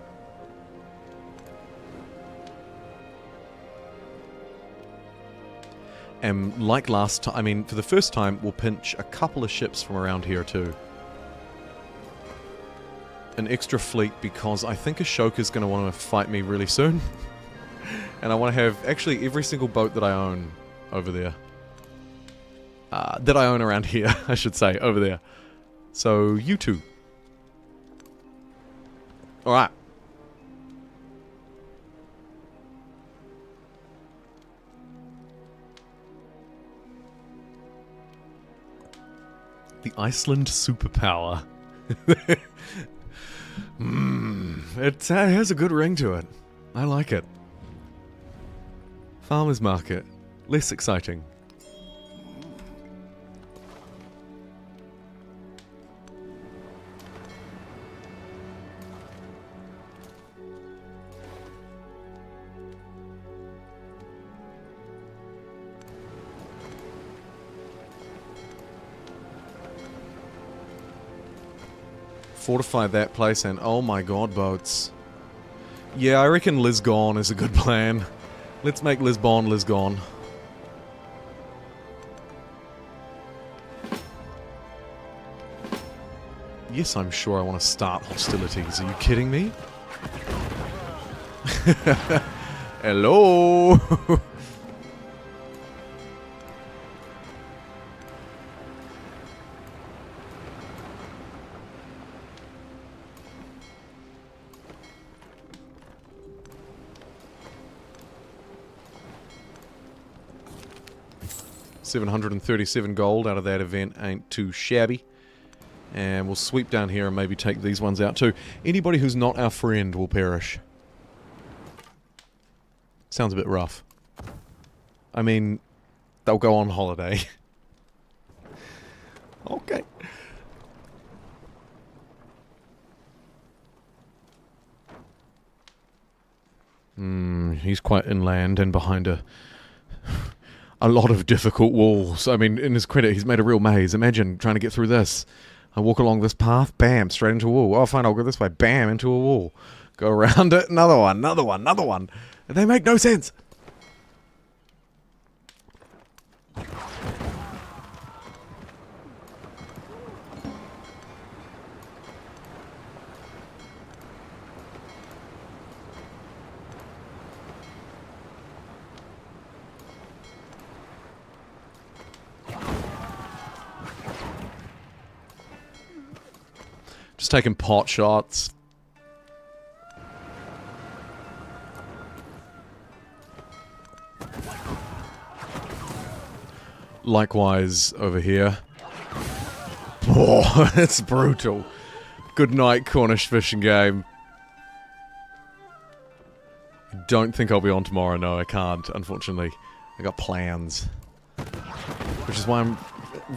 S1: And like last time, I mean, for the first time, we'll pinch a couple of ships from around here too. An extra fleet because I think Ashoka's going to want to fight me really soon. And I want to have actually every single boat that I own over there. That I own around here, I should say, over there. So, you two. Alright. The Iceland superpower. It has a good ring to it. I like it. Farmer's market. Less exciting. Fortify that place and oh my god, boats. Yeah, I reckon Lisgon is a good plan. Let's make Lisbon Lisgon. Yes, I'm sure I want to start hostilities. Are you kidding me? Hello! 737 gold out of that event ain't too shabby. And we'll sweep down here and maybe take these ones out too. Anybody who's not our friend will perish. Sounds a bit rough. I mean, they'll go on holiday. Okay. He's quite inland and behind a lot of difficult walls. I mean, in his credit, he's made a real maze. Imagine trying to get through this. I walk along this path, bam, straight into a wall. Oh, fine, I'll go this way, bam, into a wall. Go around it, another one, another one, another one. And they make no sense. Just taking pot shots. Likewise over here. Oh, it's brutal. Good night, Cornish fishing game. Don't think I'll be on tomorrow. No, I can't, unfortunately. I got plans. Which is why I'm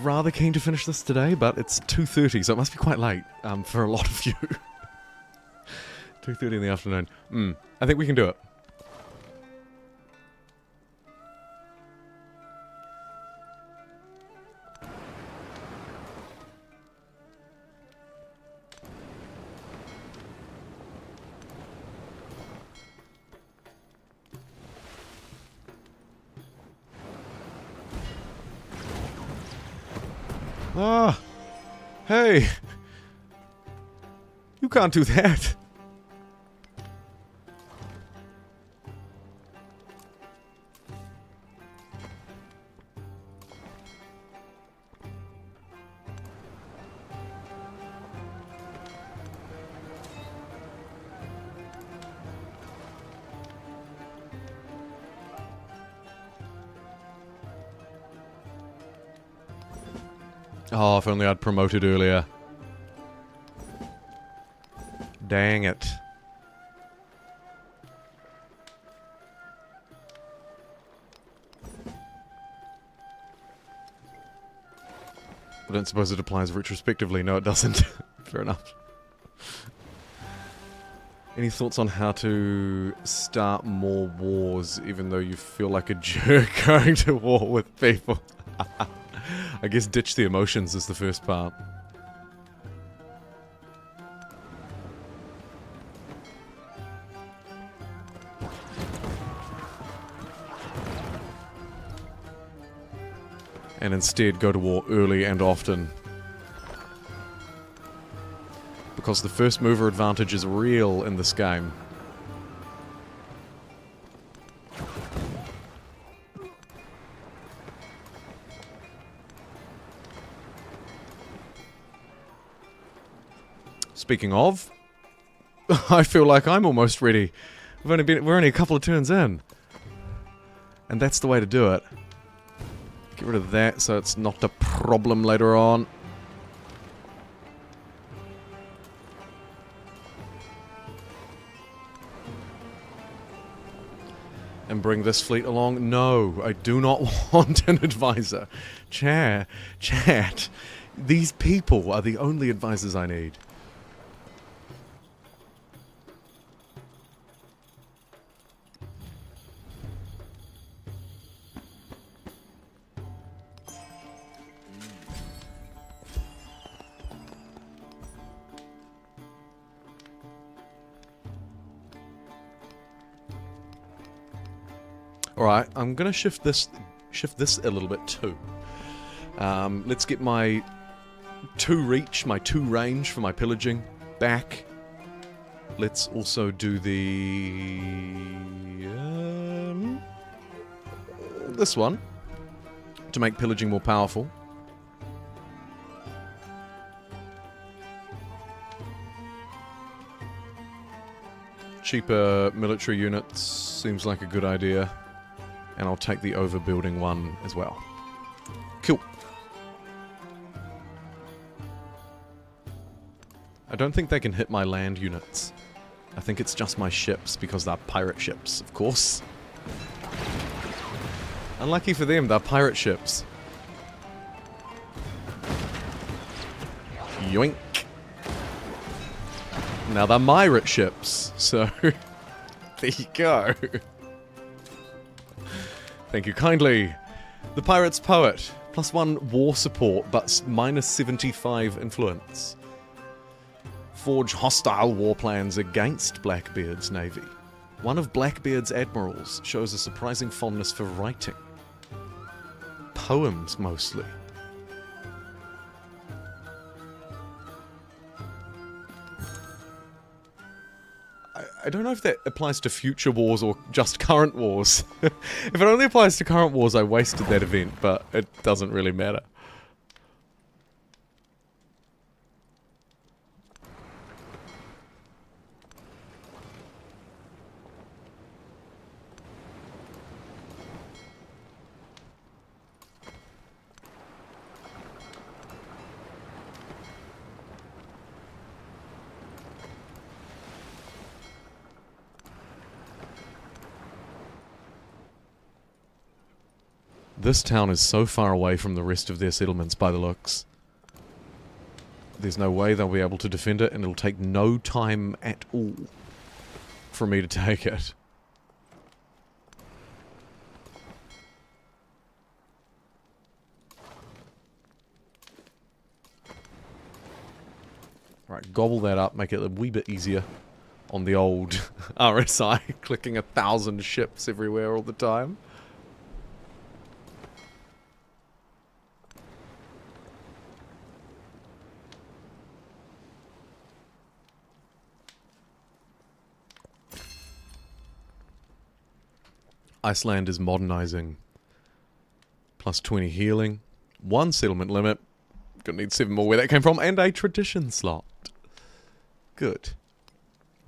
S1: rather keen to finish this today, but it's 2:30, so it must be quite late for a lot of you. 2:30 in the afternoon. I think we can do it. Ah, hey, you can't do that. Oh, if only I'd promoted earlier. Dang it. I don't suppose it applies retrospectively. No, it doesn't. Fair enough. Any thoughts on how to start more wars, even though you feel like a jerk going to war with people? I guess ditch the emotions is the first part. And instead go to war early and often. Because the first mover advantage is real in this game. Speaking of, I feel like I'm almost ready. We're only a couple of turns in. And that's the way to do it. Get rid of that so it's not a problem later on. And bring this fleet along? No, I do not want an advisor. Chat, these people are the only advisors I need. Alright, I'm gonna shift this a little bit too. Let's get my 2 reach, my 2 range for my pillaging back. Let's also do the... this one, to make pillaging more powerful. Cheaper military units seems like a good idea. And I'll take the overbuilding one as well. Cool. I don't think they can hit my land units. I think it's just my ships, because they're pirate ships, of course. Unlucky for them, they're pirate ships. Yoink. Now they're pirate ships, so... there you go. Thank you kindly. The Pirate's Poet. +1 war support, but -75 influence. Forge hostile war plans against Blackbeard's navy. One of Blackbeard's admirals shows a surprising fondness for writing. Poems, mostly. I don't know if that applies to future wars or just current wars. If it only applies to current wars, I wasted that event, but it doesn't really matter. This town is so far away from the rest of their settlements by the looks. There's no way they'll be able to defend it, and it'll take no time at all for me to take it. Right, gobble that up, make it a wee bit easier on the old RSI, clicking 1,000 ships everywhere all the time. Iceland is modernizing. +20 healing. 1 settlement limit. Gonna need 7 more where that came from. And a tradition slot. Good.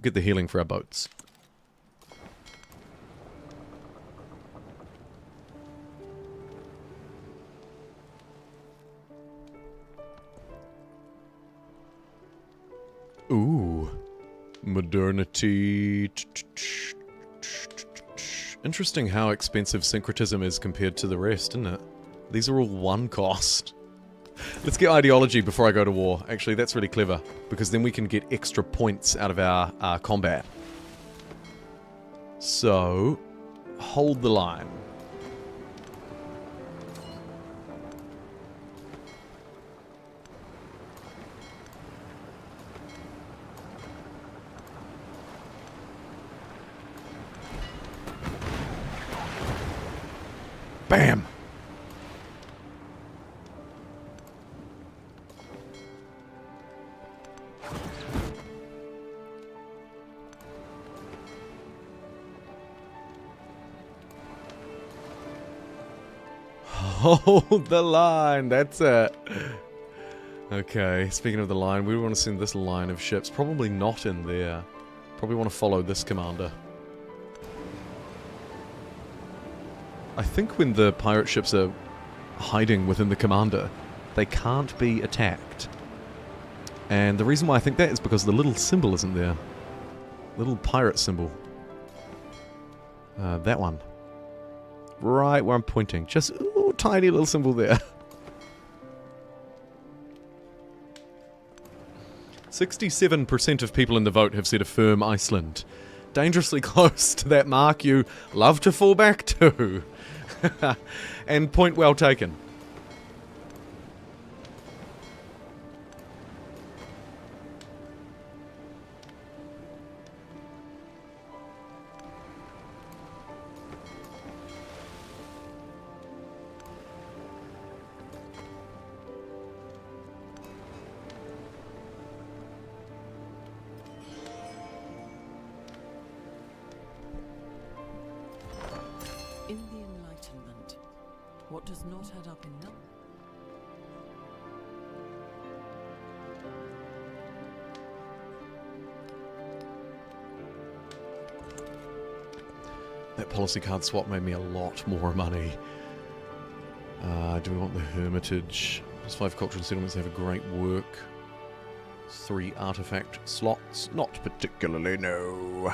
S1: Get the healing for our boats. Ooh. Modernity. Interesting how expensive syncretism is compared to the rest, isn't it? These are all 1 cost. Let's get ideology before I go to war. Actually, that's really clever, because then we can get extra points out of our combat. So, hold the line. Bam! Hold the line, that's it. Okay, speaking of the line, we want to send this line of ships. Probably not in there. Probably want to follow this commander. I think when the pirate ships are hiding within the commander, they can't be attacked. And the reason why I think that is because the little symbol isn't there. Little pirate symbol. That one. Right where I'm pointing. Just, ooh, tiny little symbol there. 67% of people in the vote have said affirm Iceland. Dangerously close to that mark you love to fall back to. And point well taken.
S2: In the Enlightenment, what does not add up in numbers?
S1: That policy card swap made me a lot more money. Do we want the Hermitage? Those 5 cultural settlements have a great work. 3 artifact slots? Not particularly, no.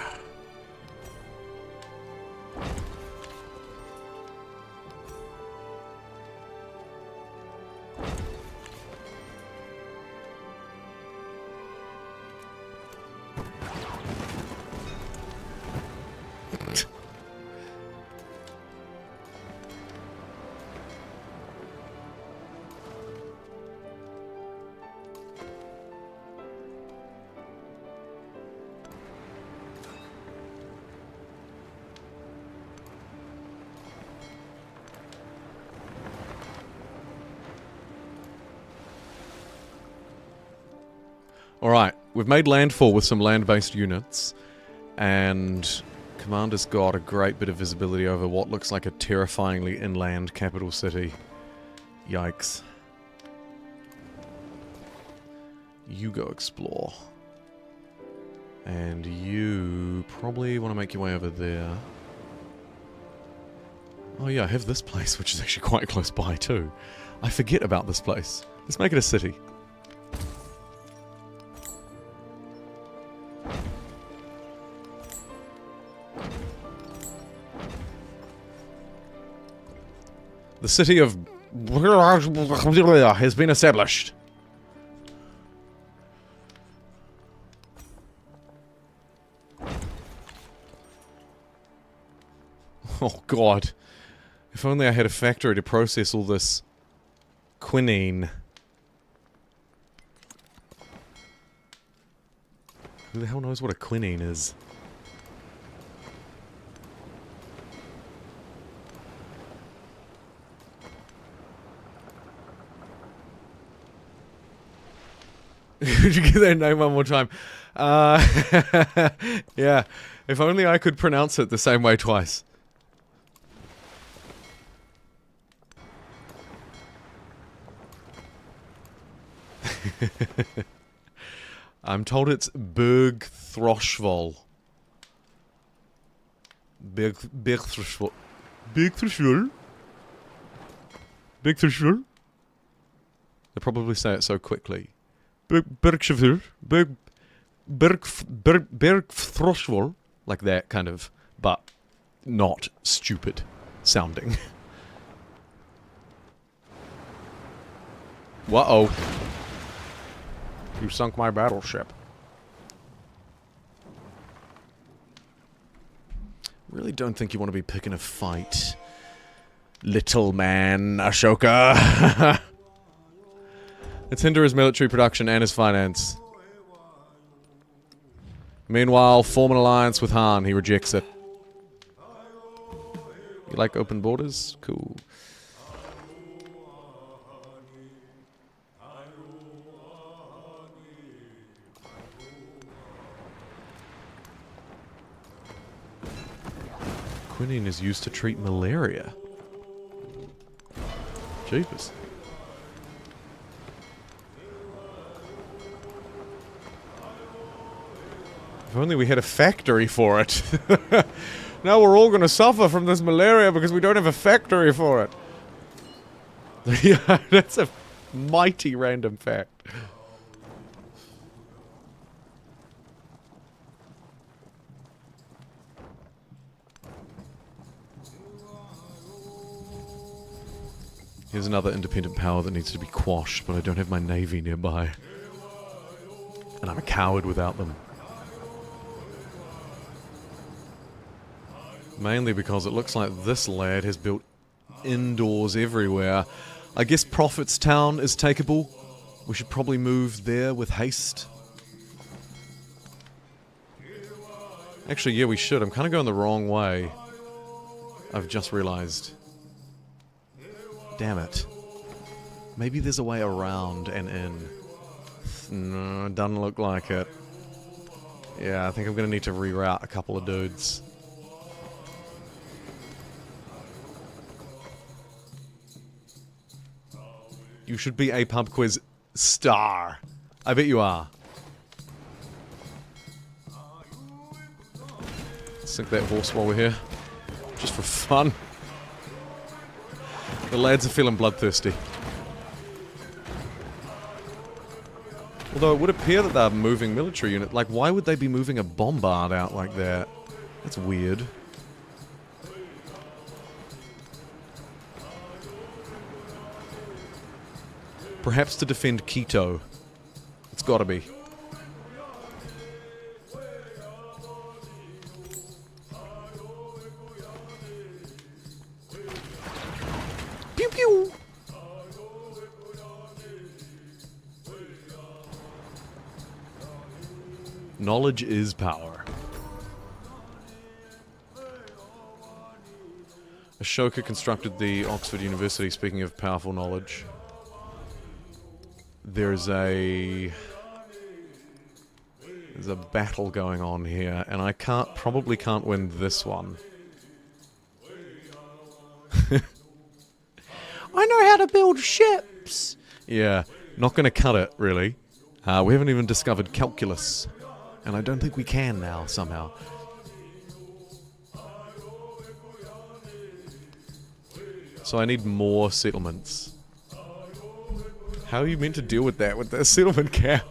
S1: Alright, we've made landfall with some land-based units, and Commander's got a great bit of visibility over what looks like a terrifyingly inland capital city. Yikes. You go explore. And you probably want to make your way over there. Oh yeah, I have this place, which is actually quite close by too. I forget about this place. Let's make it a city. The city of has been established. Oh god. If only I had a factory to process all this quinine. Who the hell knows what a quinine is? Could you get that name one more time? Yeah. If only I could pronounce it the same way twice. I'm told it's Bergthroshval. Bergthroshval. Bergthroshval? Bergthroshval? They probably say it so quickly. Bergthroshval. Bergthroshval. Like that, kind of. But not stupid sounding. Uh-oh. You sunk my battleship. Really don't think you want to be picking a fight, little man, Ashoka. Let's hinder his military production and his finance. Meanwhile, form an alliance with Han. He rejects it. You like open borders? Cool. Quinine is used to treat malaria. Jeepers. If only we had a factory for it. Now we're all going to suffer from this malaria because we don't have a factory for it. Yeah, that's a mighty random fact. Here's another independent power that needs to be quashed, but I don't have my navy nearby. And I'm a coward without them. Mainly because it looks like this lad has built indoors everywhere. I guess Prophet's Town is takeable. We should probably move there with haste. Actually, yeah, we should. I'm kind of going the wrong way. I've just realized. Damn it. Maybe there's a way around and in. No, doesn't look like it. Yeah, I think I'm going to need to reroute a couple of dudes. You should be a pub quiz star. I bet you are. Sink that horse while we're here. Just for fun. The lads are feeling bloodthirsty. Although it would appear that they're moving military unit. Like, why would they be moving a bombard out like that? That's weird. Perhaps to defend Quito. It's gotta be. Pew pew! Knowledge is power. Ashoka constructed the Oxford University, speaking of powerful knowledge. There's a battle going on here, and I probably can't win this one. I know how to build ships! Yeah, not gonna cut it, really. We haven't even discovered calculus. And I don't think we can now, somehow. So I need more settlements. How are you meant to deal with that, with the settlement cap?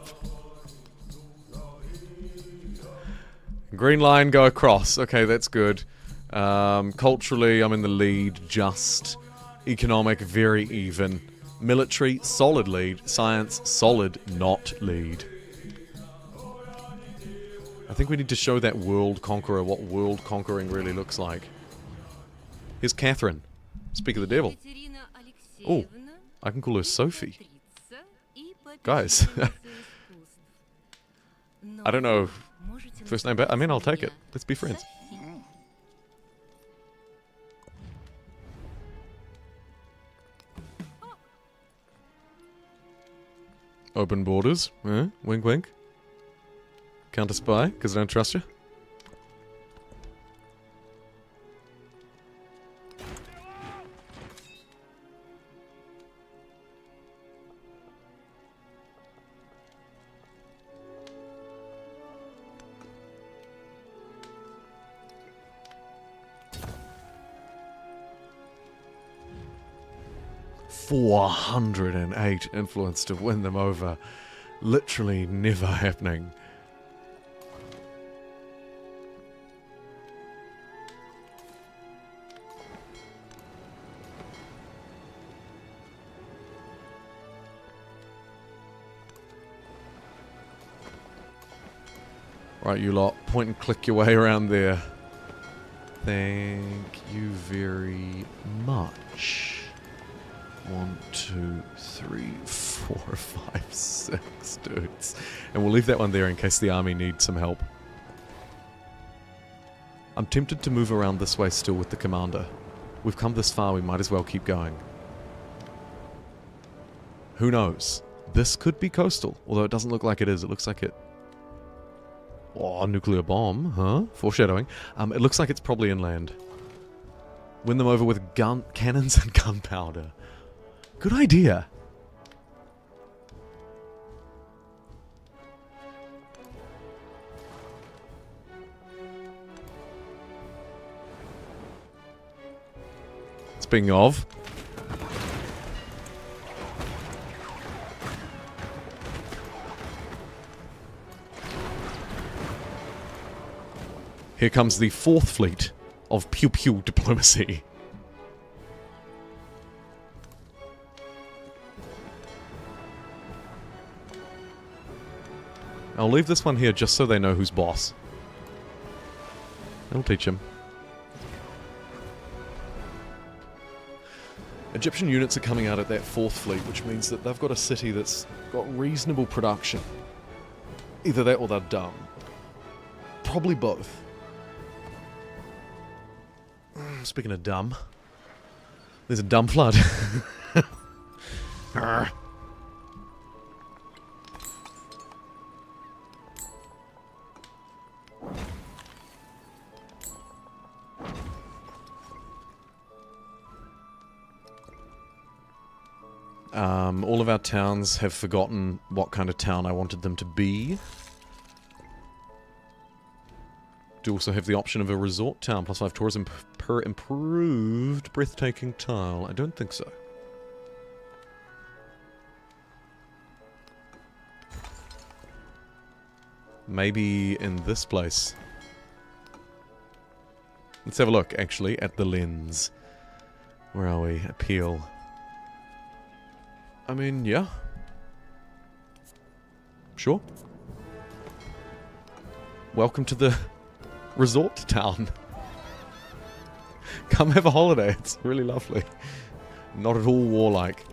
S1: Green line, go across. Okay, that's good. Culturally, I'm in the lead, just. Economic, very even. Military, solid lead. Science, solid, not lead. I think we need to show that world conqueror what world conquering really looks like. Here's Catherine. Speak of the devil. Oh, I can call her Sophie. Guys. I don't know first name, but I mean, I'll take it. Let's be friends. Open borders. Wink wink. Counter spy, because I don't trust you. $408 influence to win them over. Literally never happening. Right, you lot, point and click your way around there. Thank you very much. 1, 2, 3, 4, 5, 6 dudes. And we'll leave that one there in case the army needs some help. I'm tempted to move around this way still with the commander. We've come this far, we might as well keep going. Who knows? This could be coastal, although it doesn't look like it is. It looks like it... Oh, nuclear bomb, huh? Foreshadowing. It looks like it's probably inland. Win them over with cannons and gunpowder. Good idea. Speaking of... Here comes the 4th fleet of pew-pew diplomacy. I'll leave this one here just so they know who's boss. It'll teach them. Egyptian units are coming out at that 4th fleet, which means that they've got a city that's got reasonable production. Either that or they're dumb. Probably both. Speaking of dumb, there's a dumb flood. All of our towns have forgotten what kind of town I wanted them to be. Do also have the option of a resort town, +5 tourism per improved breathtaking tile. I don't think so. Maybe in this place. Let's have a look, actually, at the lens. Where are we? Appeal. I mean, yeah. Sure. Welcome to the resort town. Come have a holiday. It's really lovely. Not at all warlike.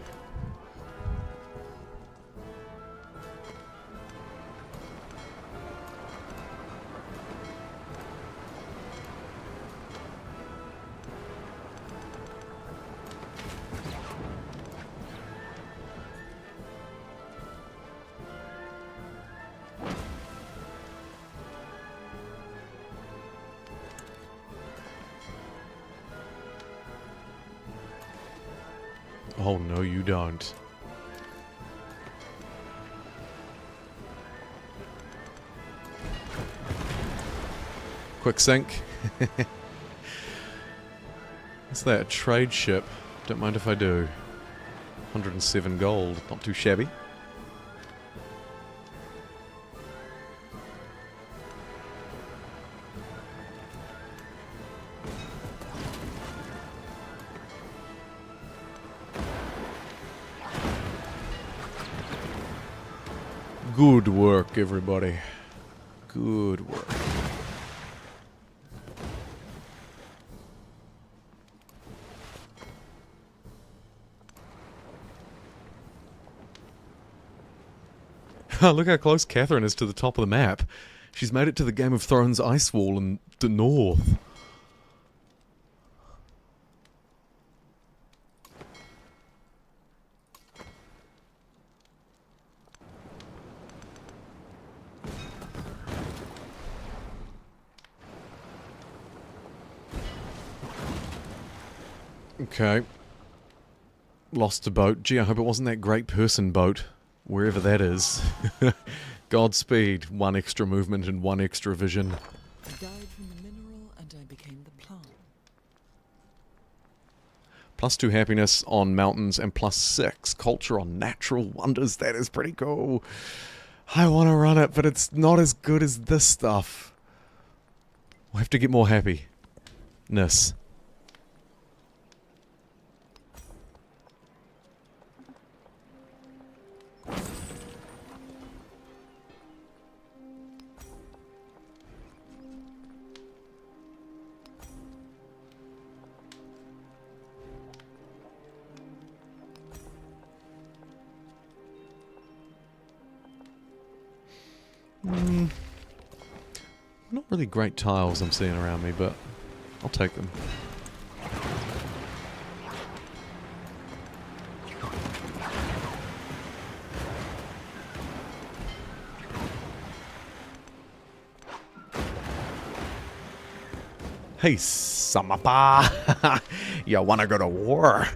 S1: Oh, no, you don't. Quick sink. What's that? A trade ship? Don't mind if I do. 107 gold. Not too shabby. Good work, everybody. Good work. Look how close Catherine is to the top of the map. She's made it to the Game of Thrones ice wall in the north. Okay. Lost a boat. Gee, I hope it wasn't that great person boat. Wherever that is. Godspeed. 1 extra movement and 1 extra vision.
S2: I died from the mineral and I became the plant.
S1: +2 happiness on mountains and +6 culture on natural wonders. That is pretty cool. I want to run it, but it's not as good as this stuff. We'll have to get more happiness. Not really great tiles I'm seeing around me, but I'll take them. Hey, Samapa! You wanna go to war?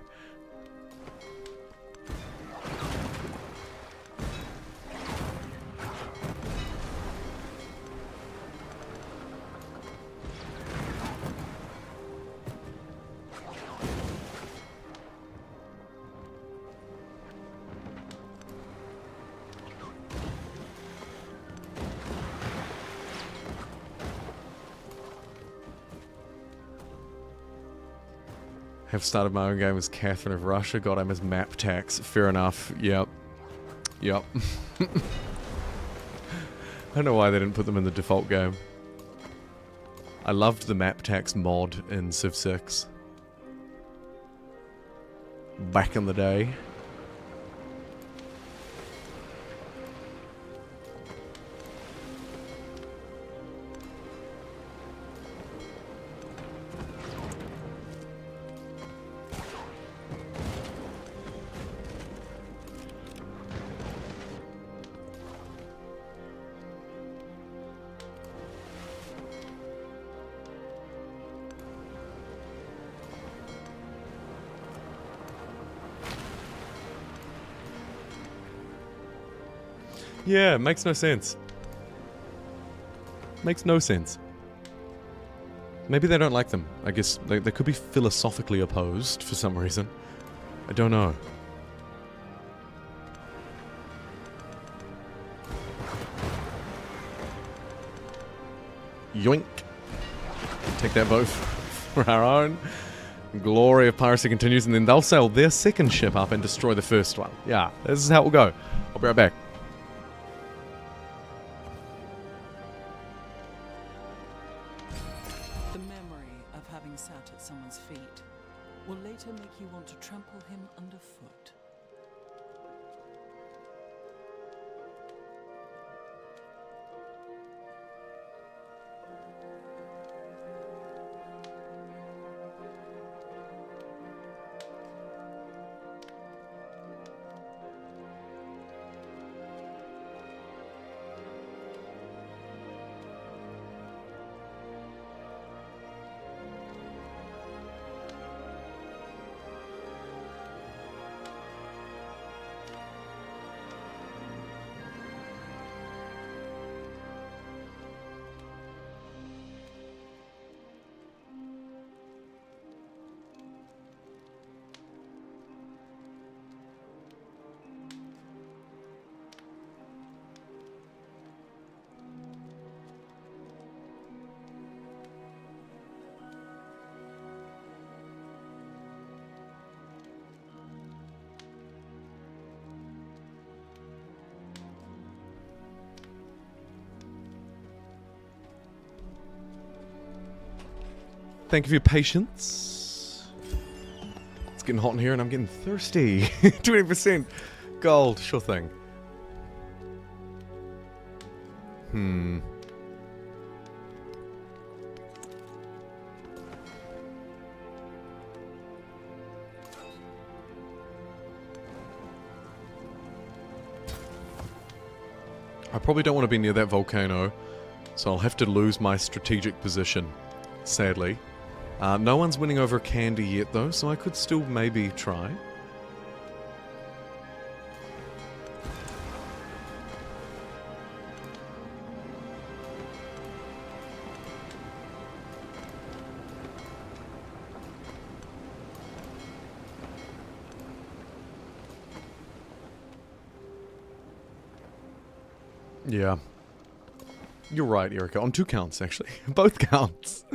S1: Have started my own game as Catherine of Russia. God, I'm as map tax. Fair enough. Yep. Yep. I don't know why they didn't put them in the default game. I loved the map tax mod in Civ 6. Back in the day. Yeah, it makes no sense. Makes no sense. Maybe they don't like them. I guess they could be philosophically opposed for some reason. I don't know. Yoink. Take that both for our own. Glory of piracy continues, and then they'll sail their second ship up and destroy the first one. Yeah, this is how it will go. I'll be right back.
S2: The memory of having sat at someone's feet will later make you want to trample him underfoot.
S1: Thank you for your patience. It's getting hot in here and I'm getting thirsty. 20% gold, sure thing. I probably don't want to be near that volcano, so I'll have to lose my strategic position, sadly. No one's winning over Candy yet though, so I could still maybe try. Yeah. You're right, Erica. On 2 counts, actually. Both counts.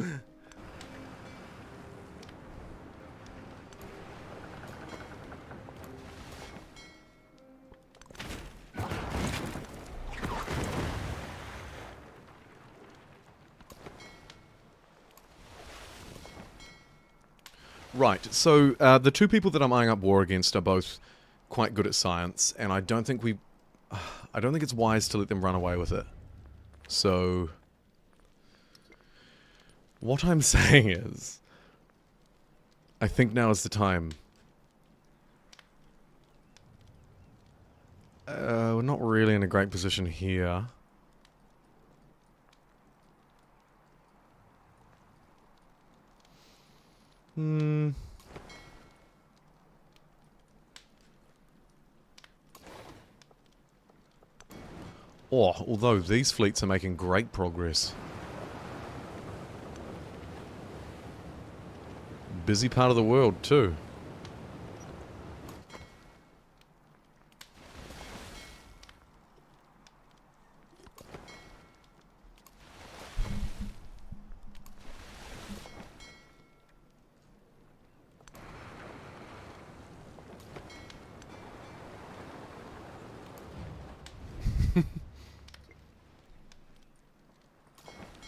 S1: Right, so the 2 people that I'm eyeing up war against are both quite good at science, and I don't think it's wise to let them run away with it. So, what I'm saying is, I think now is the time. We're not really in a great position here. Hmm. Oh, although these fleets are making great progress. Busy part of the world, too.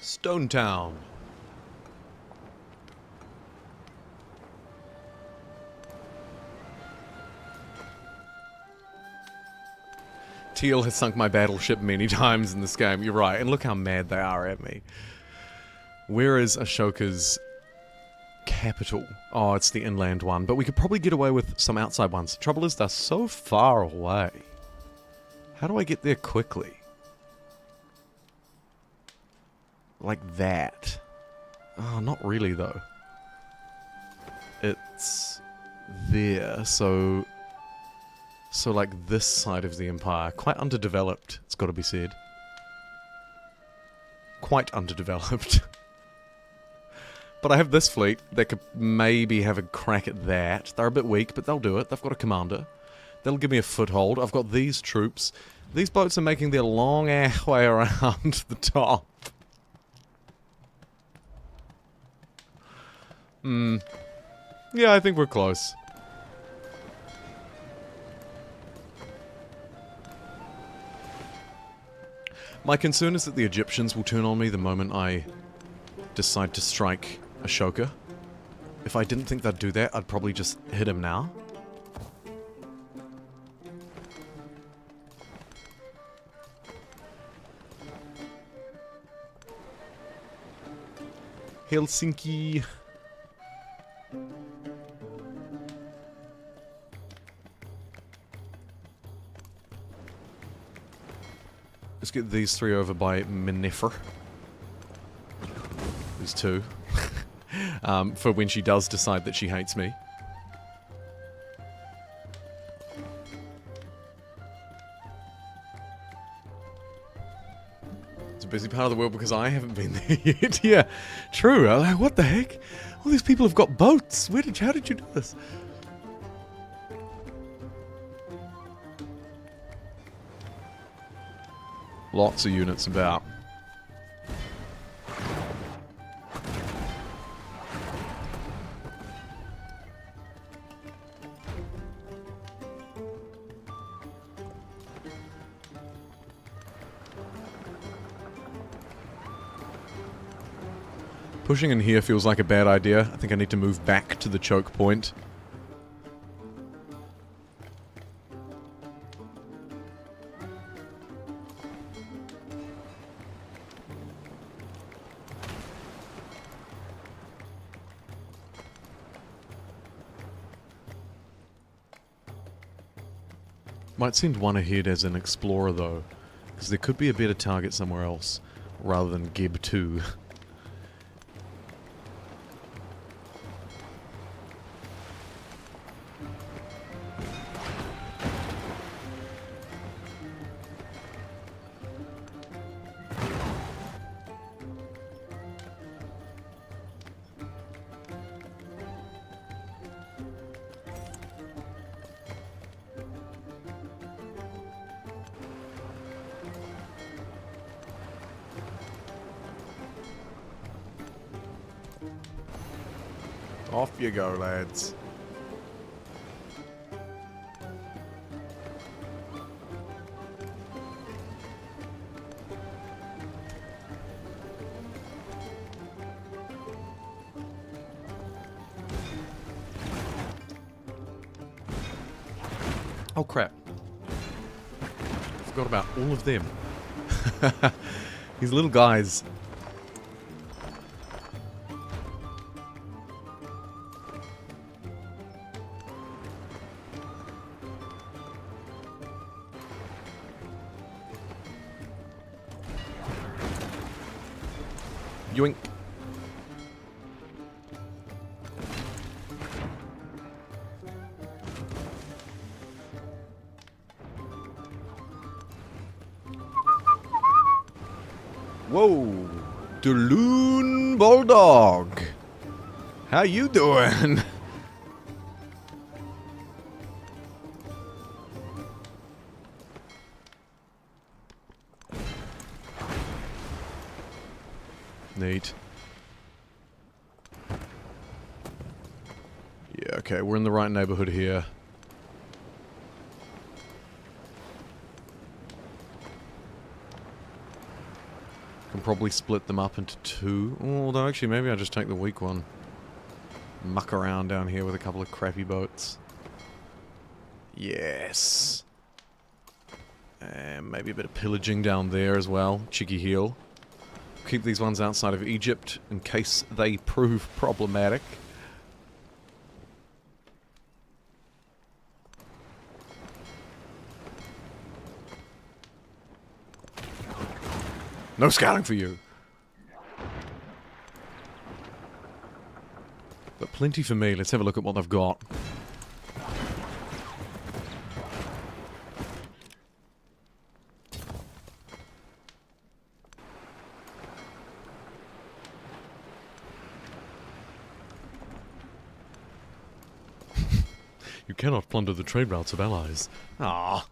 S1: Stone Town. Teal has sunk my battleship many times in this game, you're right, and look how mad they are at me. Where is Ashoka's capital? Oh, it's the inland one, but we could probably get away with some outside ones. The trouble is, they're so far away. How do I get there quickly? Like that. Oh, not really, though. It's there, so like this side of the empire. Quite underdeveloped, it's got to be said. Quite underdeveloped. But I have this fleet that could maybe have a crack at that. They're a bit weak, but they'll do it. They've got a commander. They'll give me a foothold. I've got these troops. These boats are making their long ass way around the top. Yeah, I think we're close. My concern is that the Egyptians will turn on me the moment I decide to strike Ashoka. If I didn't think they'd do that, I'd probably just hit him now. Helsinki. Let's get these three over by Minifer. These two. For when she does decide that she hates me. It's a busy part of the world because I haven't been there yet. Yeah, true. I'm like, what the heck? All these people have got boats. How did you do this? Lots of units about. Pushing in here feels like a bad idea. I think I need to move back to the choke point. Might send one ahead as an explorer though, because there could be a better target somewhere else, rather than Gib 2. Off you go, lads. Oh crap. Forgot about all of them. These little guys. Yoink. Whoa. Daloon Bulldog. How you doing? Neat. Yeah, okay, we're in the right neighborhood here. Can probably split them up into two. Although, actually, maybe I'll just take the weak one. Muck around down here with a couple of crappy boats. Yes. And maybe a bit of pillaging down there as well. Cheeky heel. Keep these ones outside of Egypt in case they prove problematic. No scouting for you. But plenty for me. Let's have a look at what they've got. You cannot plunder the trade routes of allies. Ah.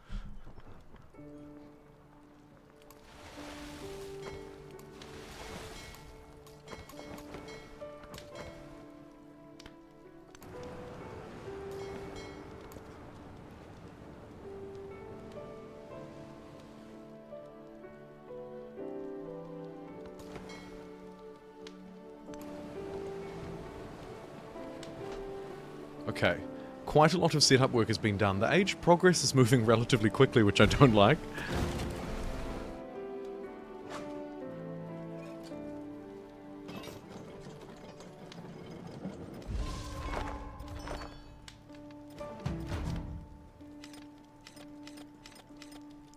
S1: Okay. Quite a lot of setup work has been done. The age progress is moving relatively quickly, which I don't like.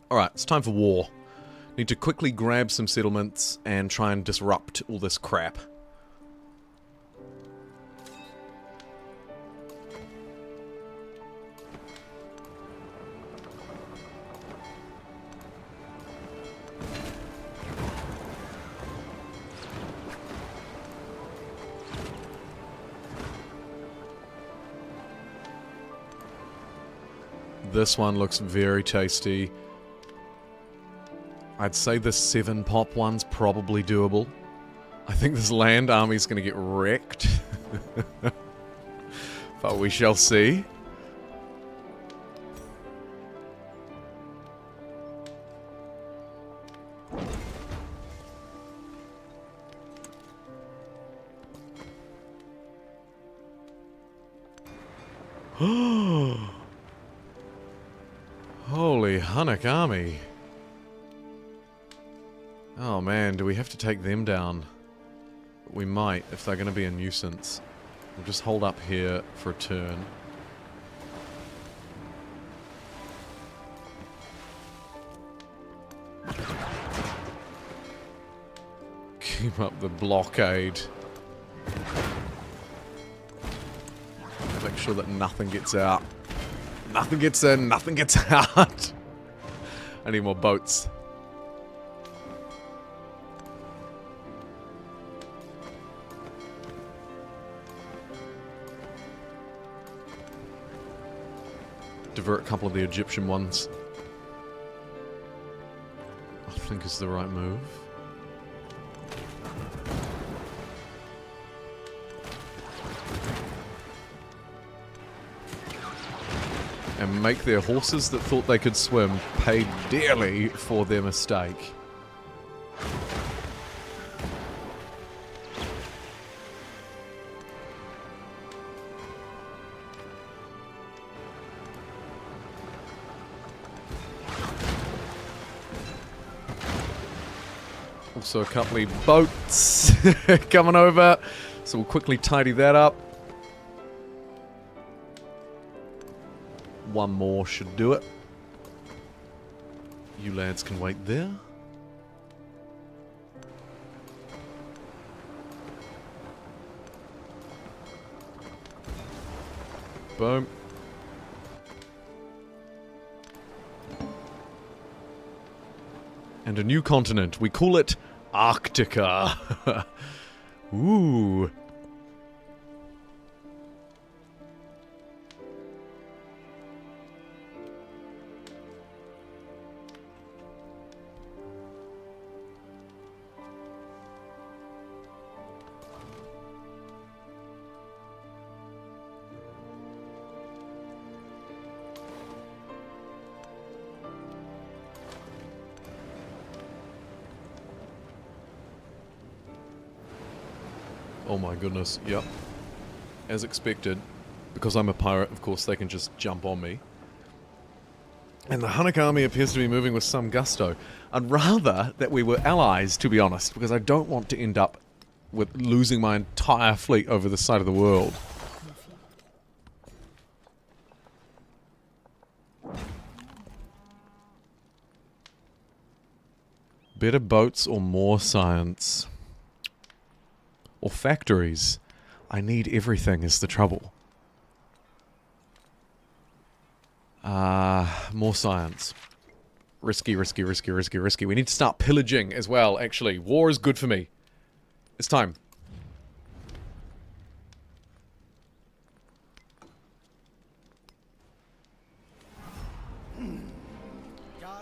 S1: Alright, it's time for war. Need to quickly grab some settlements and try and disrupt all this crap. This one looks very tasty. I'd say the 7 pop one's probably doable. I think this land army's gonna get wrecked. But we shall see. Holy Hunnock army. Oh man, do we have to take them down? We might, if they're going to be a nuisance. We'll just hold up here for a turn. Keep up the blockade. Make sure that nothing gets out. Nothing gets in, nothing gets out. I need more boats. Divert a couple of the Egyptian ones. I think is the right move. And make their horses that thought they could swim pay dearly for their mistake. Also a couple of boats coming over, so we'll quickly tidy that up. One more should do it. You lads can wait there. Boom. And a new continent. We call it Arctica. Ooh. Oh my goodness, yep. As expected, because I'm a pirate, of course they can just jump on me. And the Hunnic army appears to be moving with some gusto. I'd rather that we were allies, to be honest, because I don't want to end up with losing my entire fleet over the side of the world. Better boats or more science? Or factories? I need everything is the trouble. More science. Risky, risky, risky, risky, risky. We need to start pillaging as well, actually. War is good for me. It's time.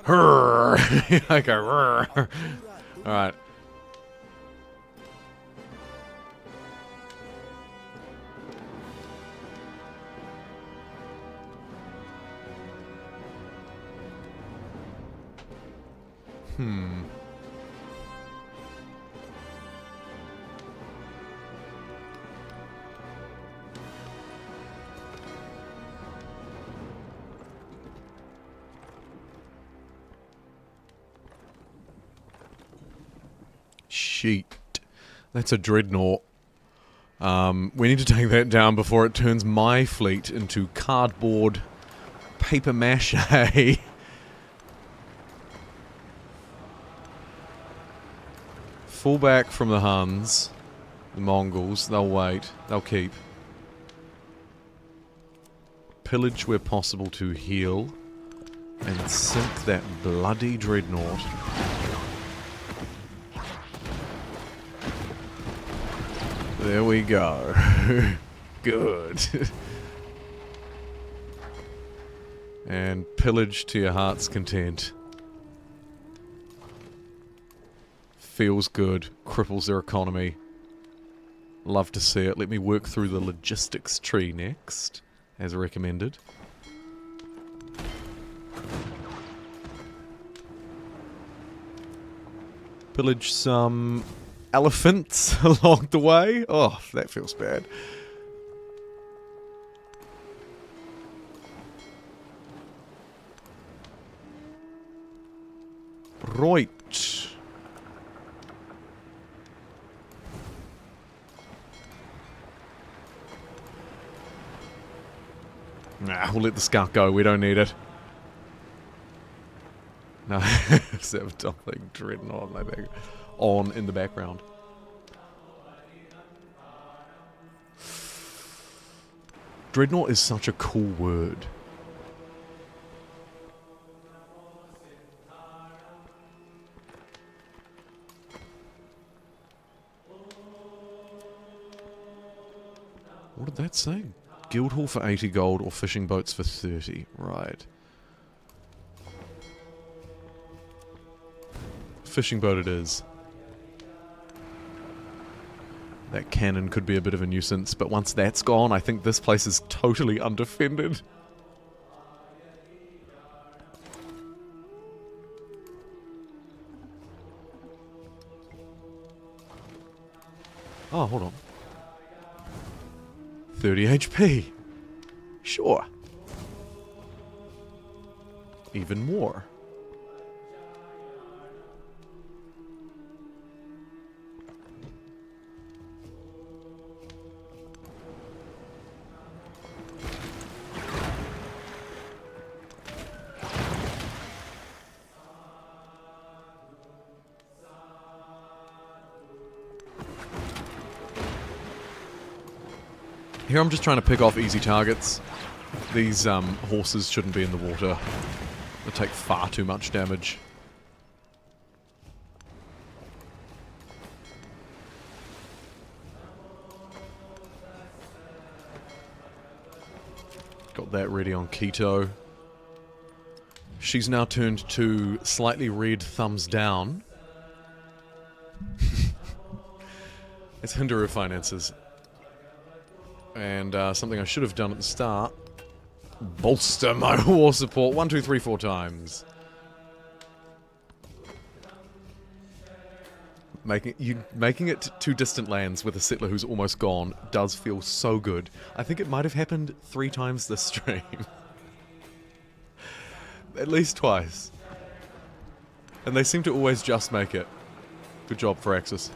S1: I go, alright. Sheet. That's a dreadnought. We need to take that down before it turns my fleet into cardboard paper mache. Fall back from the Huns. The Mongols. They'll wait. They'll keep. Pillage where possible to heal. And sink that bloody dreadnought. There we go. Good. And pillage to your heart's content. Feels good. Cripples their economy. Love to see it. Let me work through the logistics tree next, as recommended. Pillage some elephants along the way. Oh, that feels bad. Right. Nah, we'll let the scout go. We don't need it. No, something dreadnought on in the background. Dreadnought is such a cool word. What did that say? Guildhall for 80 gold or fishing boats for 30. Right. Fishing boat it is. That cannon could be a bit of a nuisance, but once that's gone, I think this place is totally undefended. Oh, hold on. 30 HP. Sure. Even more. Here I'm just trying to pick off easy targets. These horses shouldn't be in the water. They take far too much damage. Got that ready on keto. She's now turned to slightly red thumbs down. It's hinder her finances. And something I should have done at the start. Bolster my war support 1, 2, 3, 4 times. Making it to distant lands with a settler who's almost gone does feel so good. I think it might have happened 3 times this stream. At least twice. And they seem to always just make it. Good job, Firaxis.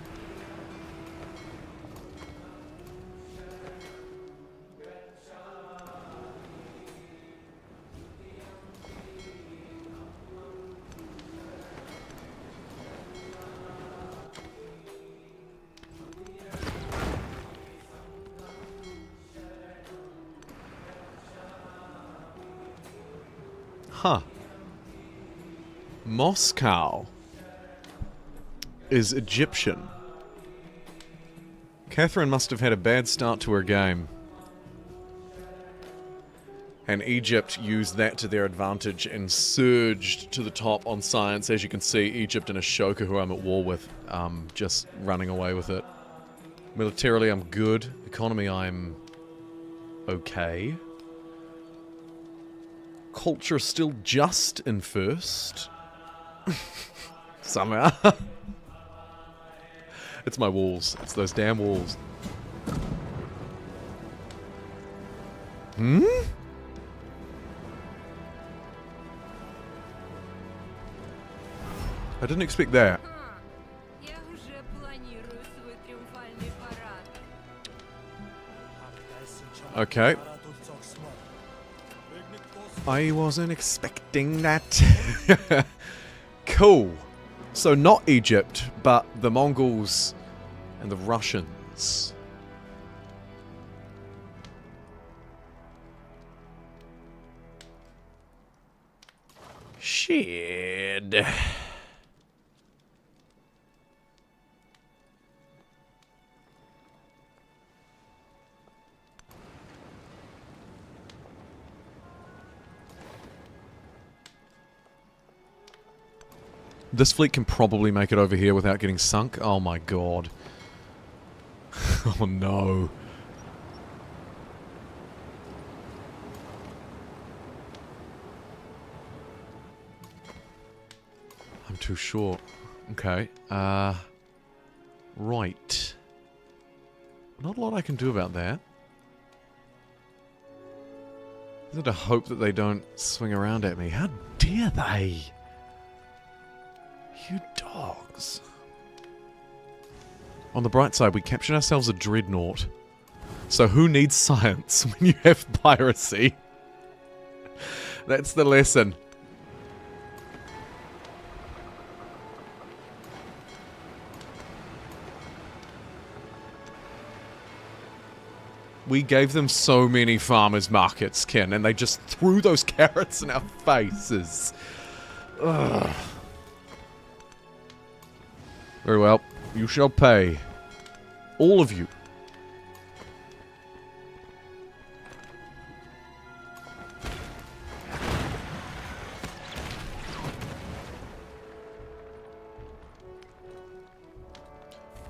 S1: Huh. Moscow is Egyptian. Catherine must have had a bad start to her game. And Egypt used that to their advantage and surged to the top on science. As you can see, Egypt and Ashoka, who I'm at war with, just running away with it. Militarily, I'm good. Economy, I'm okay. Culture still just in first. Somehow. It's my walls. It's those damn walls. Hmm? I didn't expect that. Okay. I wasn't expecting that. Cool. So not Egypt, but the Mongols and the Russians. Shit. This fleet can probably make it over here without getting sunk. Oh my god. Oh no. I'm too short. Okay. Right. Not a lot I can do about that. Is it a hope that they don't swing around at me? How dare they? You dogs. On the bright side, we captured ourselves a dreadnought. So who needs science when you have piracy? That's the lesson. We gave them so many farmers markets, Ken, and they just threw those carrots in our faces. Ugh. Very well. You shall pay. All of you.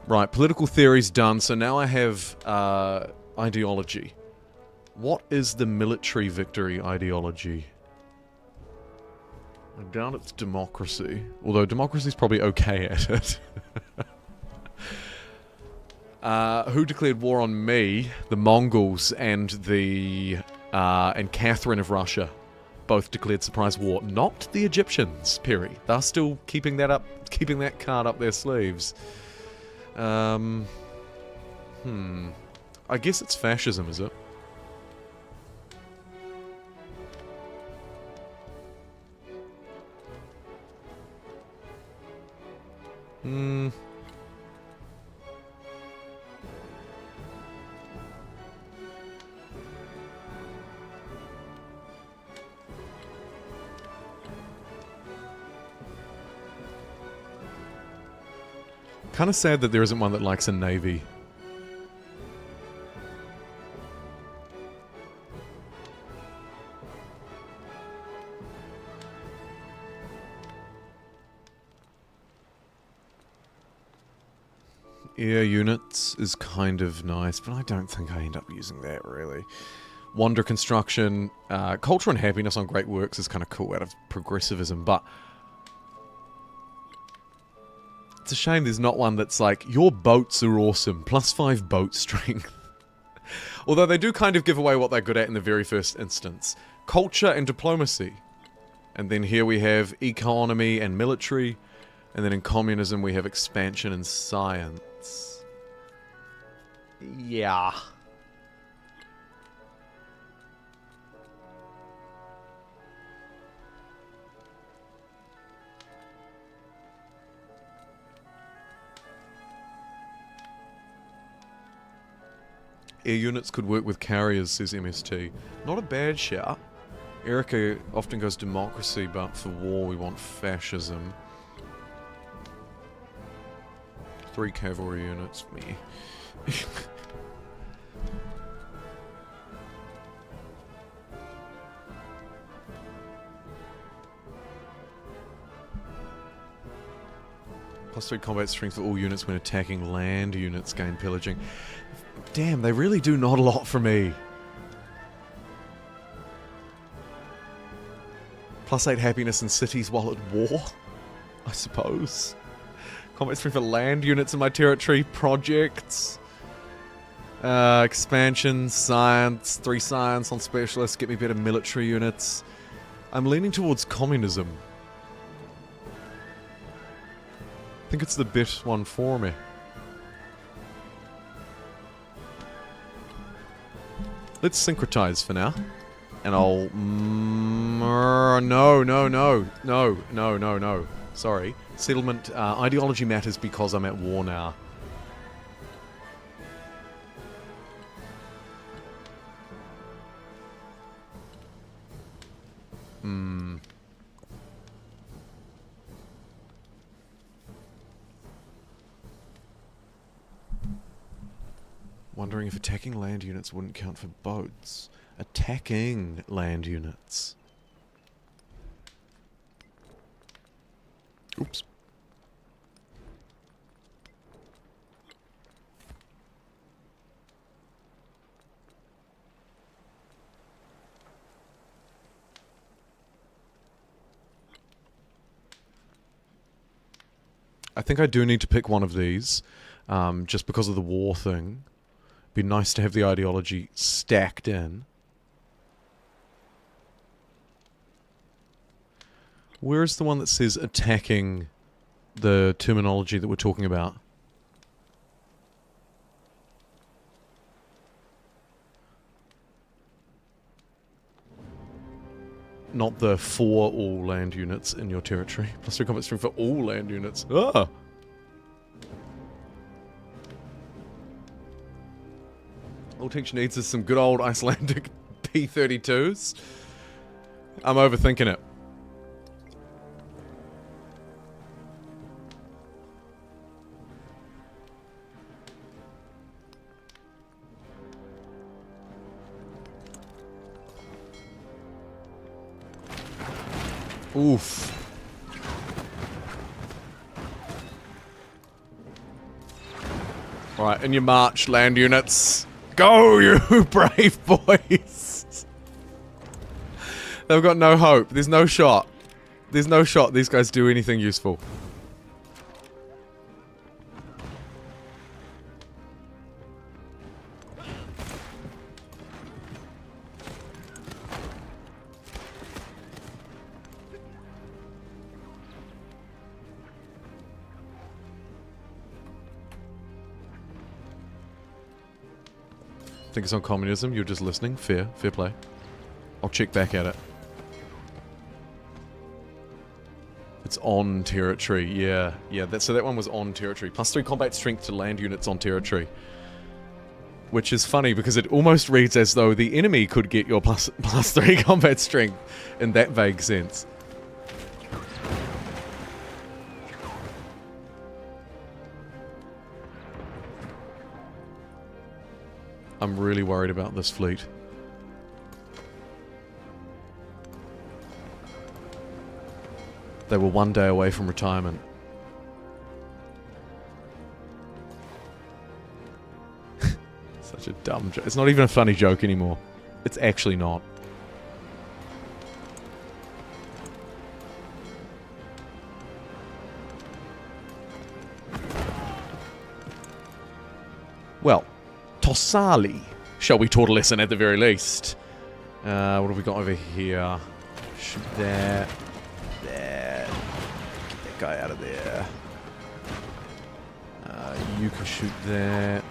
S1: Right, political theory's done, so now I have ideology. What is the military victory ideology? I doubt it's democracy. Although democracy's probably okay at it. Who declared war on me? The Mongols and and Catherine of Russia both declared surprise war. Not the Egyptians, Perry. They're still keeping that card up their sleeves. I guess it's fascism, is it? Kind of sad that there isn't one that likes a navy. Air units is kind of nice, but I don't think I end up using that, really. Wonder construction, culture and happiness on great works is kind of cool out of progressivism, but it's a shame there's not one that's like, your boats are awesome, +5 boat strength. Although they do kind of give away what they're good at in the very first instance. Culture and diplomacy. And then here we have economy and military. And then in communism we have expansion and science. Yeah. Air units could work with carriers, says MST. Not a bad shout. Erica often goes democracy, but for war we want fascism. 3 cavalry units, me. +3 combat strength for all units when attacking land units gain pillaging. Damn, they really do not a lot for me. +8 happiness in cities while at war, I suppose. Combat strength for land units in my territory. Projects. Expansion, science. 3 science on specialists. Get me better military units. I'm leaning towards communism. I think it's the best one for me. Let's syncretize for now. And I'll... No. Sorry. Settlement, ideology matters because I'm at war now. Wondering if attacking land units wouldn't count for boats. Attacking land units. Oops. I think I do need to pick one of these, just because of the war thing. Be nice to have the ideology stacked in. Where's the one that says attacking the terminology that we're talking about? Not the for all land units in your territory. +3 combat strength for all land units. Ah! All teach needs is some good old Icelandic P-32s. I'm overthinking it. Oof. Alright, in your march, land units. Go, you brave boys! They've got no hope. There's no shot. There's no shot these guys do anything useful. Think it's on communism, you're just listening. Fair play. I'll check back at it. It's on territory, yeah. So that one was on territory. +3 combat strength to land units on territory. Which is funny because it almost reads as though the enemy could get your +3 combat strength in that vague sense. I'm really worried about this fleet. They were one day away from retirement. dumb joke. It's not even a funny joke anymore. It's actually not. Well, Tossali, shall we taught a lesson at the very least? What have we got over here? Shoot that. That. Get that guy out of there. You can shoot that.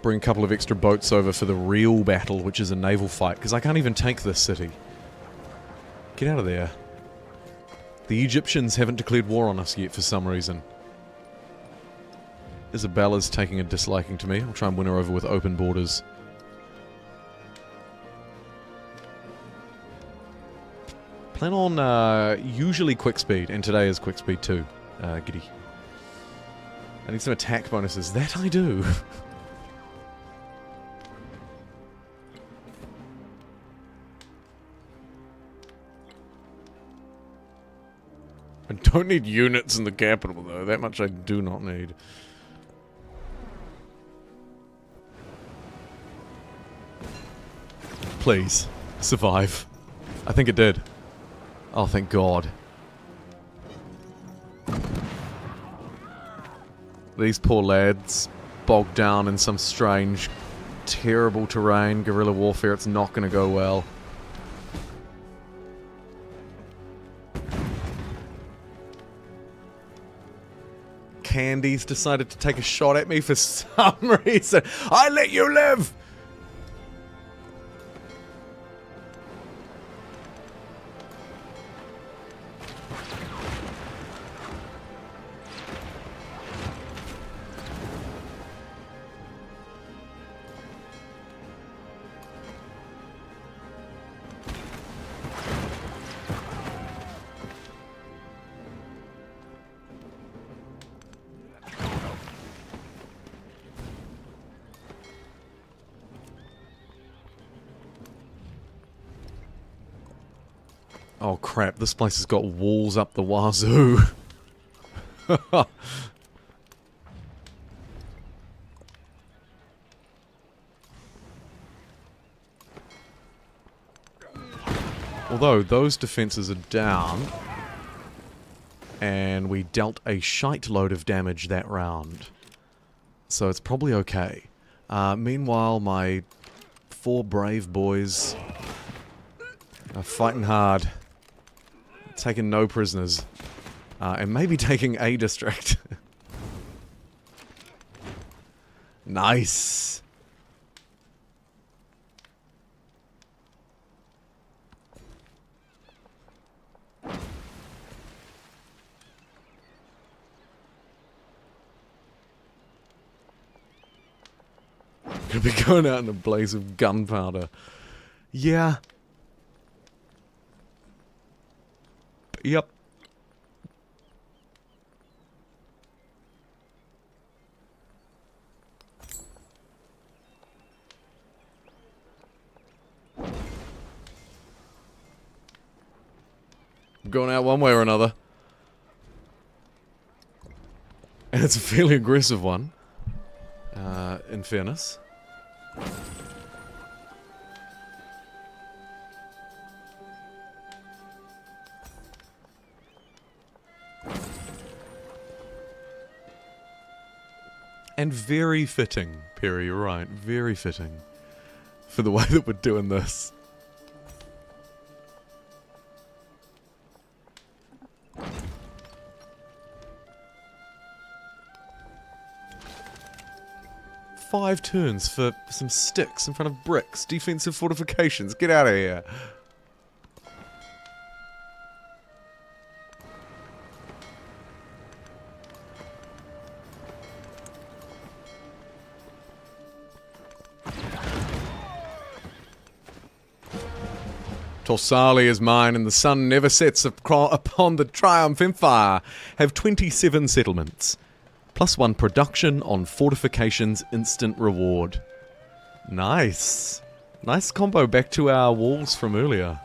S1: Bring a couple of extra boats over for the real battle, which is a naval fight, because I can't even take this city. Get out of there. The Egyptians haven't declared war on us yet for some reason. Isabella's taking a disliking to me. I'll try and win her over with open borders. Plan on usually quick speed, and today is quick speed too. Giddy. I need some attack bonuses. That I do. I don't need units in the capital, though. That much I do not need. Please, survive. I think it did. Oh, thank God. These poor lads, bogged down in some strange, terrible terrain, guerrilla warfare. It's not going to go well. Candy's decided to take a shot at me for some reason. I let you live! Oh crap, this place has got walls up the wazoo. Although, those defenses are down. And we dealt a shite load of damage that round. So it's probably okay. Meanwhile, my 4 brave boys are fighting hard. Taking no prisoners. And maybe taking a district. Nice. Gonna be going out in a blaze of gunpowder. Yeah. Yep. I'm going out one way or another. And it's a fairly aggressive one. In fairness. And very fitting, Perry, you're right. Very fitting. For the way that we're doing this. Five turns for some sticks in front of bricks. Defensive fortifications. Get out of here. Torsali is mine, and the sun never sets upon the triumph empire. Have 27 settlements. +1 production on fortifications instant reward. Nice. Nice combo back to our walls from earlier.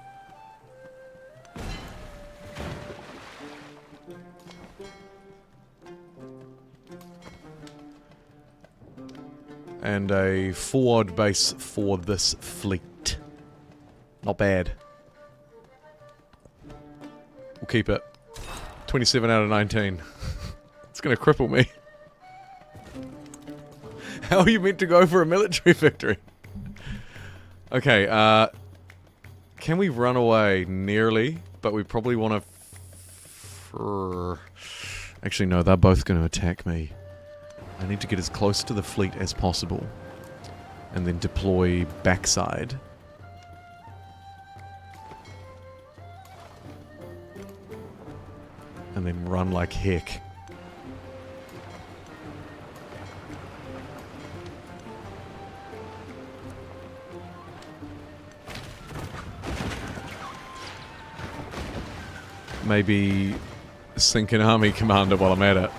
S1: And a forward base for this fleet. Not bad. We'll keep it. 27 out of 19. It's gonna cripple me. How are you meant to go for a military victory? Okay, can we run away? Nearly, but we probably want to... Actually, no, they're both going to attack me. I need to get as close to the fleet as possible. And then deploy backside. And then run like heck. Maybe sink an army commander while I'm at it.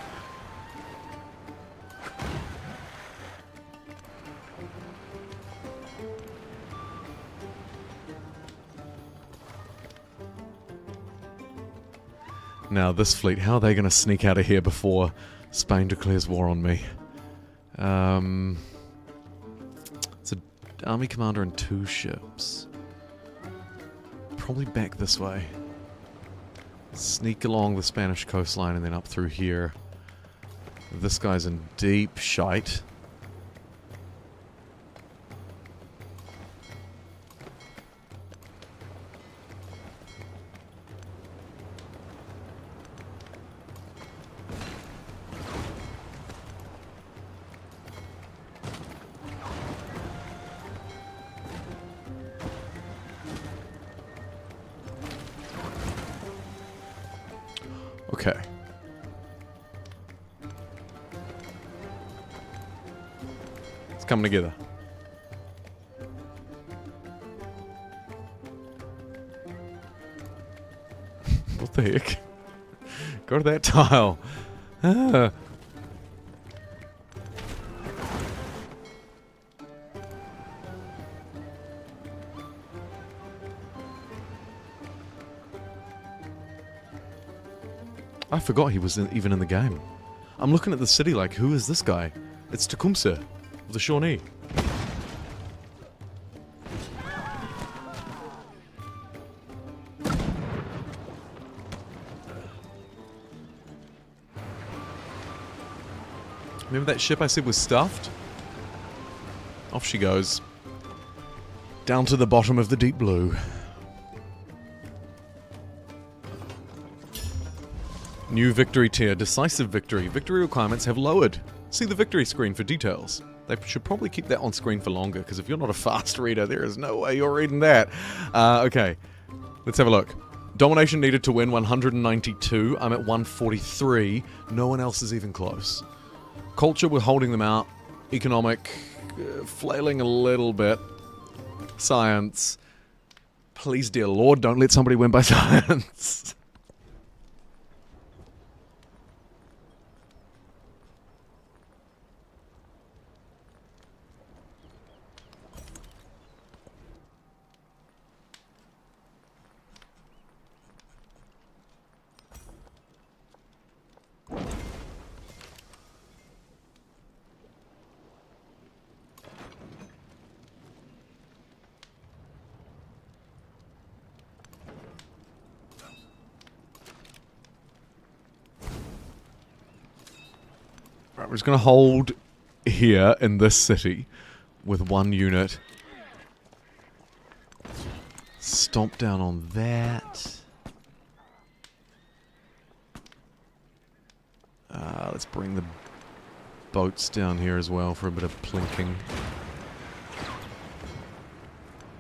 S1: Now this fleet, how are they going to sneak out of here before Spain declares war on me? It's an army commander and 2 ships. Probably back this way. Sneak along the Spanish coastline and then up through here. This guy's in deep shite. Okay. It's coming together. What the heck? Go to that tile. Ah. I forgot he was even in the game. I'm looking at the city like, who is this guy? It's Tecumseh of the Shawnee. Remember that ship I said was stuffed? Off she goes. Down to the bottom of the deep blue. New victory tier, decisive victory. Victory requirements have lowered. See the victory screen for details. They should probably keep that on screen for longer, because if you're not a fast reader, there is no way you're reading that. Okay, let's have a look. Domination needed to win 192. I'm at 143. No one else is even close. Culture, we're holding them out. Economic, flailing a little bit. Science. Please, dear Lord, don't let somebody win by science. Right, we're just going to hold here in this city with 1 unit. Stomp down on that. Let's bring the boats down here as well for a bit of plinking.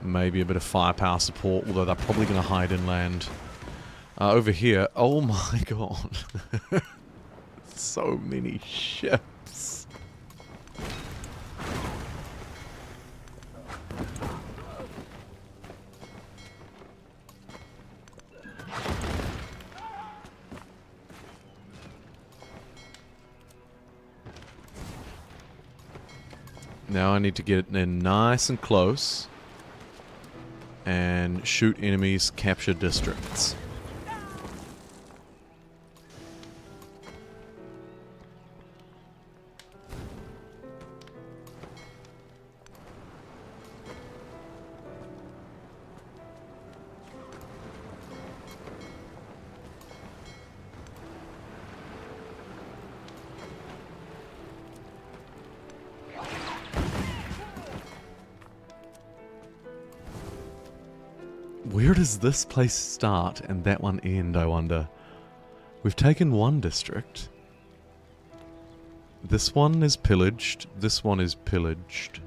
S1: Maybe a bit of firepower support, although they're probably going to hide inland. Over here, oh my god. So many ships. Now I need to get in nice and close and shoot enemies, capture districts. Where does this place start and that one end, I wonder? We've taken one district. This one is pillaged. This one is pillaged.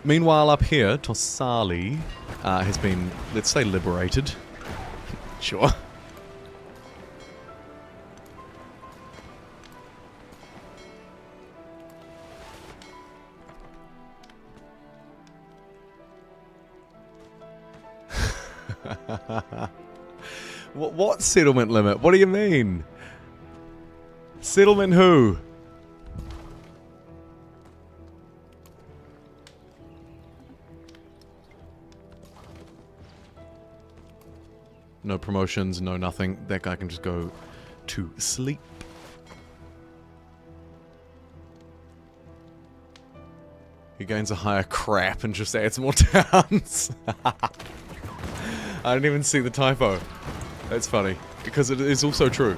S1: Meanwhile, up here, Tossali has been, let's say, liberated. Sure. What settlement limit? What do you mean? Settlement who? No promotions, no nothing. That guy can just go to sleep. He gains a higher crap and just adds more towns. I didn't even see the typo. That's funny, because it is also true.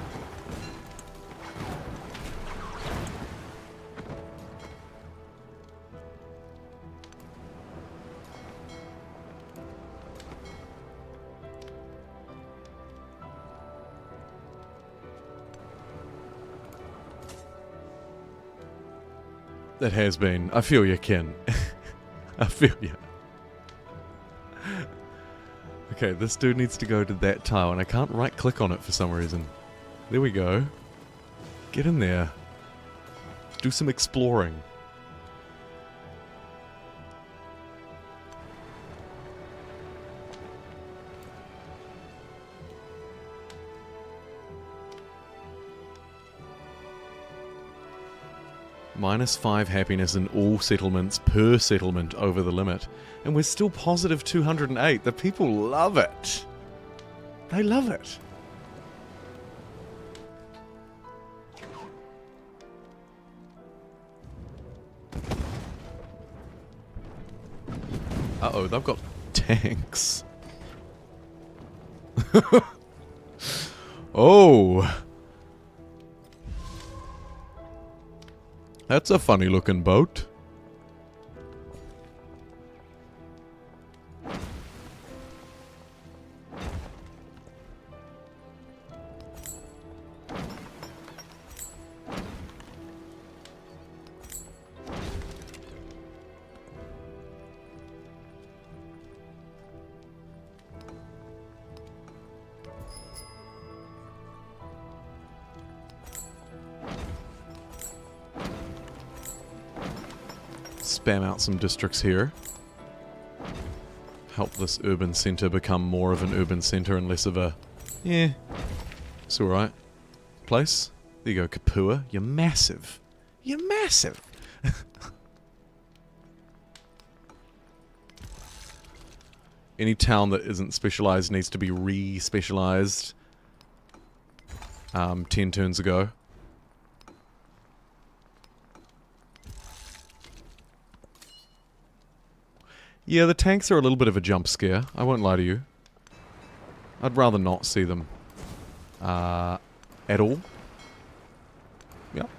S1: That has been. I feel you, Ken. I feel you. Okay, this dude needs to go to that tile, and I can't right-click on it for some reason. There we go. Get in there. Do some exploring. -5 happiness in all settlements per settlement over the limit. And we're still positive 208. The people love it. They love it. Uh-oh, they've got tanks. Oh. That's a funny looking boat. Spam out some districts here. Help this urban centre become more of an urban centre and less of a... yeah, it's alright. Place. There you go, Kapua. You're massive. You're massive! Any town that isn't specialised needs to be re-specialised. 10 turns ago. Yeah, the tanks are a little bit of a jump scare. I won't lie to you. I'd rather not see them. At all. Yep.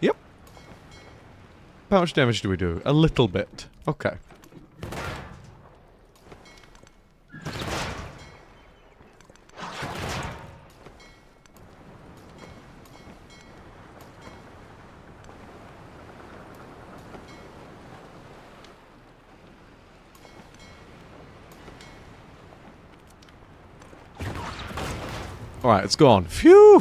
S1: Yep. How much damage do we do? A little bit. Okay. Alright, it's gone. Phew!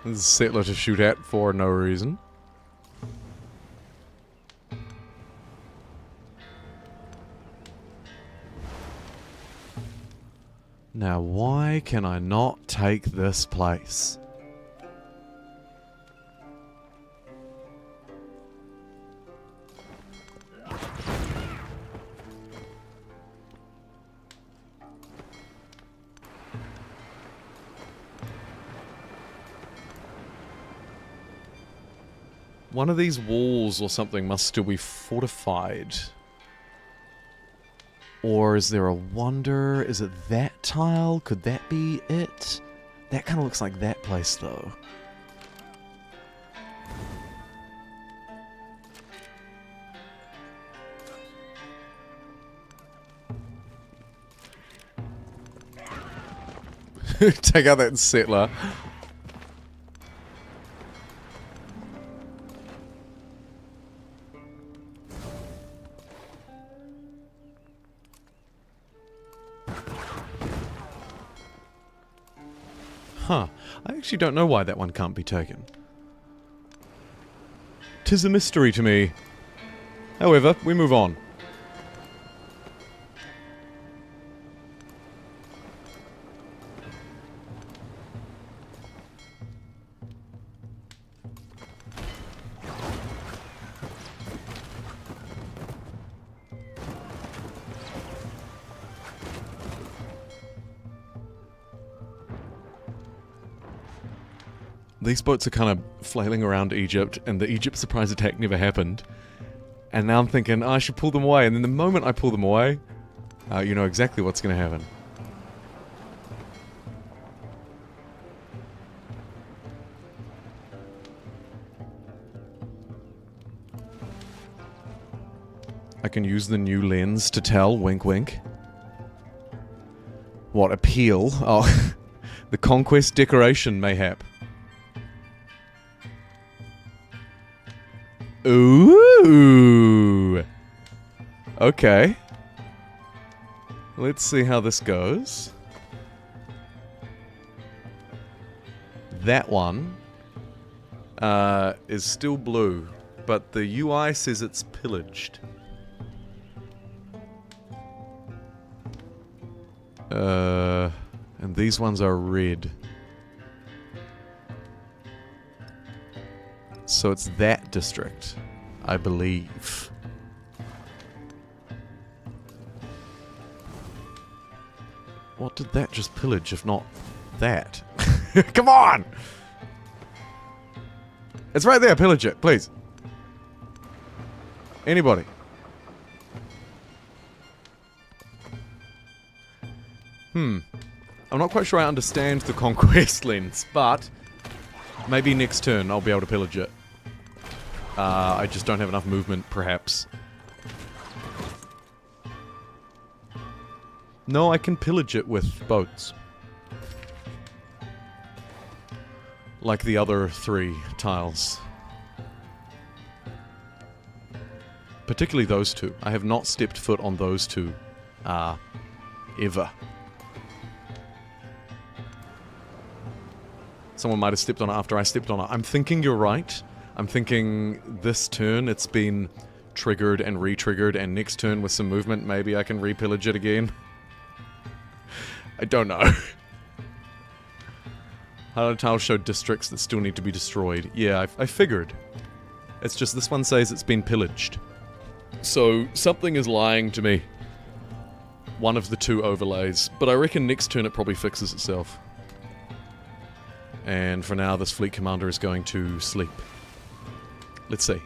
S1: There's a settler to shoot at for no reason. Now, why can I not take this place? One of these walls or something must still be fortified. Or is there a wonder? Is it that tile? Could that be it? That kind of looks like that place, though. Take out that settler. Huh. I actually don't know why that one can't be taken. 'Tis a mystery to me. However, we move on. These boats are kind of flailing around Egypt, and the Egypt surprise attack never happened. And now I'm thinking, oh, I should pull them away, and then the moment I pull them away, you know exactly what's going to happen. I can use the new lens to tell, wink wink. What, appeal? Oh, the conquest decoration, mayhap. Ooh! Okay. Let's see how this goes. That one is still blue, but the UI says it's pillaged. And these ones are red. So it's that district, I believe. What did that just pillage, if not that? Come on! It's right there, pillage it, please. Anybody. I'm not quite sure I understand the conquest lens, but maybe next turn I'll be able to pillage it. I just don't have enough movement, perhaps. No, I can pillage it with boats. Like the other 3 tiles. Particularly those 2. I have not stepped foot on those 2, ever. Someone might have stepped on it after I stepped on it. I'm thinking you're right. I'm thinking this turn it's been triggered and re-triggered, and next turn with some movement maybe I can re-pillage it again. I don't know. How tiles show districts that still need to be destroyed. Yeah, I figured. It's just this one says it's been pillaged. So something is lying to me. One of the 2 overlays. But I reckon next turn it probably fixes itself. And for now, this fleet commander is going to sleep. Let's see.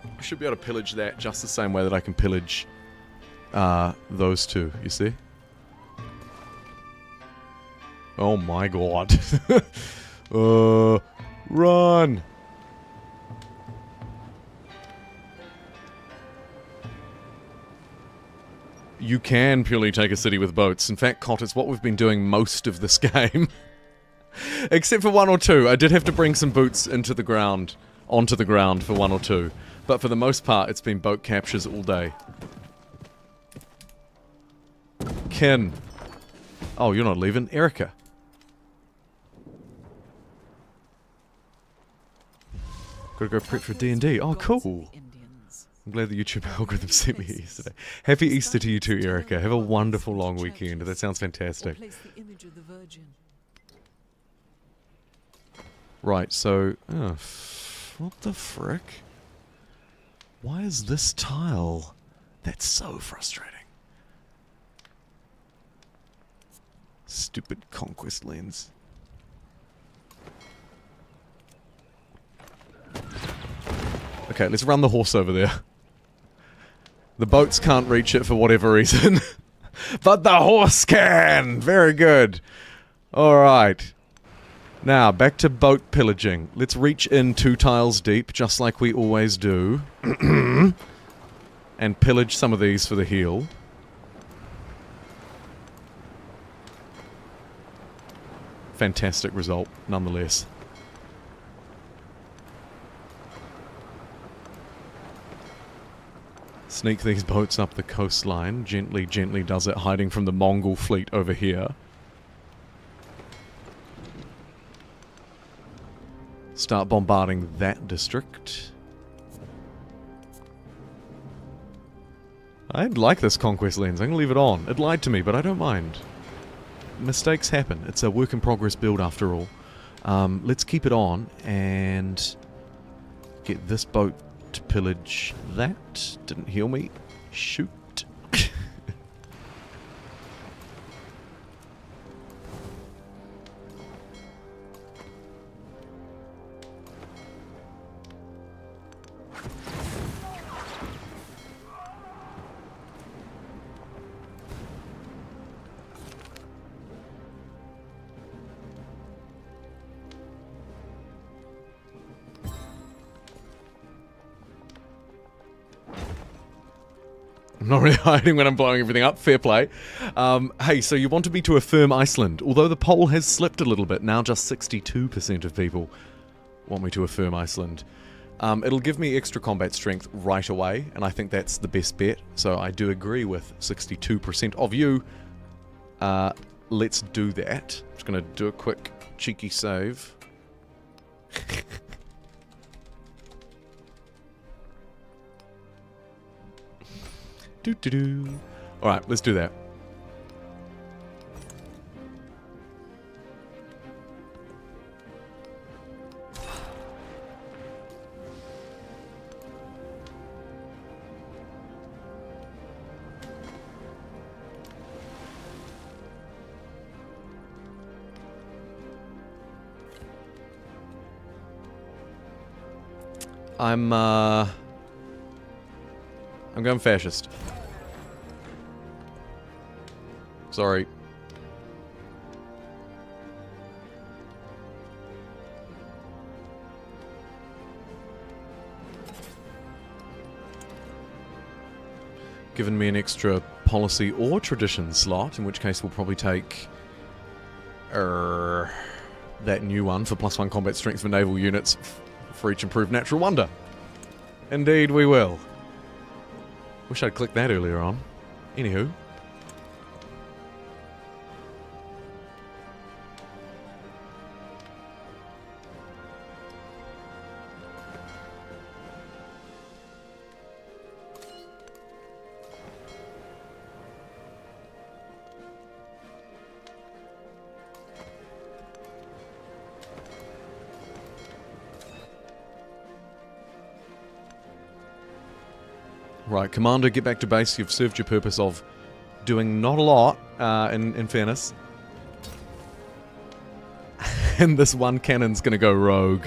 S1: I should be able to pillage that just the same way that I can pillage those 2, you see? Oh my god. Run! You can purely take a city with boats. In fact, Cot, it's what we've been doing most of this game. Except for 1 or 2. I did have to bring some boots into the ground, onto the ground for 1 or 2. But for the most part, it's been boat captures all day. Ken. Oh, you're not leaving. Erica. Gotta go prep for D&D. Oh, cool. I'm glad the YouTube algorithm sent me here yesterday. Happy Easter to you too, Erica. Have a wonderful long weekend. That sounds fantastic. Right, so... what the frick? Why is this tile? That's so frustrating. Stupid conquest lens. Okay, let's run the horse over there. The boats can't reach it for whatever reason. But the horse can! Very good. Alright. Now, back to boat pillaging. Let's reach in 2 tiles deep, just like we always do. And pillage some of these for the heal. Fantastic result, nonetheless. Sneak these boats up the coastline. Gently, gently does it, hiding from the Mongol fleet over here. Start bombarding that district. I like this conquest lens. I'm gonna leave it on. It lied to me, but I don't mind. Mistakes happen. It's a work in progress build after all. Let's keep it on and get this boat to pillage that. Didn't heal me. Shoot. I'm not really hiding when I'm blowing everything up. Fair play. Hey, so you wanted me to affirm Iceland. Although the poll has slipped a little bit, now just 62% of people want me to affirm Iceland. It'll give me extra combat strength right away, and I think that's the best bet. So I do agree with 62% of you. Let's do that. I'm just going to do a quick cheeky save. Alright, let's do that. I'm going fascist. Sorry. Given me an extra policy or tradition slot, in which case we'll probably take that new one for +1 combat strength for naval units for each improved natural wonder. Indeed we will. Wish I'd clicked that earlier on. Anywho. Right, Commander, get back to base. You've served your purpose of doing not a lot, in fairness. And this one cannon's gonna go rogue.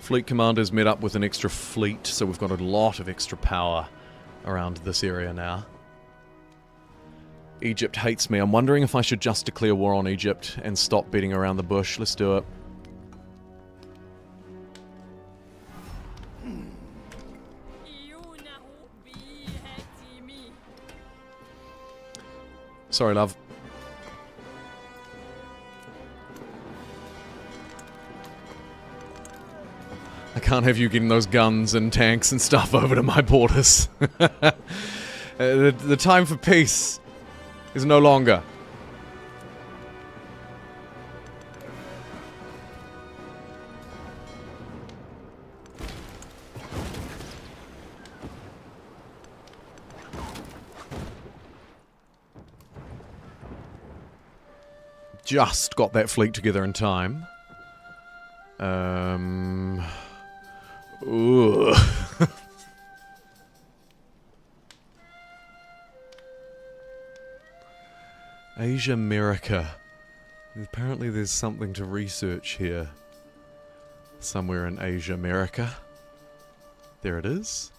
S1: Fleet commanders met up with an extra fleet, so we've got a lot of extra power around this area now. Egypt hates me. I'm wondering if I should just declare war on Egypt and stop beating around the bush. Let's do it. Sorry, love. I can't have you getting those guns and tanks and stuff over to my borders. The time for peace is no longer. Just got that fleet together in time. Ooh. Asia America. Apparently there's something to research here. Somewhere in Asia America. There it is.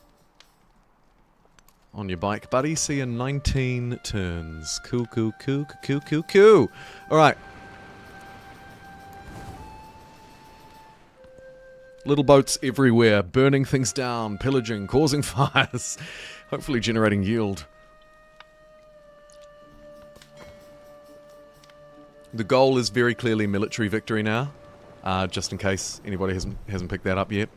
S1: On your bike, buddy. See you in 19 turns. Cool, cool, cool, cool, cool, cool. Alright. Little boats everywhere, burning things down, pillaging, causing fires. Hopefully generating yield. The goal is very clearly military victory now. Just in case anybody hasn't picked that up yet.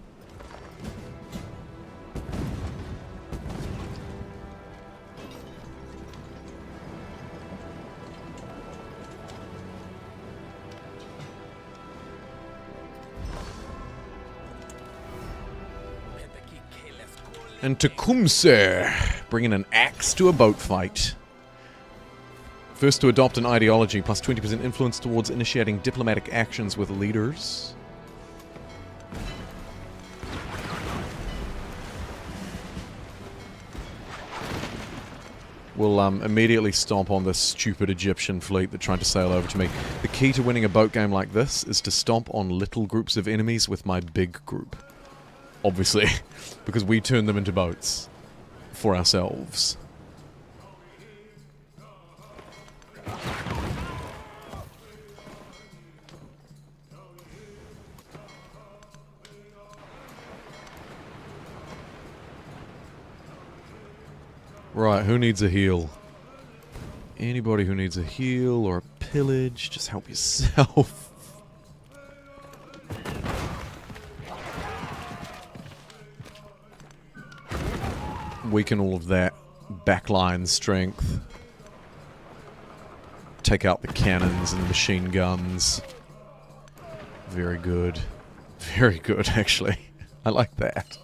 S1: And Tecumseh, bringing an axe to a boat fight. First to adopt an ideology, plus 20% influence towards initiating diplomatic actions with leaders. We'll immediately stomp on this stupid Egyptian fleet that tried to sail over to me. The key to winning a boat game like this is to stomp on little groups of enemies with my big group. Obviously, because we turn them into boats for ourselves. Right, who needs a heal? Anybody who needs a heal or a pillage, just help yourself. Weaken all of that backline strength. Take out the cannons and the machine guns. Very good. Very good, actually. I like that.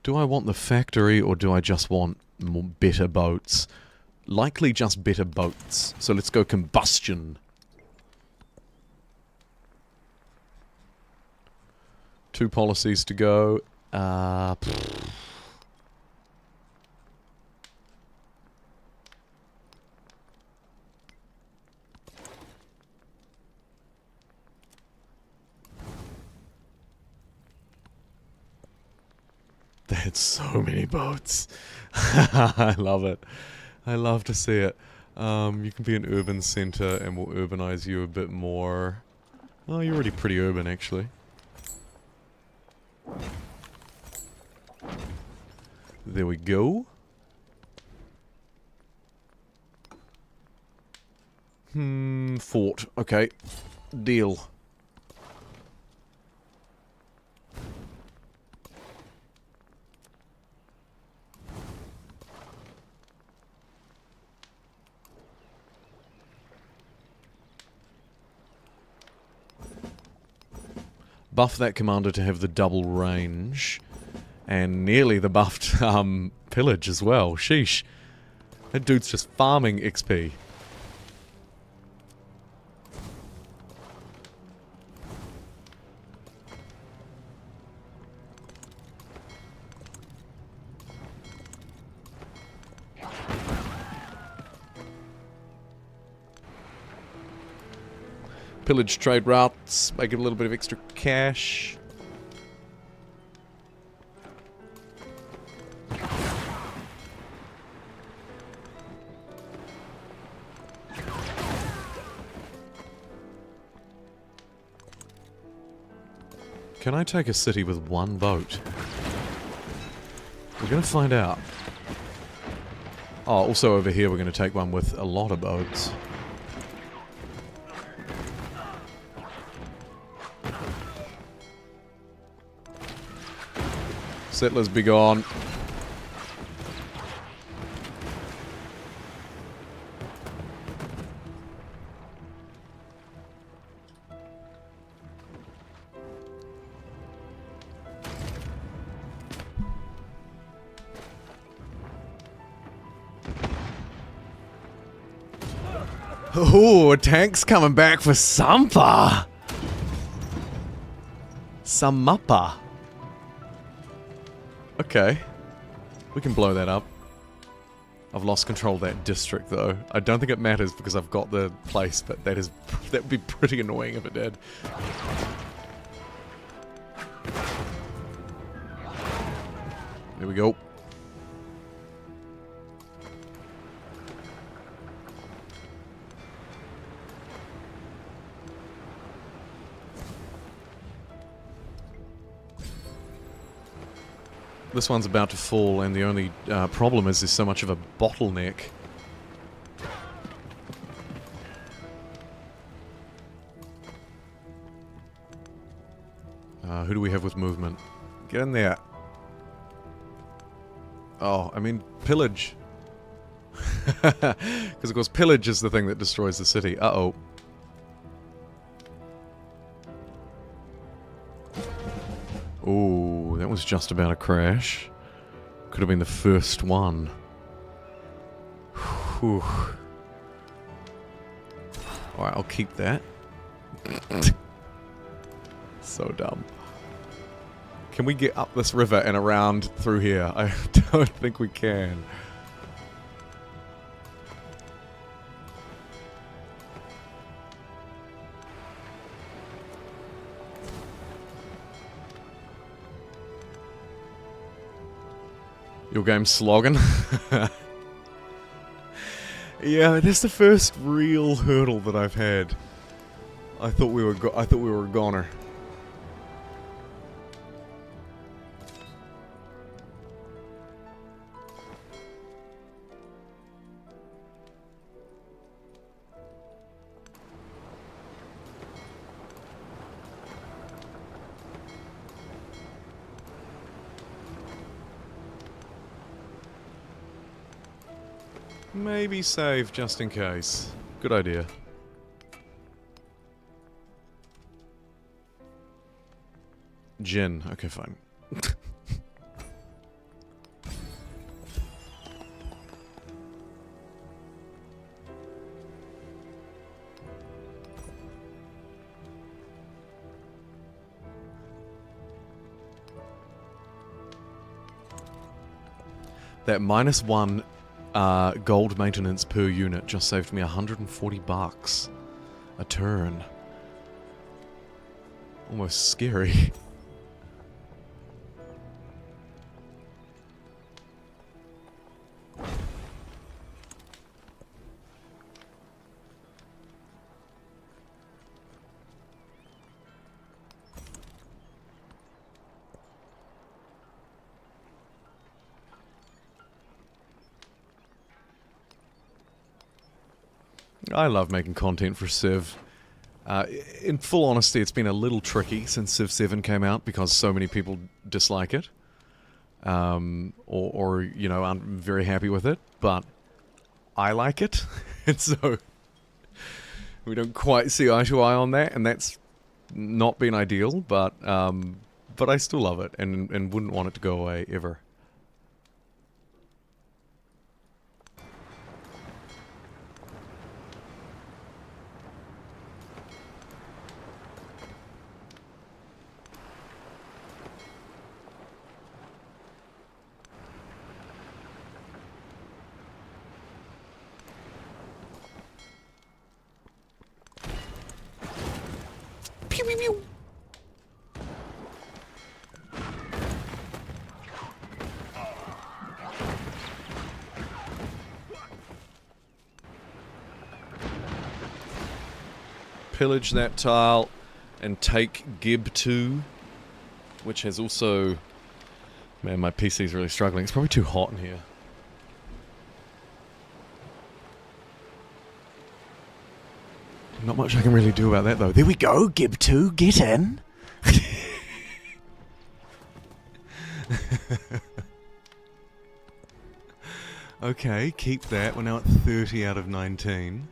S1: Do I want the factory, or do I just want more better boats? Likely just better boats. So let's go combustion. 2 policies to go. That's so many boats. I love it. I love to see it. You can be an urban centre and we'll urbanize you a bit more. Oh, you're already pretty urban, actually. There we go. Fort. Okay. Deal. Buff that commander to have the double range. And nearly the buffed pillage as well. Sheesh. That dude's just farming XP. Pillage trade routes, make it a little bit of extra cash. Can I take a city with 1 boat? We're going to find out. Oh, also over here we're going to take one with a lot of boats. Settlers be gone. Ooh, a tank's coming back for Sampa! Samapa. Okay. We can blow that up. I've lost control of that district, though. I don't think it matters because I've got the place, but that would be pretty annoying if it did. There we go. This one's about to fall, and the only problem is there's so much of a bottleneck. Who do we have with movement? Get in there. Oh, I mean, pillage. Because, of course, pillage is the thing that destroys the city. Uh-oh. Ooh, that was just about a crash. Could have been the first one. Whew. Alright, I'll keep that. So dumb. Can we get up this river and around through here? I don't think we can. Your game's slogging. Yeah, that's the first real hurdle that I've had. I thought we were a goner. Maybe save just in case. Good idea. Gin. Okay, fine. That -1 gold maintenance per unit just saved me 140 bucks a turn. Almost scary. I love making content for Civ. In full honesty, it's been a little tricky since Civ 7 came out because so many people dislike it. Or, you know, aren't very happy with it. But I like it. And so we don't quite see eye to eye on that. And that's not been ideal. But I still love it and wouldn't want it to go away ever. Pew, pew, pew. Pillage that tile and take Gib 2, which has also... Man, my PC's really struggling. It's probably too hot in here. Not much I can really do about that, though. There we go, Gib 2, get in! Okay, keep that. We're now at 30 out of 19.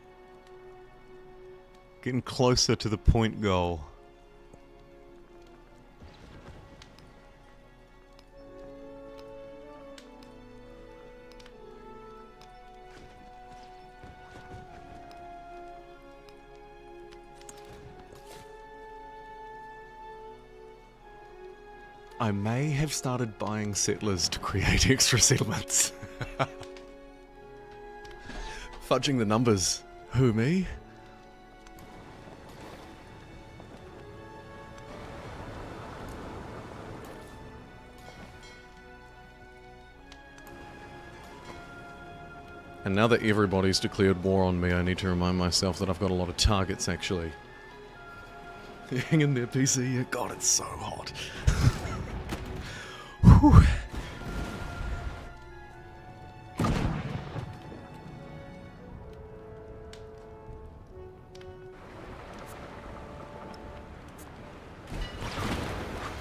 S1: Getting closer to the point goal. I may have started buying settlers to create extra settlements. Fudging the numbers. Who, me? And now that everybody's declared war on me, I need to remind myself that I've got a lot of targets, actually. Hang in there, PC. God, it's so hot. Whew.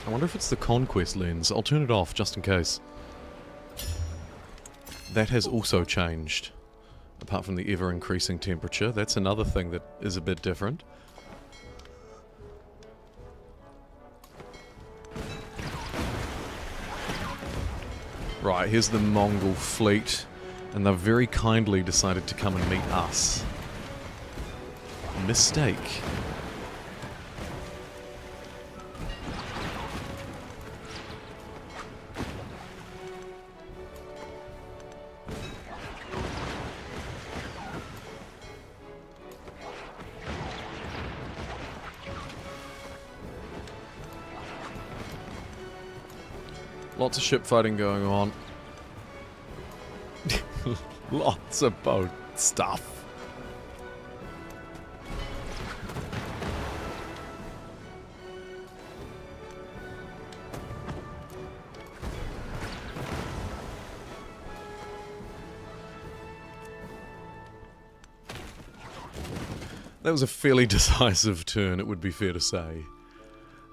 S1: I wonder if it's the conquest lens. I'll turn it off just in case. That has also changed. Apart from the ever-increasing temperature, that's another thing that is a bit different. Right, here's the Mongol fleet, and they've very kindly decided to come and meet us. Mistake. Lots of ship fighting going on. Lots of boat stuff. That was a fairly decisive turn, it would be fair to say.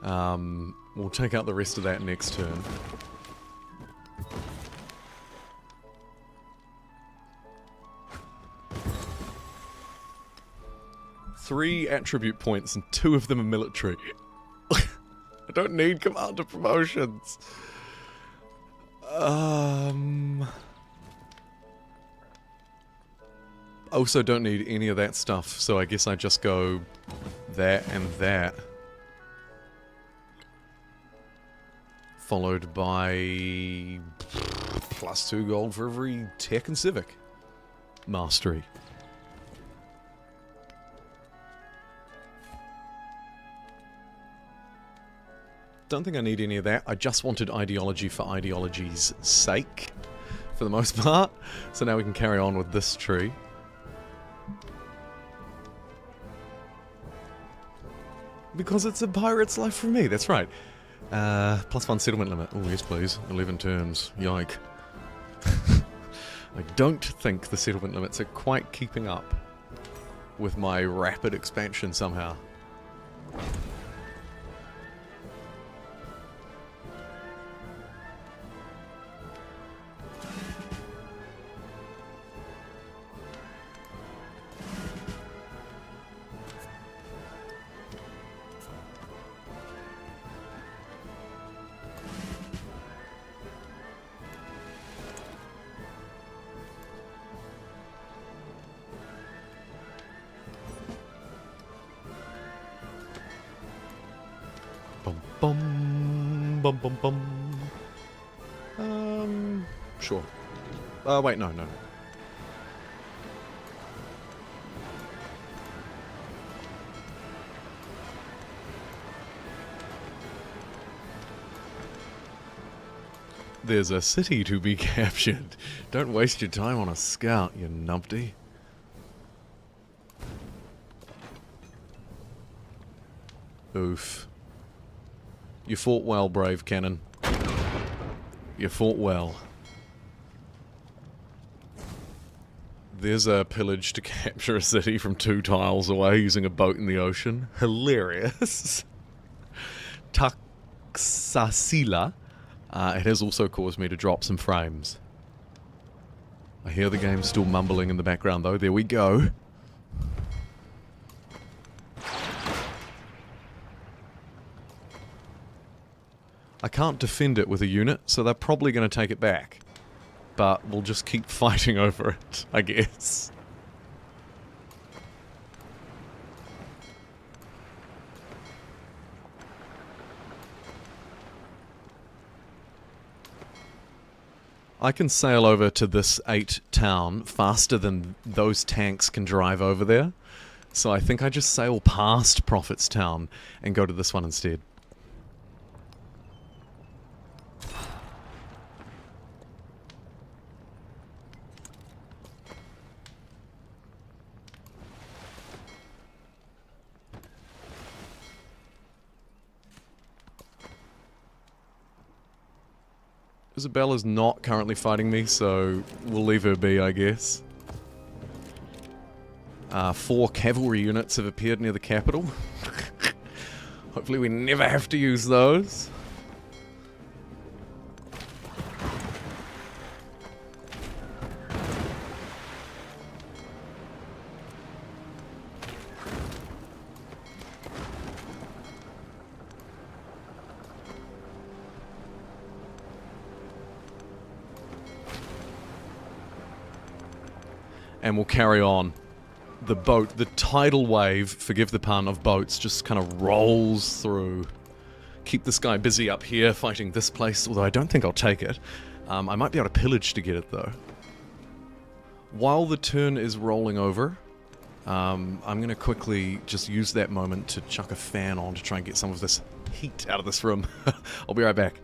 S1: We'll take out the rest of that next turn. Three attribute points and 2 of them are military. I don't need commander promotions. Also don't need any of that stuff, so I guess I just go that and that. Followed by +2 gold for every tech and civic mastery. Don't think I need any of that. I just wanted ideology for ideology's sake, for the most part. So now we can carry on with this tree. Because it's a pirate's life for me, that's right. +1 settlement limit. Oh, yes please. 11 turns. Yike. I don't think the settlement limits are quite keeping up with my rapid expansion somehow. Bum, bum, bum. Sure. Wait, no. There's a city to be captured. Don't waste your time on a scout, you numpty. Oof. You fought well, brave cannon. You fought well. There's a pillage to capture a city from 2 tiles away using a boat in the ocean. Hilarious. Taxasila. It has also caused me to drop some frames. I hear the game still mumbling in the background though. There we go. I can't defend it with a unit, so they're probably going to take it back. But we'll just keep fighting over it, I guess. I can sail over to this 8 town faster than those tanks can drive over there. So I think I just sail past Prophet's town and go to this one instead. Isabella's not currently fighting me, so we'll leave her be, I guess. 4 cavalry units have appeared near the capital. Hopefully we never have to use those. And we'll carry on. The boat, the tidal wave, forgive the pun, of boats just kind of rolls through. Keep this guy busy up here fighting this place, although I don't think I'll take it. I might be able to pillage to get it though. While the turn is rolling over, I'm going to quickly just use that moment to chuck a fan on to try and get some of this heat out of this room. I'll be right back.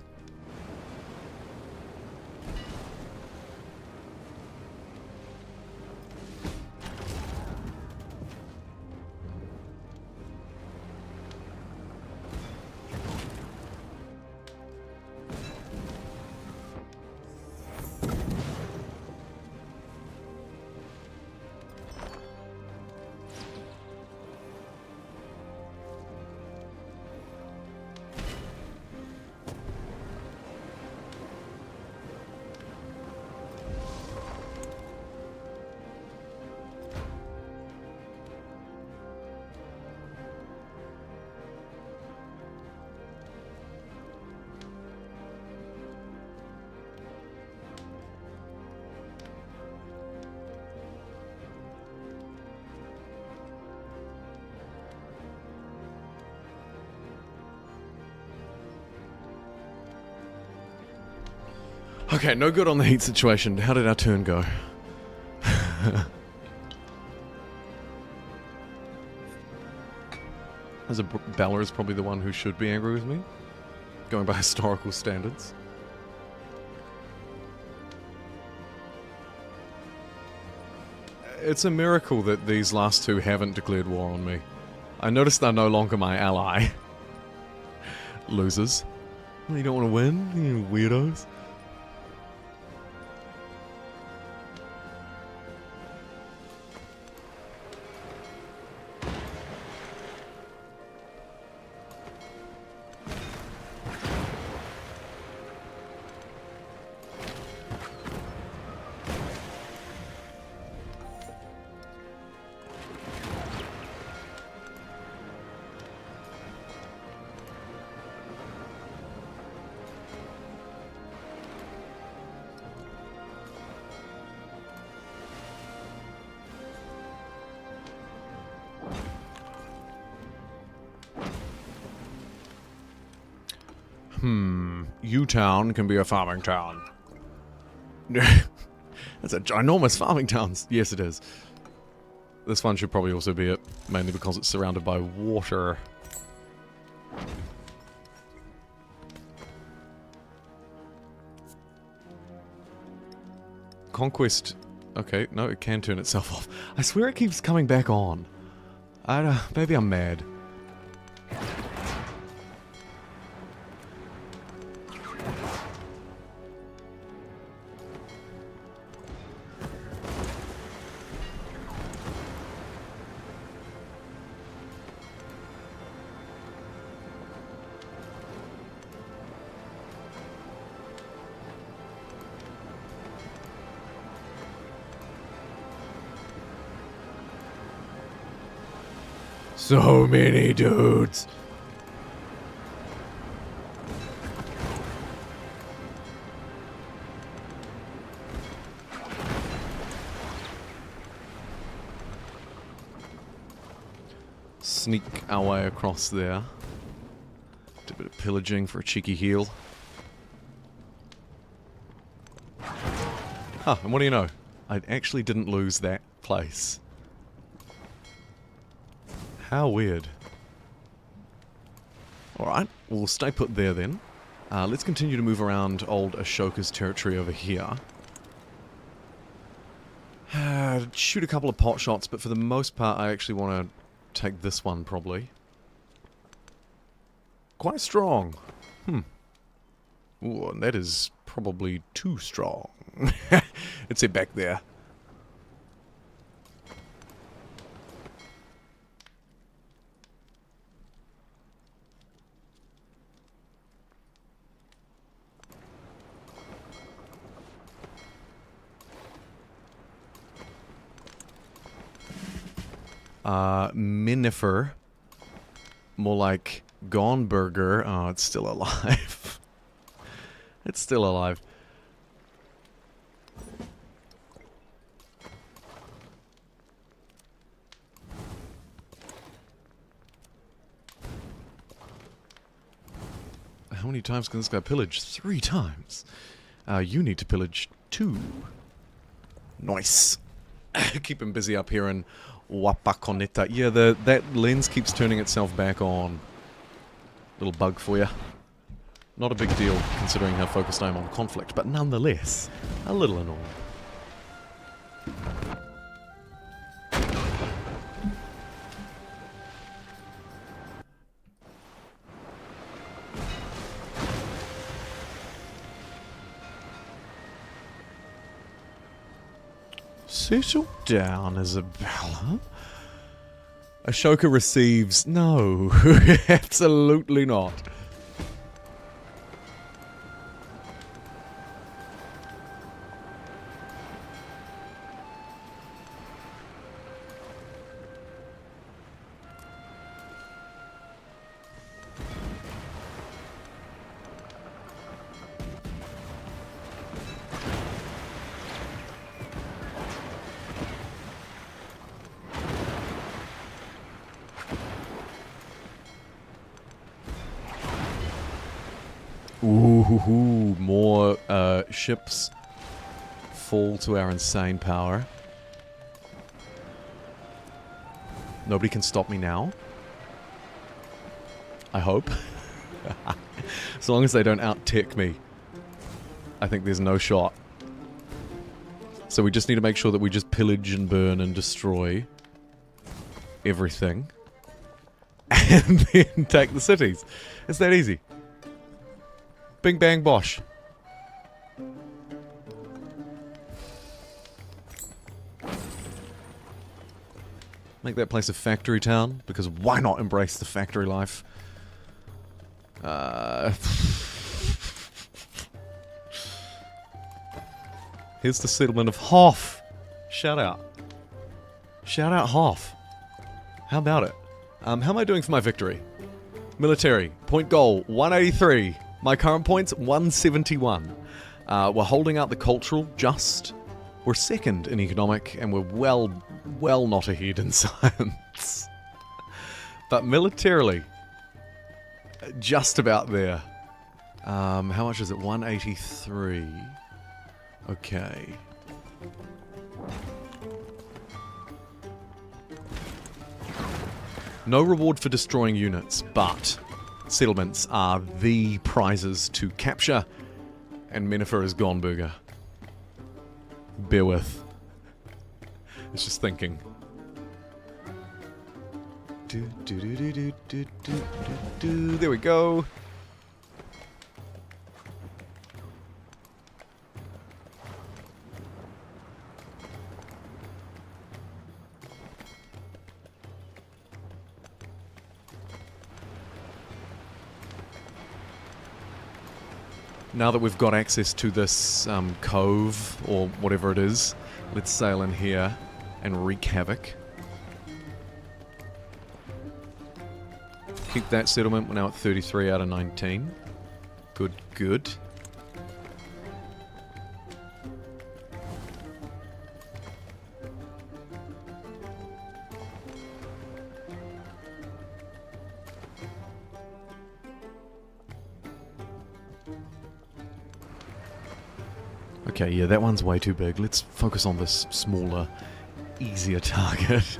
S1: Okay, no good on the heat situation. How did our turn go? Bella is probably the one who should be angry with me, going by historical standards. It's a miracle that these last two haven't declared war on me. I noticed they're no longer my ally. Losers. You don't want to win, you weirdos. U-Town can be a farming town. That's a ginormous farming town. Yes, it is. This one should probably also be it, mainly because it's surrounded by water. Conquest. Okay, no, it can turn itself off. I swear it keeps coming back on. Maybe I'm mad. So many dudes. Sneak our way across there. Do a bit of pillaging for a cheeky heal. And what do you know? I actually didn't lose that place. How weird. Alright, we'll stay put there then. Let's continue to move around old Ashoka's territory over here. Shoot a couple of pot shots, but for the most part I actually want to take this one probably. Quite strong. Ooh, and that is probably too strong. Let's head back there. Minifer. More like Gone Burger. Oh, it's still alive. It's still alive. How many times can this guy pillage? 3 times. You need to pillage 2. Nice. Keep him busy up here in Wapakoneta. Yeah, that lens keeps turning itself back on. Little bug for you. Not a big deal considering how focused I am on conflict, but nonetheless, a little annoying. Settle down, Isabella. Ashoka receives... No, absolutely not. Ooh, more ships fall to our insane power. Nobody can stop me now. I hope. As long as they don't out-tech me, I think there's no shot. So we just need to make sure that we just pillage and burn and destroy everything. And then take the cities. It's that easy. Bing bang bosh. Make that place a factory town, because why not embrace the factory life? Here's the settlement of Hoff. Shout out. Shout out Hoff. How about it? How am I doing for my victory? Military. Point goal, 183. My current point's 171. We're holding out the cultural just. We're second in economic, and we're well not ahead in science. But militarily, just about there. How much is it? 183. Okay. No reward for destroying units, but settlements are the prizes to capture, and Minifer is gone, Burger. Bear with. It's just thinking. There we go. Now that we've got access to this cove, or whatever it is, let's sail in here and wreak havoc. Keep that settlement. We're now at 33 out of 19. Good, good. Okay, yeah, that one's way too big. Let's focus on this smaller, easier target.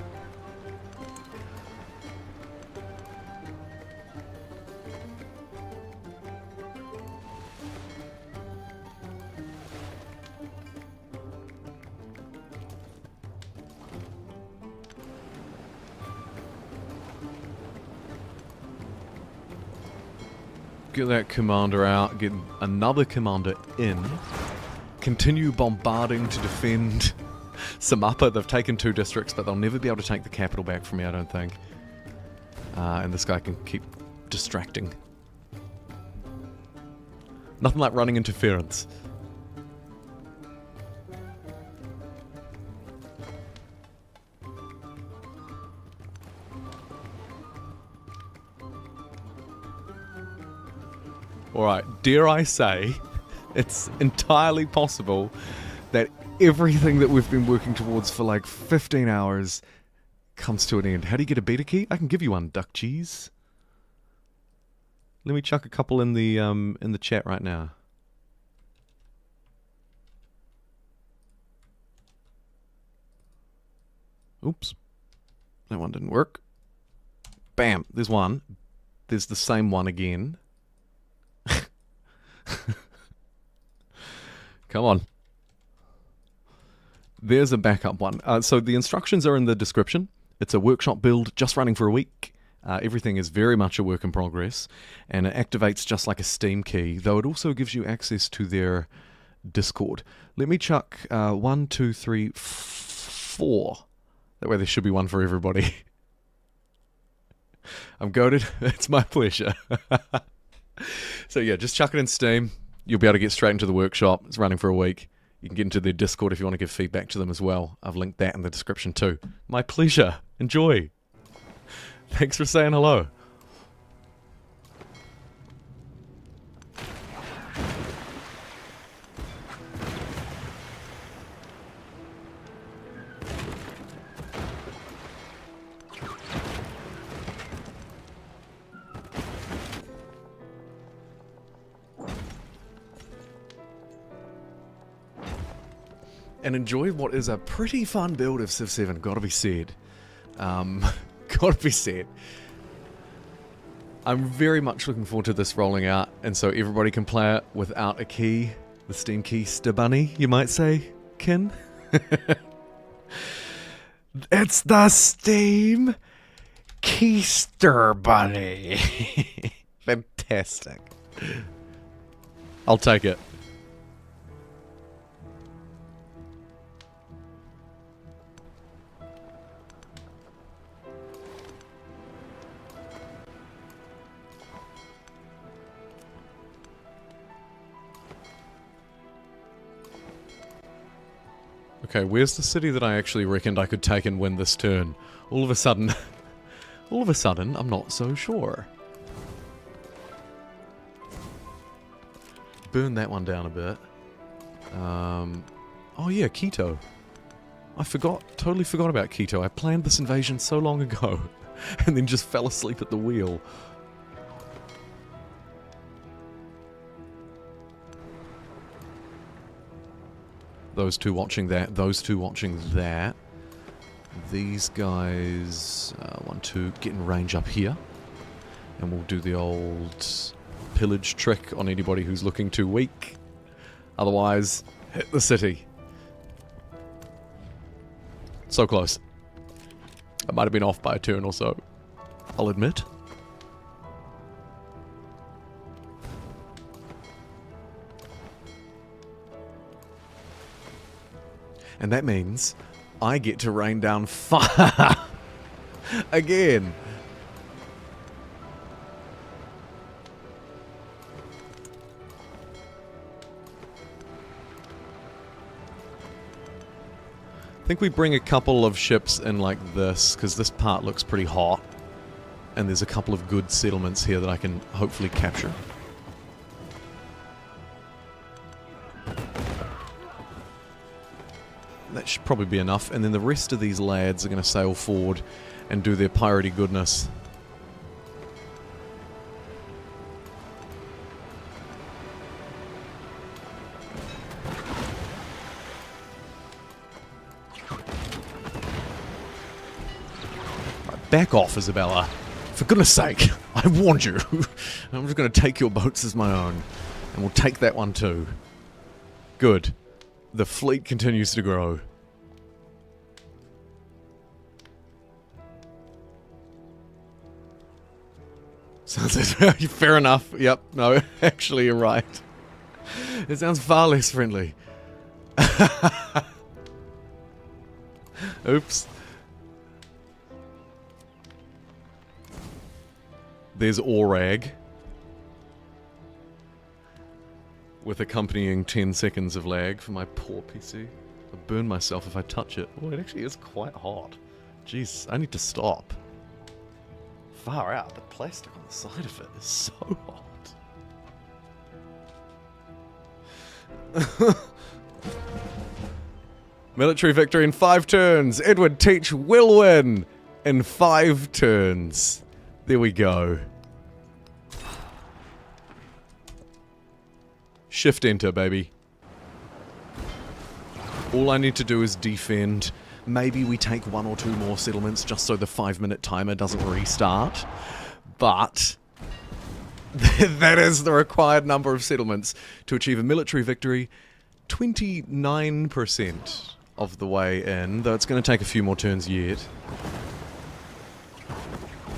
S1: Get that commander out, get another commander in, continue bombarding to defend Samapa. They've taken 2 districts, but they'll never be able to take the capital back from me, I don't think. And this guy can keep distracting. Nothing like running interference. Alright, dare I say, it's entirely possible that everything that we've been working towards for like 15 hours comes to an end. How do you get a beta key? I can give you one, duck cheese. Let me chuck a couple in the chat right now. Oops. That one didn't work. Bam, there's one. There's the same one again. Come on. There's a backup one. So the instructions are in the description. It's a workshop build just running for a week. Everything is very much a work in progress, and it activates just like a Steam key, though it also gives you access to their Discord. Let me chuck 1, 2, 3, 4. That way there should be one for everybody. I'm goated. It's my pleasure. So yeah, just chuck it in Steam. You'll be able to get straight into the workshop. It's running for a week. You can get into their Discord if you want to give feedback to them as well. I've linked that in the description too. My pleasure. Enjoy. Thanks for saying hello. And enjoy what is a pretty fun build of Civ 7, gotta be said. Gotta be said. I'm very much looking forward to this rolling out, and so everybody can play it without a key. The Steam key bunny, you might say, Kin. It's the Steam Keister Bunny. Fantastic. I'll take it. Okay, where's the city that I actually reckoned I could take and win this turn? All of a sudden, I'm not so sure. Burn that one down a bit. Oh yeah, Quito. I totally forgot about Quito. I planned this invasion so long ago, and then just fell asleep at the wheel. Those two watching that, those two watching that. These guys, 1, 2, get in range up here. And we'll do the old pillage trick on anybody who's looking too weak. Otherwise, hit the city. So close. I might have been off by a turn or so, I'll admit. And that means I get to rain down fire again. I think we bring a couple of ships in like this, because this part looks pretty hot. And there's a couple of good settlements here that I can hopefully capture. That should probably be enough, and then the rest of these lads are going to sail forward and do their piratey goodness. Back off, Isabella. For goodness sake, I warned you. I'm just going to take your boats as my own. And we'll take that one too. Good. The fleet continues to grow. Sounds fair enough. Yep, no, actually you're right. It sounds far less friendly. Oops. There's Orag. With accompanying 10 seconds of lag for my poor PC. I'll burn myself if I touch it. Oh, it actually is quite hot. Jeez, I need to stop. Far out, the plastic on the side of it is so hot. Military victory in 5 turns. Edward Teach will win in 5 turns. There we go. Shift enter, baby. All I need to do is defend. Maybe we take 1 or 2 more settlements just so the 5-minute timer doesn't restart. But that is the required number of settlements to achieve a military victory. 29% of the way in, though it's going to take a few more turns yet.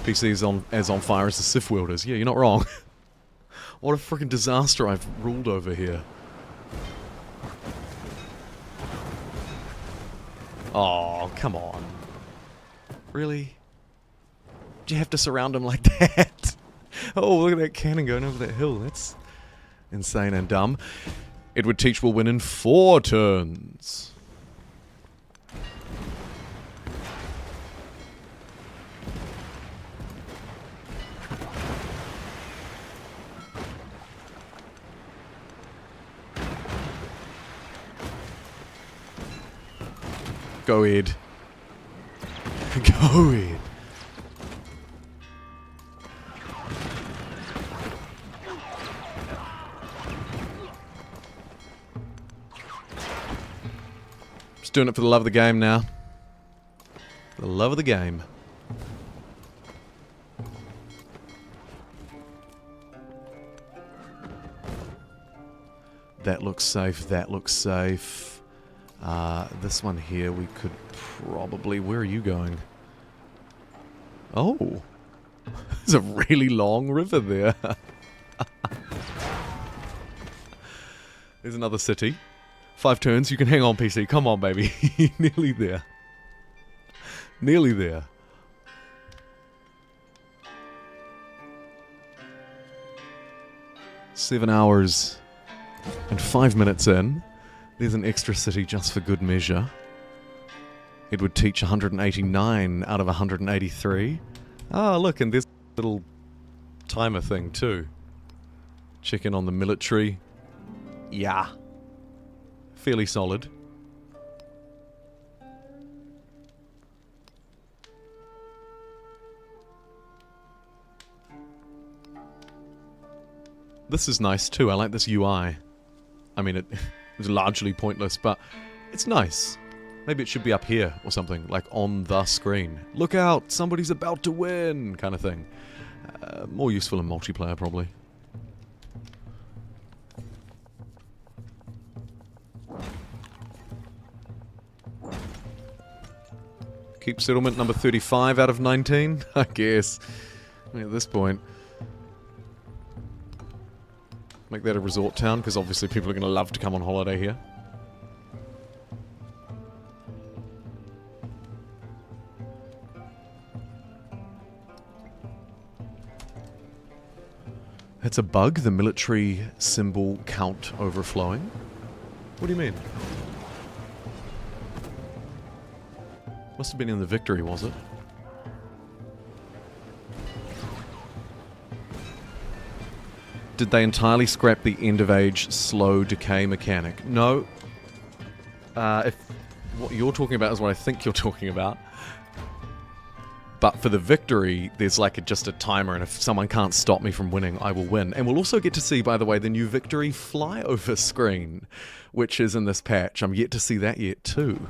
S1: PC is as on fire as the Civ world is. Yeah, you're not wrong. What a freaking disaster I've ruled over here. Oh, come on. Really? Do you have to surround him like that? Oh, look at that cannon going over that hill. That's insane and dumb. Edward Teach will win in 4 turns. Go, Ed. Go, Ed. Just doing it for the love of the game now. For the love of the game. That looks safe. That looks safe. This one here, we could probably... Where are you going? Oh. There's a really long river there. There's another city. 5 turns. You can hang on, PC. Come on, baby. Nearly there. Nearly there. Seven hours and 5 minutes in. There's an extra city just for good measure. It would teach 189 out of 183. Ah, look, and there's a little timer thing too. Check in on the military. Yeah. Fairly solid. This is nice too. I like this UI. I mean, it's largely pointless, but it's nice. Maybe it should be up here or something, like on the screen. Look out, somebody's about to win, kind of thing. More useful in multiplayer, probably. Keep settlement number 35 out of 19, I guess. I mean, at this point. Make that a resort town, because obviously people are going to love to come on holiday here. It's a bug, the military symbol count overflowing. What do you mean? Must have been in the victory, was it? Did they entirely scrap the end of age slow decay mechanic? No. If what you're talking about is what I think you're talking about. But for the victory, there's like just a timer, and if someone can't stop me from winning, I will win. And we'll also get to see, by the way, the new victory flyover screen, which is in this patch. I'm yet to see that yet, too.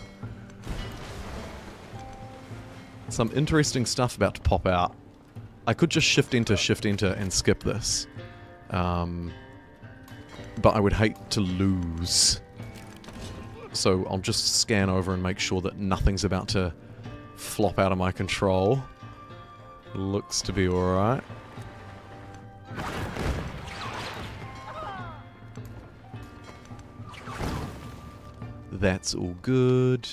S1: Some interesting stuff about to pop out. I could just shift enter, and skip this. But I would hate to lose. So I'll just scan over and make sure that nothing's about to flop out of my control. Looks to be alright. That's all good.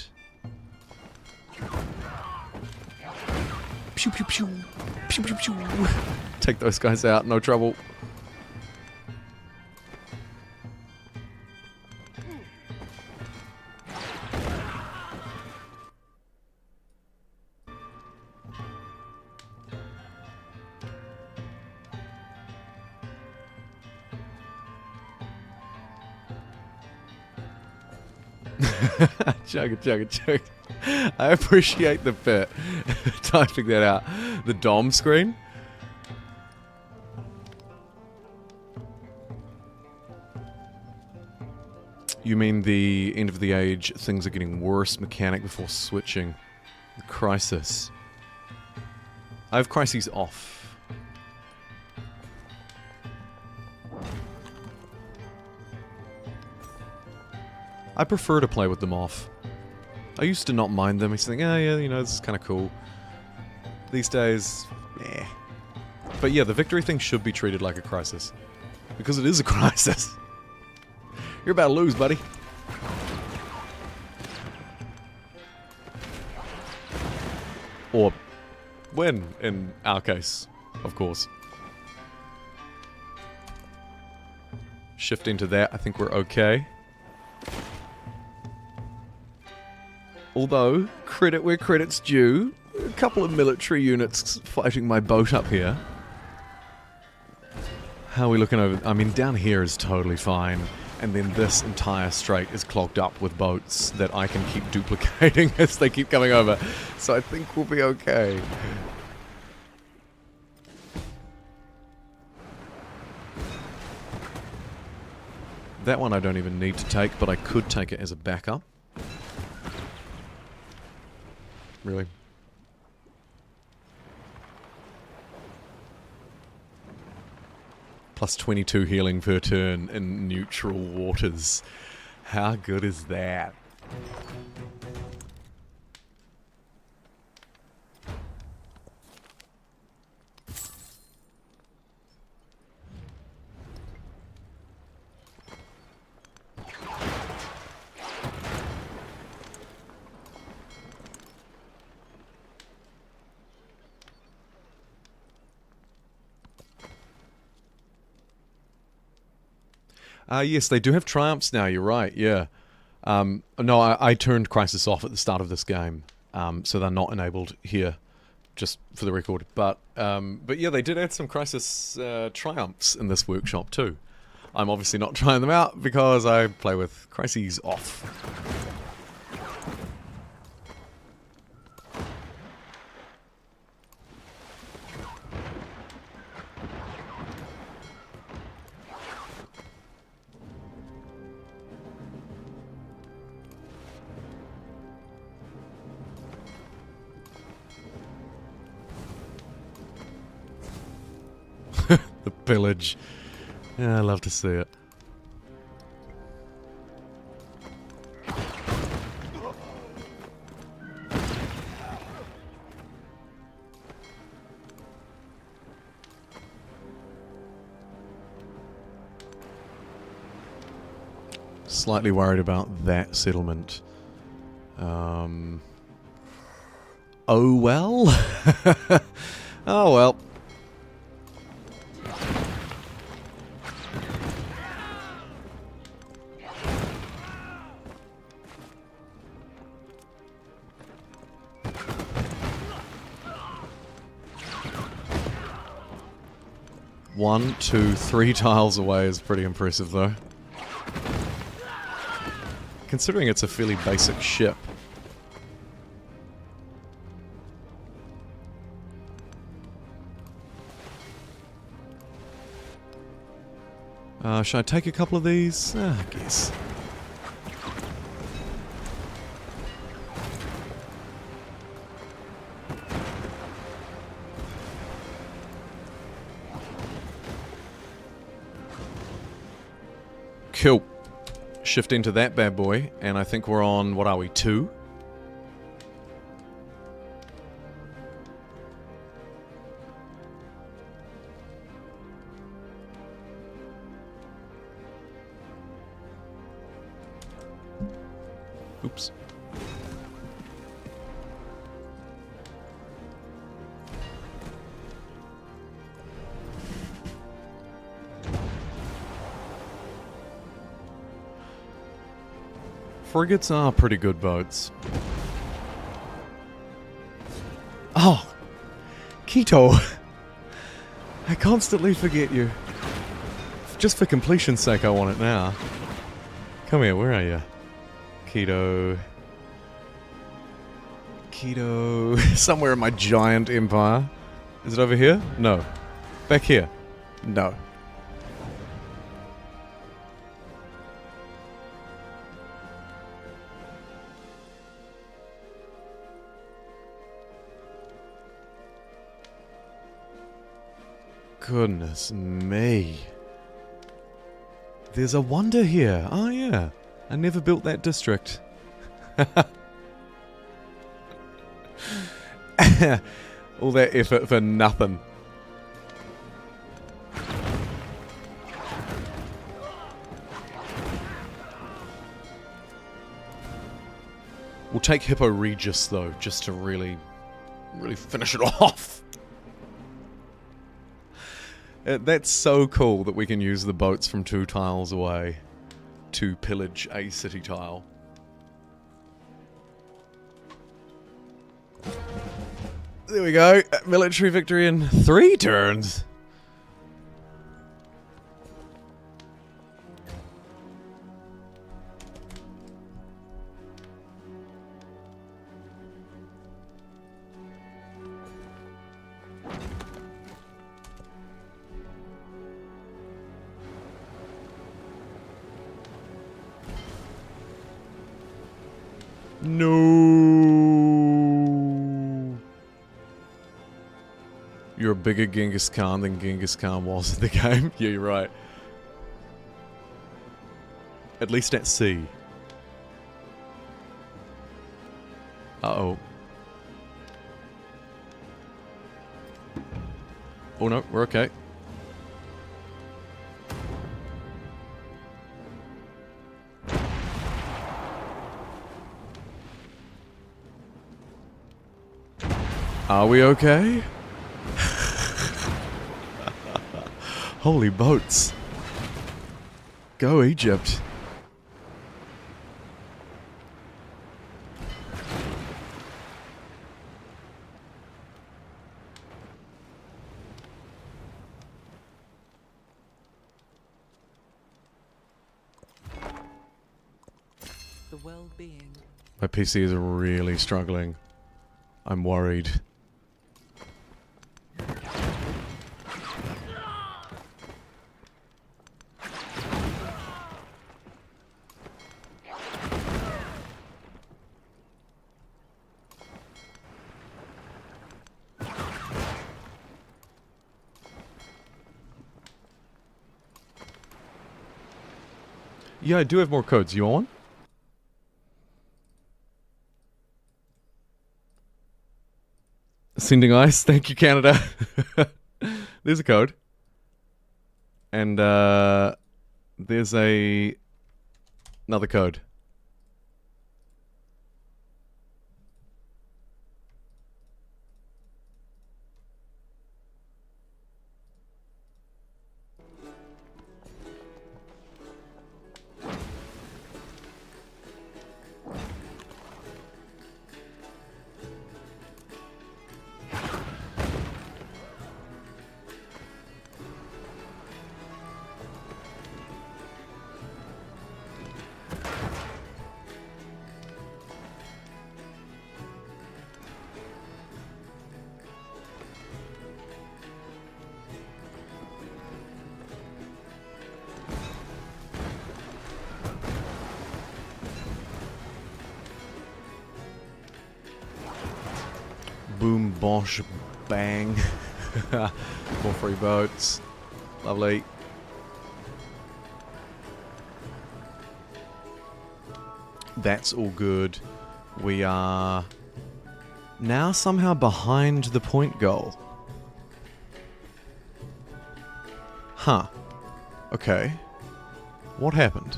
S1: Pew pew pew. Pew pew pew. Take those guys out, no trouble. Chugga. I appreciate the bit. Typing that out. The DOM screen. You mean the end of the age, things are getting worse mechanic before switching. Crisis. I have crises off. I prefer to play with them off. I used to not mind them. I used to think, oh yeah, you know, this is kind of cool. These days, eh. But yeah, the victory thing should be treated like a crisis. Because it is a crisis. You're about to lose, buddy. Or win, in our case, of course. Shift into that, I think we're okay. Although, credit where credit's due, a couple of military units fighting my boat up here. How are we looking over? I mean, down here is totally fine. And then this entire strait is clogged up with boats that I can keep duplicating as they keep coming over. So I think we'll be okay. That one I don't even need to take, but I could take it as a backup. Really? Plus 22 healing per turn in neutral waters. How good is that? Yes, they do have triumphs now, you're right, yeah. No, I turned Crisis off at the start of this game, so they're not enabled here, just for the record. But yeah, they did add some Crisis triumphs in this workshop too. I'm obviously not trying them out because I play with Crises off. The pillage. Yeah, I love to see it. Slightly worried about that settlement. Oh well. Oh well. One, two, 3 tiles away is pretty impressive though. Considering it's a fairly basic ship. Should I take a couple of these? I guess. Cool. Shift into that bad boy, and I think we're on, what are we, 2? Oops. Frigates are pretty good boats. Oh! Keto! I constantly forget you. Just for completion's sake, I want it now. Come here, where are you? Keto. Keto. Somewhere in my giant empire. Is it over here? No. Back here? No. Goodness me. There's a wonder here. Oh yeah. I never built that district. All that effort for nothing. We'll take Hippo Regis though, just to really finish it off. That's so cool that we can use the boats from 2 tiles away to pillage a city tile. There we go. Military victory in 3 turns. No. You're a bigger Genghis Khan than Genghis Khan was in the game. Yeah, you're right. At least at sea. Uh-oh. Oh no, we're okay. Are we okay? Holy boats. Go Egypt.
S2: The well-being.
S1: My PC is really struggling. I'm worried. Yeah, I do have more codes. You want one? Sending ice. Thank you, Canada. There's a code. And there's another code. Boom, bosh, bang. More free boats. Lovely. That's all good. We are now somehow behind the point goal. Huh. Okay. What happened?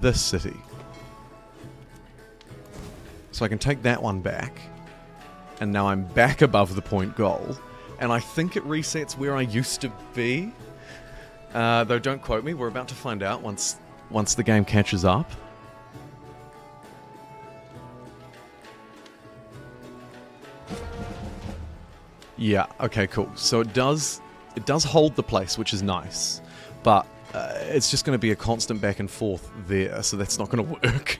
S1: This city. So I can take that one back. And now I'm back above the point goal. And I think it resets where I used to be. Though don't quote me, we're about to find out once the game catches up. Yeah, okay, cool. So it does hold the place, which is nice. But it's just going to be a constant back and forth there, so that's not going to work.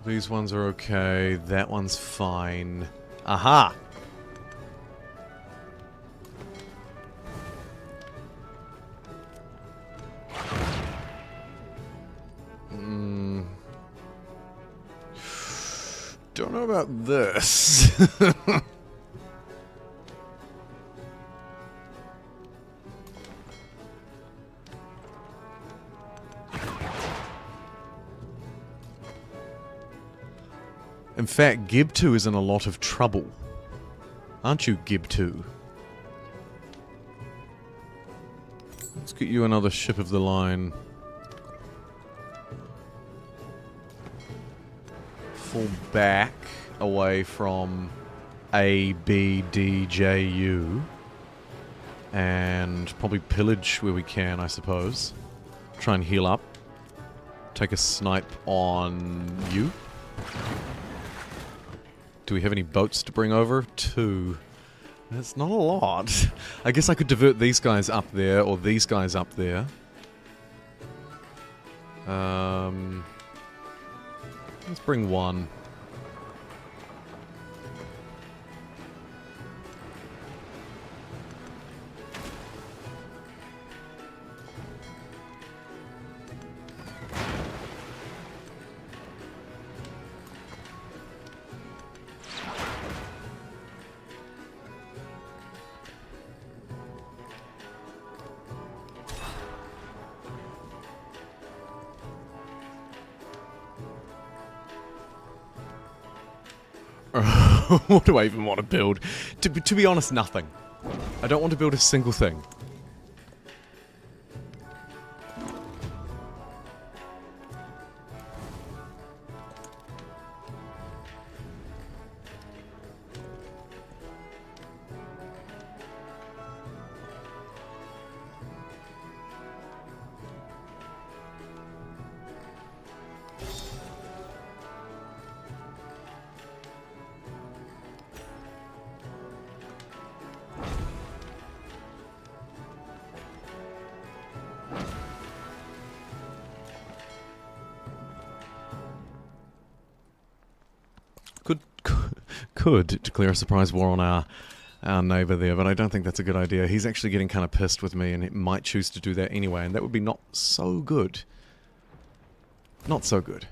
S1: These ones are okay. That one's fine. Aha! Don't know about this. In fact, Gib2 is in a lot of trouble. Aren't you, Gib2? Let's get you another ship of the line. Fall back away from A, B, D, J, U. And probably pillage where we can, I suppose. Try and heal up. Take a snipe on you. Do we have any boats to bring over? 2. That's not a lot. I guess I could divert these guys up there, or these guys up there. Let's bring 1. What do I even want to build? To be honest, nothing. I don't want to build a single thing. Could declare a surprise war on our neighbor there, but I don't think that's a good idea. He's actually getting kind of pissed with me, and he might choose to do that anyway, and that would be not so good. Not so good.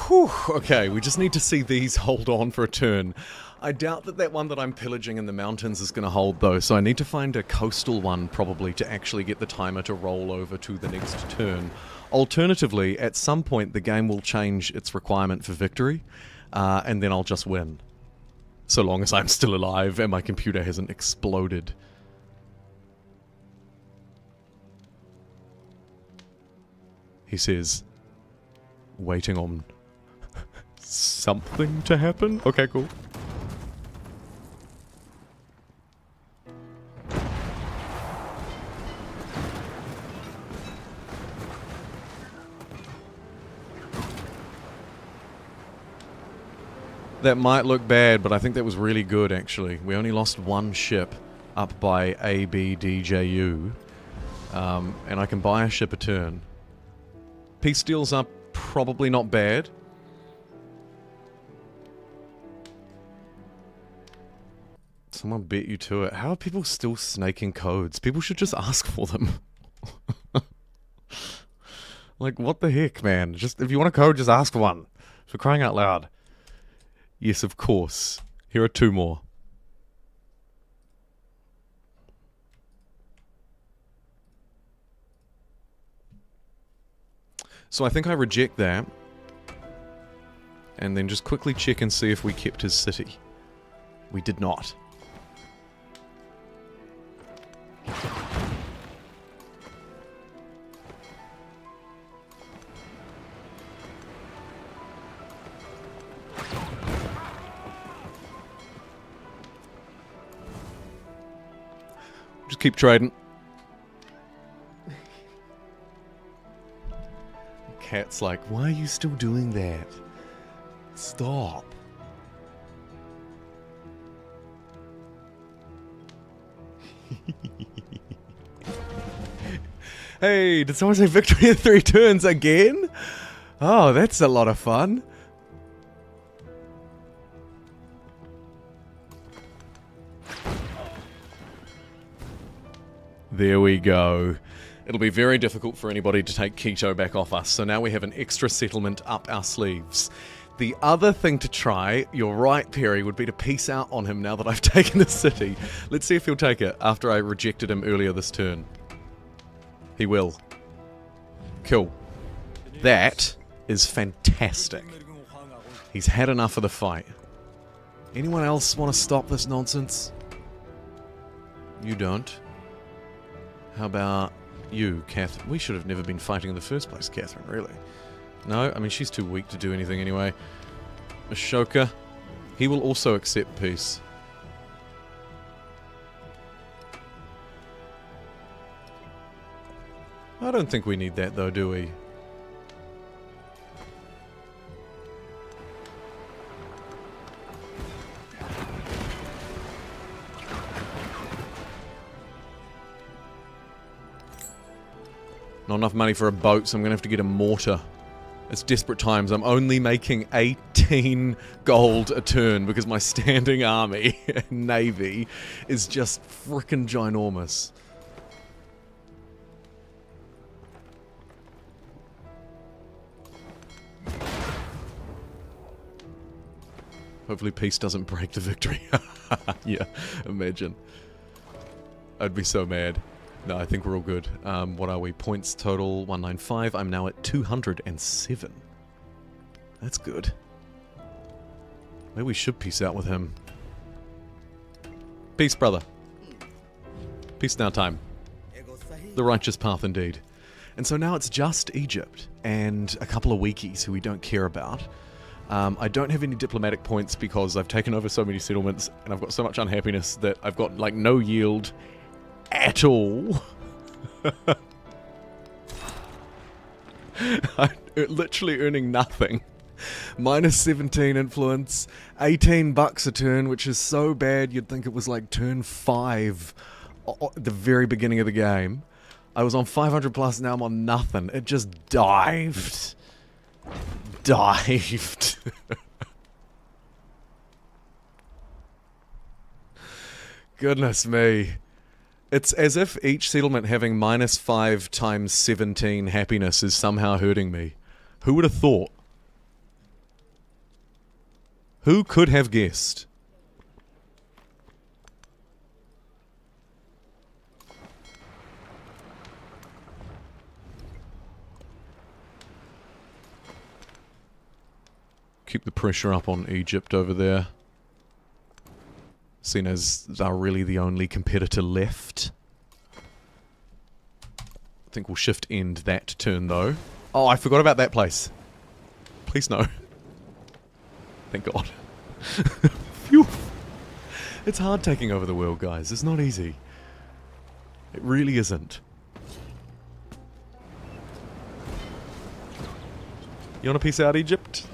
S1: Whew, okay, we just need to see these hold on for a turn. I doubt that that one that I'm pillaging in the mountains is going to hold though, so I need to find a coastal one probably to actually get the timer to roll over to the next turn. Alternatively, at some point the game will change its requirement for victory, and then I'll just win. So long as I'm still alive and my computer hasn't exploded. He says, waiting on something to happen? Okay, cool. That might look bad, but I think that was really good, actually. We only lost one ship up by ABDJU. And I can buy a ship a turn. Peace deals are probably not bad. Someone bet you to it. How are people still snaking codes? People should just ask for them. Like, what the heck, man? Just if you want a code, just ask for one. For crying out loud. Yes, of course. Here are 2 more. So I think I reject that. And then just quickly check and see if we kept his city. We did not. Just keep trading. Cat's like, why are you still doing that? Stop. Hey, did someone say victory in 3 turns again? Oh, that's a lot of fun. There we go. It'll be very difficult for anybody to take Quito back off us, so now we have an extra settlement up our sleeves. The other thing to try, you're right, Perry, would be to peace out on him now that I've taken the city. Let's see if he'll take it after I rejected him earlier this turn. He will. Cool. That is fantastic. He's had enough of the fight. Anyone else want to stop this nonsense? You don't. How about you, Catherine? We should have never been fighting in the first place, Catherine, really. No? I mean, she's too weak to do anything anyway. Ashoka, he will also accept peace. I don't think we need that, though, do we? Not enough money for a boat, so I'm going to have to get a mortar. It's desperate times. I'm only making 18 gold a turn because my standing army and navy is just frickin' ginormous. Hopefully peace doesn't break the victory. Yeah, imagine. I'd be so mad. No, I think we're all good. What are we? Points total 195. I'm now at 207. That's good. Maybe we should peace out with him. Peace, brother. Peace now time. The righteous path indeed. And so now it's just Egypt and a couple of weekies who we don't care about. I don't have any diplomatic points because I've taken over so many settlements and I've got so much unhappiness that I've got like no yield at all. I'm literally earning nothing. Minus 17 influence, 18 bucks a turn, which is so bad you'd think it was like turn 5 at the very beginning of the game. I was on 500 plus, now I'm on nothing. It just dived. Dived. Goodness me. It's as if each settlement having minus 5 times 17 happiness is somehow hurting me. Who would have thought? Who could have guessed? Keep the pressure up on Egypt over there. Seen as they're really the only competitor left. I think we'll shift end that turn though. Oh, I forgot about that place. Please no. Thank God. Phew. It's hard taking over the world, guys. It's not easy. It really isn't. You want to peace out, Egypt?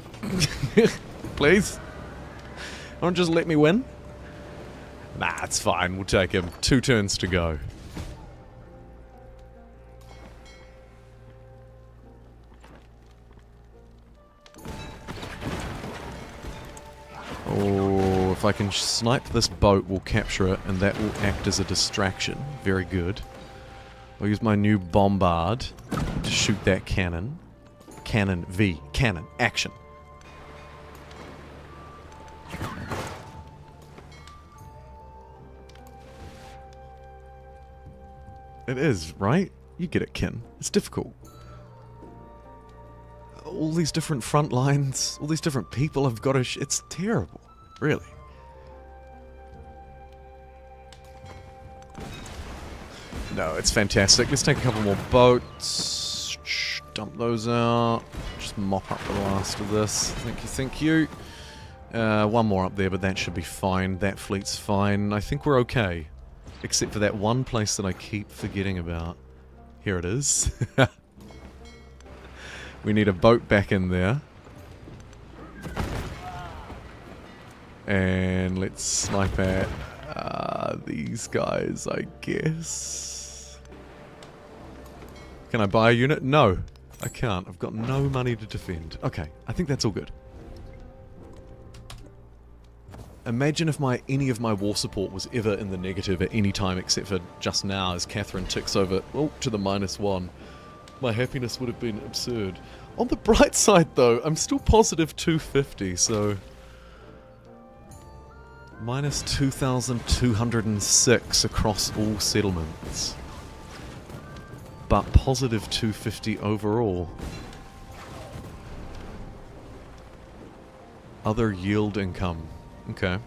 S1: Please? Don't just let me win? Nah, it's fine. We'll take him. 2 turns to go. Oh, if I can snipe this boat, we'll capture it, and that will act as a distraction. Very good. I'll use my new bombard to shoot that cannon. Cannon V. Cannon. Action. It is, right? You get it, Ken. It's difficult. All these different front lines, all these different people I've got to it's terrible. Really. No, it's fantastic. Let's take a couple more boats. Dump those out. Just mop up the last of this. Thank you. One more up there, but that should be fine. That fleet's fine. I think we're okay. Except for that one place that I keep forgetting about. Here it is. We need a boat back in there. And let's snipe at these guys, I guess. Can I buy a unit? No, I can't. I've got no money to defend. Okay, I think that's all good. Imagine if any of my war support was ever in the negative at any time except for just now as Catherine ticks over to the -1. My happiness would have been absurd. On the bright side though, I'm still positive 250, so... minus 2,206 across all settlements. But positive 250 overall. Other yield income. Okay.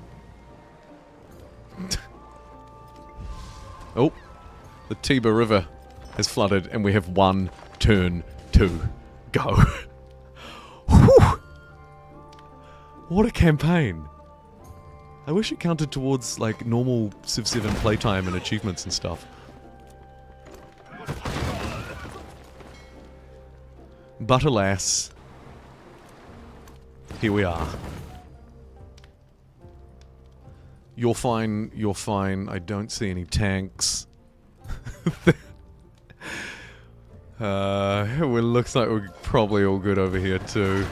S1: Oh, the Tiber River has flooded and we have 1 turn to go. Whew. What a campaign. I wish it counted towards like normal Civ 7 playtime and achievements and stuff. But alas, here we are. You're fine, you're fine. I don't see any tanks. It looks like we're probably all good over here too.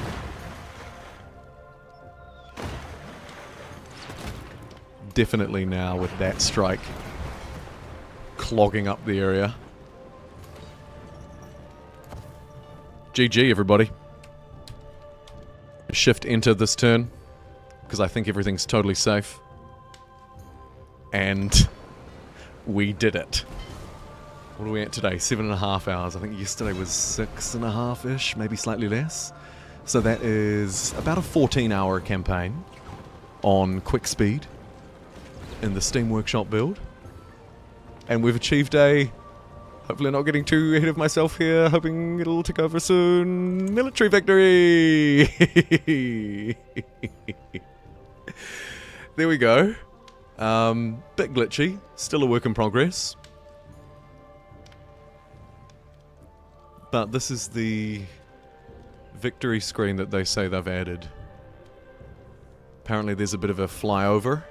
S1: Definitely now with that strike clogging up the area. GG everybody. Shift enter this turn because I think everything's totally safe. And we did it. What are we at today? 7.5 hours. I think yesterday was 6.5-ish, maybe slightly less. So that is about a 14-hour campaign on quick speed in the Steam Workshop build. And we've achieved hopefully not getting too ahead of myself here, hoping it'll take over soon, military victory! There we go. Bit glitchy, still a work in progress. But this is the victory screen that they say they've added. Apparently there's a bit of a flyover.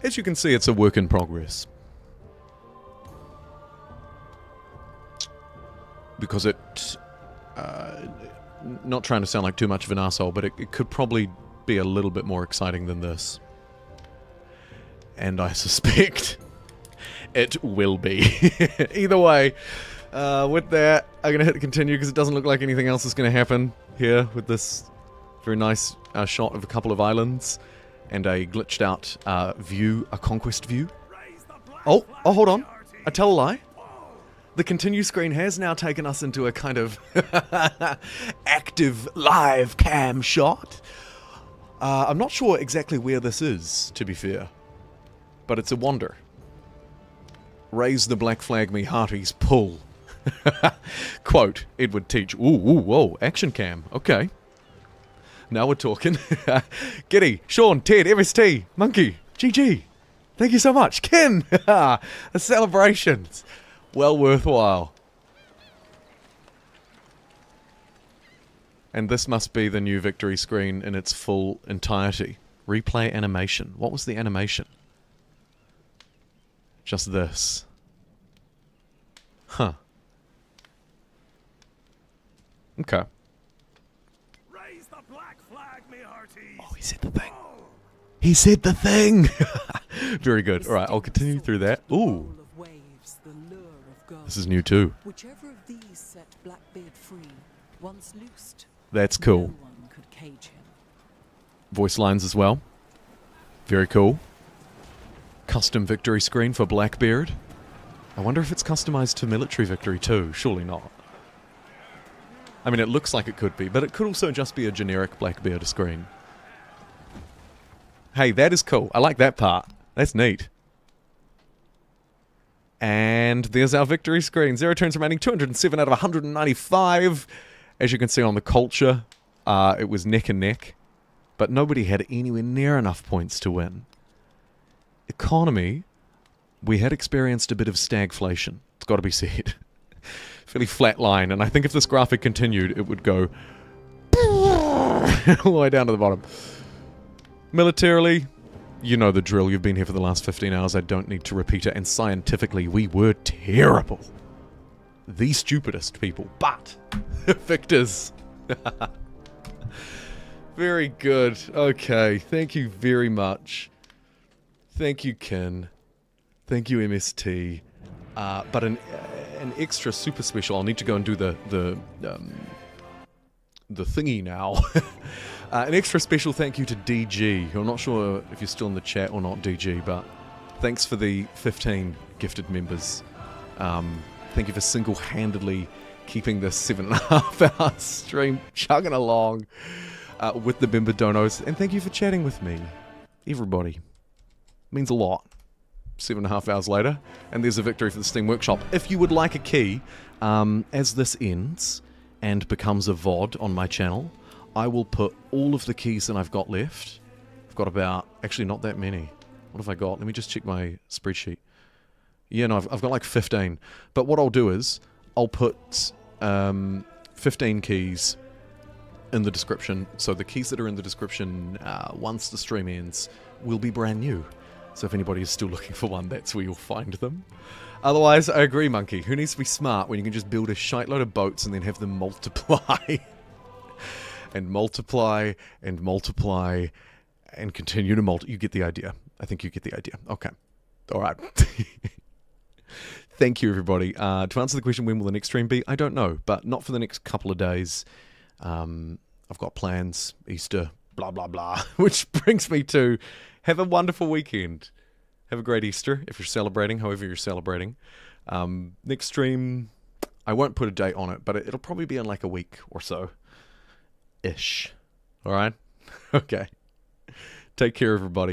S1: As you can see, it's a work in progress. Because it... not trying to sound like too much of an arsehole, but it could probably be a little bit more exciting than this. And I suspect it will be. Either way, with that, I'm going to hit continue because it doesn't look like anything else is going to happen here with this very nice shot of a couple of islands and a glitched out view, a conquest view. Oh, hold on. I tell a lie. The continue screen has now taken us into a kind of active live cam shot. I'm not sure exactly where this is, to be fair. But it's a wonder. Raise the black flag, me hearties, pull. Quote, Edward Teach. Ooh, whoa, action cam. Okay. Now we're talking. Giddy, Sean, Ted, MST, Monkey, GG. Thank you so much. Ken! Celebrations. Well worthwhile. And this must be the new victory screen in its full entirety. Replay animation. What was the animation? Just this. Huh. Okay.
S4: Raise the black flag, me hearties.
S1: Oh, he said the thing. He said the thing! Very good. Alright, I'll continue through that. Ooh. This is new too.
S2: Whichever of these set Blackbeard free, once loosed,
S1: That's cool.
S2: no one could cage him.
S1: Voice lines as well. Very cool. Custom victory screen for Blackbeard. I wonder if it's customized to military victory too. Surely not. I mean, it looks like it could be, but it could also just be a generic Blackbeard screen. Hey, that is cool. I like that part. That's neat. And there's our victory screen. 0 turns remaining, 207 out of 195. As you can see on the culture, it was neck and neck. But nobody had anywhere near enough points to win. Economy, we had experienced a bit of stagflation. It's got to be said. Fairly flat line, and I think if this graphic continued, it would go all the way down to the bottom. Militarily, you know the drill. You've been here for the last 15 hours. I don't need to repeat it. And scientifically, we were terrible. The stupidest people, but victors. Very good. Okay, thank you very much. Thank you, Ken. Thank you, MST. But an extra super special. I'll need to go and do the thingy now. An extra special thank you to DG. I'm not sure if you're still in the chat or not, DG, but thanks for the 15 gifted members. Thank you for single-handedly keeping this 7.5 hour stream chugging along with the member donos. And thank you for chatting with me, everybody. Means a lot. 7.5 hours later, and there's a victory for the Steam Workshop. If you would like a key, as this ends and becomes a VOD on my channel, I will put all of the keys that I've got left. I've got about, actually not that many. What have I got? Let me just check my spreadsheet. Yeah, no, I've got like 15. But what I'll do is, I'll put 15 keys in the description. So the keys that are in the description, once the stream ends, will be brand new. So if anybody is still looking for one, that's where you'll find them. Otherwise, I agree, Monkey. Who needs to be smart when you can just build a shite load of boats and then have them multiply? And multiply, and multiply, and continue to multiply. You get the idea. I think you get the idea. Okay. Alright. Thank you, everybody. To answer the question, when will the next stream be? I don't know, but not for the next couple of days. I've got plans. Easter, blah, blah, blah. Which brings me to... have a wonderful weekend. Have a great Easter, if you're celebrating, however you're celebrating. Next stream, I won't put a date on it, but it'll probably be in like a week or so. Ish. Alright? Okay. Take care, everybody.